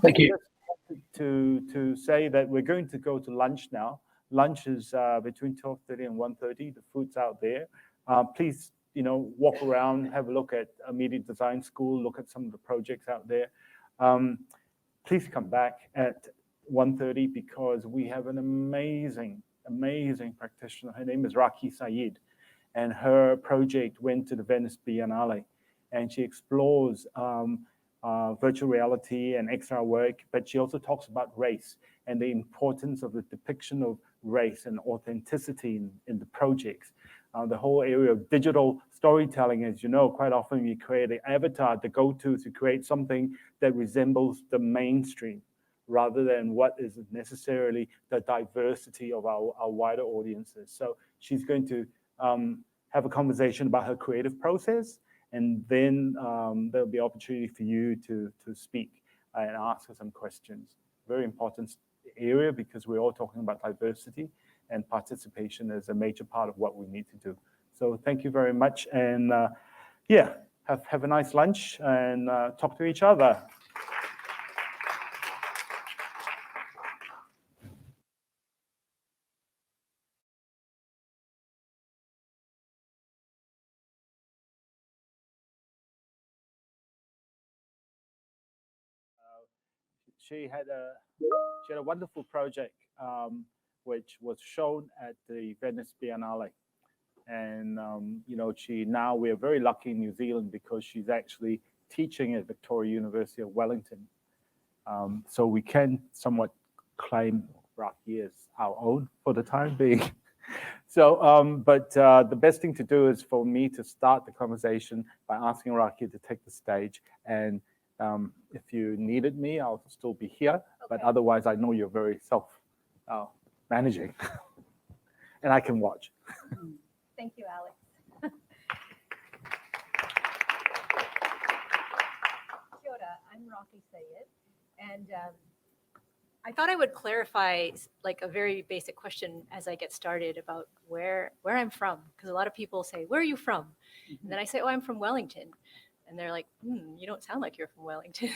Thank you. To say that we're going to go to lunch now. Lunch is between 12:30 and 1:30. The food's out there. Please, you know, walk around, have a look at a media design school, look at some of the projects out there. Please come back at 1:30, because we have an amazing practitioner. Her name is Raqi Syed, and her project went to the Venice Biennale, and she explores virtual reality and XR work, but she also talks about race and the importance of the depiction of race and authenticity in the projects. The whole area of digital storytelling, as you know, quite often we create an avatar to go to create something that resembles the mainstream, rather than what is necessarily the diversity of our wider audiences. So she's going to have a conversation about her creative process, and then there'll be opportunity for you to speak and ask her some questions. Very important area, because we're all talking about diversity, and participation is a major part of what we need to do. So thank you very much, and yeah, have a nice lunch and talk to each other. She had a wonderful project which was shown at the Venice Biennale, and you know, now we're very lucky in New Zealand, because she's actually teaching at Victoria University of Wellington, so we can somewhat claim Raqi as our own for the time being. So, but the best thing to do is for me to start the conversation by asking Raqi to take the stage, and if you needed me, I'll still be here. Okay. But otherwise, I know you're very self-managing, and I can watch. Thank you, Alex. Kia ora, I'm Raqi Syed, and I thought I would clarify like a very basic question as I get started about where I'm from, because a lot of people say, "Where are you from?" Mm-hmm. And then I say, "Oh, I'm from Wellington." And they're like, you don't sound like you're from Wellington.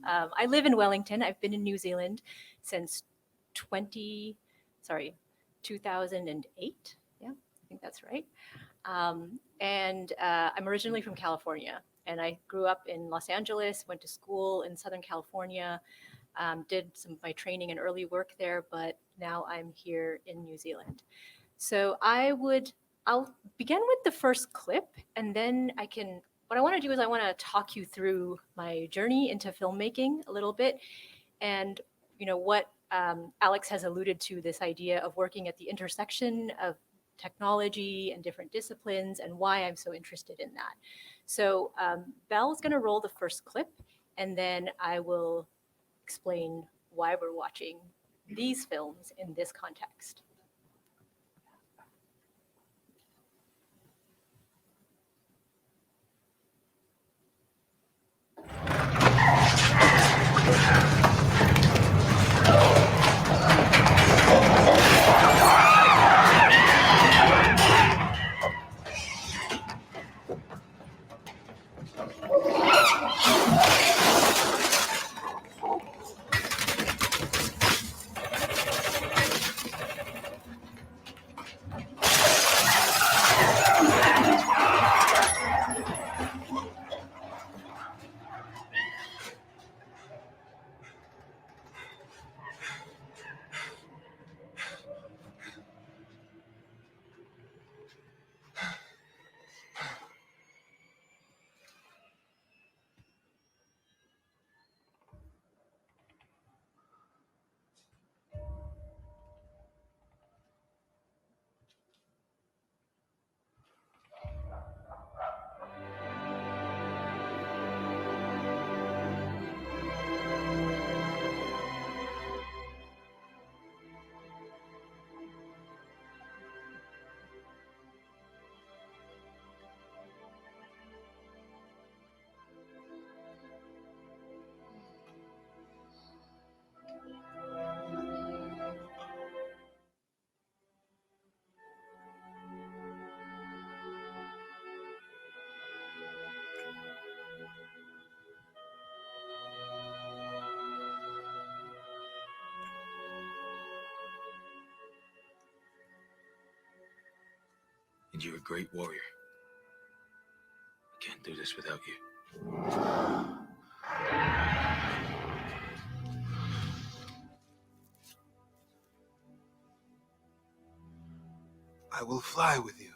I live in Wellington. I've been in New Zealand since 2008. Yeah, I think that's right. And I'm originally from California. And I grew up in Los Angeles, went to school in Southern California, did some of my training and early work there, but now I'm here in New Zealand. So I'll begin with the first clip, and then what I want to do is I want to talk you through my journey into filmmaking a little bit, and what Alex has alluded to, this idea of working at the intersection of technology and different disciplines, and why I'm so interested in that. So Belle's going to roll the first clip, and then I will explain why we're watching these films in this context. And you're a great warrior. I can't do this without you. I will fly with you.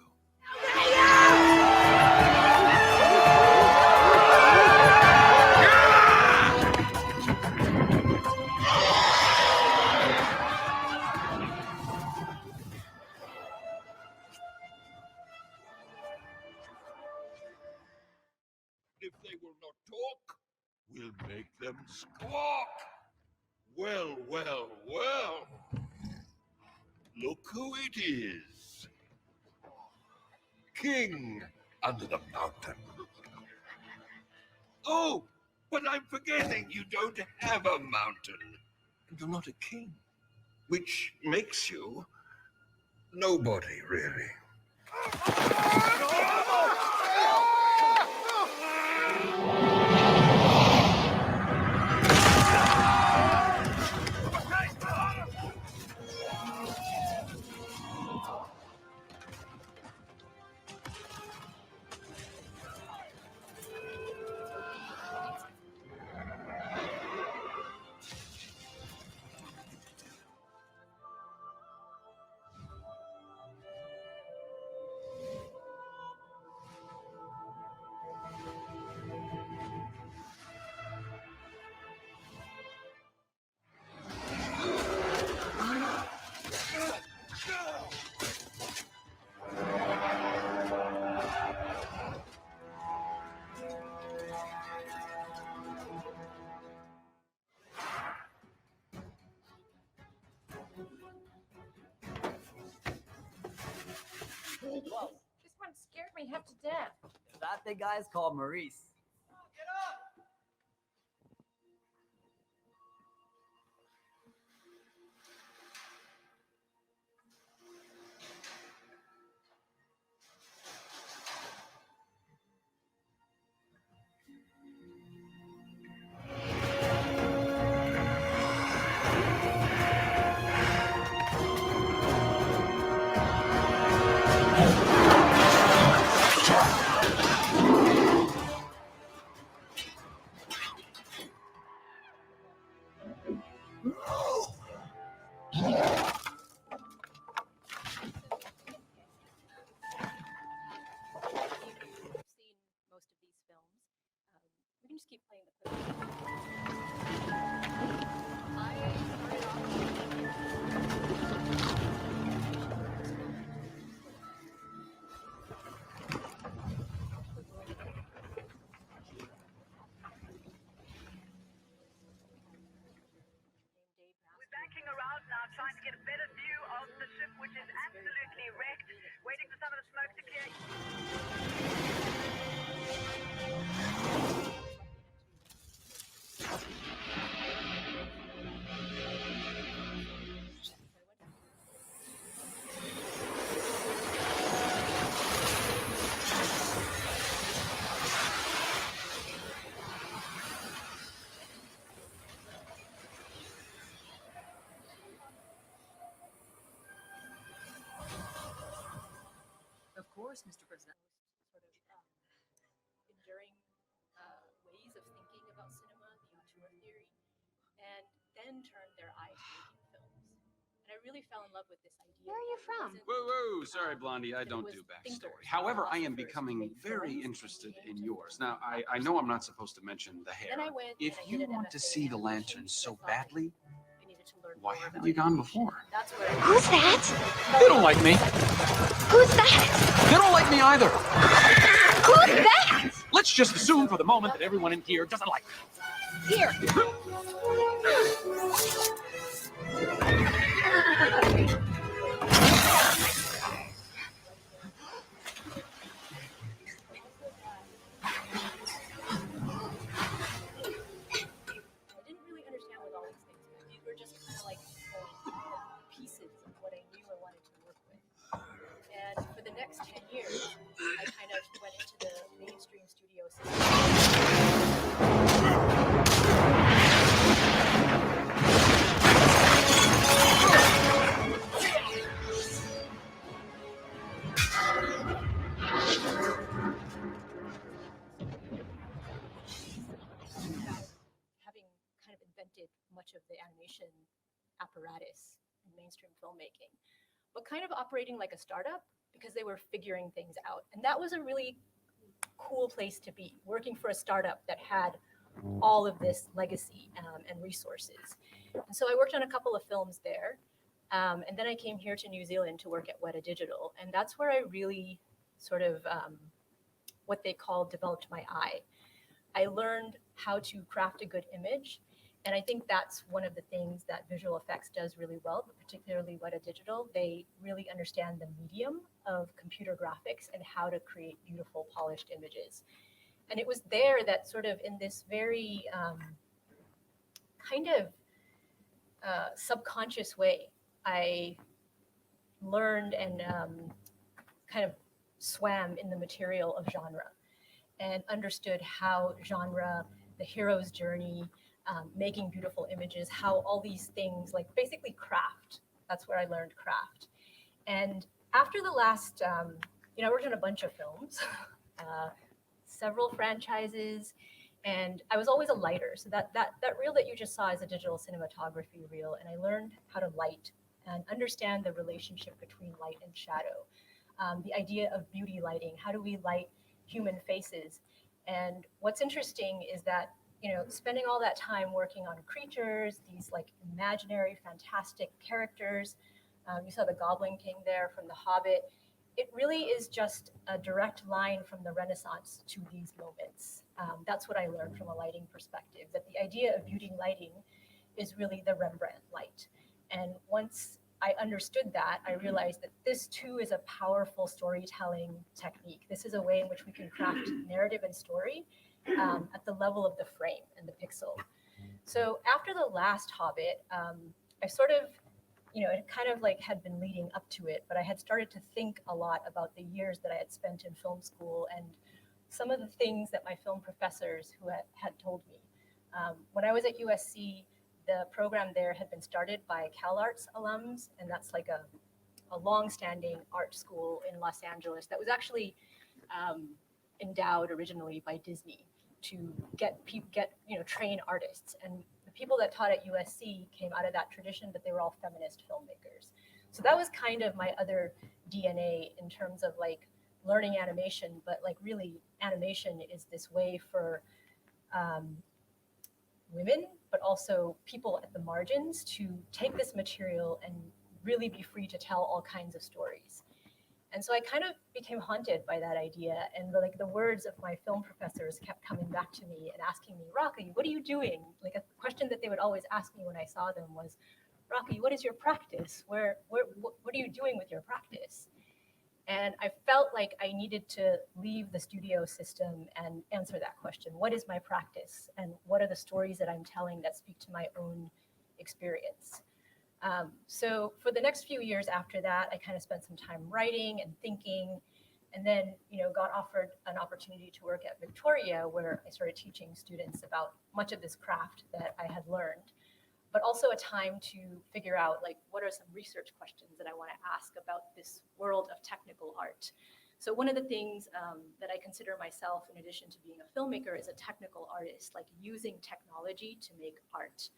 If they will not talk, we'll make them squawk. Well, well, well. Look who it is. King under the mountain. Oh, but I'm forgetting you don't have a mountain. And you're not a king, which makes you nobody, really. Whoa, this one scared me half to death. That big guy is called Maurice. panicking around now, trying to get a better view of the ship, which is absolutely wrecked, waiting for some of the smoke to clear. Of course, Mr. President. Sort of enduring ways of thinking about cinema, the auteur theory, and then turned their eye to making films. And I really fell in love with this idea. Where are you from? Whoa, whoa, sorry, Blondie, I don't do backstory. However, I am becoming very interested in yours. Now, I know I'm not supposed to mention the hair. Then I went If and I you did an want to MFA see in the animation lantern because so I thought badly, I needed to learn why more haven't about you gone animation. before? That's where Who's that? They don't like me. Who's that? They don't like me either. Who's that? Let's just assume for the moment that everyone in here doesn't like me. Here. I didn't really understand what all these things were. These were just kind of like pieces of what I knew I wanted to work with. And for the next 10 years, I kind of went into the mainstream studio system. Having kind of invented much of the animation apparatus in mainstream filmmaking, but kind of operating like a startup because they were figuring things out. And that was a really cool place to be, working for a startup that had all of this legacy and resources. And so I worked on a couple of films there. And then I came here to New Zealand to work at Weta Digital. And that's where I really sort of, what they call developed my eye. I learned how to craft a good image. And I think that's one of the things that visual effects does really well, but particularly Weta Digital. They really understand the medium of computer graphics and how to create beautiful, polished images. And it was there that sort of in this very kind of subconscious way, I learned and kind of swam in the material of genre and understood how genre, the hero's journey, making beautiful images, how all these things, like basically craft, that's where I learned craft. And after the last, I worked on a bunch of films, several franchises, and I was always a lighter. So that reel that you just saw is a digital cinematography reel, and I learned how to light and understand the relationship between light and shadow. The idea of beauty lighting, how do we light human faces? And what's interesting is that, spending all that time working on creatures, these like imaginary, fantastic characters, you saw the Goblin King there from The Hobbit, it really is just a direct line from the Renaissance to these moments. That's what I learned from a lighting perspective, that the idea of beauty lighting is really the Rembrandt light. And once I understood that, I realized that this too is a powerful storytelling technique. This is a way in which we can craft narrative and story at the level of the frame and the pixel. So after the last Hobbit, I sort of, it kind of like had been leading up to it, but I had started to think a lot about the years that I had spent in film school and some of the things that my film professors who had told me. When I was at USC, the program there had been started by CalArts alums, and that's like a long-standing art school in Los Angeles that was actually endowed originally by Disney to train artists. And the people that taught at USC came out of that tradition, but they were all feminist filmmakers. So that was kind of my other DNA in terms of like learning animation, but like really animation is this way for women, but also people at the margins to take this material and really be free to tell all kinds of stories. And so I kind of became haunted by that idea, and the words of my film professors kept coming back to me and asking me, Raqi, what are you doing? Like a question that they would always ask me when I saw them was, Raqi, what is your practice? What are you doing with your practice? And I felt like I needed to leave the studio system and answer that question. What is my practice? And what are the stories that I'm telling that speak to my own experience? So for the next few years after that, I kind of spent some time writing and thinking, and then, got offered an opportunity to work at Victoria, where I started teaching students about much of this craft that I had learned, but also a time to figure out, like, what are some research questions that I want to ask about this world of technical art. So one of the things that I consider myself, in addition to being a filmmaker, is a technical artist, like using technology to make art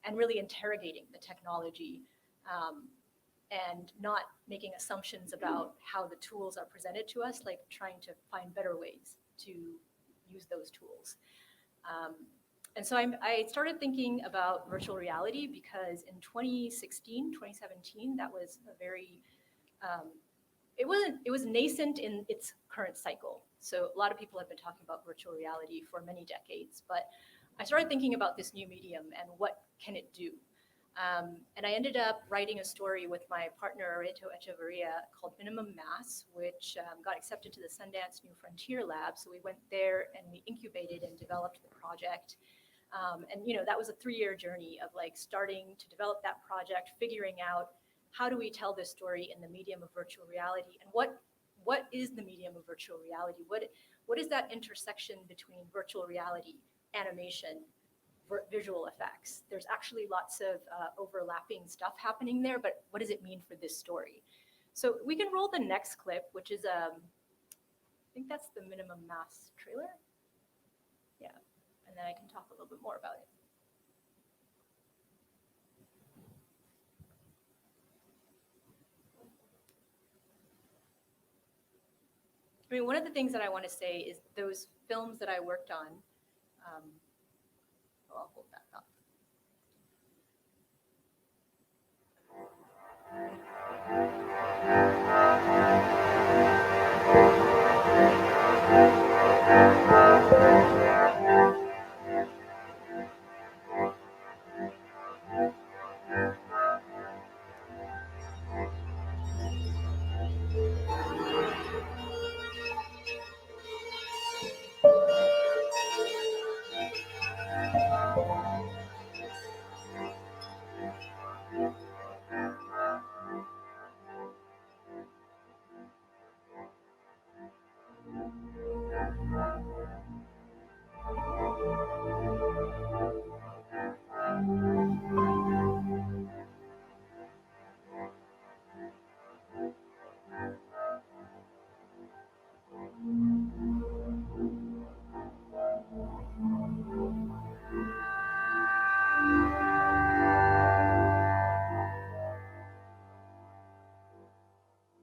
and really interrogating the technology and not making assumptions about how the tools are presented to us, like trying to find better ways to use those tools. And so I started thinking about virtual reality because in 2016, 2017, that was a very, it was nascent in its current cycle. So a lot of people have been talking about virtual reality for many decades, but I started thinking about this new medium and what can it do? And I ended up writing a story with my partner, Reto Echeverria, called Minimum Mass, which got accepted to the Sundance New Frontier Lab. So we went there and we incubated and developed the project. And that was a 3-year journey of like starting to develop that project, figuring out how do we tell this story in the medium of virtual reality, and what is the medium of virtual reality? What is that intersection between virtual reality, animation, visual effects? There's actually lots of overlapping stuff happening there, but what does it mean for this story? So we can roll the next clip, which is I think that's the Minimum Mass trailer. Yeah, and then I can talk a little bit more about it. I mean, one of the things that I want to say is those films that I worked on, I'll hold that up.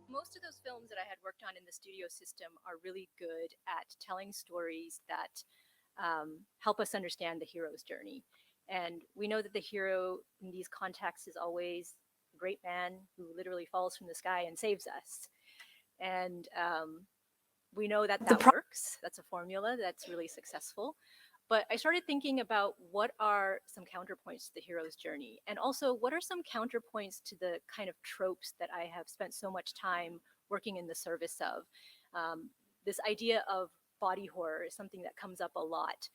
Most of those films that I had worked on in the studio system are really good at telling stories that help us understand the hero's journey. And we know that the hero in these contexts is always a great man who literally falls from the sky and saves us. And we know that that works. That's a formula that's really successful. But I started thinking about what are some counterpoints to the hero's journey, and also what are some counterpoints to the kind of tropes that I have spent so much time working in the service of. This idea of body horror is something that comes up a lot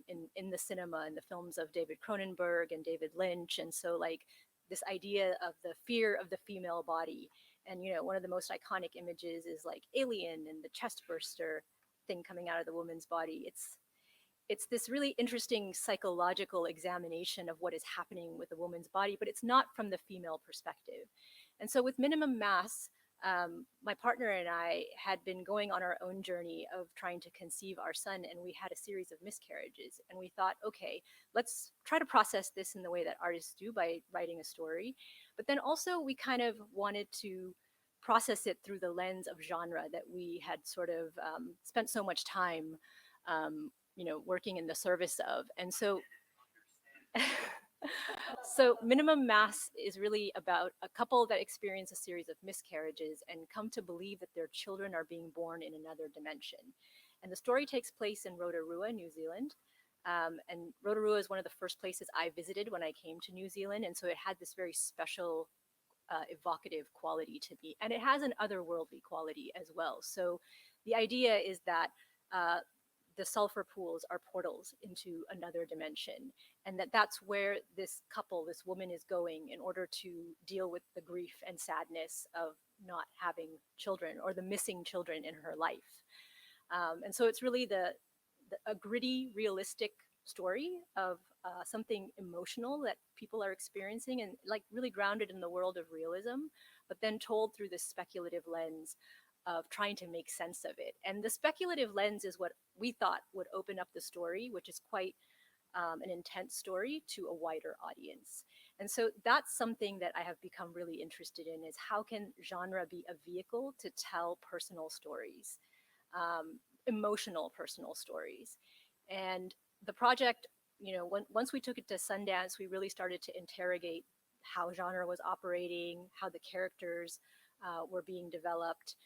in the cinema, in the films of David Cronenberg and David Lynch. And so like this idea of the fear of the female body. And one of the most iconic images is like Alien and the chest burster thing coming out of the woman's body. It's this really interesting psychological examination of what is happening with a woman's body, but it's not from the female perspective. And so with Minimum Mass, my partner and I had been going on our own journey of trying to conceive our son, and we had a series of miscarriages. And we thought, okay, let's try to process this in the way that artists do by writing a story. But then also we kind of wanted to process it through the lens of genre that we had sort of spent so much time working in the service of. And so so Minimum Mass is really about a couple that experience a series of miscarriages and come to believe that their children are being born in another dimension. And the story takes place in Rotorua, New Zealand. And Rotorua is one of the first places I visited when I came to New Zealand. And so it had this very special, evocative quality to me. And it has an otherworldly quality as well. So the idea is that the sulfur pools are portals into another dimension, and that's where this couple, this woman, is going in order to deal with the grief and sadness of not having children or the missing children in her life. And so it's really a gritty, realistic story of something emotional that people are experiencing, and like really grounded in the world of realism, but then told through this speculative lens of trying to make sense of it. And the speculative lens is what we thought would open up the story, which is quite an intense story, to a wider audience. And so that's something that I have become really interested in, is how can genre be a vehicle to tell personal stories, emotional personal stories. And the project, once we took it to Sundance, we really started to interrogate how genre was operating, how the characters were being developed,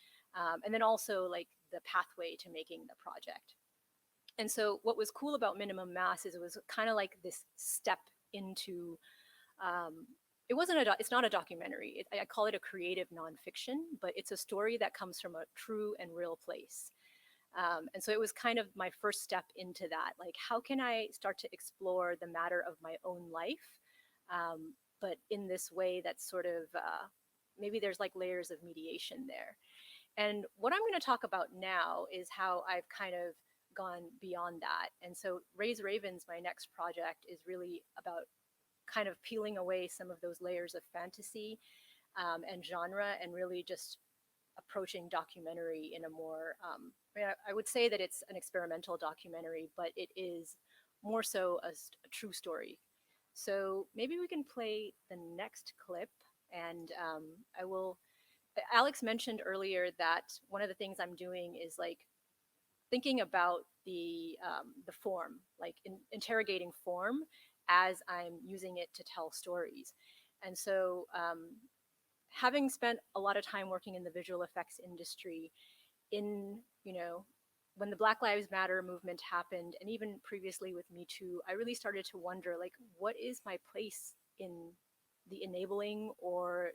and then also like the pathway to making the project. And so what was cool about Minimum Mass is it was kind of like this step into, it's not a documentary. I call it a creative nonfiction, but it's a story that comes from a true and real place. And so it was kind of my first step into that. Like, how can I start to explore the matter of my own life, but in this way that's sort of, maybe there's like layers of mediation there. And what I'm going to talk about now is how I've kind of gone beyond that. And so Raise Ravens, my next project, is really about kind of peeling away some of those layers of fantasy and genre, and really just approaching documentary in a more, I would say that it's an experimental documentary, but it is more so a true story. So maybe we can play the next clip, and I will. Alex mentioned earlier that one of the things I'm doing is like thinking about the form, like interrogating form as I'm using it to tell stories. And so having spent a lot of time working in the visual effects industry, when the Black Lives Matter movement happened, and even previously with Me Too, I really started to wonder, like, what is my place in the enabling or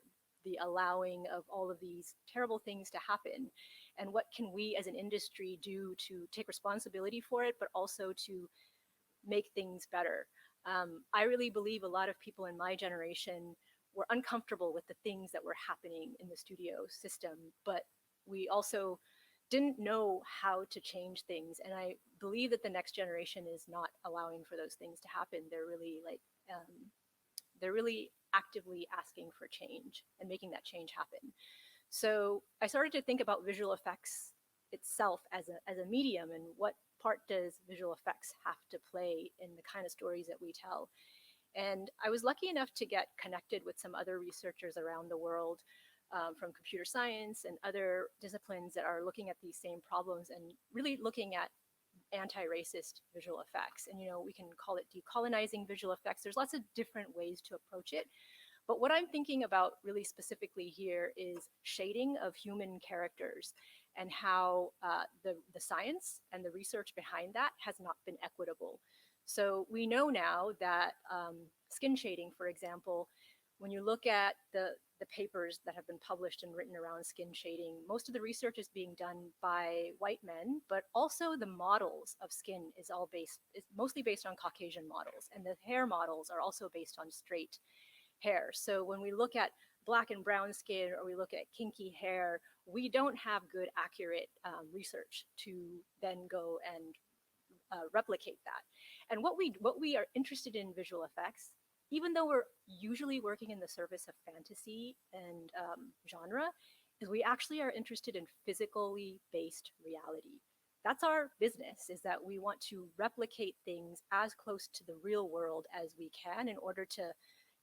the allowing of all of these terrible things to happen? And what can we as an industry do to take responsibility for it, but also to make things better? I really believe a lot of people in my generation were uncomfortable with the things that were happening in the studio system, but we also didn't know how to change things. And I believe that the next generation is not allowing for those things to happen. They're really like, they're really actively asking for change and making that change happen. So I started to think about visual effects itself as a medium, and what part does visual effects have to play in the kind of stories that we tell. And I was lucky enough to get connected with some other researchers around the world from computer science and other disciplines that are looking at these same problems and really looking at anti-racist visual effects. And, we can call it decolonizing visual effects. There's lots of different ways to approach it. But what I'm thinking about really specifically here is shading of human characters, and how the science and the research behind that has not been equitable. So we know now that skin shading, for example, when you look at the papers that have been published and written around skin shading, most of the research is being done by white men, but also the models of skin is mostly based on Caucasian models, and the hair models are also based on straight hair. So when we look at black and brown skin, or we look at kinky hair, we don't have good, accurate research to then go and replicate that. And what we are interested in visual effects, even though we're usually working in the service of fantasy and genre, is we actually are interested in physically based reality. That's our business, is that we want to replicate things as close to the real world as we can in order to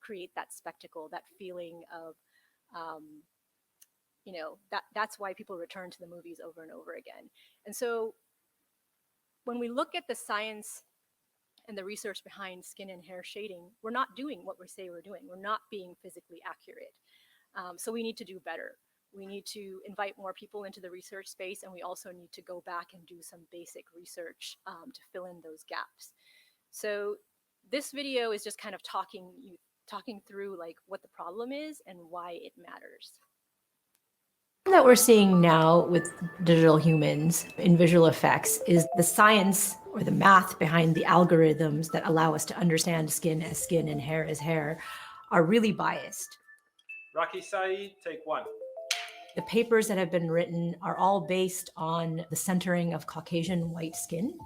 create that spectacle, that feeling of, that's why people return to the movies over and over again. And so when we look at the science and the research behind skin and hair shading, we're not doing what we say we're doing. We're not being physically accurate. So we need to do better. We need to invite more people into the research space, and we also need to go back and do some basic research to fill in those gaps. So this video is just kind of talking through like what the problem is and why it matters. That we're seeing now with digital humans in visual effects is the science or the math behind the algorithms that allow us to understand skin as skin and hair as hair are really biased. Raqi, Syed, take one. The papers that have been written are all based on the centering of Caucasian white skin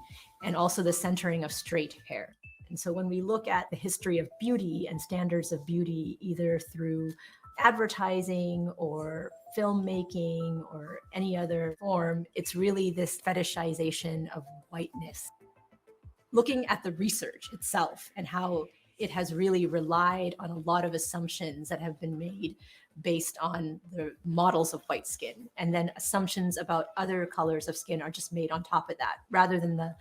and also the centering of straight hair. And so when we look at the history of beauty and standards of beauty, either through advertising or filmmaking or any other form, it's really this fetishization of whiteness. Looking at the research itself and how it has really relied on a lot of assumptions that have been made based on the models of white skin. And then assumptions about other colors of skin are just made on top of that, rather than the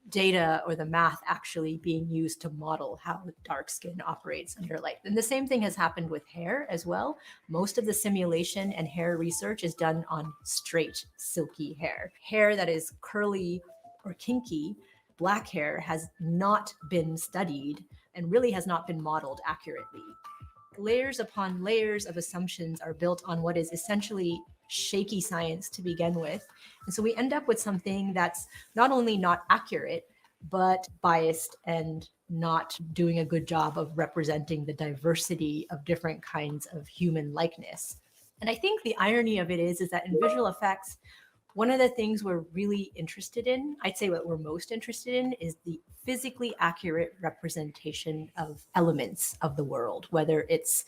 data or the math actually being used to model how dark skin operates under light. And the same thing has happened with hair as well. Most of the simulation and hair research is done on straight, silky hair. Hair that is curly or kinky, black hair, has not been studied and really has not been modeled accurately. Layers upon layers of assumptions are built on what is essentially shaky science to begin with. And so we end up with something that's not only not accurate, but biased and not doing a good job of representing the diversity of different kinds of human likeness. And I think the irony of it is that in visual effects, one of the things we're really interested in, I'd say what we're most interested in, is the physically accurate representation of elements of the world, whether it's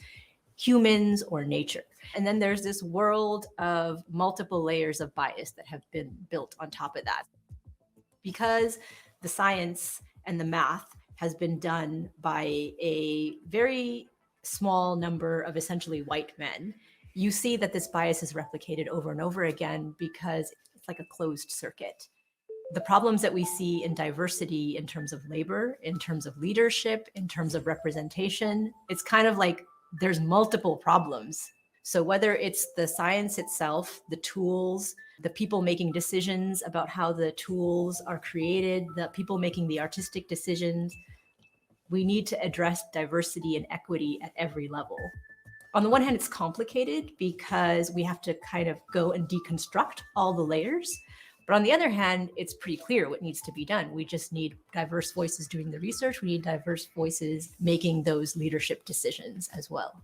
humans or nature. And then there's this world of multiple layers of bias that have been built on top of that. Because the science and the math has been done by a very small number of essentially white men, you see that this bias is replicated over and over again because it's like a closed circuit. The problems that we see in diversity in terms of labor, in terms of leadership, in terms of representation, it's kind of like there's multiple problems. So whether it's the science itself, the tools, the people making decisions about how the tools are created, the people making the artistic decisions, we need to address diversity and equity at every level. On the one hand, it's complicated because we have to kind of go and deconstruct all the layers. But on the other hand, it's pretty clear what needs to be done. We just need diverse voices doing the research. We need diverse voices making those leadership decisions as well.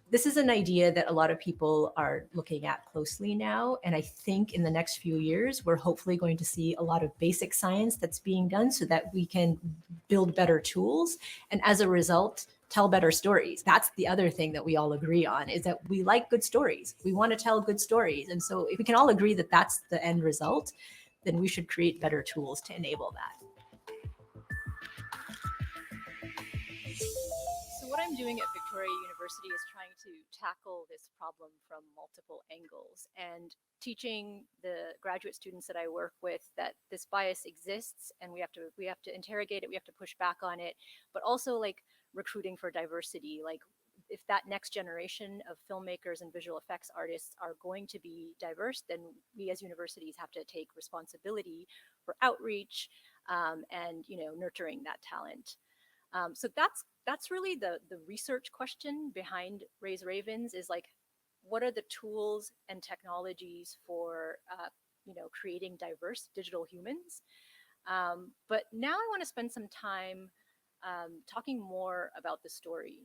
This is an idea that a lot of people are looking at closely now. And I think in the next few years, we're hopefully going to see a lot of basic science that's being done so that we can build better tools. And as a result, tell better stories. That's the other thing that we all agree on, is that we like good stories. We want to tell good stories. And so if we can all agree that that's the end result, then we should create better tools to enable that. So what I'm doing at Victoria University is trying to tackle this problem from multiple angles and teaching the graduate students that I work with that this bias exists and we have to interrogate it, we have to push back on it, but also like recruiting for diversity. Like if that next generation of filmmakers and visual effects artists are going to be diverse, then we as universities have to take responsibility for outreach and nurturing that talent. So that's really the research question behind Raise Ravens, is like, what are the tools and technologies for creating diverse digital humans? But now I want to spend some time talking more about the story.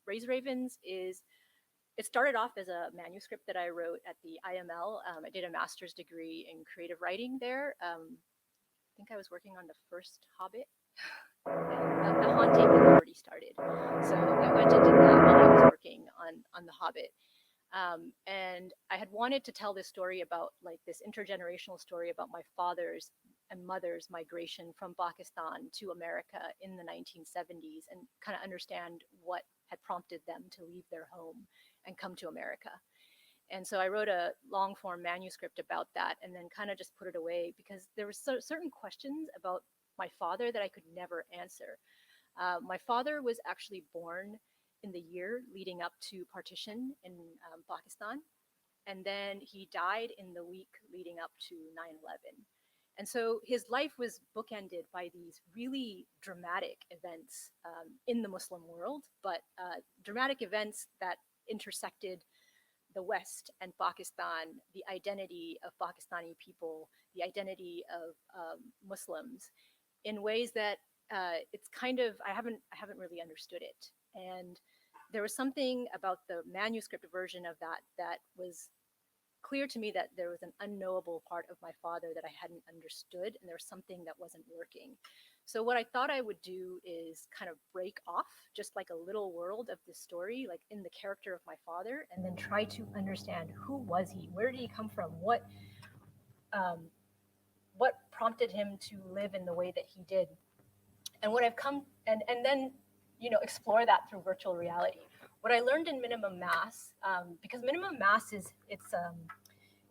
Raise Ravens it started off as a manuscript that I wrote at the IML. I did a master's degree in creative writing there. I think I was working on the first Hobbit. The Haunting had already started. So I went and did that while I was working on The Hobbit. And I had wanted to tell this story about like this intergenerational story about my father's and mother's migration from Pakistan to America in the 1970s and kind of understand what had prompted them to leave their home and come to America. And so I wrote a long form manuscript about that and then kind of just put it away because there were certain questions about my father that I could never answer. My father was actually born in the year leading up to partition in Pakistan. And then he died in the week leading up to 9/11. And so his life was bookended by these really dramatic events in the Muslim world, but dramatic events that intersected the West and Pakistan, the identity of Pakistani people, the identity of Muslims, in ways that it's kind of I haven't really understood it. And there was something about the manuscript version of that was clear to me, that there was an unknowable part of my father that I hadn't understood, and there was something that wasn't working. So what I thought I would do is kind of break off just like a little world of this story, like in the character of my father, and then try to understand who was he, where did he come from, what prompted him to live in the way that he did, and what I've come and then explore that through virtual reality. What I learned in Minimum Mass, because Minimum Mass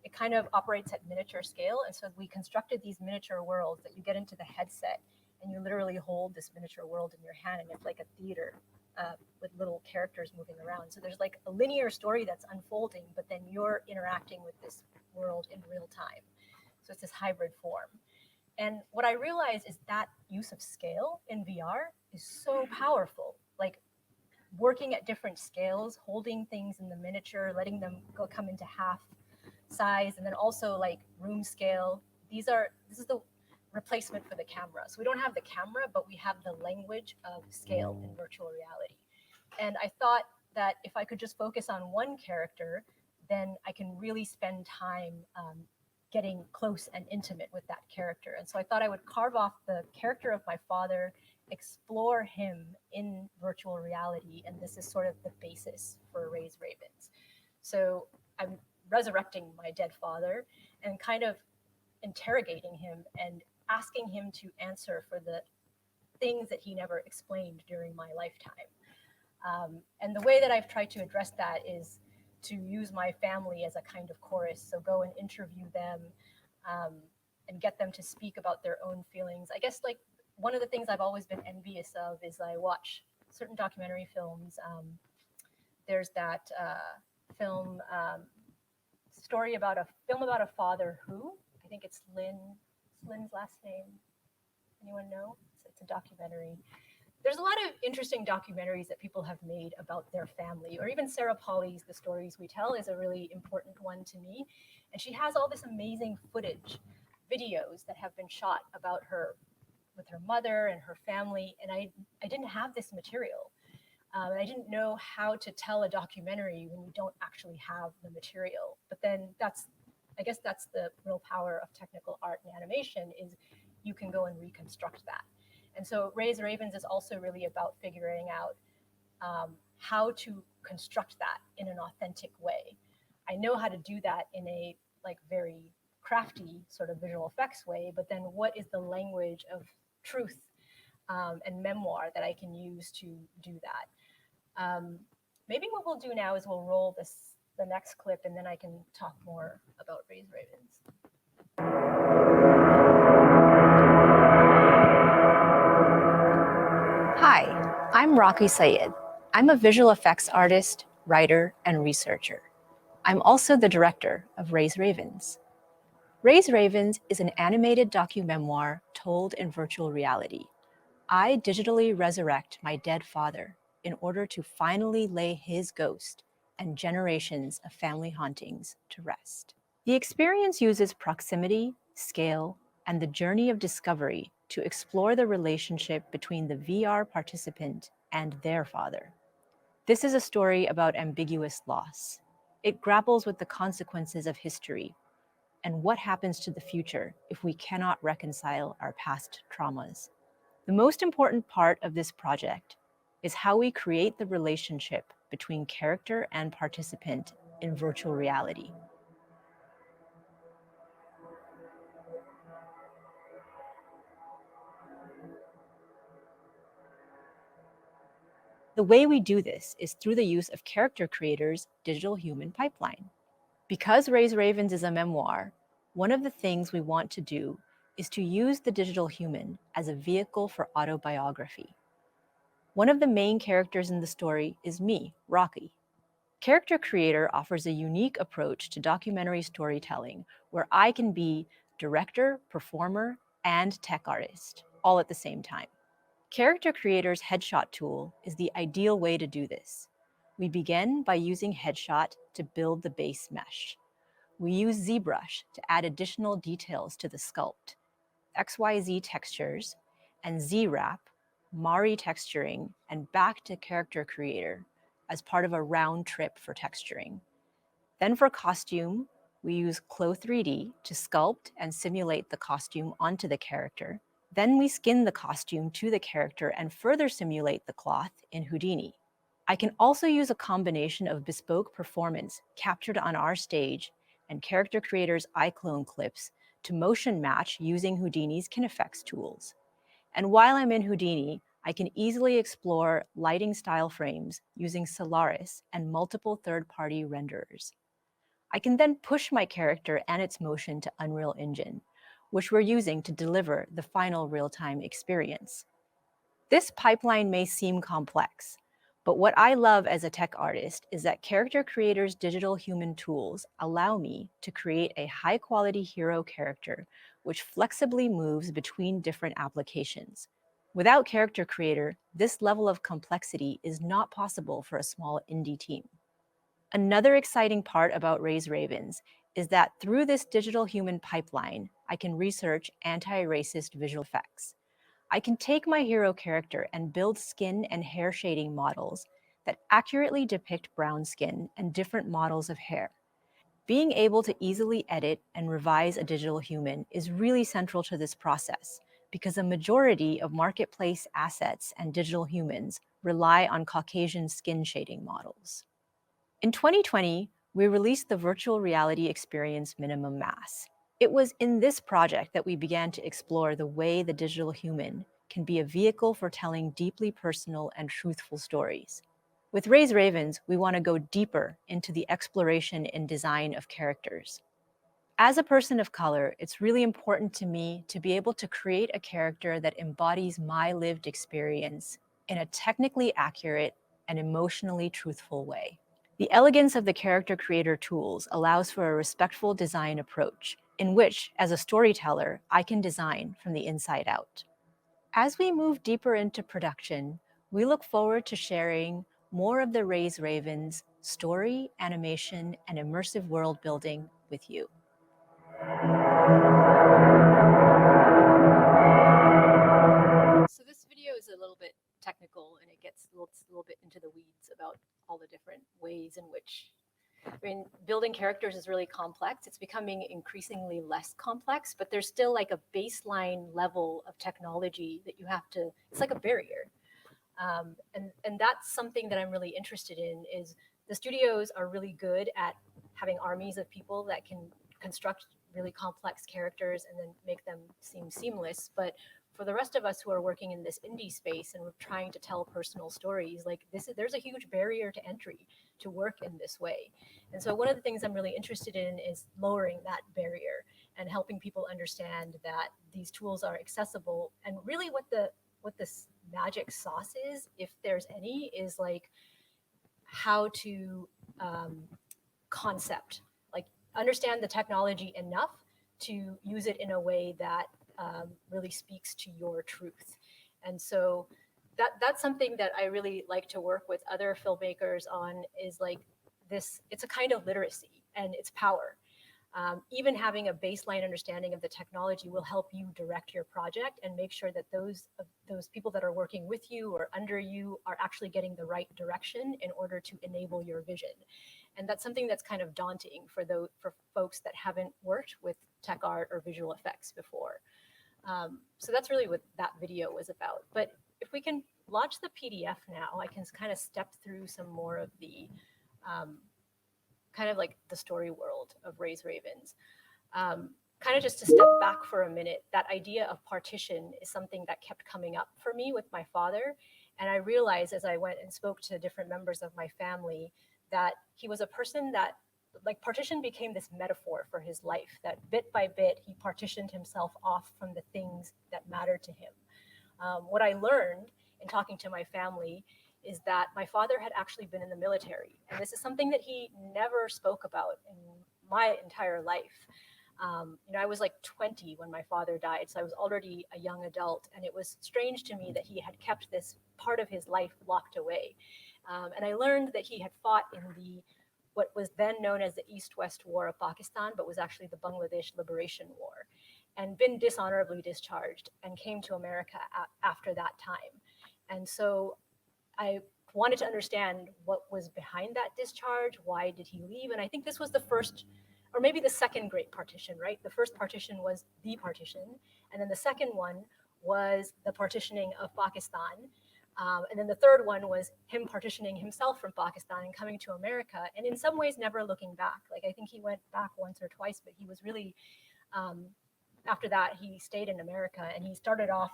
it kind of operates at miniature scale, and so we constructed these miniature worlds that you get into the headset, and you literally hold this miniature world in your hand, and it's like a theater with little characters moving around. So there's like a linear story that's unfolding, but then you're interacting with this world in real time. So it's this hybrid form. And what I realized is that use of scale in VR is so powerful. Like working at different scales, holding things in the miniature, letting them come into half size, and then also like room scale. This is the replacement for the camera. So we don't have the camera, but we have the language of scale in virtual reality. And I thought that if I could just focus on one character, then I can really spend time getting close and intimate with that character. And so I thought I would carve off the character of my father, explore him in virtual reality, and this is sort of the basis for Raise Ravens. So I'm resurrecting my dead father and kind of interrogating him and asking him to answer for the things that he never explained during my lifetime. And the way that I've tried to address that is to use my family as a kind of chorus. So go and interview them and get them to speak about their own feelings. I guess like one of the things I've always been envious of is I watch certain documentary films. There's that film about a father who, I think it's Lynn's last name. Anyone know? It's a documentary. There's a lot of interesting documentaries that people have made about their family, or even Sarah Polly's The Stories We Tell is a really important one to me. And she has all this amazing footage, videos that have been shot about her with her mother and her family. And I didn't have this material. And I didn't know how to tell a documentary when you don't actually have the material. But then I guess that's the real power of technical art and animation, is you can go and reconstruct that. And so Raise Ravens is also really about figuring out how to construct that in an authentic way. I know how to do that in a like very crafty sort of visual effects way, but then what is the language of truth and memoir that I can use to do that? Maybe what we'll do now is we'll roll the next clip, and then I can talk more about Raise Ravens. Hi, I'm Raqi Syed. I'm a visual effects artist, writer, and researcher. I'm also the director of Raise Ravens. Raise Ravens is an animated documemoir told in virtual reality. I digitally resurrect my dead father in order to finally lay his ghost and generations of family hauntings to rest. The experience uses proximity, scale, and the journey of discovery to explore the relationship between the VR participant and their father. This is a story about ambiguous loss. It grapples with the consequences of history and what happens to the future if we cannot reconcile our past traumas. The most important part of this project is how we create the relationship between character and participant in virtual reality. The way we do this is through the use of Character Creator's digital human pipeline. Because Raise Ravens is a memoir, one of the things we want to do is to use the digital human as a vehicle for autobiography. One of the main characters in the story is me, Raqi. Character Creator offers a unique approach to documentary storytelling where I can be director, performer, and tech artist, all at the same time. Character Creator's Headshot tool is the ideal way to do this. We begin by using Headshot to build the base mesh. We use ZBrush to add additional details to the sculpt, XYZ textures, and ZWrap, Māori texturing, and back to Character Creator as part of a round trip for texturing. Then for costume, we use Clo3D to sculpt and simulate the costume onto the character. Then we skin the costume to the character and further simulate the cloth in Houdini. I can also use a combination of bespoke performance captured on our stage and Character Creator's iClone clips to motion match using Houdini's KineFX tools. And while I'm in Houdini, I can easily explore lighting style frames using Solaris and multiple third-party renderers. I can then push my character and its motion to Unreal Engine, which we're using to deliver the final real-time experience. This pipeline may seem complex, but what I love as a tech artist is that Character Creator's digital human tools allow me to create a high-quality hero character which flexibly moves between different applications. Without Character Creator, this level of complexity is not possible for a small indie team. Another exciting part about Raise Ravens is that through this digital human pipeline, I can research anti-racist visual effects. I can take my hero character and build skin and hair shading models that accurately depict brown skin and different models of hair. Being able to easily edit and revise a digital human is really central to this process because a majority of marketplace assets and digital humans rely on Caucasian skin shading models. In 2020, we released the virtual reality experience Minimum Mass. It was in this project that we began to explore the way the digital human can be a vehicle for telling deeply personal and truthful stories. With Raise Ravens, we want to go deeper into the exploration and design of characters. As a person of color, it's really important to me to be able to create a character that embodies my lived experience in a technically accurate and emotionally truthful way. The elegance of the Character Creator tools allows for a respectful design approach, in which, as a storyteller, I can design from the inside out. As we move deeper into production, we look forward to sharing more of the Raise Ravens story, animation, and immersive world building with you. So this video is a little bit technical and it gets a little bit into the weeds about all the different ways in which, building characters is really complex. It's becoming increasingly less complex, but there's still like a baseline level of technology that you have to, it's like a barrier. And that's something that I'm really interested in is the studios are really good at having armies of people that can construct really complex characters and then make them seem seamless. But for the rest of us who are working in this indie space and we're trying to tell personal stories, like there's a huge barrier to entry to work in this way. And so one of the things I'm really interested in is lowering that barrier and helping people understand that these tools are accessible. And really what this magic sauce is, if there's any, is like how to concept, like understand the technology enough to use it in a way that really speaks to your truth. And so that's something that I really like to work with other filmmakers on, is like this, it's a kind of literacy and it's power. Even having a baseline understanding of the technology will help you direct your project and make sure that those people that are working with you or under you are actually getting the right direction in order to enable your vision. And that's something that's kind of daunting for folks that haven't worked with tech art or visual effects before. So that's really what that video was about. But if we can launch the PDF now, I can kind of step through some more of the kind of like the story world of Raise Ravens. Kind of just to step back for a minute, that idea of partition is something that kept coming up for me with my father. And I realized as I went and spoke to different members of my family that he was a person that, like, partition became this metaphor for his life, that bit by bit, he partitioned himself off from the things that mattered to him. What I learned in talking to my family is that my father had actually been in the military. And this is something that he never spoke about in my entire life. I was like 20 when my father died, so I was already a young adult, and it was strange to me that he had kept this part of his life locked away. And I learned that he had fought in what was then known as the East-West War of Pakistan, but was actually the Bangladesh Liberation War, and been dishonorably discharged and came to America after that time. And so I wanted to understand what was behind that discharge. Why did he leave? And I think this was the first, or maybe the second great partition, right? The first partition was the partition. And then the second one was the partitioning of Pakistan. And then the third one was him partitioning himself from Pakistan and coming to America. And in some ways, never looking back. Like, I think he went back once or twice, but he was really, after that, he stayed in America, and he started off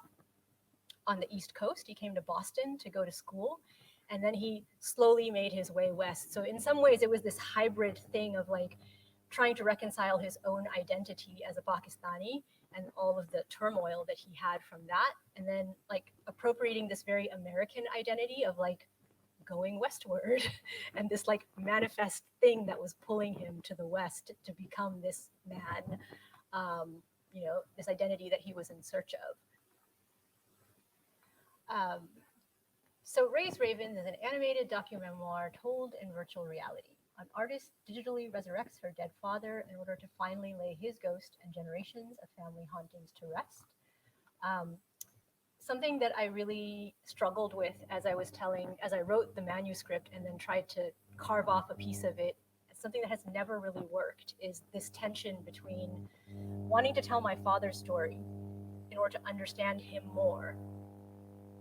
on the East Coast. He came to Boston to go to school, and then he slowly made his way west. So in some ways, it was this hybrid thing of like trying to reconcile his own identity as a Pakistani and all of the turmoil that he had from that, and then like appropriating this very American identity of like going westward and this like manifest thing that was pulling him to the west to become this man, this identity that he was in search of. So Raised Ravens is an animated documemoir told in virtual reality. An artist digitally resurrects her dead father in order to finally lay his ghost and generations of family hauntings to rest. Something that I really struggled with as I wrote the manuscript and then tried to carve off a piece of it, something that has never really worked, is this tension between wanting to tell my father's story in order to understand him more,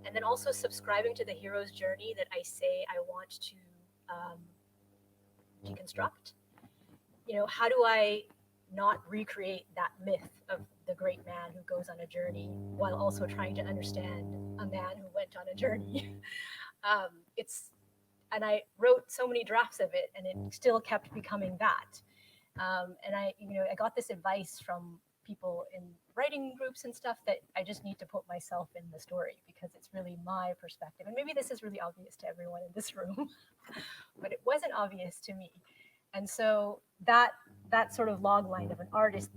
and then also subscribing to the hero's journey that I say I want to deconstruct. How do I not recreate that myth of the great man who goes on a journey while also trying to understand a man who went on a journey? And I wrote so many drafts of it, and it still kept becoming that. And I got this advice from people in writing groups and stuff that I just need to put myself in the story because it's really my perspective. And maybe this is really obvious to everyone in this room, but it wasn't obvious to me. And so that sort of log line of an artist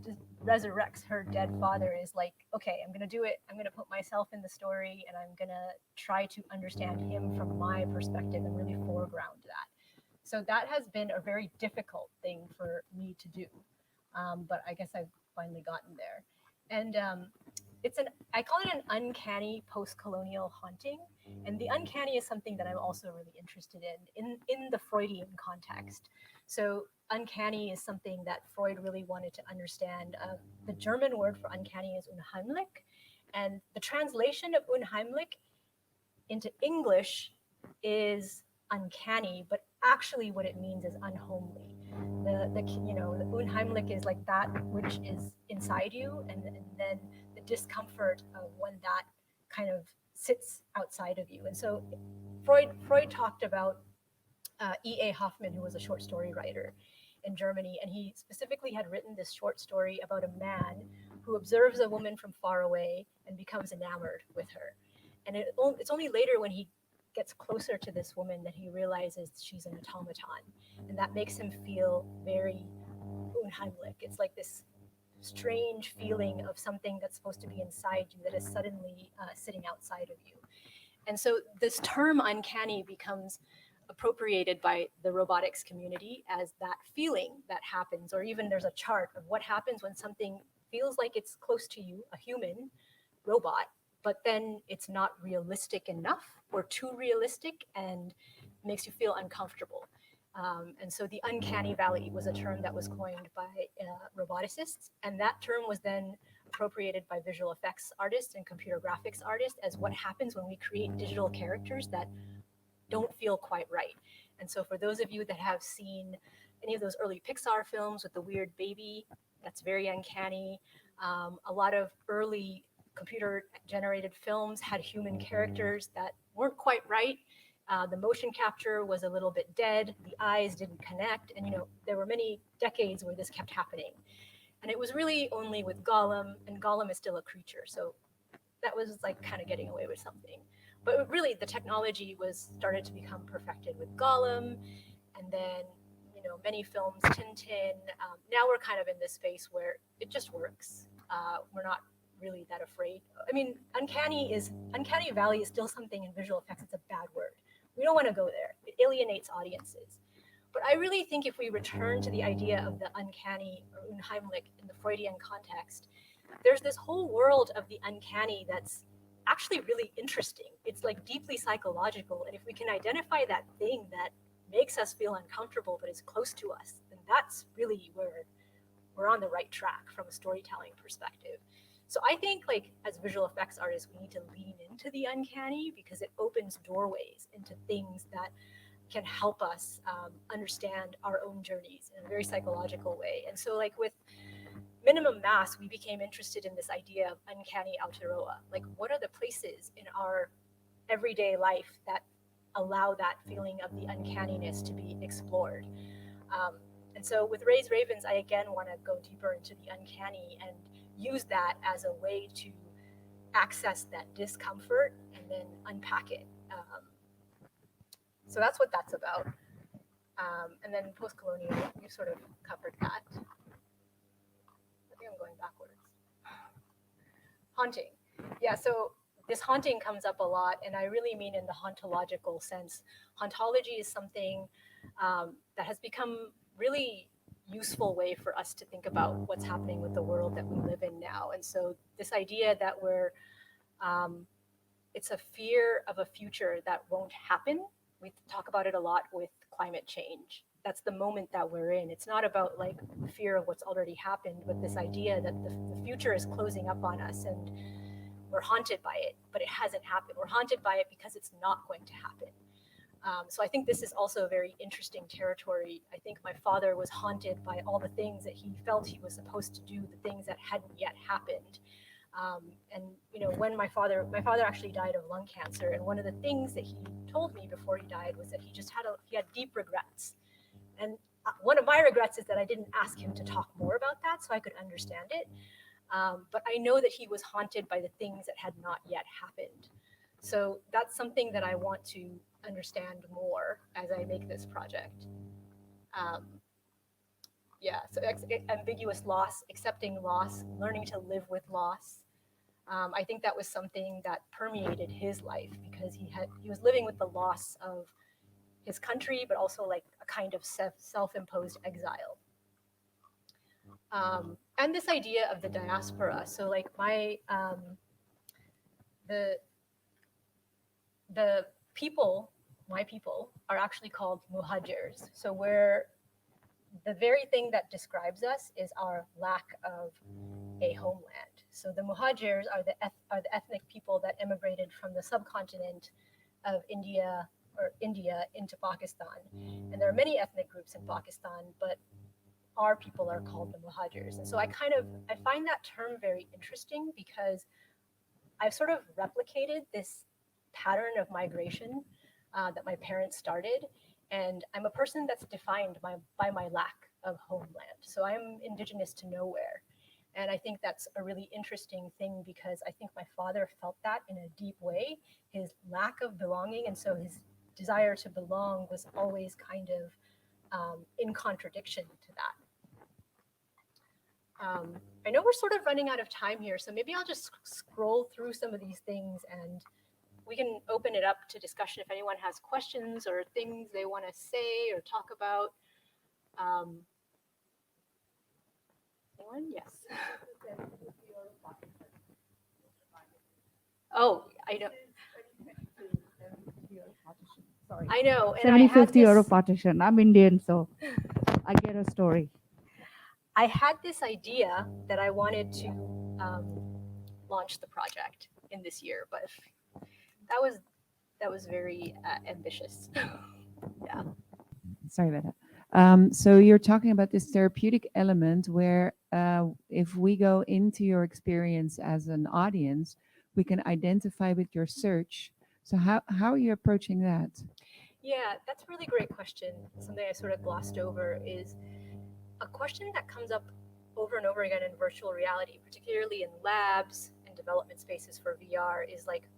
resurrects her dead father is like, okay, I'm going to do it. I'm going to put myself in the story, and I'm going to try to understand him from my perspective and really foreground that. So that has been a very difficult thing for me to do. But I guess I've finally gotten there. And I call it an uncanny post-colonial haunting. And the uncanny is something that I'm also really interested in the Freudian context. So uncanny is something that Freud really wanted to understand. The German word for uncanny is unheimlich. And the translation of unheimlich into English is uncanny, but actually what it means is unhomely. The unheimlich is like that which is inside you, and then the discomfort of when that kind of sits outside of you. And so Freud talked about E.A. Hoffmann, who was a short story writer in Germany, and he specifically had written this short story about a man who observes a woman from far away and becomes enamored with her. And it's only later when he gets closer to this woman that he realizes she's an automaton, and that makes him feel very unheimlich. It's like this strange feeling of something that's supposed to be inside you that is suddenly sitting outside of you. And so this term uncanny becomes appropriated by the robotics community as that feeling that happens, or even there's a chart of what happens when something feels like it's close to you, a human robot, but then it's not realistic enough or too realistic and makes you feel uncomfortable. And so the uncanny valley was a term that was coined by roboticists, and that term was then appropriated by visual effects artists and computer graphics artists as what happens when we create digital characters that don't feel quite right. And so for those of you that have seen any of those early Pixar films with the weird baby, that's very uncanny. A lot of early computer-generated films had human characters that weren't quite right. The motion capture was a little bit dead. The eyes didn't connect. And, there were many decades where this kept happening. And it was really only with Gollum, and Gollum is still a creature. So that was like kind of getting away with something. But really, the technology was started to become perfected with Gollum. And then, many films, Tintin. Now we're kind of in this space where it just works. We're not really that afraid. I mean, uncanny valley is still something in visual effects. It's a bad word. We don't want to go there. It alienates audiences. But I really think if we return to the idea of the uncanny or unheimlich in the Freudian context, there's this whole world of the uncanny that's actually really interesting. It's like deeply psychological. And if we can identify that thing that makes us feel uncomfortable but is close to us, then that's really where we're on the right track from a storytelling perspective. So I think like as visual effects artists, we need to lean into the uncanny because it opens doorways into things that can help us understand our own journeys in a very psychological way. And so like with Minimum Mass, we became interested in this idea of uncanny Aotearoa. Like what are the places in our everyday life that allow that feeling of the uncanniness to be explored? And so with Raise Ravens, I again want to go deeper into the uncanny and use that as a way to access that discomfort and then unpack it. So that's what that's about. And then post-colonial, we've sort of covered that. I think I'm going backwards. Haunting. Yeah, so this haunting comes up a lot, and I really mean in the hauntological sense. Hauntology is something that has become really useful way for us to think about what's happening with the world that we live in now. And so this idea that we're, it's a fear of a future that won't happen. We talk about it a lot with climate change. That's the moment that we're in. It's not about like fear of what's already happened, but this idea that the future is closing up on us and we're haunted by it, but it hasn't happened. We're haunted by it because it's not going to happen. So I think this is also a very interesting territory. I think my father was haunted by all the things that he felt he was supposed to do, the things that hadn't yet happened. And when my father actually died of lung cancer, and one of the things that he told me before he died was that he had deep regrets. And one of my regrets is that I didn't ask him to talk more about that so I could understand it. But I know that he was haunted by the things that had not yet happened. So that's something that I want to understand more as I make this project. So ambiguous loss, accepting loss, learning to live with loss. I think that was something that permeated his life because he was living with the loss of his country, but also like a kind of self-imposed exile. And this idea of the diaspora. So like my people are actually called muhajirs. So the very thing that describes us is our lack of a homeland. So the muhajirs are the ethnic people that immigrated from the subcontinent of India into Pakistan. And there are many ethnic groups in Pakistan, but our people are called the muhajirs. And so I find that term very interesting because I've sort of replicated this pattern of migration that my parents started. And I'm a person that's defined by my lack of homeland. So I'm indigenous to nowhere. And I think that's a really interesting thing because I think my father felt that in a deep way, his lack of belonging. And so his desire to belong was always kind of in contradiction to that. I know we're sort of running out of time here, so maybe I'll just scroll through some of these things and we can open it up to discussion if anyone has questions or things they want to say or talk about. Anyone? Yes. Oh, I know. Sorry. I know. 70-50 euro partition. I'm Indian, so I get a story. I had this idea that I wanted to launch the project in this year, but that was very ambitious. Yeah. Sorry about that. So you're talking about this therapeutic element where if we go into your experience as an audience, we can identify with your search. So how are you approaching that? Yeah, that's a really great question. Something I sort of glossed over is a question that comes up over and over again in virtual reality, particularly in labs and development spaces for VR, is like,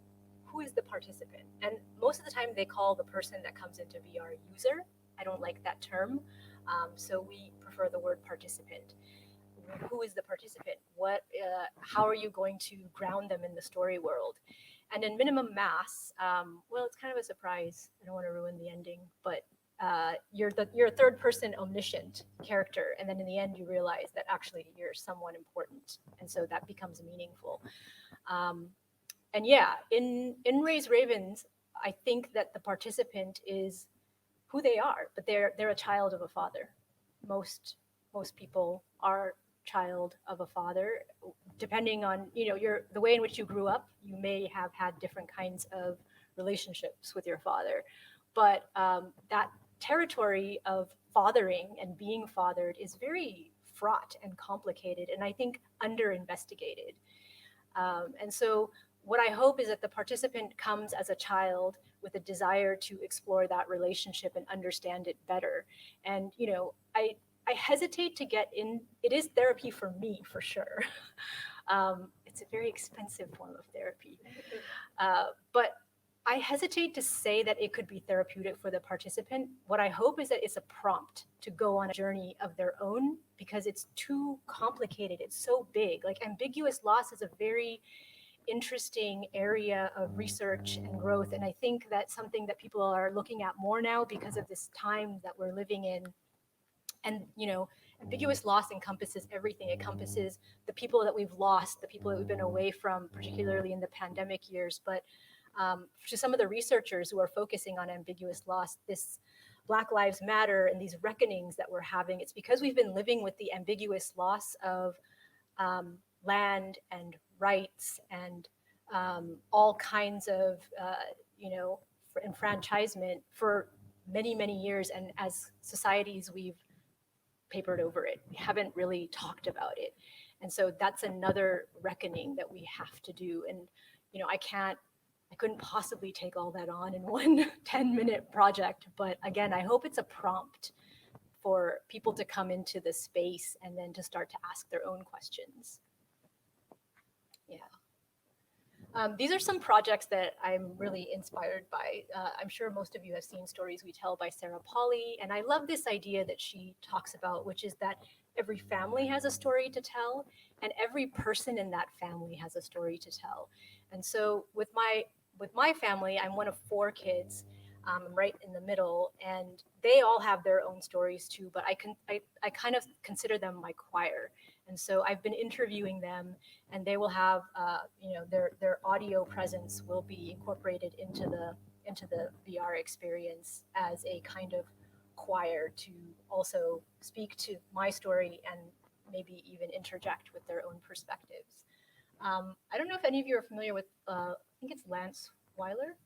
who is the participant? And most of the time they call the person that comes into VR user. I don't like that term. So we prefer the word participant. Who is the participant? How are you going to ground them in the story world? And in minimum mass, well, it's kind of a surprise. I don't want to ruin the ending, but you're a third person omniscient character, and then in the end you realize that actually you're someone important, and so that becomes meaningful. And yeah, in Raise Ravens, I think that the participant is who they are, but they're a child of a father. Most people are child of a father. Depending on the way in which you grew up, you may have had different kinds of relationships with your father, but that territory of fathering and being fathered is very fraught and complicated, and I think under investigated. And so what I hope is that the participant comes as a child with a desire to explore that relationship and understand it better. And I hesitate to get in. It is therapy for me, for sure. It's a very expensive form of therapy. But I hesitate to say that it could be therapeutic for the participant. What I hope is that it's a prompt to go on a journey of their own, because it's too complicated. It's so big. Like, ambiguous loss is a very interesting area of research and growth. And I think that's something that people are looking at more now because of this time that we're living in. And, ambiguous loss encompasses everything. It encompasses the people that we've lost, the people that we've been away from, particularly in the pandemic years. But to some of the researchers who are focusing on ambiguous loss, this Black Lives Matter and these reckonings that we're having, it's because we've been living with the ambiguous loss of land and rights and all kinds of, enfranchisement for many, many years. And as societies, we've papered over it. We haven't really talked about it. And so that's another reckoning that we have to do. And, I couldn't possibly take all that on in one 10-minute project. But again, I hope it's a prompt for people to come into the space and then to start to ask their own questions. Yeah. These are some projects that I'm really inspired by. I'm sure most of you have seen Stories We Tell by Sarah Polley. And I love this idea that she talks about, which is that every family has a story to tell, and every person in that family has a story to tell. And so with my family, I'm one of 4 kids. I'm right in the middle, and they all have their own stories too, but I kind of consider them my choir. And so I've been interviewing them, and they will have, their audio presence will be incorporated into the VR experience as a kind of choir to also speak to my story and maybe even interject with their own perspectives. I don't know if any of you are familiar with, I think it's Lance Weiler,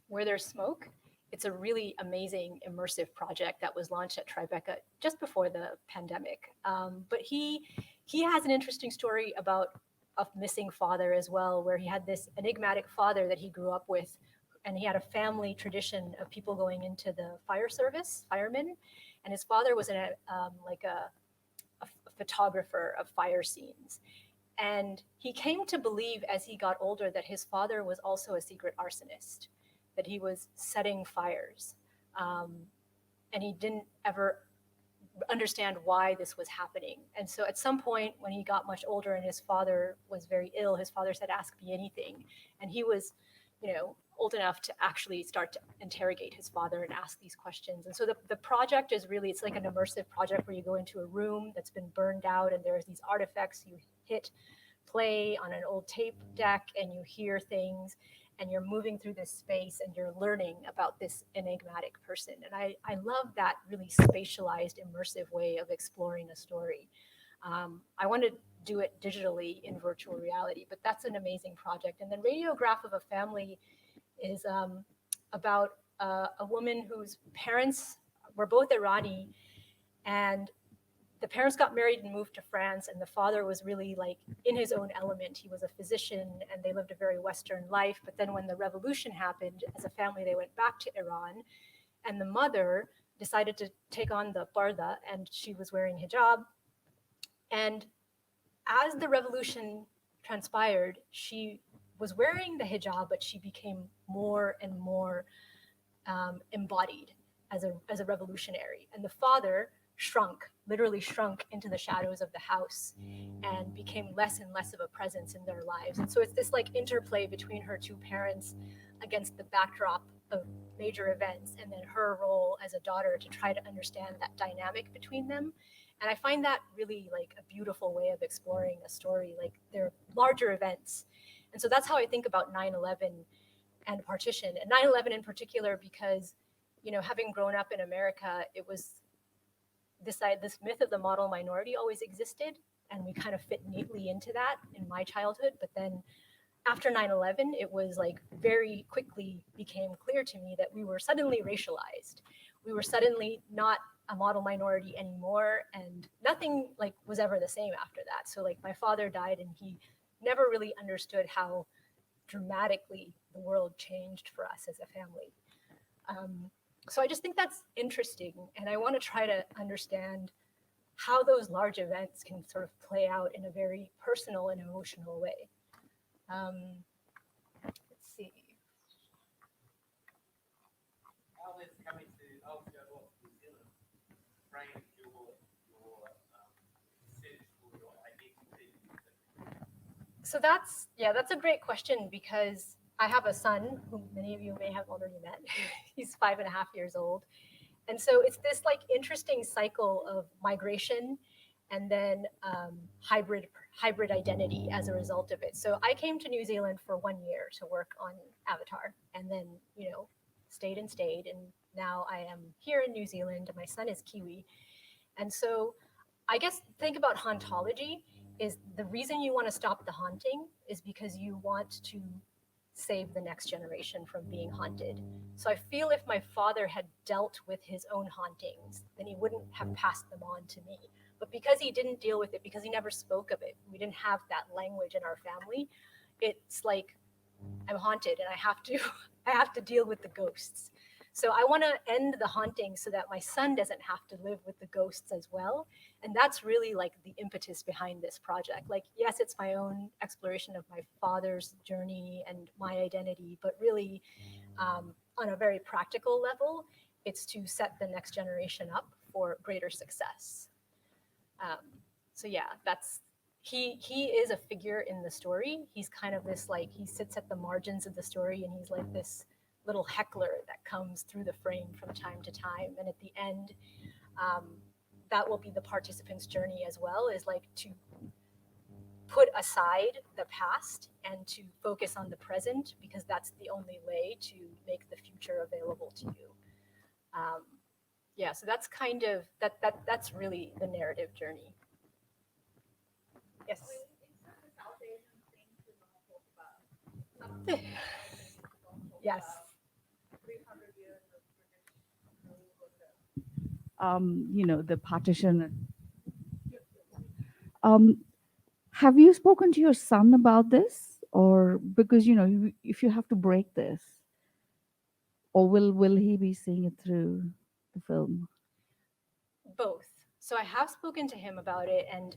Where There's Smoke. It's a really amazing immersive project that was launched at Tribeca just before the pandemic. But he has an interesting story about a missing father as well, where he had this enigmatic father that he grew up with, and he had a family tradition of people going into the fire service, firemen, and his father was a photographer of fire scenes. And he came to believe as he got older that his father was also a secret arsonist, that he was setting fires. And he didn't ever understand why this was happening. And so at some point when he got much older and his father was very ill, his father said, "Ask me anything." And he was, old enough to actually start to interrogate his father and ask these questions. And so the project is really, it's like an immersive project where you go into a room that's been burned out and there's these artifacts. You hit play on an old tape deck and you hear things, and you're moving through this space and you're learning about this enigmatic person. And I love that really spatialized, immersive way of exploring a story. I want to do it digitally in virtual reality, but that's an amazing project. And then Radiograph of a Family is about a woman whose parents were both Irani, and the parents got married and moved to France, and the father was really like in his own element. He was a physician and they lived a very Western life. But then when the revolution happened, as a family, they went back to Iran, and the mother decided to take on the parda, and she was wearing hijab. And as the revolution transpired, she was wearing the hijab, but she became more and more embodied as a revolutionary, and the father shrunk, literally shrunk into the shadows of the house and became less and less of a presence in their lives. And so it's this like interplay between her two parents against the backdrop of major events, and then her role as a daughter to try to understand that dynamic between them. And I find that really like a beautiful way of exploring a story. Like they're larger events. And so that's how I think about 9/11 and partition, and 9/11 in particular, because, you know, having grown up in America, it was this myth of the model minority always existed, and we kind of fit neatly into that in my childhood. But then after 9/11, it was like very quickly became clear to me that we were suddenly racialized. We were suddenly not a model minority anymore, and nothing like was ever the same after that. So like my father died, and he never really understood how dramatically the world changed for us as a family. So I just think that's interesting, and I want to try to understand how those large events can sort of play out in a very personal and emotional way. Let's see. So that's a great question, because I have a son who many of you may have already met. He's 5.5 years old. And so it's this like interesting cycle of migration and then hybrid identity as a result of it. So I came to New Zealand for 1 year to work on Avatar, and then, you know, stayed, and now I am here in New Zealand, and my son is Kiwi. And so I guess think about hauntology is the reason you want to stop the haunting is because you want to save the next generation from being haunted. So I feel if my father had dealt with his own hauntings, then he wouldn't have passed them on to me. But because he didn't deal with it, because he never spoke of it, we didn't have that language in our family, it's like I'm haunted and I have to deal with the ghosts. So I want to end the haunting so that my son doesn't have to live with the ghosts as well. And that's really like the impetus behind this project. Like, yes, it's my own exploration of my father's journey and my identity, but really on a very practical level, it's to set the next generation up for greater success. So yeah, he is a figure in the story. He's kind of this, like, he sits at the margins of the story, and he's like this little heckler that comes through the frame from time to time. And at the end, that will be the participant's journey as well, is like to put aside the past and to focus on the present, because that's the only way to make the future available to you. Yeah, so that's kind of, that's really the narrative journey. Yes. Yes. You know, the partition. Have you spoken to your son about this? Or because, you know, if you have to break this, or will he be seeing it through the film? Both. So I have spoken to him about it, and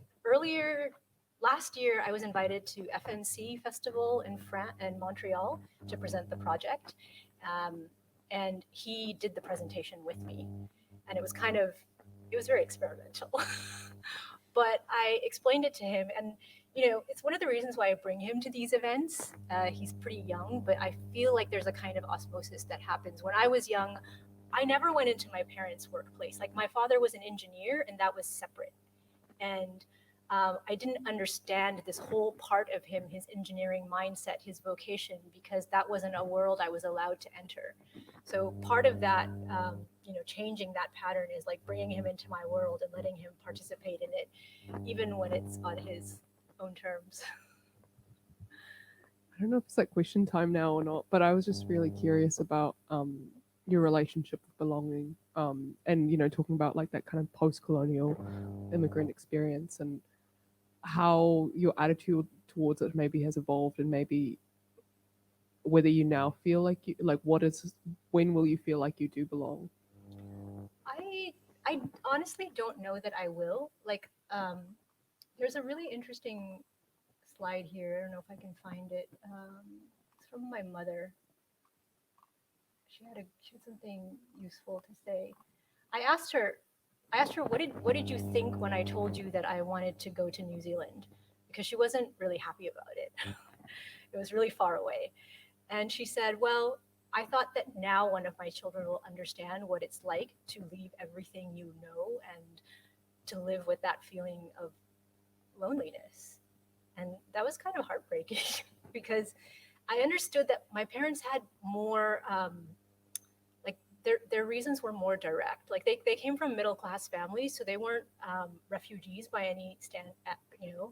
last year I was invited to FNC Festival in Montreal to present the project, and he did the presentation with me, and it was very experimental. But I explained it to him, and you know, it's one of the reasons why I bring him to these events. He's pretty young, but I feel like there's a kind of osmosis that happens. When I was young, I never went into my parents' workplace. Like, my father was an engineer, and that was separate. And I didn't understand this whole part of him, his engineering mindset, his vocation, because that wasn't a world I was allowed to enter. So part of that, you know, changing that pattern is like bringing him into my world and letting him participate in it, even when it's on his own terms. I don't know if it's like question time now or not, but I was just really curious about your relationship with belonging, and, you know, talking about like that kind of post-colonial immigrant experience and how your attitude towards it maybe has evolved, and maybe whether you now feel like you, like, when will you feel like you do belong? I honestly don't know that I will. Like, there's a really interesting slide here. I don't know if I can find it. It's from my mother. she had something useful to say. I asked her, what did you think when I told you that I wanted to go to New Zealand? Because she wasn't really happy about it. It was really far away. And she said, well, I thought that now one of my children will understand what it's like to leave everything you know and to live with that feeling of loneliness. And that was kind of heartbreaking because I understood that my parents had more, like their reasons were more direct. Like they came from middle-class families, so they weren't refugees by any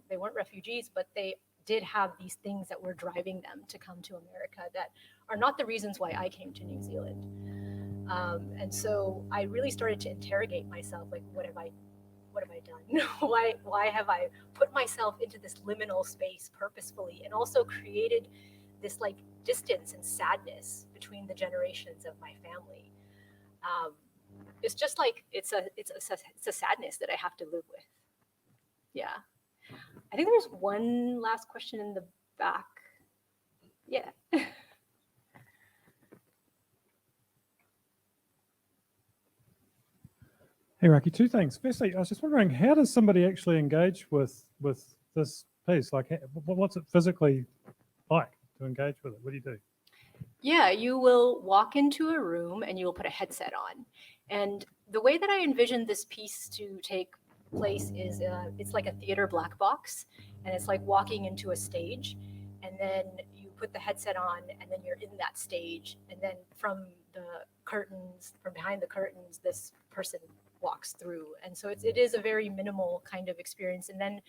they weren't refugees, but they did have these things that were driving them to come to America that are not the reasons why I came to New Zealand. And so I really started to interrogate myself, like, what have I done? why have I put myself into this liminal space purposefully, and also created this like distance and sadness between the generations of my family? It's just like it's a sadness that I have to live with. Yeah. I think there's one last question in the back. Yeah. Hey, Raqi, two things. Firstly, I was just wondering, how does somebody actually engage with this piece? Like, what's it physically like to engage with it? What do you do? Yeah, you will walk into a room and you will put a headset on. And the way that I envisioned this piece to take place is it's like a theater black box, and it's like walking into a stage, and then you put the headset on and then you're in that stage, and then from behind the curtains, this person walks through. And so it is a very minimal kind of experience. And then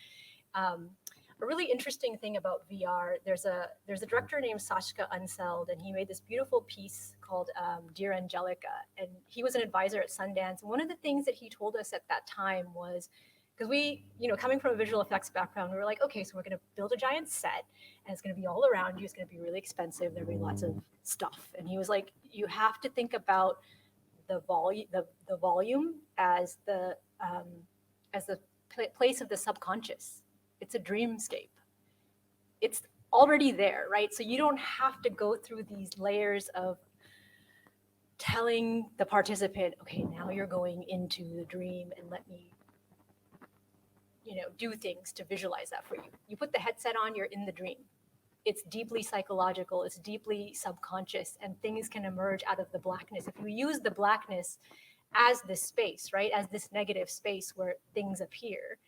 a really interesting thing about VR, there's a director named Sashka Unseld, and he made this beautiful piece called Dear Angelica, and he was an advisor at Sundance. And one of the things that he told us at that time was, because we, coming from a visual effects background, we were like, okay, so we're going to build a giant set, and it's going to be all around you. It's going to be really expensive. There'll be lots of stuff. And he was like, you have to think about the volume as the place of the subconscious. It's a dreamscape. It's already there, right? So you don't have to go through these layers of telling the participant, okay, now you're going into the dream, and let me, do things to visualize that for you. You put the headset on, you're in the dream. It's deeply psychological, it's deeply subconscious, and things can emerge out of the blackness. If you use the blackness as this space, right, as this negative space where things appear,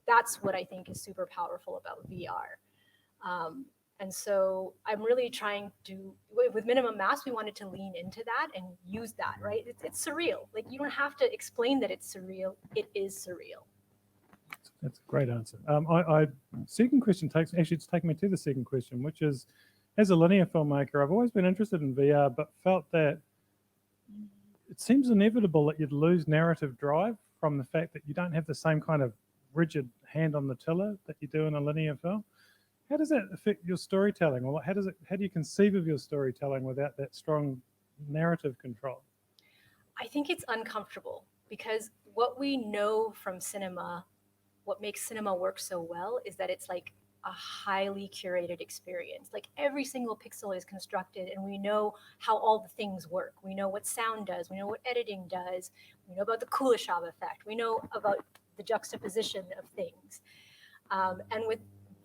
that's what I think is super powerful about VR. And so I'm really trying to, with Minimum Mass, we wanted to lean into that and use that, right? It's surreal. Like, you don't have to explain that it's surreal. It is surreal. That's a great answer. Second question it's taken me to the second question, which is, as a linear filmmaker, I've always been interested in VR, but felt that it seems inevitable that you'd lose narrative drive from the fact that you don't have the same kind of rigid hand on the tiller that you do in a linear film. How does that affect your storytelling? Or how do you conceive of your storytelling without that strong narrative control? I think it's uncomfortable because what we know from cinema, what makes cinema work so well, is that it's like a highly curated experience. Like, every single pixel is constructed, and we know how all the things work. We know what sound does. We know what editing does. We know about the Kuleshov effect. We know about the juxtaposition of things. And with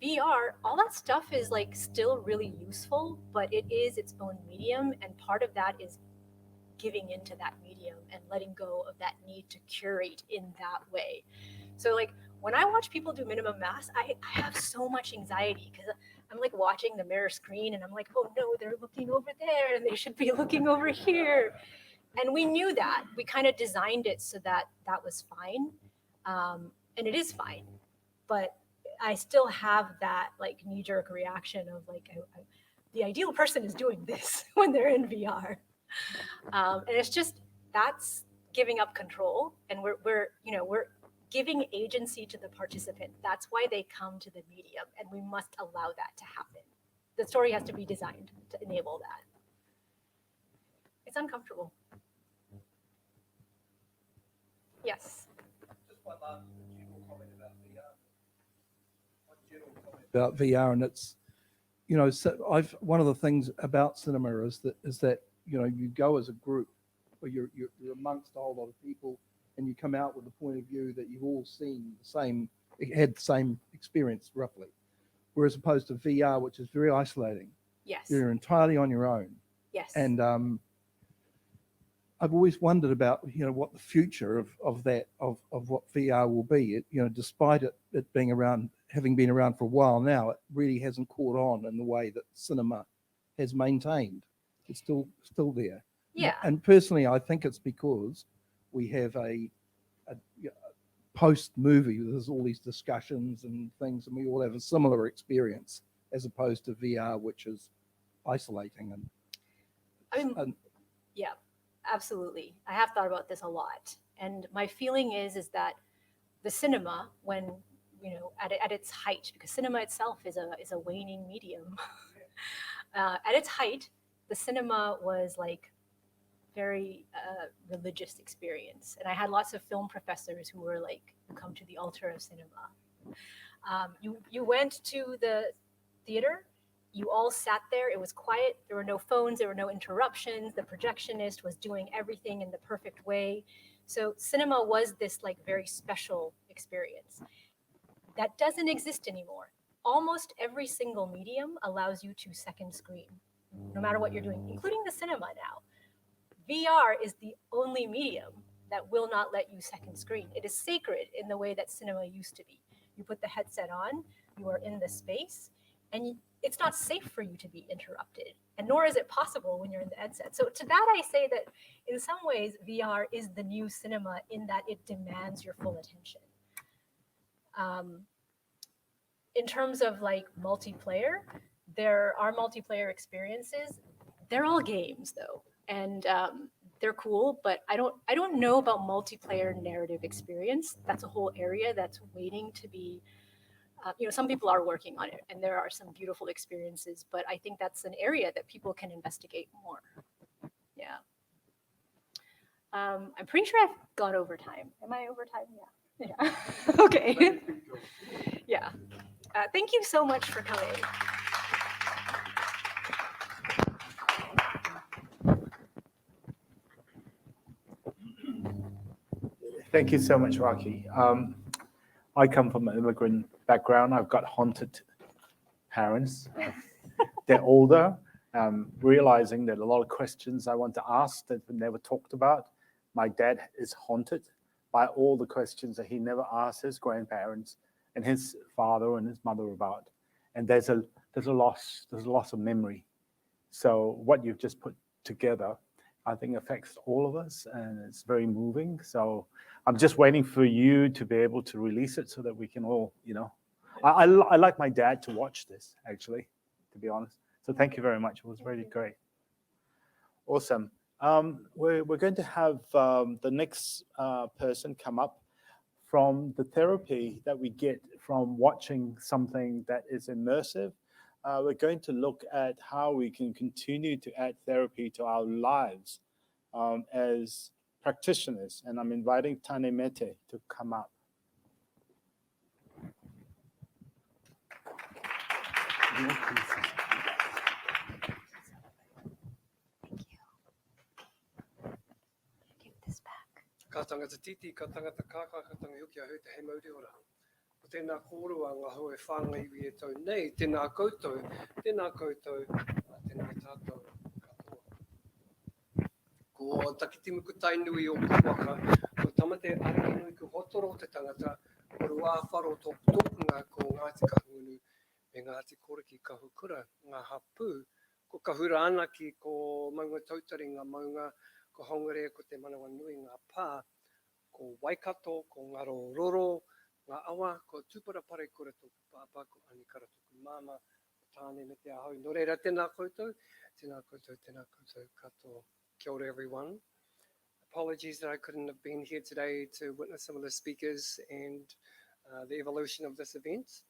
VR, all that stuff is like still really useful, but it is its own medium, and part of that is giving into that medium and letting go of that need to curate in that way. So like, when I watch people do Minimum Mass, I have so much anxiety because I'm like watching the mirror screen and I'm like, oh no, they're looking over there and they should be looking over here. And we knew that. We kind of designed it so that that was fine. And it is fine. But I still have that like knee-jerk reaction of like, the ideal person is doing this when they're in VR. And it's just, that's giving up control. And we're giving agency to the participant. That's why they come to the medium, and we must allow that to happen. The story has to be designed to enable that. It's uncomfortable. Yes. Just one last general comment about VR. And it's, so one of the things about cinema is that you go as a group, or you're amongst a whole lot of people, and you come out with the point of view that you've all seen had the same experience roughly. Whereas opposed to VR, which is very isolating. Yes. You're entirely on your own. Yes. And I've always wondered about, what the future of what VR will be. Despite it being around, having been around for a while now, it really hasn't caught on in the way that cinema has maintained. It's still there. Yeah. And personally, I think it's because we have a post movie. There's all these discussions and things, and we all have a similar experience as opposed to VR, which is isolating. And yeah, absolutely. I have thought about this a lot, and my feeling is that the cinema, when at its height, because cinema itself is a waning medium, at its height, the cinema was like very religious experience, and I had lots of film professors who were like, "You come to the altar of cinema." You went to the theater. You all sat there. It was quiet. There were no phones. There were no interruptions. The projectionist was doing everything in the perfect way. So cinema was this like very special experience. That doesn't exist anymore. Almost every single medium allows you to second screen, no matter what you're doing, including the cinema now. VR is the only medium that will not let you second screen. It is sacred in the way that cinema used to be. You put the headset on, you are in the space, and it's not safe for you to be interrupted, and nor is it possible when you're in the headset. So to that I say that in some ways VR is the new cinema in that it demands your full attention. In terms of like multiplayer, there are multiplayer experiences. They're all games though, and they're cool, but I don't know about multiplayer narrative experience. That's a whole area that's waiting to be. Some people are working on it, and there are some beautiful experiences, but I think that's an area that people can investigate more. Yeah. I'm pretty sure I've gone over time. Am I over time? Yeah. Yeah. Okay. Yeah. Thank you so much for coming. Thank you so much, Raqi. I come from an immigrant background. I've got haunted parents. They're older, realizing that a lot of questions I want to ask that were never talked about. My dad is haunted by all the questions that he never asked his grandparents and his father and his mother about. And there's a loss of memory. So what you've just put together, I think affects all of us, and it's very moving. So I'm just waiting for you to be able to release it so that we can all, I like my dad to watch this, actually, to be honest. So thank you very much. It was really great. Awesome. We're going to have the next person come up from the therapy that we get from watching something that is immersive. We're going to look at how we can continue to add therapy to our lives as practitioners. And I'm inviting Taane Mete to come up. Ka tangata titi, ka tangata kaka, ka tangata huki a hui te he mauri ora. O tēnā kōrua ngā hau e whāngai wi e tau nei, tēnā koutou, tēnā tātou katoa. Ko takitimuku tainui o kuwaka, ko tamate aranginui ku hotoro te tangata, o rua wharo tōpunga ko Ngāti Kahungunu, me Ngāti Koriki Kahukura, ngā hapū, ko kahura ana ki ko maunga tautari ngā maunga, ko hongare ko te manawa nui ngā pā, ko waikato, ko ngaro roro, ngā awa, ko tūpara pare kura tōku pāpā, ko anikara tōku māma, ko tāne me te ahau. Nō reira, tēnā koutou, katoa. Kia ora, everyone. Apologies that I couldn't have been here today to witness some of the speakers and the evolution of this event.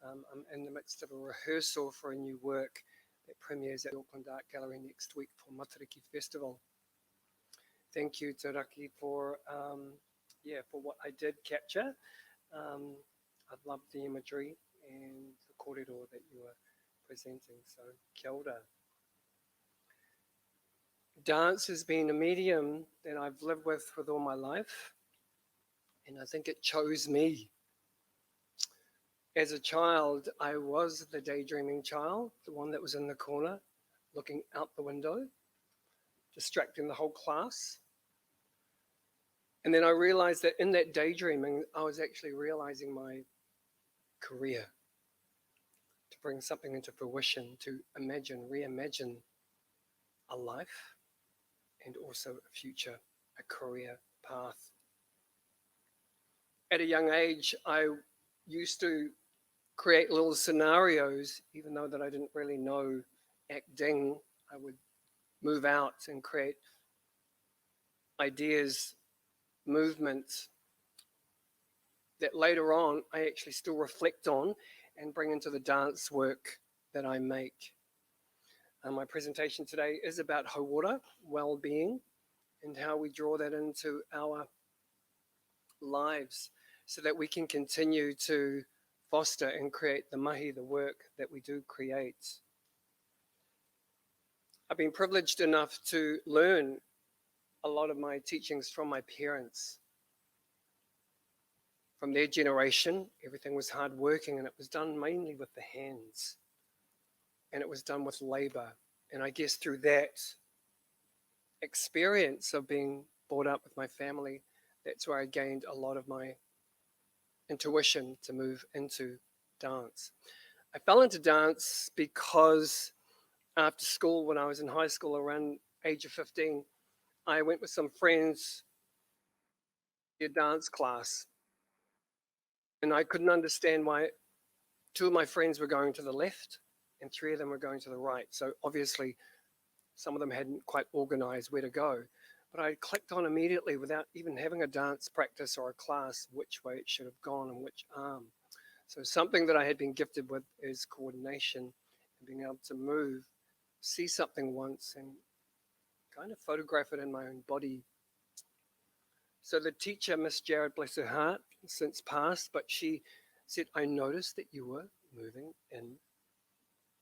I'm in the midst of a rehearsal for a new work that premieres at the Auckland Art Gallery next week for Matariki Festival. Thank you to Raqi for what I did capture. I loved the imagery and the kōrero that you were presenting. So kia ora. Dance has been a medium that I've lived with all my life, and I think it chose me. As a child, I was the daydreaming child, the one that was in the corner, looking out the window, distracting the whole class. And then I realized that in that daydreaming, I was actually realizing my career, to bring something into fruition, to reimagine a life and also a future, a career path. At a young age, I used to create little scenarios, even though that I didn't really know acting. I would move out and create ideas, movements that later on I actually still reflect on and bring into the dance work that I make. My presentation today is about hauora, well-being, and how we draw that into our lives so that we can continue to foster and create the mahi, the work that we do create. I've been privileged enough to learn a lot of my teachings from my parents. From their generation, everything was hardworking and it was done mainly with the hands. And it was done with labor. And I guess through that experience of being brought up with my family, that's where I gained a lot of my intuition to move into dance. I fell into dance because after school, when I was in high school around age of 15, I went with some friends to a dance class. And I couldn't understand why 2 of my friends were going to the left and 3 of them were going to the right. So obviously some of them hadn't quite organized where to go. But I clicked on immediately without even having a dance practice or a class which way it should have gone and which arm. So something that I had been gifted with is coordination and being able to move, see something once and kind of photograph it in my own body. So the teacher, Miss Jared, bless her heart, since passed, but she said, I noticed that you were moving in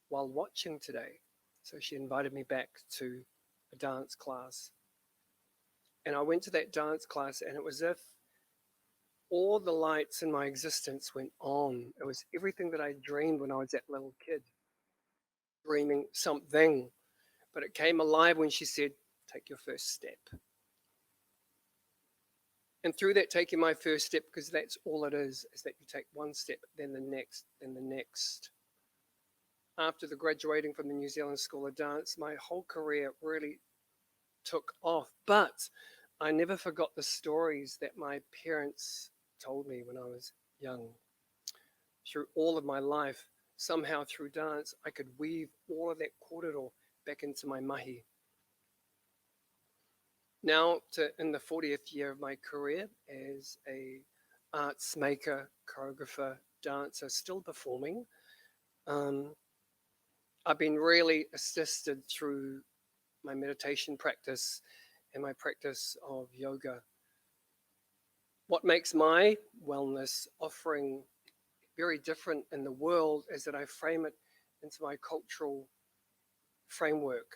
while watching today. So she invited me back to a dance class. And I went to that dance class and it was as if all the lights in my existence went on. It was everything that I dreamed when I was that little kid, dreaming something. But it came alive when she said, take your first step. And through that, taking my first step, because that's all it is that you take one step, then the next, then the next. After the graduating from the New Zealand School of Dance, my whole career really took off. But I never forgot the stories that my parents told me when I was young. Through all of my life, somehow through dance, I could weave all of that kōrero back into my mahi. Now, in the 40th year of my career as a arts maker, choreographer, dancer, still performing, I've been really assisted through my meditation practice and my practice of yoga. What makes my wellness offering very different in the world is that I frame it into my cultural framework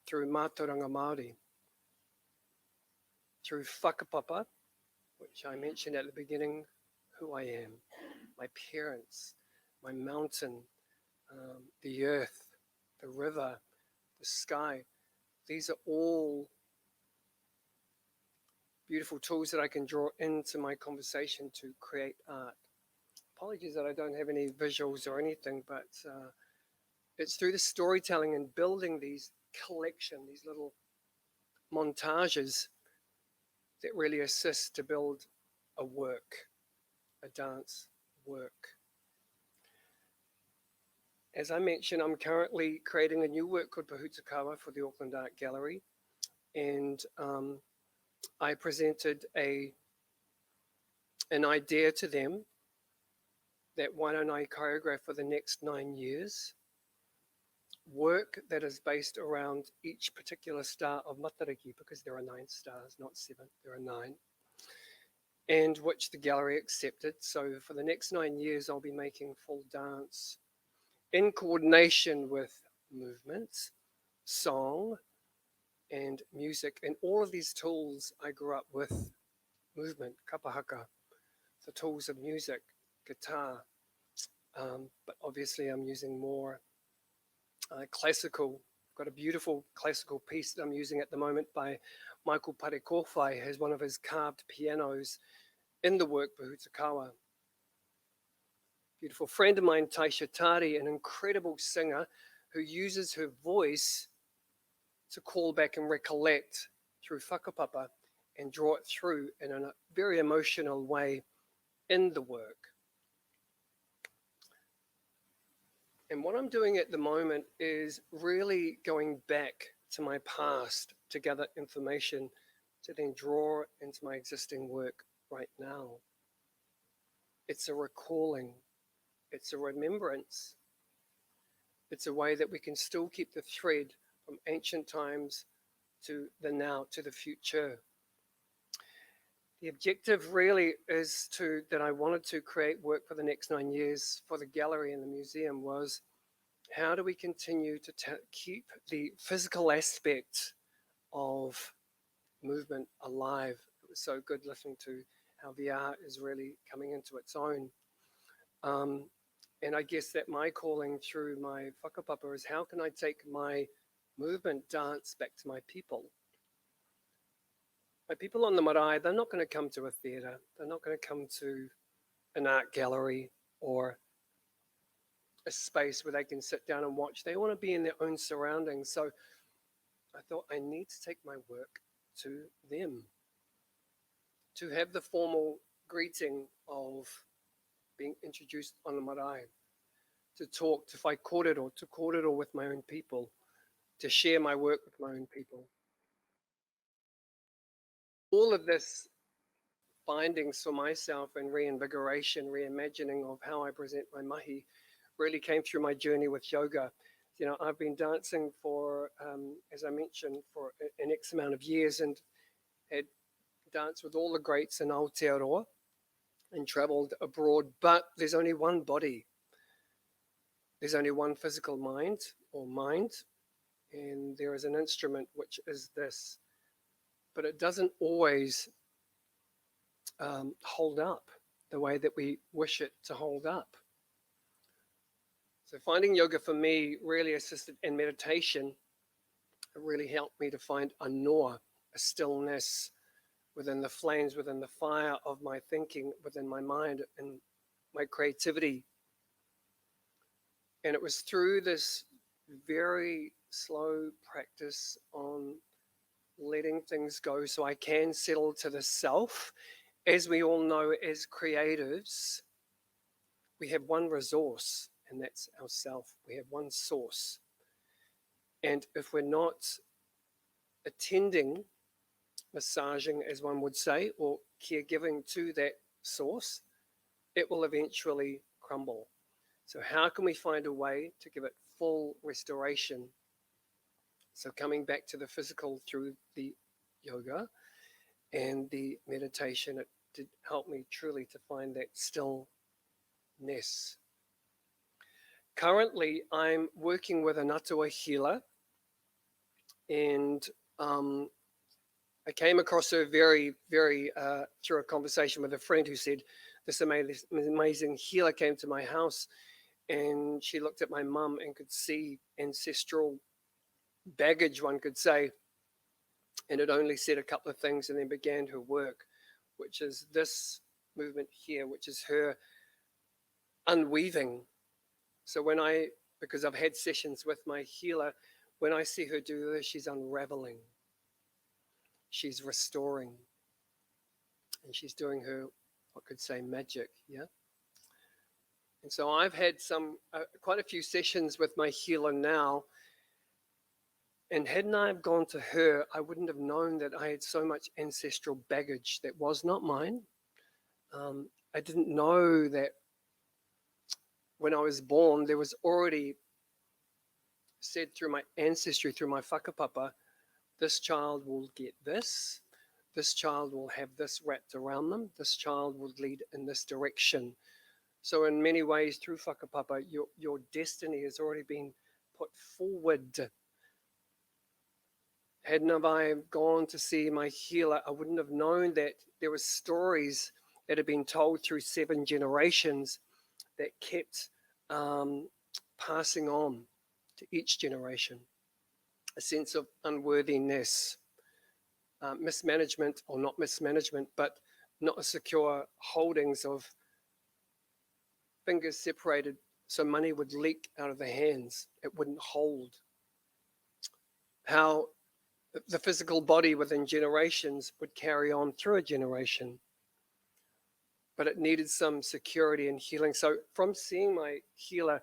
through mātauranga Māori, through whakapapa, which I mentioned at the beginning, who I am, my parents, my mountain, the earth, the river, the sky. These are all beautiful tools that I can draw into my conversation to create art. Apologies that I don't have any visuals or anything, but it's through the storytelling and building these collection, these little montages that really assist to build a work, a dance work. As I mentioned, I'm currently creating a new work called Wharekawa for the Auckland Art Gallery. And I presented an idea to them that why don't I choreograph for the next 9 years, work that is based around each particular star of Matariki, because there are 9 stars, not 7, there are 9, and which the gallery accepted. So for the next 9 years, I'll be making full dance in coordination with movements, song, and music. And all of these tools I grew up with: movement, kapahaka, the tools of music, guitar. But obviously I'm using more classical. I've got a beautiful classical piece that I'm using at the moment by Michael Parekowhai, has one of his carved pianos in the work for Wharekawa. Beautiful friend of mine, Taisha Tari, an incredible singer who uses her voice to call back and recollect through whakapapa and draw it through in a very emotional way in the work. And what I'm doing at the moment is really going back to my past to gather information to then draw into my existing work right now. It's a recalling, it's a remembrance. It's a way that we can still keep the thread from ancient times to the now, to the future. The objective really is that I wanted to create work for the next 9 years for the gallery and the museum was, how do we continue to keep the physical aspect of movement alive? It was so good listening to how VR is really coming into its own. And I guess that my calling through my whakapapa is, how can I take my movement dance back to my people? My people on the marae, they're not going to come to a theatre. They're not going to come to an art gallery or a space where they can sit down and watch. They want to be in their own surroundings. So I thought I need to take my work to them, to have the formal greeting of being introduced on the marae, to talk, to fight kōrero with my own people, to share my work with my own people. All of this findings for myself and reinvigoration, reimagining of how I present my mahi really came through my journey with yoga. You know, I've been dancing for, as I mentioned, for an X amount of years and had danced with all the greats in Aotearoa and traveled abroad, but there's only one body. There's only one physical mind or mind, and there is an instrument, which is this. But it doesn't always hold up the way that we wish it to hold up. So finding yoga for me really assisted in meditation. It really helped me to find a noa, a stillness within the flames, within the fire of my thinking, within my mind and my creativity. And it was through this very slow practice on letting things go so I can settle to the self. As we all know, as creatives, we have one resource, and that's ourself. We have one source. And if we're not attending, massaging, as one would say, or caregiving to that source, it will eventually crumble. So how can we find a way to give it full restoration? So coming back to the physical through the yoga and the meditation, it did help me truly to find that stillness. Currently, I'm working with an atua healer, and I came across her very through a conversation with a friend who said, this amazing healer came to my house, and she looked at my mum and could see ancestral baggage, one could say, and it only said a couple of things and then began her work, which is this movement here, which is her unweaving. So because I've had sessions with my healer, when I see her do this, she's unraveling, she's restoring, and she's doing her, what could say, magic, yeah? And so I've had quite a few sessions with my healer now, and hadn't I have gone to her, I wouldn't have known that I had so much ancestral baggage that was not mine. I didn't know that when I was born, there was already said through my ancestry, through my whakapapa, this child will get this child will have this wrapped around them, this child will lead in this direction. So in many ways, through whakapapa, your destiny has already been put forward. Hadn't have I gone to see my healer, I wouldn't have known that there were stories that had been told through 7 generations that kept passing on to each generation. A sense of unworthiness, mismanagement, or not mismanagement, but not a secure holdings of fingers separated so money would leak out of the hands, it wouldn't hold. How the physical body within generations would carry on through a generation, but it needed some security and healing. So from seeing my healer,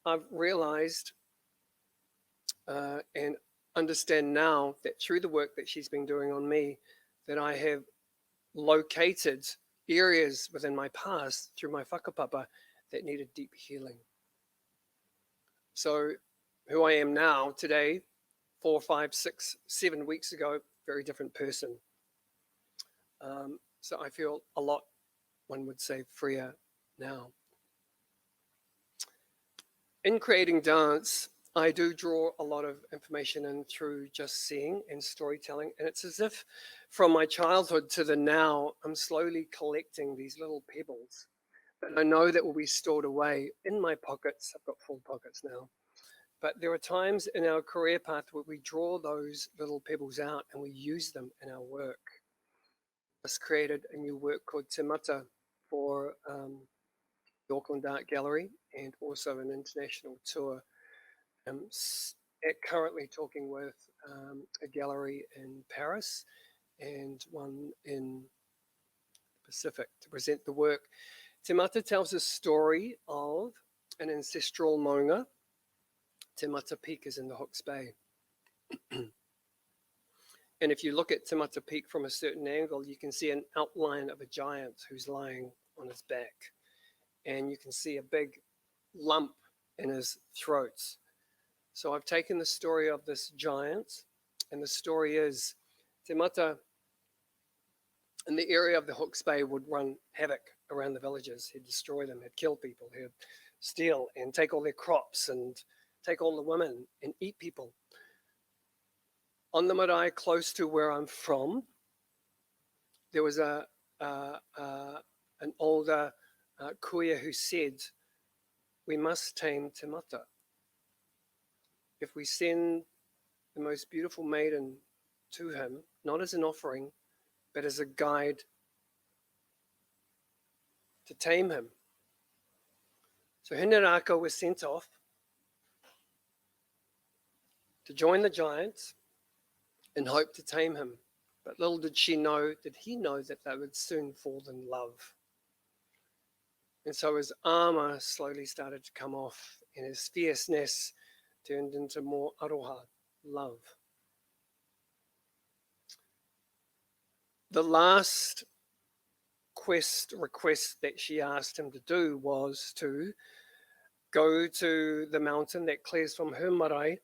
I've realized and understand now that through the work that she's been doing on me, that I have located areas within my past through my whakapapa that needed deep healing. So who I am now today, 4, 5, 6, 7 weeks ago, very different person. So I feel a lot, one would say, freer now. In creating dance, I do draw a lot of information in through just seeing and storytelling. And it's as if from my childhood to the now, I'm slowly collecting these little pebbles that I know that will be stored away in my pockets. I've got full pockets now. But there are times in our career path where we draw those little pebbles out and we use them in our work. Just created a new work called Te Mata for the Auckland Art Gallery and also an international tour. Currently talking with a gallery in Paris and one in the Pacific to present the work. Te Mata tells a story of an ancestral maunga. Te Mata Peak is in the Hawke's Bay. And if you look at Te Mata Peak from a certain angle, you can see an outline of a giant who's lying on his back. And you can see a big lump in his throat. So I've taken the story of this giant, and the story is Te Mata in the area of the Hawke's Bay would run havoc around the villages. He'd destroy them, he'd kill people, he'd steal and take all their crops and take all the women and eat people. On the marae close to where I'm from, there was an older kuia who said, we must tame Te Mata. If we send the most beautiful maiden to him, not as an offering, but as a guide to tame him. So Hinaraka was sent off to join the giants in hope to tame him. But little did he know that they would soon fall in love. And so his armor slowly started to come off and his fierceness turned into more aroha, love. The last request that she asked him to do was to go to the mountain that clears from her marae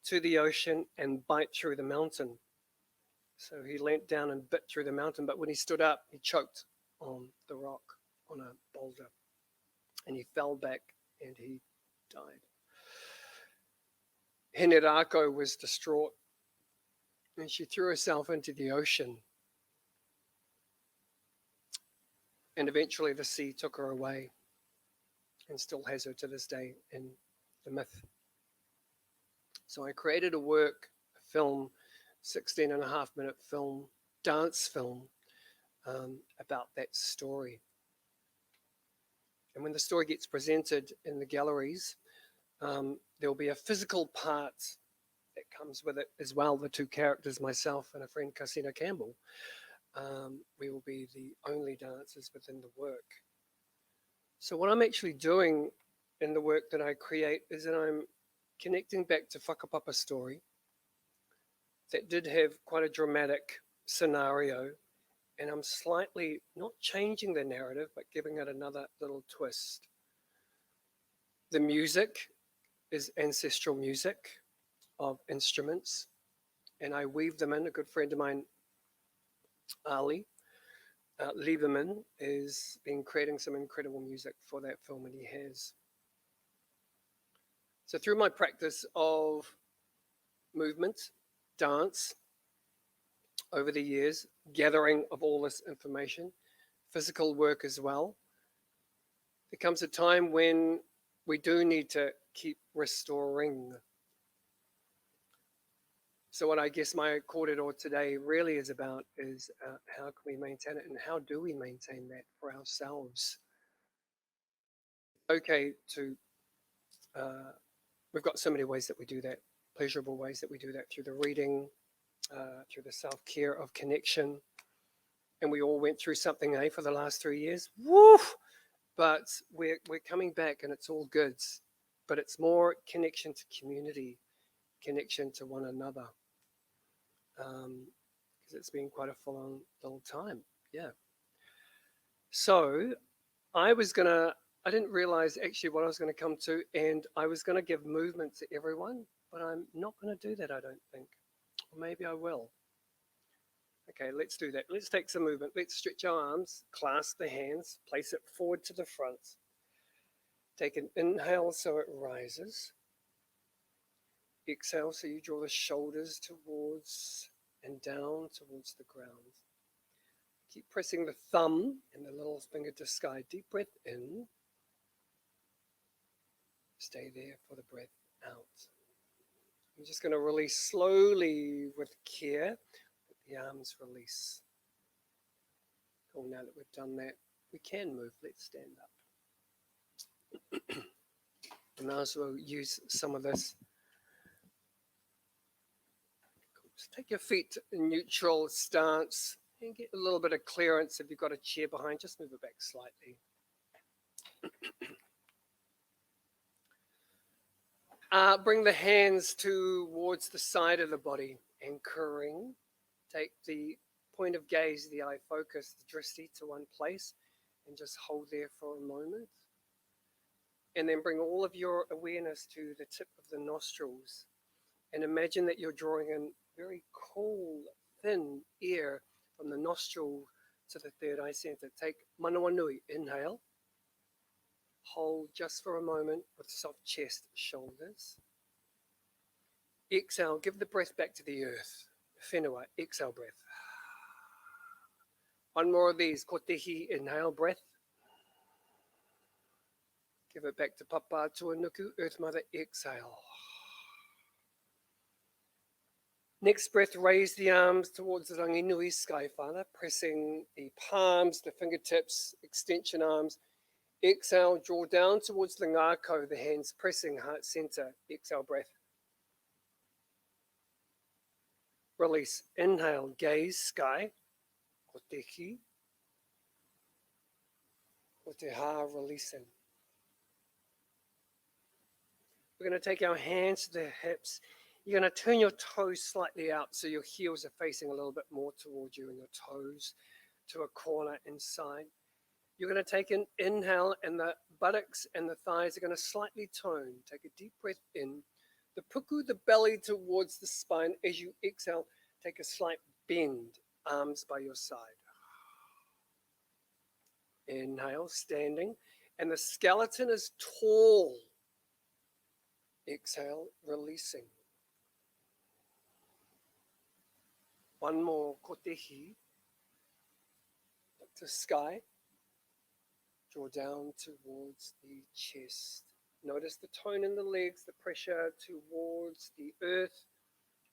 to the ocean and bite through the mountain. So he leant down and bit through the mountain, but when he stood up, he choked on the rock, on a boulder, and he fell back and he died. Hinarako was distraught, and she threw herself into the ocean. And eventually the sea took her away and still has her to this day in the myth. So I created a work, a film, 16.5-minute film, dance film, about that story. And when the story gets presented in the galleries, there'll be a physical part that comes with it as well. The two characters, myself and a friend, Cassina Campbell, we will be the only dancers within the work. So what I'm actually doing in the work that I create is that I'm connecting back to whakapapa story that did have quite a dramatic scenario, and I'm slightly not changing the narrative, but giving it another little twist. The music is ancestral music of instruments, and I weave them in. A good friend of mine, Ali Lieberman, has been creating some incredible music for that film, and he has. So through my practice of movement dance over the years, gathering of all this information, physical work as well. There comes a time when we do need to keep restoring. So what I guess my kōrero today really is about is how can we maintain it and how do we maintain that for ourselves? Okay, we've got so many ways that we do that, pleasurable ways that we do that through the reading, through the self-care of connection. And we all went through something, for the last 3 years. Woo! But we're coming back and it's all good. But it's more connection to community, connection to one another. Because it's been quite a full-on little time. Yeah. So I didn't realize actually what I was going to come to, and I was going to give movement to everyone, but I'm not going to do that, I don't think. Or maybe I will. Okay, let's do that. Let's take some movement. Let's stretch our arms, clasp the hands, place it forward to the front. Take an inhale so it rises. Exhale so you draw the shoulders towards and down towards the ground. Keep pressing the thumb and the little finger to sky. Deep breath in. Stay there for the breath out. I'm just going to release slowly with care. Let the arms release. Cool, now that we've done that, we can move. Let's stand up. And as we'll use some of this. Just take your feet in neutral stance and get a little bit of clearance. If you've got a chair behind, just move it back slightly. Bring the hands towards the side of the body, anchoring. Take the point of gaze, the eye focus, the drishti to one place, and just hold there for a moment. And then bring all of your awareness to the tip of the nostrils. And imagine that you're drawing in very cool, thin air from the nostril to the third eye center. Take manawa nui, inhale. Hold just for a moment with soft chest, shoulders. Exhale, give the breath back to the earth. Whenua, exhale breath. One more of these, kotehi, inhale breath. Give it back to papa, tuanuku, earth mother, exhale. Next breath, raise the arms towards the ranginui, sky father, pressing the palms, the fingertips, extension arms. Exhale, draw down towards the ngako, the hands pressing heart center. Exhale, breath. Release. Inhale, gaze, sky. Kotehi. Koteha, releasing. We're going to take our hands to the hips. You're going to turn your toes slightly out so your heels are facing a little bit more towards you and your toes to a corner inside. You're going to take an inhale and the buttocks and the thighs are going to slightly tone. Take a deep breath in. The puku, the belly towards the spine. As you exhale, take a slight bend, arms by your side. Inhale, standing. And the skeleton is tall. Exhale, releasing. One more, kotehi. Look to sky. Draw down towards the chest. Notice the tone in the legs, the pressure towards the earth.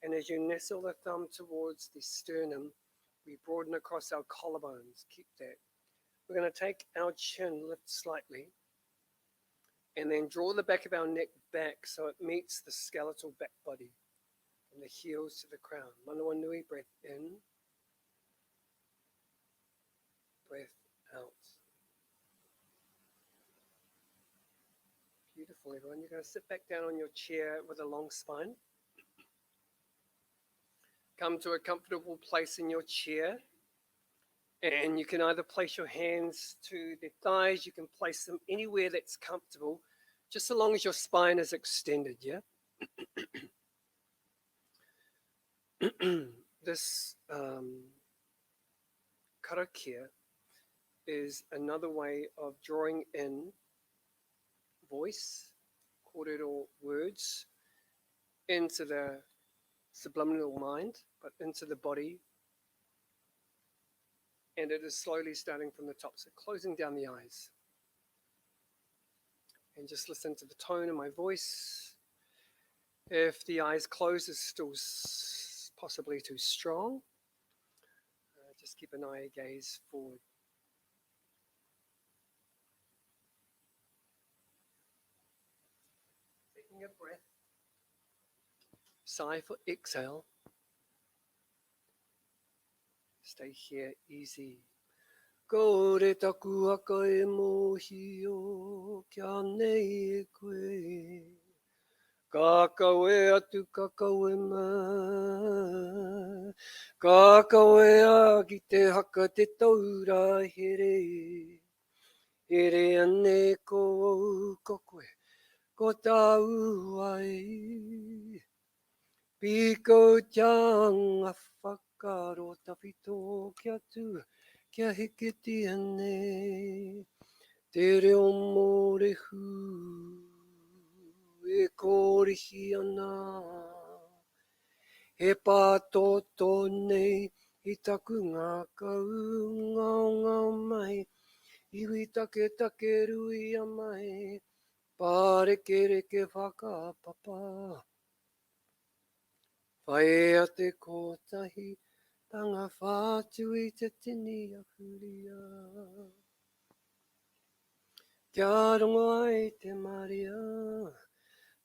And as you nestle the thumb towards the sternum, we broaden across our collarbones. Keep that. We're going to take our chin, lift slightly, and then draw the back of our neck back so it meets the skeletal back body. From the heels to the crown. Manawa nui, breath in. Breath out. Beautiful, everyone. You're going to sit back down on your chair with a long spine. Come to a comfortable place in your chair. And you can either place your hands to the thighs, you can place them anywhere that's comfortable, just so long as your spine is extended, yeah? This karakia is another way of drawing in voice, kōrero words, into the subliminal mind, but into the body. And it is slowly starting from the top, so closing down the eyes. And just listen to the tone of my voice. If the eyes close is still possibly too strong, just keep an eye gaze forward. Taking a breath. Sigh for exhale. Stay here, easy. Ko re taku aka e mohi o kia nei e koe. Kakawe atu kakawe ma. Kakawe a ki te haka te taura here. Here ane ko kokoe. Ko tau ai. Piko tianga whakaro tawhito kia tu. Kia hikiti ane. Te reo more hu. E korihi ana. He pātoto nei. I taku ngā kau ngao ngao mai. Iwi take take rui a mai. Pāreke reke whakapapa. Whae a te kotahi. Tanga whātu i te tini a huria. Kia rongo ai te maria.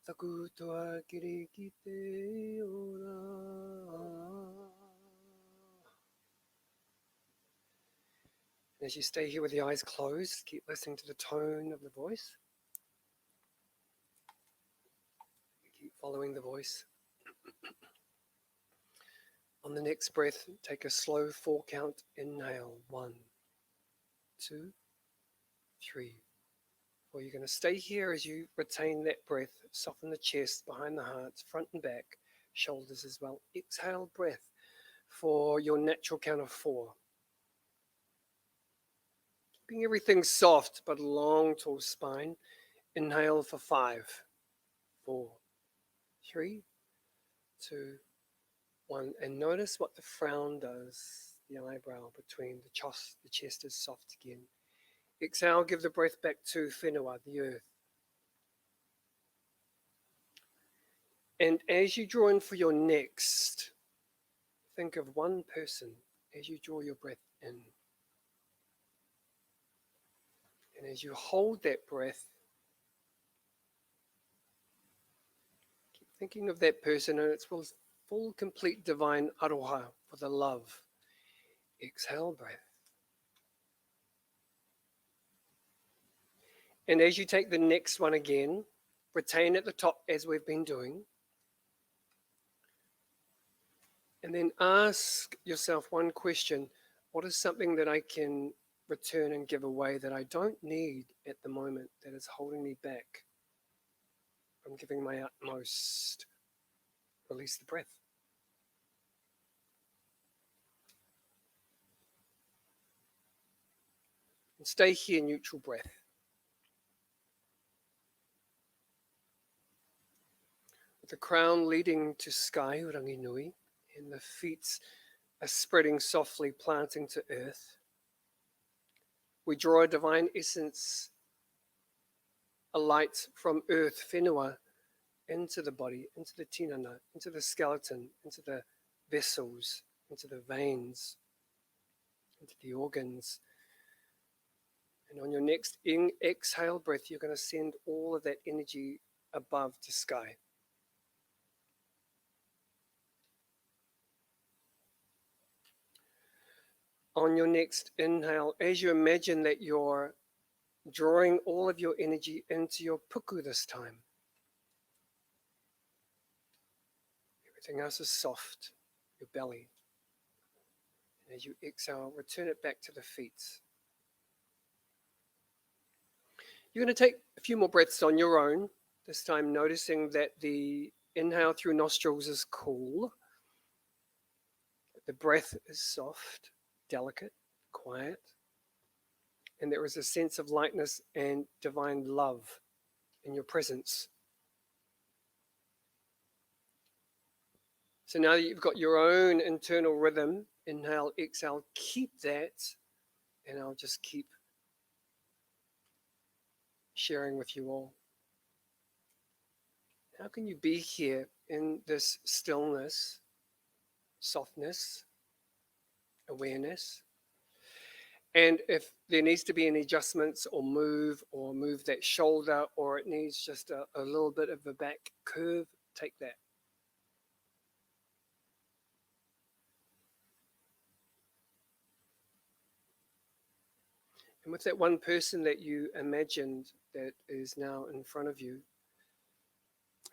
Taku toa kiri ki te ora. As you stay here with the eyes closed, keep listening to the tone of the voice. Keep following the voice. On the next breath, take a slow 4 count inhale. 1, 2, 3. Well, you're going to stay here as you retain that breath. Soften the chest, behind the heart, front and back, shoulders as well. Exhale breath for your natural count of 4. Keeping everything soft but long, tall spine. Inhale for 5, 4, 3, 2, 1. And notice what the frown does. The eyebrow between the chest is soft again. Exhale, give the breath back to whenua, the earth. And as you draw in for your next, think of one person as you draw your breath in. And as you hold that breath, keep thinking of that person and its full, complete divine aroha for the love. Exhale breath. And as you take the next one again, retain at the top as we've been doing. And then ask yourself one question. What is something that I can return and give away that I don't need at the moment that is holding me back from giving my utmost? Release the breath. And stay here, neutral breath. With the crown leading to sky, Rangi Nui, and the feet are spreading softly, planting to earth. We draw a divine essence, a light from earth, whenua, into the body, into the tinana, into the skeleton, into the vessels, into the veins, into the organs. And on your next exhale breath, you're going to send all of that energy above to sky. On your next inhale, as you imagine that you're drawing all of your energy into your puku this time. Everything else is soft, your belly. And as you exhale, return it back to the feet. You're going to take a few more breaths on your own, this time noticing that the inhale through nostrils is cool, the breath is soft, delicate, quiet, and there is a sense of lightness and divine love in your presence. So now that you've got your own internal rhythm, inhale, exhale, keep that, and I'll just keep sharing with you all. How can you be here in this stillness, softness, awareness? And if there needs to be any adjustments or move that shoulder, or it needs just a little bit of a back curve, take that. And with that one person that you imagined that is now in front of you,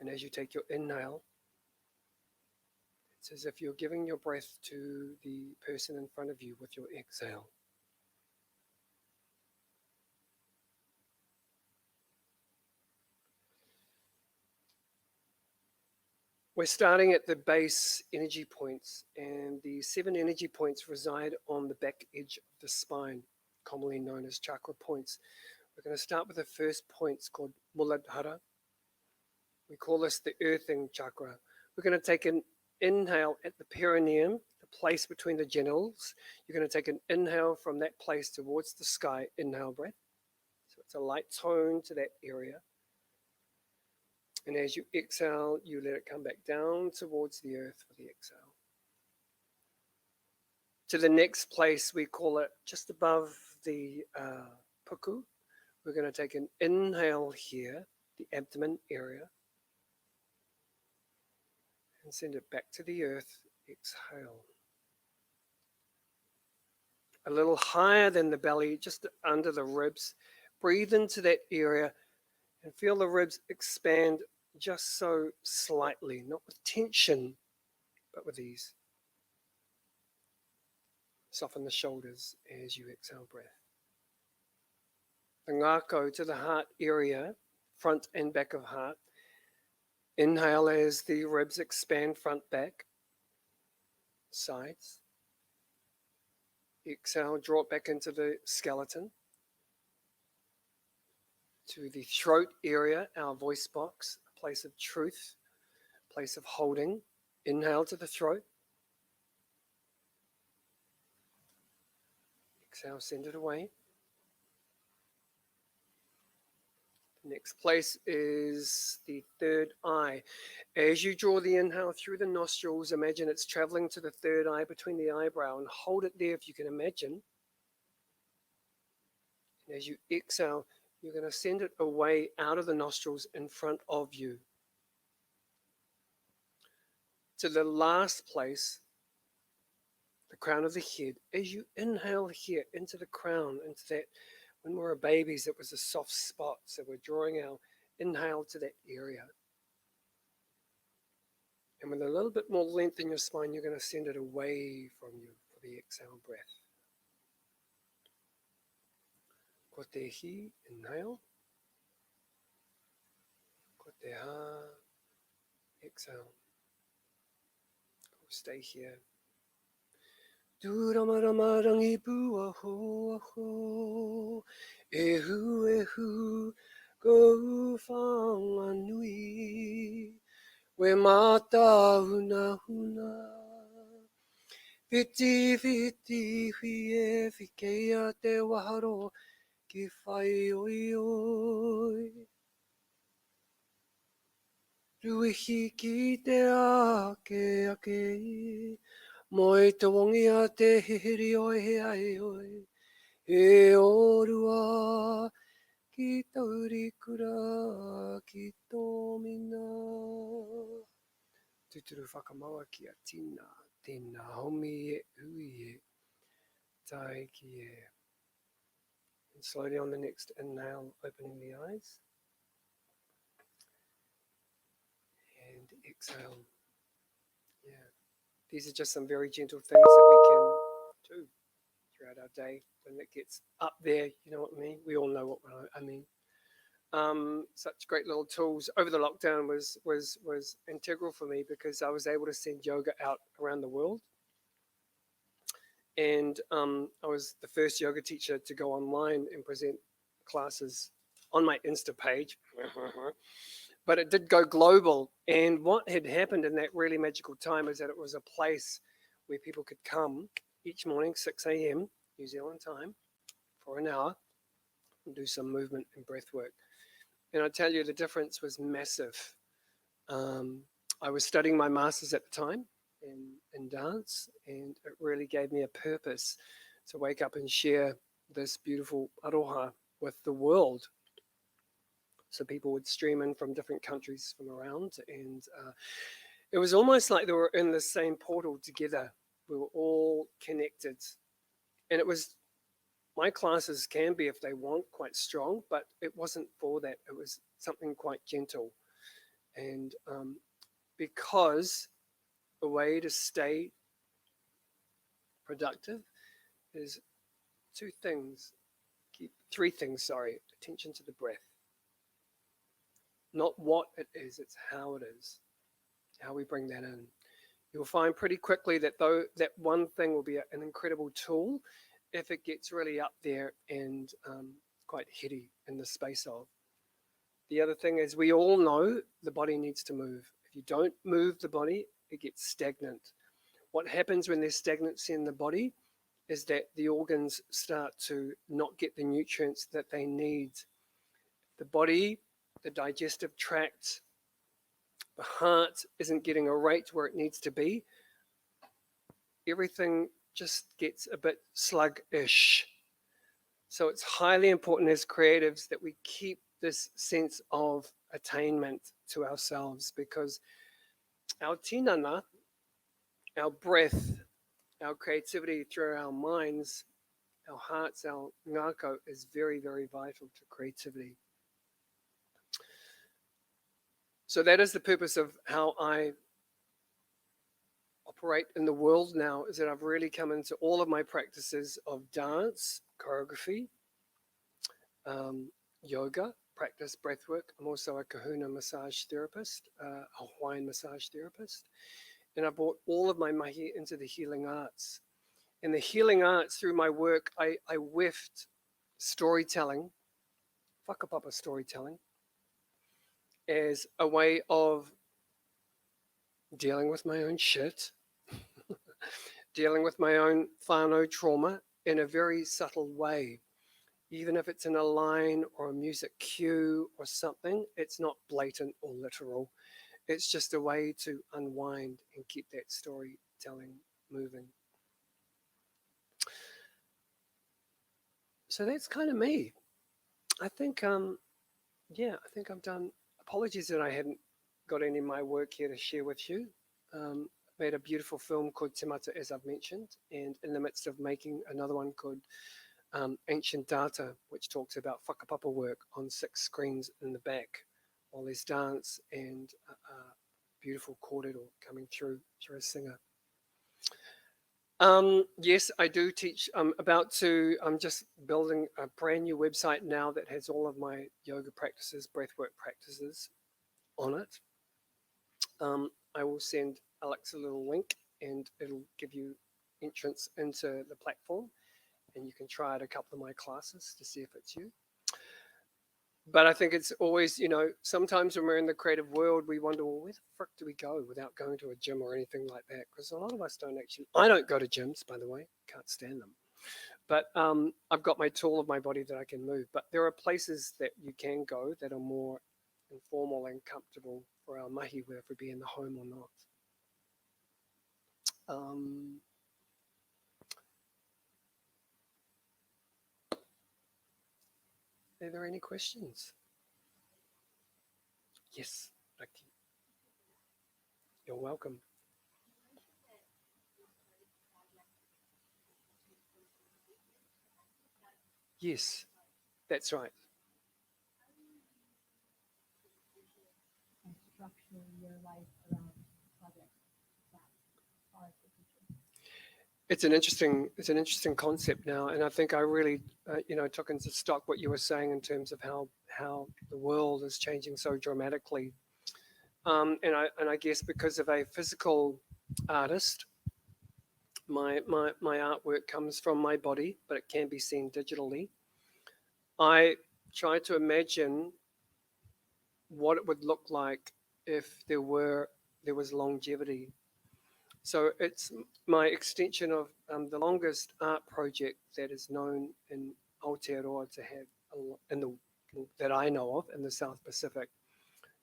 and as you take your inhale, it's as if you're giving your breath to the person in front of you with your exhale. We're starting at the base energy points, and the 7 energy points reside on the back edge of the spine, commonly known as chakra points. We're going to start with the first point. It's called Muladhara. We call this the earthing chakra. We're going to take an inhale at the perineum, the place between the genitals. You're going to take an inhale from that place towards the sky, inhale breath. So it's a light tone to that area. And as you exhale, you let it come back down towards the earth with the exhale. To the next place, we call it just above the puku. We're going to take an inhale here, the abdomen area, and send it back to the earth. Exhale. A little higher than the belly, just under the ribs. Breathe into that area and feel the ribs expand just so slightly, not with tension, but with ease. Soften the shoulders as you exhale breath. The ngako to the heart area, front and back of heart. Inhale as the ribs expand front, back, sides. Exhale, draw it back into the skeleton. To the throat area, our voice box, a place of truth, a place of holding. Inhale to the throat. Exhale, send it away. The next place is the third eye. As you draw the inhale through the nostrils, imagine it's traveling to the third eye between the eyebrow, and hold it there if you can imagine. And as you exhale, you're going to send it away out of the nostrils in front of you. To the last place, the crown of the head. As you inhale here into the crown, into that, when we were babies, it was a soft spot. So we're drawing our inhale to that area. And with a little bit more length in your spine, you're going to send it away from you for the exhale breath. Kotehi, inhale. Koteha, exhale. Stay here. Duramarangi pu aho aho, ehu ehu, go whanganui, we mata huna huna, whiti whiti hui whikea te waharo, ki whai oi oi. Ruihi ki te ake ake, moi te wongi a te hihiri oi he ai oi, e orua ki tauri kura ki tō mina. Tuturu whakamaua ki a tina, tina homi e ui e, tai ki e. And slowly on the next inhale, opening the eyes. And exhale. Yeah. These are just some very gentle things that we can do throughout our day. When it gets up there, you know what I mean? We all know what I mean. Such great little tools. Over the lockdown was integral for me because I was able to send yoga out around the world. And I was the first yoga teacher to go online and present classes on my Insta page. but it did go global. And what had happened in that really magical time is that it was a place where people could come each morning, 6 a.m. New Zealand time, for an hour and do some movement and breath work. And I tell you, the difference was massive. I was studying my master's at the time in dance, and it really gave me a purpose to wake up and share this beautiful aroha with the world. So people would stream in from different countries from around, and it was almost like they were in the same portal together. We were all connected, and it was, my classes can be, if they want, quite strong, but it wasn't for that. It was something quite gentle. And because a way to stay productive is three things, sorry. Attention to the breath. Not what it is, it's how it is, how we bring that in. You'll find pretty quickly that though that one thing will be an incredible tool if it gets really up there and quite heady in the space of. The other thing is, we all know the body needs to move. If you don't move the body, it gets stagnant. What happens when there's stagnancy in the body is that the organs start to not get the nutrients that they need. The body, the digestive tract, the heart isn't getting a rate where it needs to be. Everything just gets a bit sluggish. So it's highly important as creatives that we keep this sense of attainment to ourselves, because our tinana, our breath, our creativity through our minds, our hearts, our ngako is very, very vital to creativity. So that is the purpose of how I operate in the world now, is that I've really come into all of my practices of dance, choreography, yoga, practice breathwork. I'm also a kahuna massage therapist, a Hawaiian massage therapist. And I brought all of my mahi into the healing arts. In the healing arts, through my work, I whiffed storytelling, whakapapa storytelling, as a way of dealing with my own shit, dealing with my own whānau trauma in a very subtle way. Even if it's in a line or a music cue or something, it's not blatant or literal. It's just a way to unwind and keep that storytelling moving. So that's kind of me. I think, yeah, I think I've done. Apologies that I hadn't got any of my work here to share with you. Made a beautiful film called Te Mata, as I've mentioned, and in the midst of making another one called Ancient Data, which talks about whakapapa work on 6 screens in the back, while there's dance and beautiful kōrero coming through a singer. Yes, I do teach. I'm just building a brand new website now that has all of my yoga practices, breathwork practices on it. I will send Alex a little link and it'll give you entrance into the platform, and you can try out a couple of my classes to see if it's you. But I think it's always, sometimes when we're in the creative world, we wonder, well, where the frick do we go without going to a gym or anything like that? Because a lot of us don't actually, I don't go to gyms, by the way, can't stand them. But I've got my tool of my body that I can move. But there are places that you can go that are more informal and comfortable for our mahi, whether we be in the home or not. Are there any questions? Yes, Raqi. You're welcome. Yes, that's right. It's an interesting concept now, and I think I really, took into stock what you were saying in terms of how the world is changing so dramatically, and I guess because of a physical artist, my artwork comes from my body, but it can be seen digitally. I try to imagine what it would look like if there was longevity. So it's my extension of the longest art project that is known in Aotearoa to have that I know of in the South Pacific,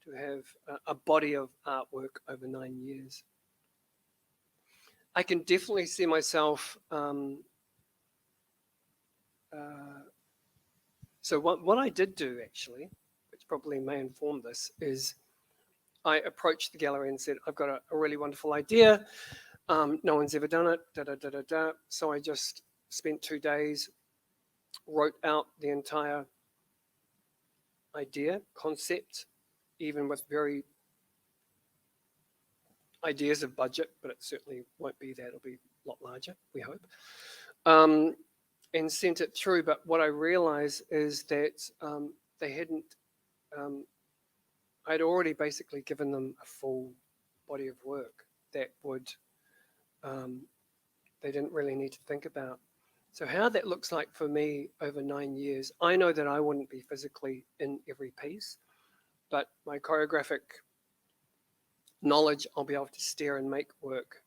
to have a body of artwork over 9 years. I can definitely see myself. So what I did do actually, which probably may inform this, is I approached the gallery and said, I've got a really wonderful idea. No one's ever done it, da, da, da, da, da. So I just spent 2 days, wrote out the entire idea, concept, even with very ideas of budget, but it certainly won't be that. It'll be a lot larger, we hope. And sent it through. But what I realized is that they hadn't, I'd already basically given them a full body of work that would, they didn't really need to think about. So how that looks like for me over 9 years, I know that I wouldn't be physically in every piece, but my choreographic knowledge, I'll be able to steer and make work.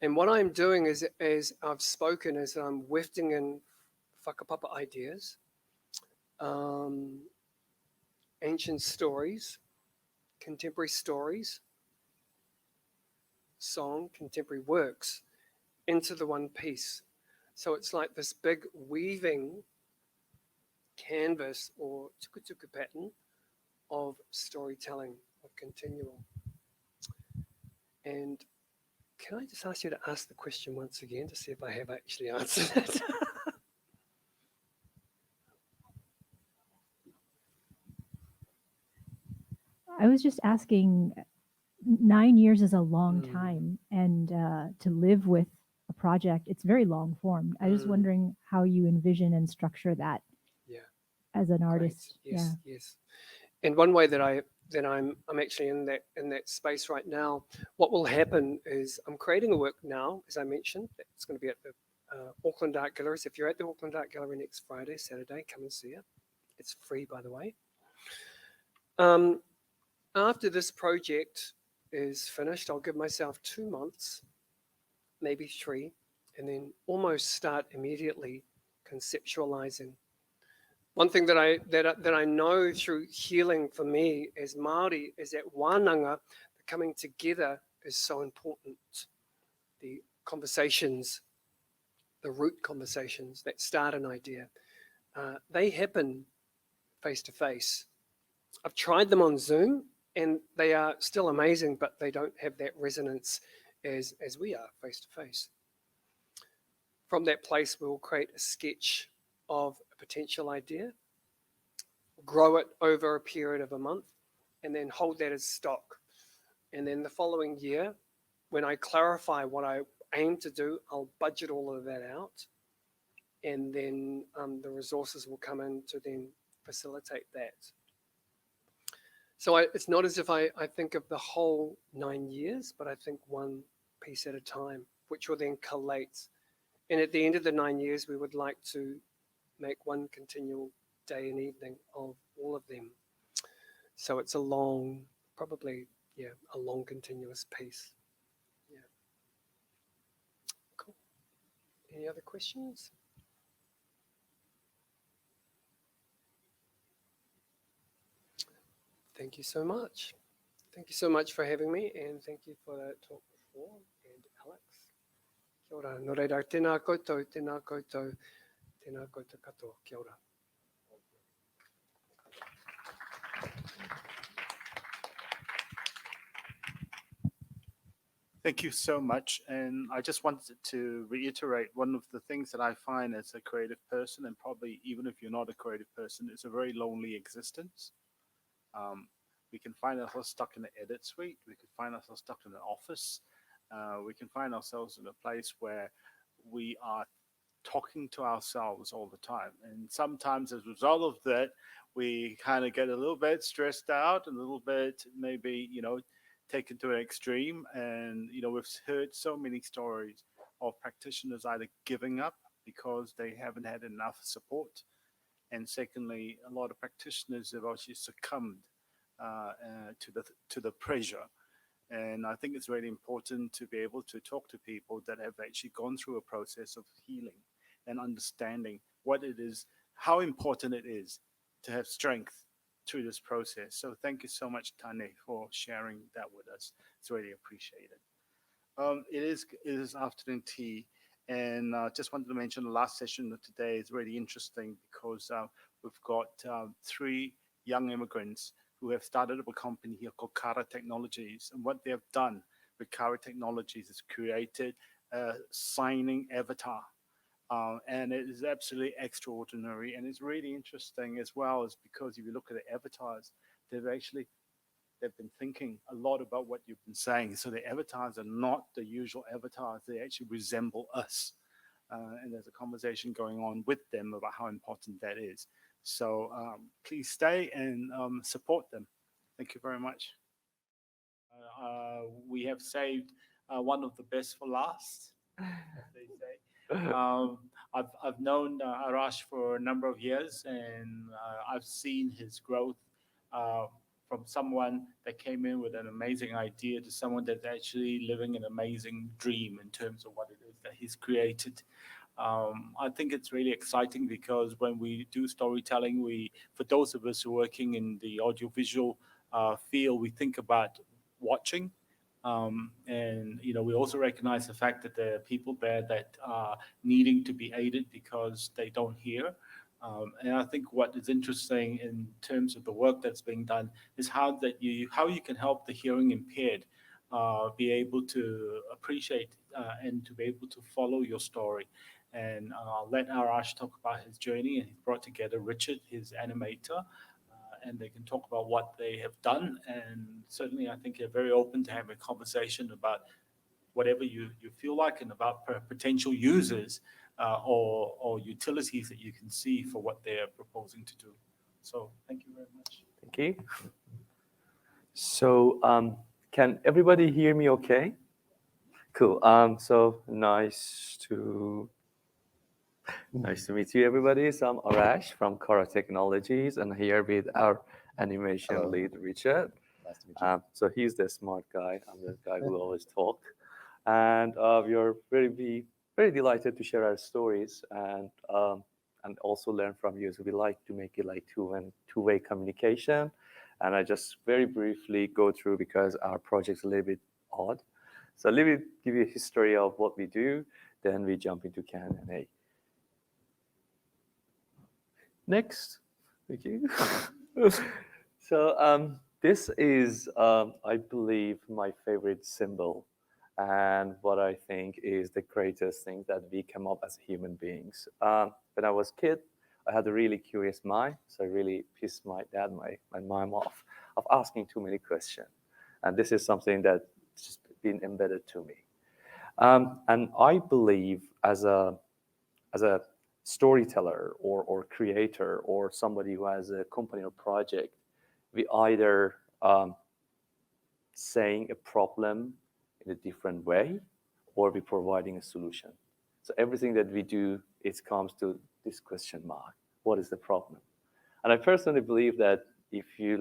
And what I'm doing is, as I've spoken, is that I'm wafting in whakapapa ideas, ancient stories, contemporary stories, song, contemporary works into the one piece. So it's like this big weaving canvas or tukutuku pattern of storytelling, of continual. And can I just ask you to ask the question once again to see if I have actually answered it? I was just asking, 9 years is a long time, and to live with a project, it's very long form. I was wondering how you envision and structure that as an artist. Yes, yes. And one way that I'm actually in that space right now. What will happen is I'm creating a work now, as I mentioned. It's going to be at the Auckland Art Galleries. If you're at the Auckland Art Gallery next Friday, Saturday, come and see it. It's free, by the way. After this project is finished, I'll give myself 2 months, maybe 3, and then almost start immediately conceptualizing. One thing that I know through healing for me as Māori is that wānanga, the coming together, is so important. The conversations, the root conversations that start an idea, they happen face to face. I've tried them on Zoom and they are still amazing, but they don't have that resonance as we are face to face. From that place, we'll create a sketch of a potential idea, grow it over a period of a month, and then hold that as stock. And then the following year, when I clarify what I aim to do, I'll budget all of that out. And then the resources will come in to then facilitate that. So it's not as if I think of the whole 9 years, but I think one piece at a time, which will then collate. And at the end of the 9 years, we would like to make one continual day and evening of all of them. So it's a long, probably, a long continuous piece. Yeah. Cool. Any other questions? Thank you so much. Thank you so much for having me, and thank you for that talk before, and Alex. Kia ora. Nō reira, tēnā koutou, tēnā koutou, tēnā koutou katoa. Kia ora. Thank you so much. And I just wanted to reiterate one of the things that I find as a creative person, and probably even if you're not a creative person, it's a very lonely existence. We can find ourselves stuck in the edit suite. We can find ourselves stuck in an office. We can find ourselves in a place where we are talking to ourselves all the time. And sometimes as a result of that, we kind of get a little bit stressed out, a little bit maybe, taken to an extreme. And, we've heard so many stories of practitioners either giving up because they haven't had enough support. And secondly, a lot of practitioners have actually succumbed to the pressure. And I think it's really important to be able to talk to people that have actually gone through a process of healing and understanding what it is, how important it is to have strength through this process. So thank you so much, Taane, for sharing that with us. It's really appreciated. It is afternoon tea, and just wanted to mention the last session of today is really interesting because we've got 3 young immigrants who have started up a company here called Kura Technologies. And what they have done with Kura Technologies is created a signing avatar. And it is absolutely extraordinary. And it's really interesting as well, is because if you look at the avatars, they've been thinking a lot about what you've been saying. So the avatars are not the usual avatars. They actually resemble us. And there's a conversation going on with them about how important that is. So please stay and support them. Thank you very much. We have saved one of the best for last, as they say. I've known Arash for a number of years, and I've seen his growth from someone that came in with an amazing idea to someone that's actually living an amazing dream in terms of what it is that he's created. I think it's really exciting because when we do storytelling, for those of us who are working in the audiovisual field, we think about watching. And we also recognize the fact that there are people there that are needing to be aided because they don't hear. And I think what is interesting in terms of the work that's being done is how you can help the hearing impaired be able to appreciate and to be able to follow your story. And I'll let Arash talk about his journey, and he's brought together Richard, his animator, and they can talk about what they have done. And certainly I think they're very open to having a conversation about whatever you feel like and about potential users or utilities that you can see for what they're proposing to do. So thank you very much. Thank you. So can everybody hear me okay? Cool. So nice to meet you, everybody. So I'm Arash from Kura Technologies, and here with our animation lead, Richard. Nice to meet you. So he's the smart guy. I'm the guy who always talk. And we are very delighted to share our stories and also learn from you. So we like to make it like two-way communication. And I just very briefly go through because our project's a little bit odd. So let me give you a history of what we do, then we jump into Q&A. Next, thank you. So this is, I believe, my favorite symbol, and what I think is the greatest thing that we come up as human beings. When I was a kid, I had a really curious mind, so I really pissed my dad, my mom off of asking too many questions. And this is something that's just been embedded to me. And I believe as a storyteller or creator or somebody who has a company or project, we either saying a problem in a different way or we providing a solution. So everything that we do, it comes to this question mark. What is the problem? And I personally believe that if you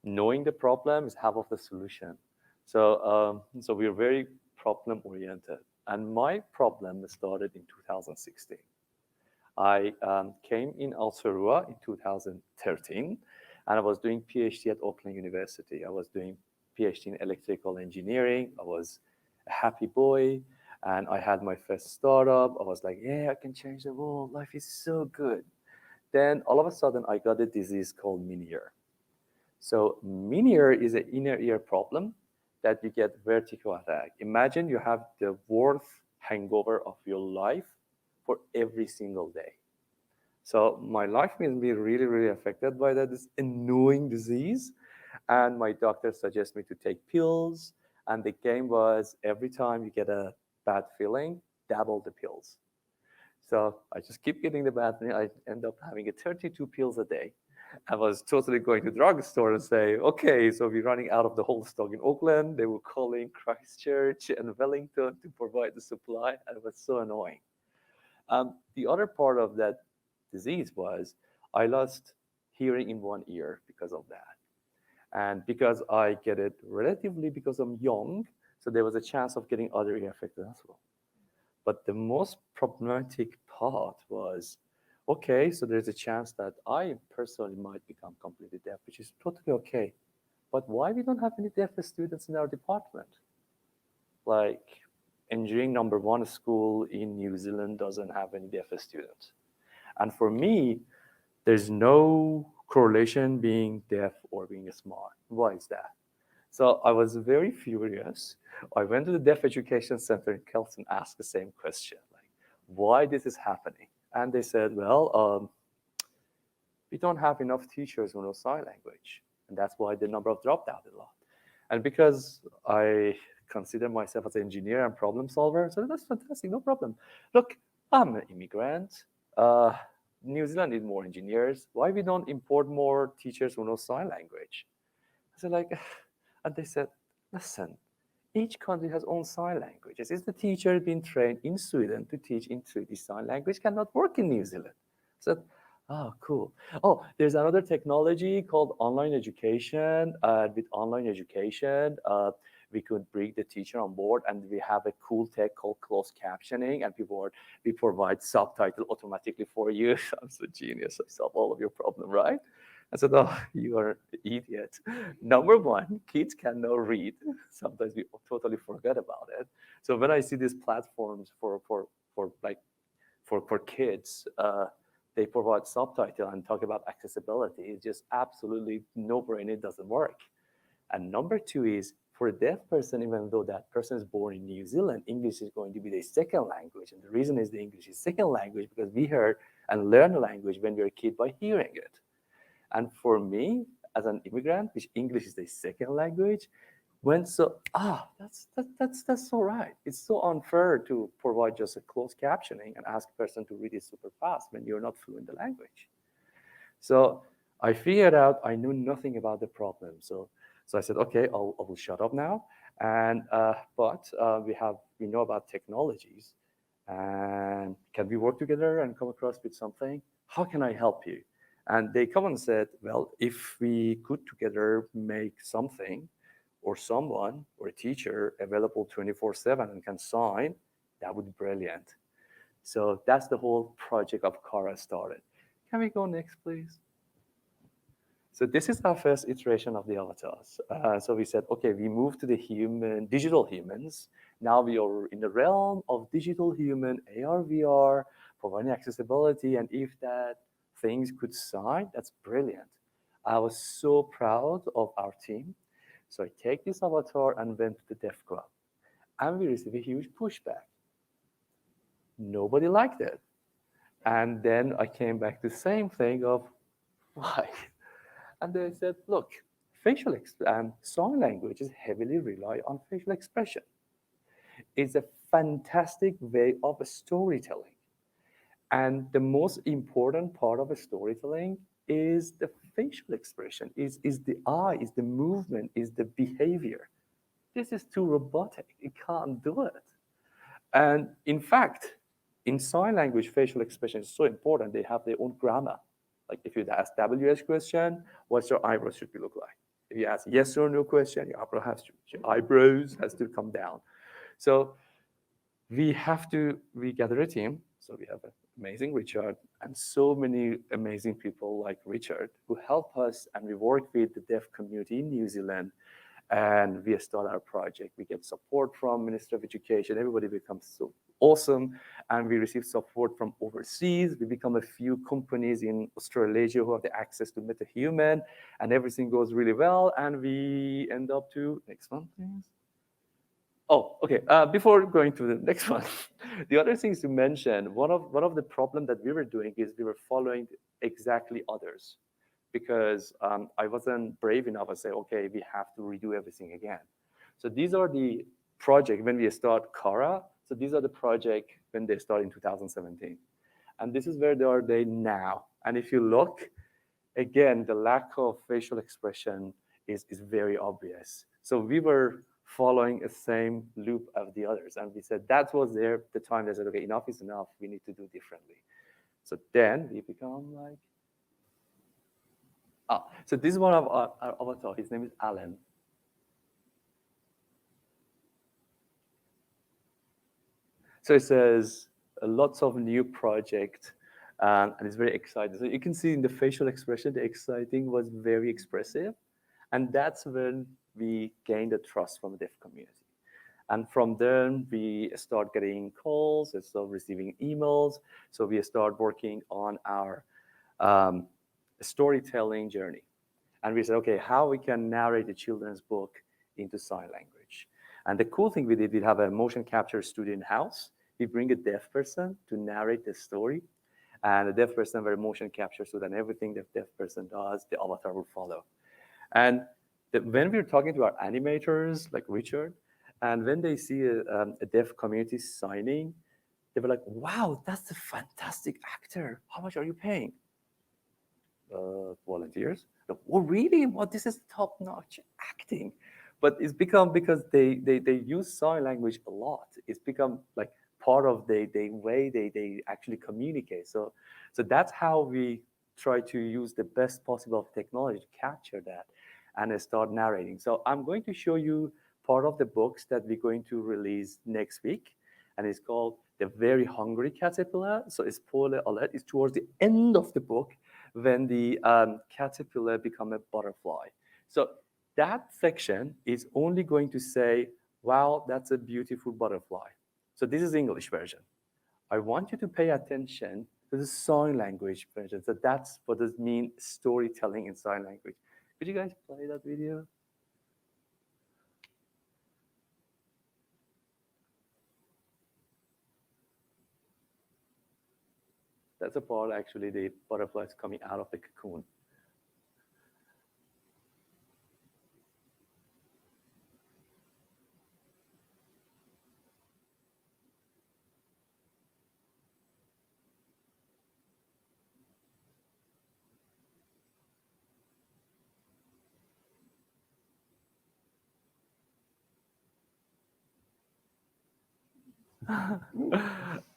knowing the problem is half of the solution. So we're very problem oriented. And my problem started in 2016. I came in Aotearoa in 2013, and I was doing PhD at Auckland University. I was doing PhD in electrical engineering. I was a happy boy, and I had my first startup. I was like, yeah, I can change the world. Life is so good. Then all of a sudden, I got a disease called mini ear. So mini ear is an inner ear problem that you get vertigo attack. Imagine you have the worst hangover of your life for every single day. So my life has been really, really affected by that, this annoying disease. And my doctor suggested me to take pills. And the game was every time you get a bad feeling, double the pills. So I just keep getting the bad feeling. I end up having 32 pills a day. I was totally going to the drugstore and say, okay, so we're running out of the whole stock in Auckland. They were calling Christchurch and Wellington to provide the supply. And it was so annoying. The other part of that disease was I lost hearing in one ear because of that. And because I get it relatively because I'm young, so there was a chance of getting other ear affected as well. But the most problematic part was, okay, so there's a chance that I personally might become completely deaf, which is totally okay. But why we don't have any deaf students in our department? Like, engineering #1 school in New Zealand doesn't have any deaf students. And for me, there's no correlation being deaf or being smart. Why is that? So I was very furious. I went to the Deaf Education Center in Kelson, asked the same question, like, why this is happening? And they said, well, we don't have enough teachers who know sign language. And that's why the number of dropped out a lot. And because I consider myself as an engineer and problem solver, so that's fantastic, no problem. Look, I'm an immigrant. New Zealand needs more engineers. Why we don't import more teachers who know sign language? I said, like, and they said, listen, each country has own sign languages. Is the teacher being trained in Sweden to teach in Swedish sign language cannot work in New Zealand? I said, oh, cool. Oh, there's another technology called online education. With online education, we could bring the teacher on board, and we have a cool tech called closed captioning, and we provide subtitle automatically for you. I'm so genius. I solve all of your problem, right? I said, oh, you are an idiot. #1, kids cannot read. Sometimes we totally forget about it. So when I see these platforms for kids, they provide subtitle and talk about accessibility. It's just absolutely no-brainer. It doesn't work. And #2 is, for a deaf person, even though that person is born in New Zealand, English is going to be their second language. And the reason is the English is second language because we heard and learn a language when we're a kid by hearing it. And for me, as an immigrant, which English is the second language, that's so right. It's so unfair to provide just a closed captioning and ask a person to read it super fast when you're not fluent in the language. So I figured out I knew nothing about the problem. So I said, okay, I will shut up now. And but we know about technologies, and can we work together and come across with something? How can I help you? And they come and said, well, if we could together make something or someone or a teacher available 24/7 and can sign, that would be brilliant. So that's the whole project of Kura started. Can we go next, please? So this is our first iteration of the avatars. So we said, okay, we moved to the digital humans. Now we are in the realm of digital human, AR, VR, providing accessibility. And if that things could sign, that's brilliant. I was so proud of our team. So I take this avatar and went to the Deaf Club. And we received a huge pushback. Nobody liked it. And then I came back to the same thing of, why? And they said, look, facial sign language is heavily rely on facial expression. It's a fantastic way of storytelling. And the most important part of a storytelling is the facial expression, is the eye, is the movement, is the behavior. This is too robotic. It can't do it. And in fact, in sign language, facial expression is so important. They have their own grammar. Like if you ask WH question, what's your eyebrows should look like? If you ask yes or no question, your eyebrows has to come down. So we gather a team. So we have an amazing Richard and so many amazing people like Richard who help us, and we work with the deaf community in New Zealand, and we start our project. We get support from Minister of Education. Everybody becomes so awesome, and we receive support from overseas. We become a few companies in Australasia who have the access to Mete Human, and everything goes really well, and we end up to, next one, please. Oh, okay. Before going to the next one, the other things to mention, one of the problem that we were doing is we were following exactly others, because I wasn't brave enough to say, okay, we have to redo everything again. So these are the project when we start Kura. So these are the project when they start in 2017. And this is where they are now. And if you look, again, the lack of facial expression is very obvious. So we were following the same loop of the others. And we said, that was there the time they said, okay, enough is enough. We need to do differently. So then we become like, So this is one of our avatar. His name is Alan. So it says lots of new project, and it's very exciting. So you can see in the facial expression, the exciting was very expressive. And that's when we gained the trust from the deaf community. And from then, we start getting calls, we start receiving emails. So we start working on our storytelling journey. And we said, okay, how we can narrate the children's book into sign language. And the cool thing we did, we have a motion capture studio in-house. We bring a deaf person to narrate the story. And the deaf person will motion capture, so then everything the deaf person does, the avatar will follow. And when we're talking to our animators, like Richard, and when they see a deaf community signing, they were like, wow, that's a fantastic actor. How much are you paying? Volunteers. Oh, really? Well, this is top-notch acting. But it's become, because they use sign language a lot, it's become like part of the way they actually communicate. So that's how we try to use the best possible technology to capture that and start narrating. So I'm going to show you part of the books that we're going to release next week, and it's called The Very Hungry Caterpillar. So spoiler alert, it's towards the end of the book when the caterpillar become a butterfly. So that section is only going to say, wow, that's a beautiful butterfly. So this is the English version. I want you to pay attention to the sign language version. So that's what does mean storytelling in sign language. Could you guys play that video? That's a part, actually, the butterflies coming out of the cocoon.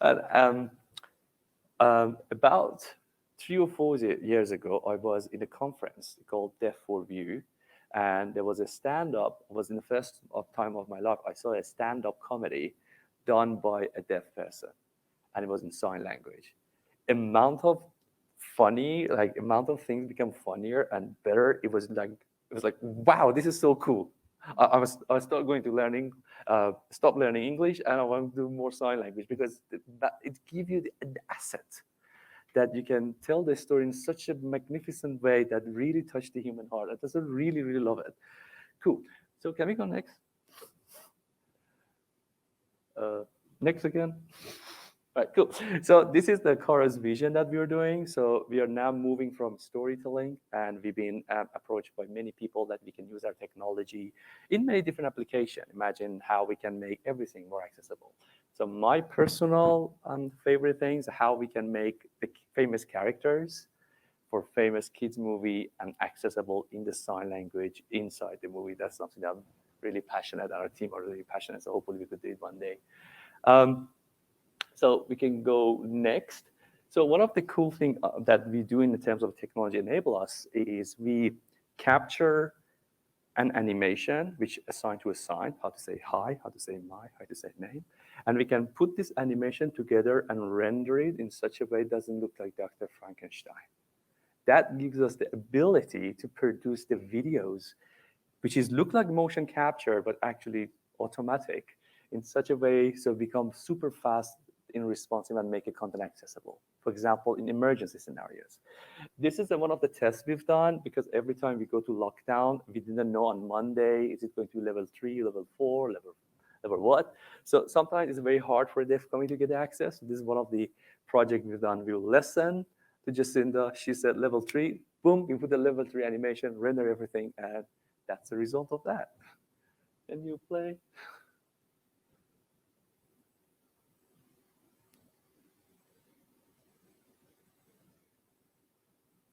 And, about 3 or 4 years ago, I was in a conference called Deaf for View, and there was a stand-up. It was in the first time of my life I saw a stand-up comedy done by a deaf person, and it was in sign language. Amount of things become funnier and better. It was like, wow, this is so cool. I start going to stop learning English, and I want to do more sign language, because it gives you the asset that you can tell the story in such a magnificent way that really touch the human heart. I just really, really love it. Cool. So can we go next? Next again. All right, cool. So this is the Kura's vision that we're doing. So we are now moving from storytelling, and we've been approached by many people that we can use our technology in many different applications. Imagine how we can make everything more accessible. So my personal favorite things, how we can make the famous characters for famous kids movie and accessible in the sign language inside the movie. That's something that I'm really passionate, our team are really passionate, so hopefully we could do it one day. So we can go next. So one of the cool things that we do in terms of technology enable us is we capture an animation which assigned to a sign, how to say hi, how to say my, how to say name. And we can put this animation together and render it in such a way it doesn't look like Dr. Frankenstein. That gives us the ability to produce the videos, which look like motion capture, but actually automatic in such a way so it becomes super fast in responsive and make a content accessible. For example, in emergency scenarios. This is one of the tests we've done, because every time we go to lockdown, we didn't know on Monday, is it going to be level 3, level 4, level what? So sometimes it's very hard for a deaf community to get access. This is one of the projects we've done. We will listen to Jacinda. She said level 3, boom, we put the level 3 animation, render everything, and that's the result of that. Can you play?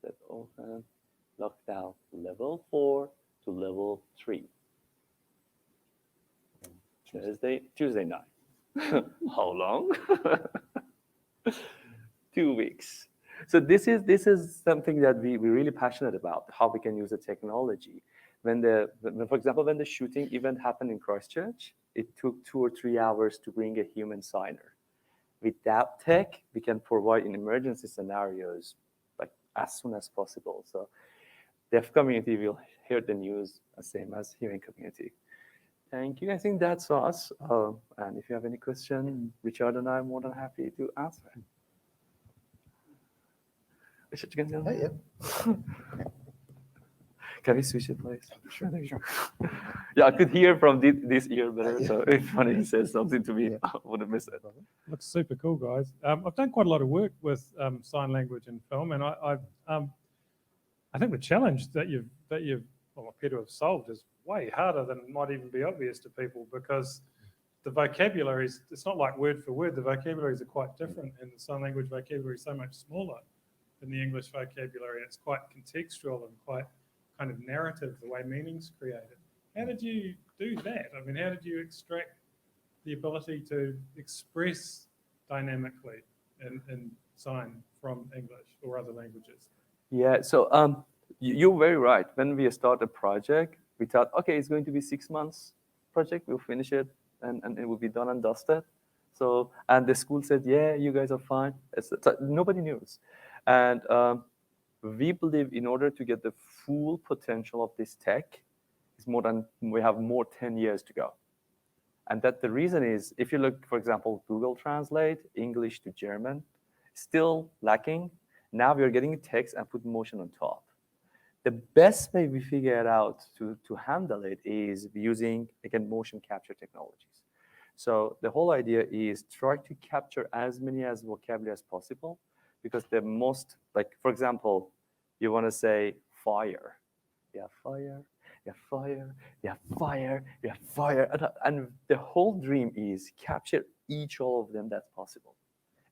That open, lockdown level 4 to level 3. Tuesday night. How long? 2 weeks. So this is something that we're really passionate about, how we can use the technology. For example, when the shooting event happened in Christchurch, it took 2 or 3 hours to bring a human signer. With that tech, we can provide in emergency scenarios like as soon as possible. So deaf community will hear the news the same as hearing community. Thank you. I think that's us. And if you have any question, Richard and I are more than happy to answer. Richard, you can tell me? Can we switch it, please? Sure. Yeah, I could hear from this ear better. So if he says something to me, I would have missed it. Looks super cool, guys. I've done quite a lot of work with sign language and film, and I think the challenge that you've appear to have solved is way harder than might even be obvious to people, because the vocabularies, it's not like word for word. The vocabularies are quite different, and the sign language vocabulary is so much smaller than the English vocabulary. It's quite contextual and quite kind of narrative, the way meaning's created. How did you do that? I mean, how did you extract the ability to express dynamically in sign from English or other languages? Yeah, so you're very right. When we start a project, we thought, okay, it's going to be 6 months project. We'll finish it and it will be done and dusted. So, and the school said, yeah, you guys are fine. Nobody knows. And we believe in order to get the full potential of this tech, we have more 10 years to go. And that the reason is, if you look, for example, Google Translate, English to German, still lacking. Now we are getting text and put motion on top. The best way we figured out to handle it is using, again, motion capture technologies. So the whole idea is try to capture as many as vocabulary as possible, because the most, like, for example, you want to say fire. Yeah, fire, yeah, fire, yeah, fire, yeah, fire. And the whole dream is capture each all of them that's possible.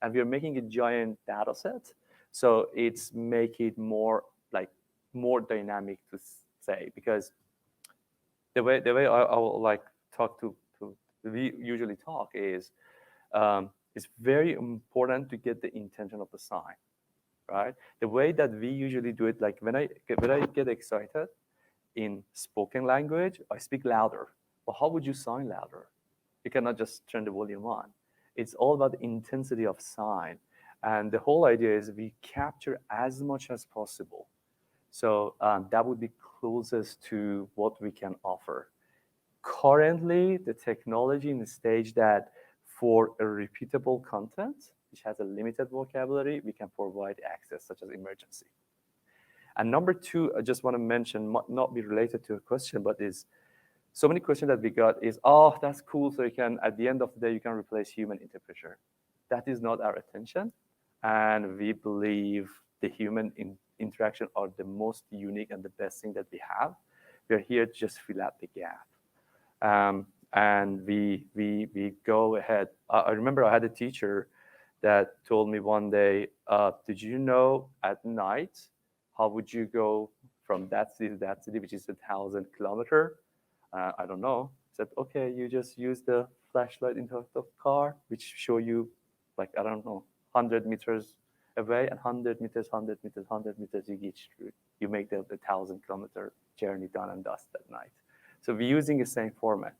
And we are making a giant data set. So it's make it more dynamic to say, because the way I will like talk to we usually talk is it's very important to get the intention of the sign, right? The way that we usually do it, like when I get excited in spoken language, I speak louder. Well, how would you sign louder? You cannot just turn the volume on. It's all about the intensity of sign. And the whole idea is we capture as much as possible. So that would be closest to what we can offer. Currently, the technology in the stage that for a repeatable content, which has a limited vocabulary, we can provide access, such as emergency. And number two, I just want to mention, might not be related to a question, but is so many questions that we got is, oh, that's cool. So you can, at the end of the day, you can replace human interpreter. That is not our intention. And we believe the human interaction are the most unique and the best thing that we have. We're here to just fill out the gap. And we go ahead. I remember I had a teacher that told me one day, did you know at night, how would you go from that city to that city, which is 1,000 kilometers? I don't know. I said, okay, you just use the flashlight in the car, which show you, like, I don't know, 100 meters away, and 100 meters, 100 meters, 100 meters, you get through. You make the 1,000-kilometer journey done and dust at night. So we're using the same format.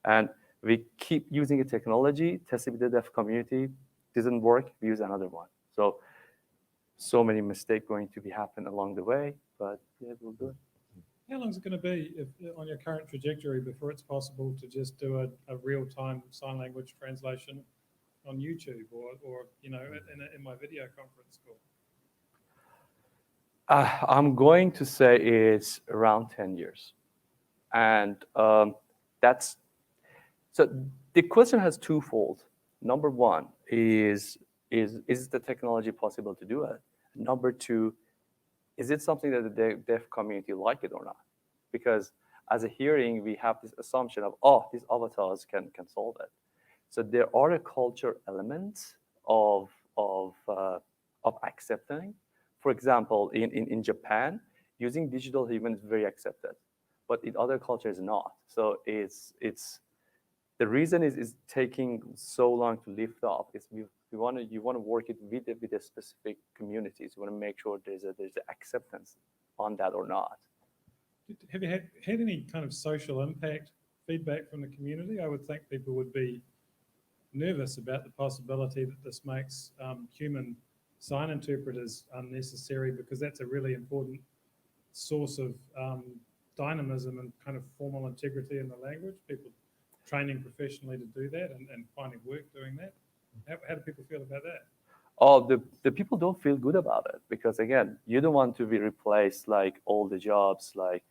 And we keep using a technology, tested with the deaf community, doesn't work, we use another one. So many mistakes going to be happen along the way, but yeah, we'll do it. How long is it going to be on your current trajectory before it's possible to just do a real-time sign language translation on YouTube or you know, in my video conference call? I'm going to say it's around 10 years. And that's, so the question has twofold. Number one is the technology possible to do it? Number two, is it something that the deaf community like it or not? Because as a hearing, we have this assumption of, oh, these avatars can solve it. So there are a culture elements of accepting. For example, in Japan, using digital human is very accepted, but in other cultures not. So it's the reason is taking so long to lift off is You want to work it with the specific communities. You want to make sure there's a acceptance on that or not. Have you had any kind of social impact feedback from the community? I would think people would be nervous about the possibility that this makes human sign interpreters unnecessary, because that's a really important source of dynamism and kind of formal integrity in the language. People training professionally to do that and finding work doing that. How do people feel about that? Oh, the people don't feel good about it, because again, you don't want to be replaced like all the jobs. Like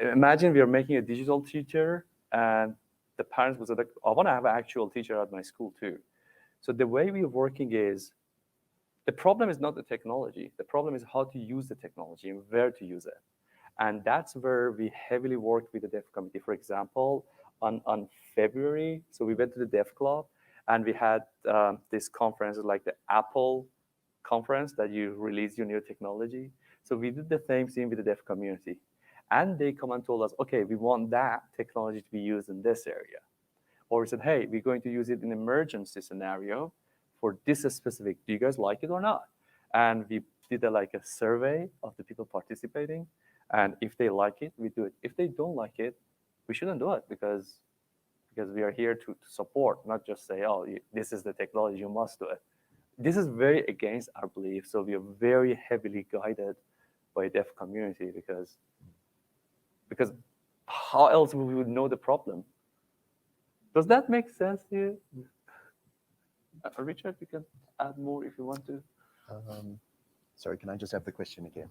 imagine we are making a digital teacher and the parents was like, I want to have an actual teacher at my school too. So the way we're working is, the problem is not the technology. The problem is how to use the technology and where to use it. And that's where we heavily worked with the Deaf community. For example, on February, so we went to the Deaf Club and we had this conference, like the Apple conference that you release your new technology. So we did the same thing with the Deaf community. And they come and told us, okay, we want that technology to be used in this area. Or we said, hey, we're going to use it in an emergency scenario for this specific, do you guys like it or not? And we did a survey of the people participating. And if they like it, we do it. If they don't like it, we shouldn't do it, because we are here to support, not just say, oh, this is the technology, you must do it. This is very against our belief. So we are very heavily guided by deaf community, because how else we would know the problem? Does that make sense to you? Richard, you can add more if you want to. Sorry, can I just have the question again?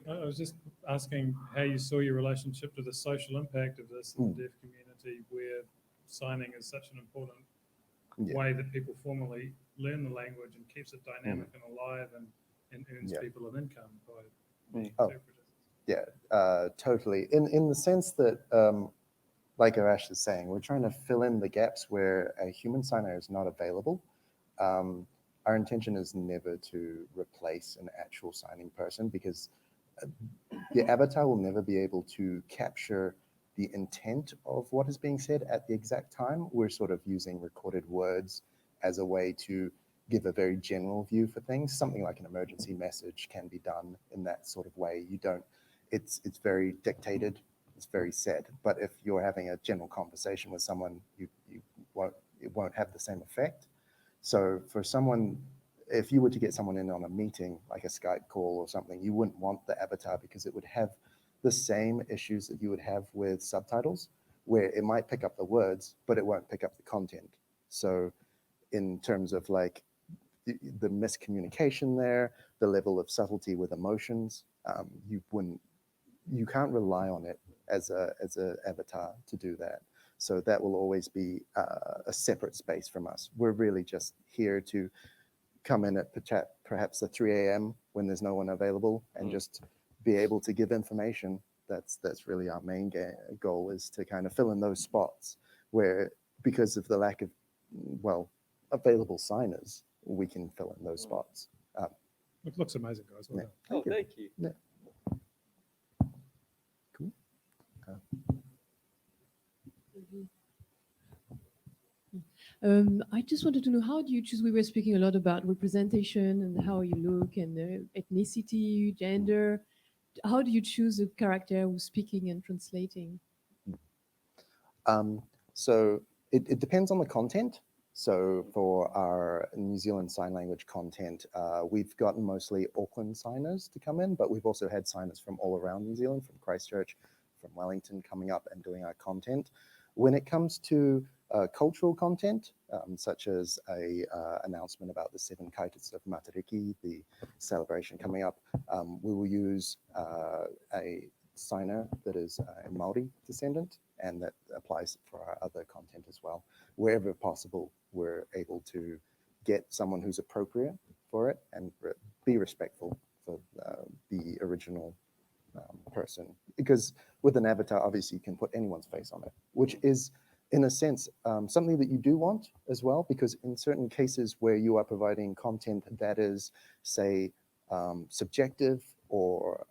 I was just asking how you saw your relationship to the social impact of this in the deaf community, where signing is such an important way that people formally learn the language and keeps it dynamic and alive and earns people an income by interpreters. Yeah, totally. In the sense that, like Arash is saying, we're trying to fill in the gaps where a human signer is not available. Our intention is never to replace an actual signing person, because the avatar will never be able to capture the intent of what is being said at the exact time. We're sort of using recorded words as a way to give a very general view for things. Something like an emergency message can be done in that sort of way. You don't, it's very dictated, it's very set. But if you're having a general conversation with someone, it won't have the same effect. So for someone, if you were to get someone in on a meeting, like a Skype call or something, you wouldn't want the avatar, because it would have the same issues that you would have with subtitles, where it might pick up the words, but it won't pick up the content. So in terms of like the miscommunication there, the level of subtlety with emotions, you can't rely on it as a avatar to do that. So that will always be a separate space from us. We're really just here to come in at perhaps the 3 a.m. when there's no one available and just be able to give information. That's really our main goal, is to kind of fill in those spots where, because of the lack of, available signers, we can fill in those spots. It looks amazing, guys. Well done. Thank you. Yeah. Cool. I just wanted to know, how do you choose? We were speaking a lot about representation and how you look and ethnicity, gender. How do you choose a character who's speaking and translating? So it depends on the content. So for our New Zealand Sign Language content, we've gotten mostly Auckland signers to come in, but we've also had signers from all around New Zealand, from Christchurch, from Wellington, coming up and doing our content. When it comes to cultural content, such as a announcement about the 7 kaitas of Matariki, the celebration coming up, we will use a signer that is a Māori descendant, and that applies for our other content as well. Wherever possible, we're able to get someone who's appropriate for it and be respectful for the original person. Because with an avatar, obviously you can put anyone's face on it, which is, in a sense, something that you do want as well, because in certain cases where you are providing content that is, say, subjective or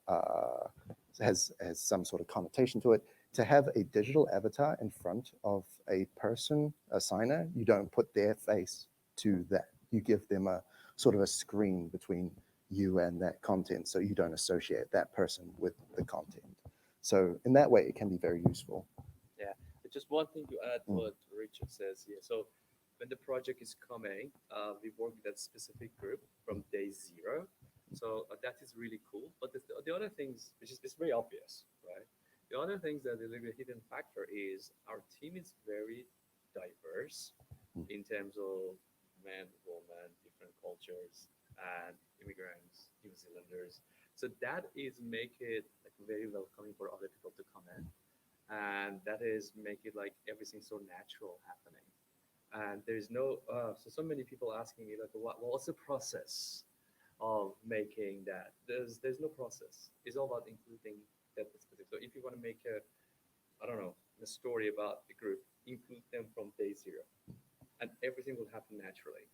has some sort of connotation to it, to have a digital avatar in front of a person, a signer, you don't put their face to that. You give them a sort of a screen between you and that content, so you don't associate that person with the content. So in that way, it can be very useful. Yeah, just one thing to add to what Richard says here. So when the project is coming, we work with that specific group from day zero. So that is really cool. But the other things, which is it's very obvious, right? The other things that is a little bit hidden factor is our team is very diverse in terms of men, women, different cultures, and immigrants, New Zealanders. So that is make it like very welcoming for other people to come in, and that is make it like everything so natural happening. And there's no so many people asking me like, what's the process of making that? There's no process. It's all about including that specific. So if you want to make a, I don't know, a story about the group, include them from day zero, and everything will happen naturally.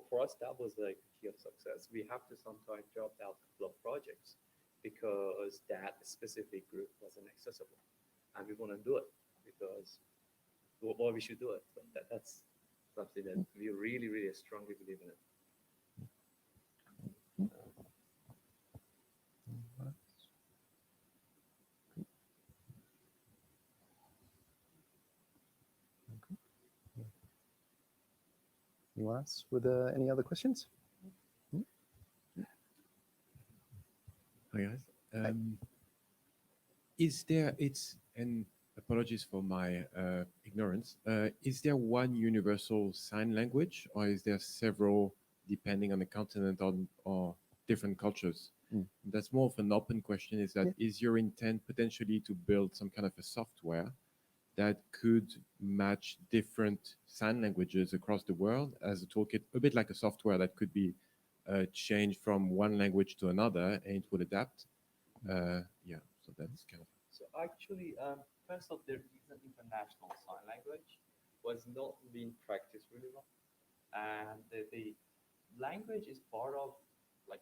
For us, that was like the key of success. We have to sometimes drop out a couple of projects because that specific group wasn't accessible, and we want to do it because well, we should do it. So that's something that we really, really strongly believe in it. Anyone else with any other questions? Hi guys. Is there, and apologies for my ignorance, is there one universal sign language, or is there several depending on the continent or different cultures? That's more of an open question, is that is your intent potentially to build some kind of a software that could match different sign languages across the world as a toolkit, a bit like a software that could be changed from one language to another and it would adapt? Yeah, so that's kind of... So actually, first off, there is an international sign language, was not being practiced really well. And the language is part of, like,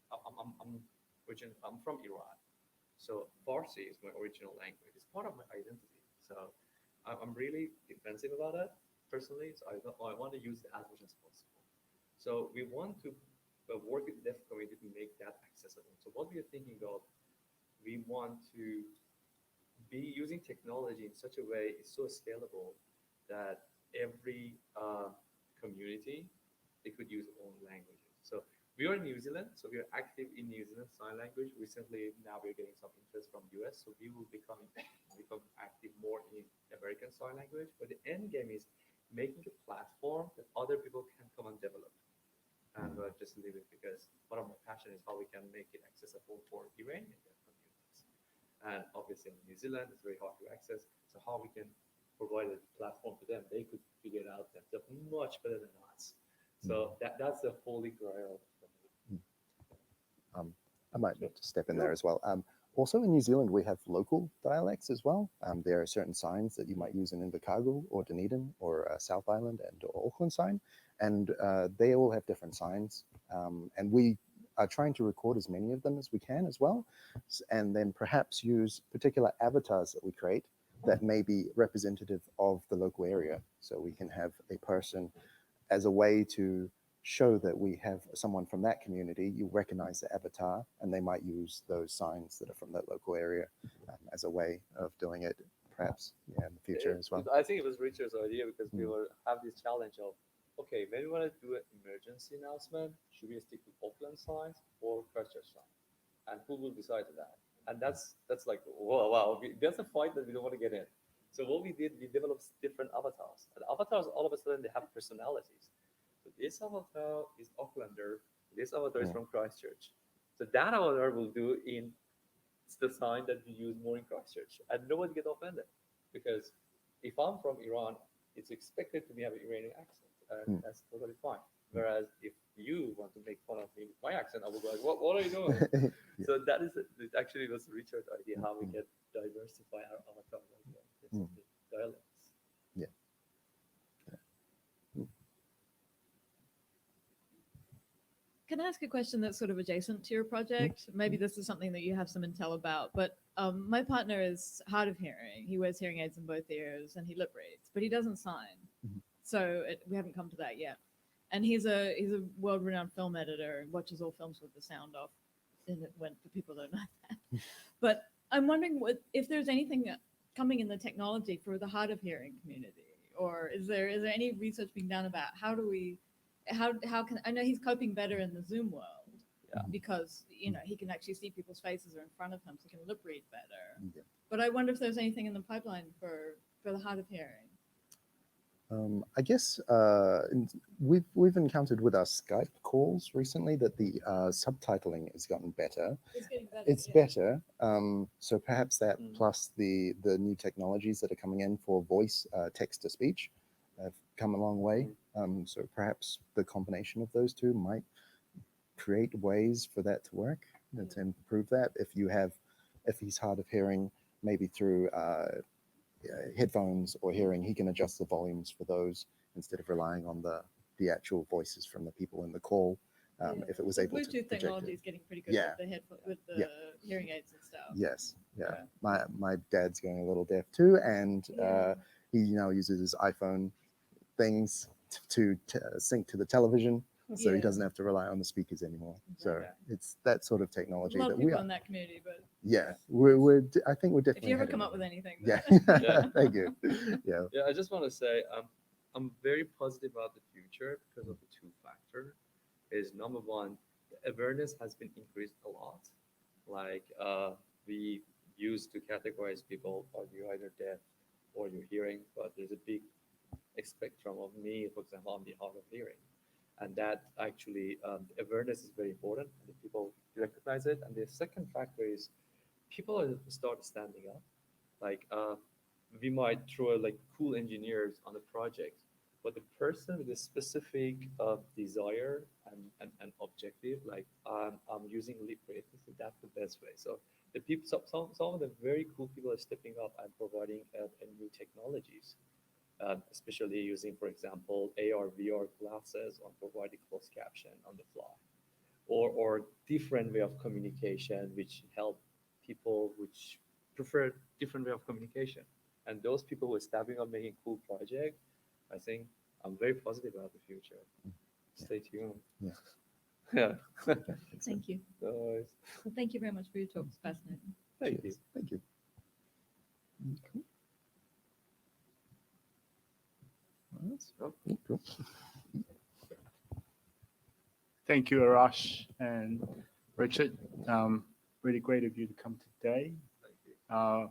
I'm from Iran. So Farsi is my original language. It's part of my identity. So I'm really defensive about it personally. So I want to use it as much as possible. So we want to work with the deaf community to make that accessible. So what we are thinking of, we want to be using technology in such a way it's so scalable that every community, they could use their own languages. So we are in New Zealand, so we are active in New Zealand Sign Language. Recently, now we're getting some interest from US, so we will become active more in American Sign Language. But the end game is making a platform that other people can come and develop and just leave it, because one of my passion is how we can make it accessible for Iranian communities. And obviously in New Zealand, it's very hard to access. So how we can provide a platform to them, they could figure it out themselves much better than us. So that's the holy grail. I might need to step in there as well. Also in New Zealand, we have local dialects as well. There are certain signs that you might use in Invercargill or Dunedin or South Island and or Auckland sign, and they all have different signs. And we are trying to record as many of them as we can as well, and then perhaps use particular avatars that we create that may be representative of the local area. So we can have a person as a way to show that we have someone from that community. You recognize the avatar, and they might use those signs that are from that local area as a way of doing it, perhaps in the future as well. I think it was Richard's idea, because we will have this challenge of, okay, maybe we want to do an emergency announcement. Should we stick to Auckland signs or Christchurch signs? And who will decide to that? And that's like, wow. That's a fight that we don't want to get in. So what we did, we developed different avatars. And avatars, all of a sudden, they have personalities. So this avatar is Aucklander. This avatar is from Christchurch. So that avatar will do it's the sign that we use more in Christchurch. And nobody get offended. Because if I'm from Iran, it's expected to me have an Iranian accent. And that's totally fine. Whereas if you want to make fun of me with my accent, I will be like, what are you doing? So that is, it actually was Richard's idea, how we can diversify our avatar dialects. Yeah. Can I ask a question that's sort of adjacent to your project? Maybe this is something that you have some intel about, but my partner is hard of hearing. He wears hearing aids in both ears and he lip reads, but he doesn't sign. So we haven't come to that yet. And he's a world-renowned film editor and watches all films with the sound off. And when for people don't know that, but I'm wondering if there's anything coming in the technology for the hard of hearing community, or is there any research being done about how can I know he's coping better in the Zoom world because he can actually see people's faces are in front of him, so he can lip read better. Yeah. But I wonder if there's anything in the pipeline for the hard of hearing. I guess we've encountered with our Skype calls recently that the subtitling has gotten better. It's getting better. It's better. So perhaps that plus the new technologies that are coming in for voice text to speech have come a long way. So perhaps the combination of those two might create ways for that to work and to improve that. If he's hard of hearing, maybe through headphones or hearing, he can adjust the volumes for those instead of relying on the actual voices from the people in the call. If it was able to Bluetooth project technology it. is getting pretty good with the hearing aids and stuff. Yes, yeah. My dad's going a little deaf too, and he now uses his iPhone things to sync to the television, so he doesn't have to rely on the speakers anymore. So it's that sort of technology A lot that of we people are. in that community, but Yeah, I think we're definitely. if you ever heading come up there. with anything, Yeah, thank you. Yeah. Yeah, I just want to say I'm very positive about the future because of the two factors. Is number one, the awareness has been increased a lot. Like we used to categorize people, are you either deaf or you're hearing, but there's a big spectrum of me, for example, I'm the hard of hearing. And that actually, the awareness is very important and the people recognize it. And the second factor is people are start standing up. Like we might throw like cool engineers on a project, but the person with a specific desire and objective, like I'm using lip reading, so that's the best way. So the people, some of the very cool people are stepping up and providing new technologies, especially using, for example, AR, VR glasses or providing closed caption on the fly, or different way of communication which help people which prefer different way of communication. And those people who are stepping up making cool projects, I think I'm very positive about the future. Stay tuned. Yeah. Yeah. Thank you. Nice. Well, thank you very much for your talk. It's fascinating. Thank you. Thank you. Cool. Cool. Thank you, Arash and Richard. Really great of you to come today. I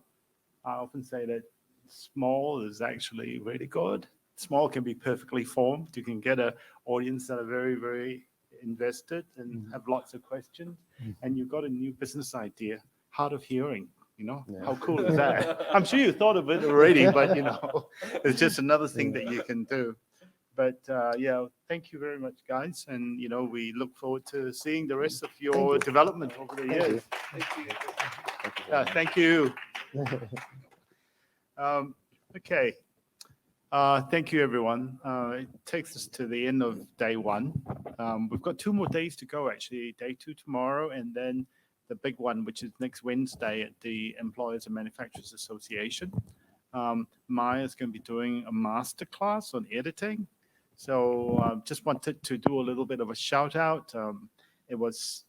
often say that small is actually really good. Small can be perfectly formed. You can get an audience that are very, very invested and have lots of questions. And you've got a new business idea, hard of hearing. How cool is that? I'm sure you thought of it already, but it's just another thing that you can do. But yeah, thank you very much, guys. And we look forward to seeing the rest of your development over the years. Thank you. Okay. Thank you, everyone. It takes us to the end of day one. We've got 2 more days to go, actually. Day 2 tomorrow, and then the big one, which is next Wednesday at the Employers and Manufacturers Association. Maya is going to be doing a masterclass on editing. So just wanted to do a little bit of a shout out. It was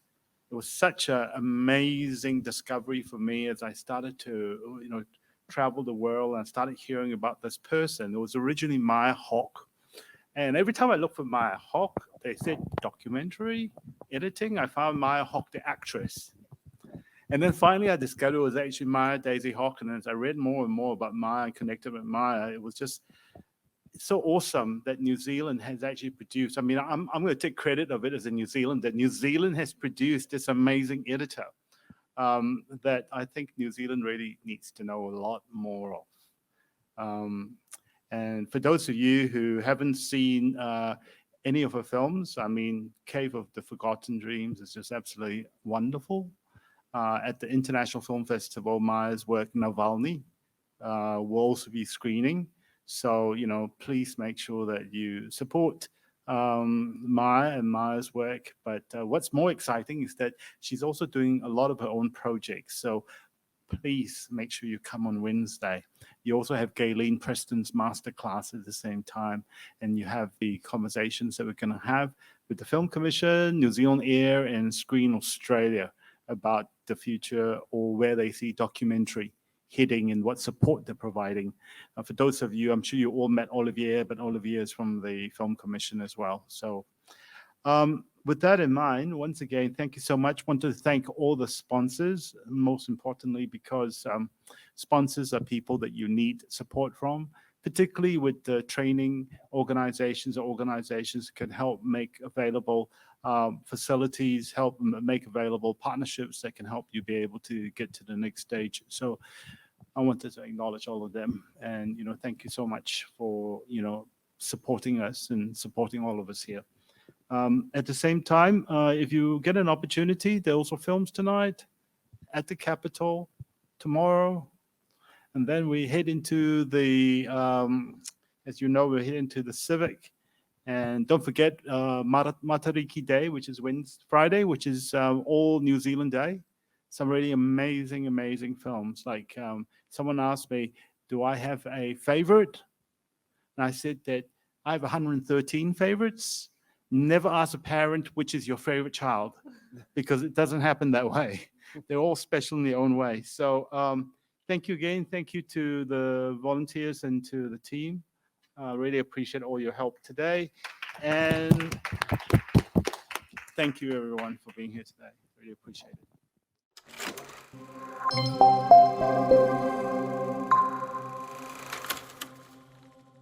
such an amazing discovery for me as I started to, travel the world and started hearing about this person. It was originally Maya Hawke. And every time I looked for Maya Hawke, they said documentary editing. I found Maya Hawke, the actress. And then finally I discovered it was actually Maya Daisy Hawke. And as I read more and more about Maya and connected with Maya, it was just so awesome that New Zealand has actually produced. I mean, I'm going to take credit of it as a New Zealand, that New Zealand has produced this amazing editor that I think New Zealand really needs to know a lot more of. And for those of you who haven't seen any of her films, I mean, Cave of the Forgotten Dreams is just absolutely wonderful. At the International Film Festival, Maya's work, Navalny, will also be screening. So, please make sure that you support Maya and Maya's work. But what's more exciting is that she's also doing a lot of her own projects. So please make sure you come on Wednesday. You also have Gayleen Preston's masterclass at the same time, and you have the conversations that we're going to have with the Film Commission, New Zealand Air, and Screen Australia about the future or where they see documentary heading and what support they're providing. For those of you, I'm sure you all met Olivier, but Olivier is from the Film Commission as well. So with that in mind, once again, thank you so much. Want to thank all the sponsors, most importantly, because sponsors are people that you need support from, particularly with the training organizations or organizations can help make available facilities, help make available partnerships that can help you be able to get to the next stage. So I wanted to acknowledge all of them and, thank you so much for, supporting us and supporting all of us here. At the same time, if you get an opportunity, there are also films tonight at the Capitol, tomorrow, and then we head into the, as you know, we're heading to the Civic, and don't forget Matariki Day, which is Friday, which is all New Zealand Day. Some really amazing, amazing films. Like someone asked me, do I have a favorite? And I said that I have 113 favorites. Never ask a parent which is your favorite child, because it doesn't happen that way. They're all special in their own way. So thank you again. Thank you to the volunteers and to the team. Really appreciate all your help today. And thank you everyone for being here today. Really appreciate it.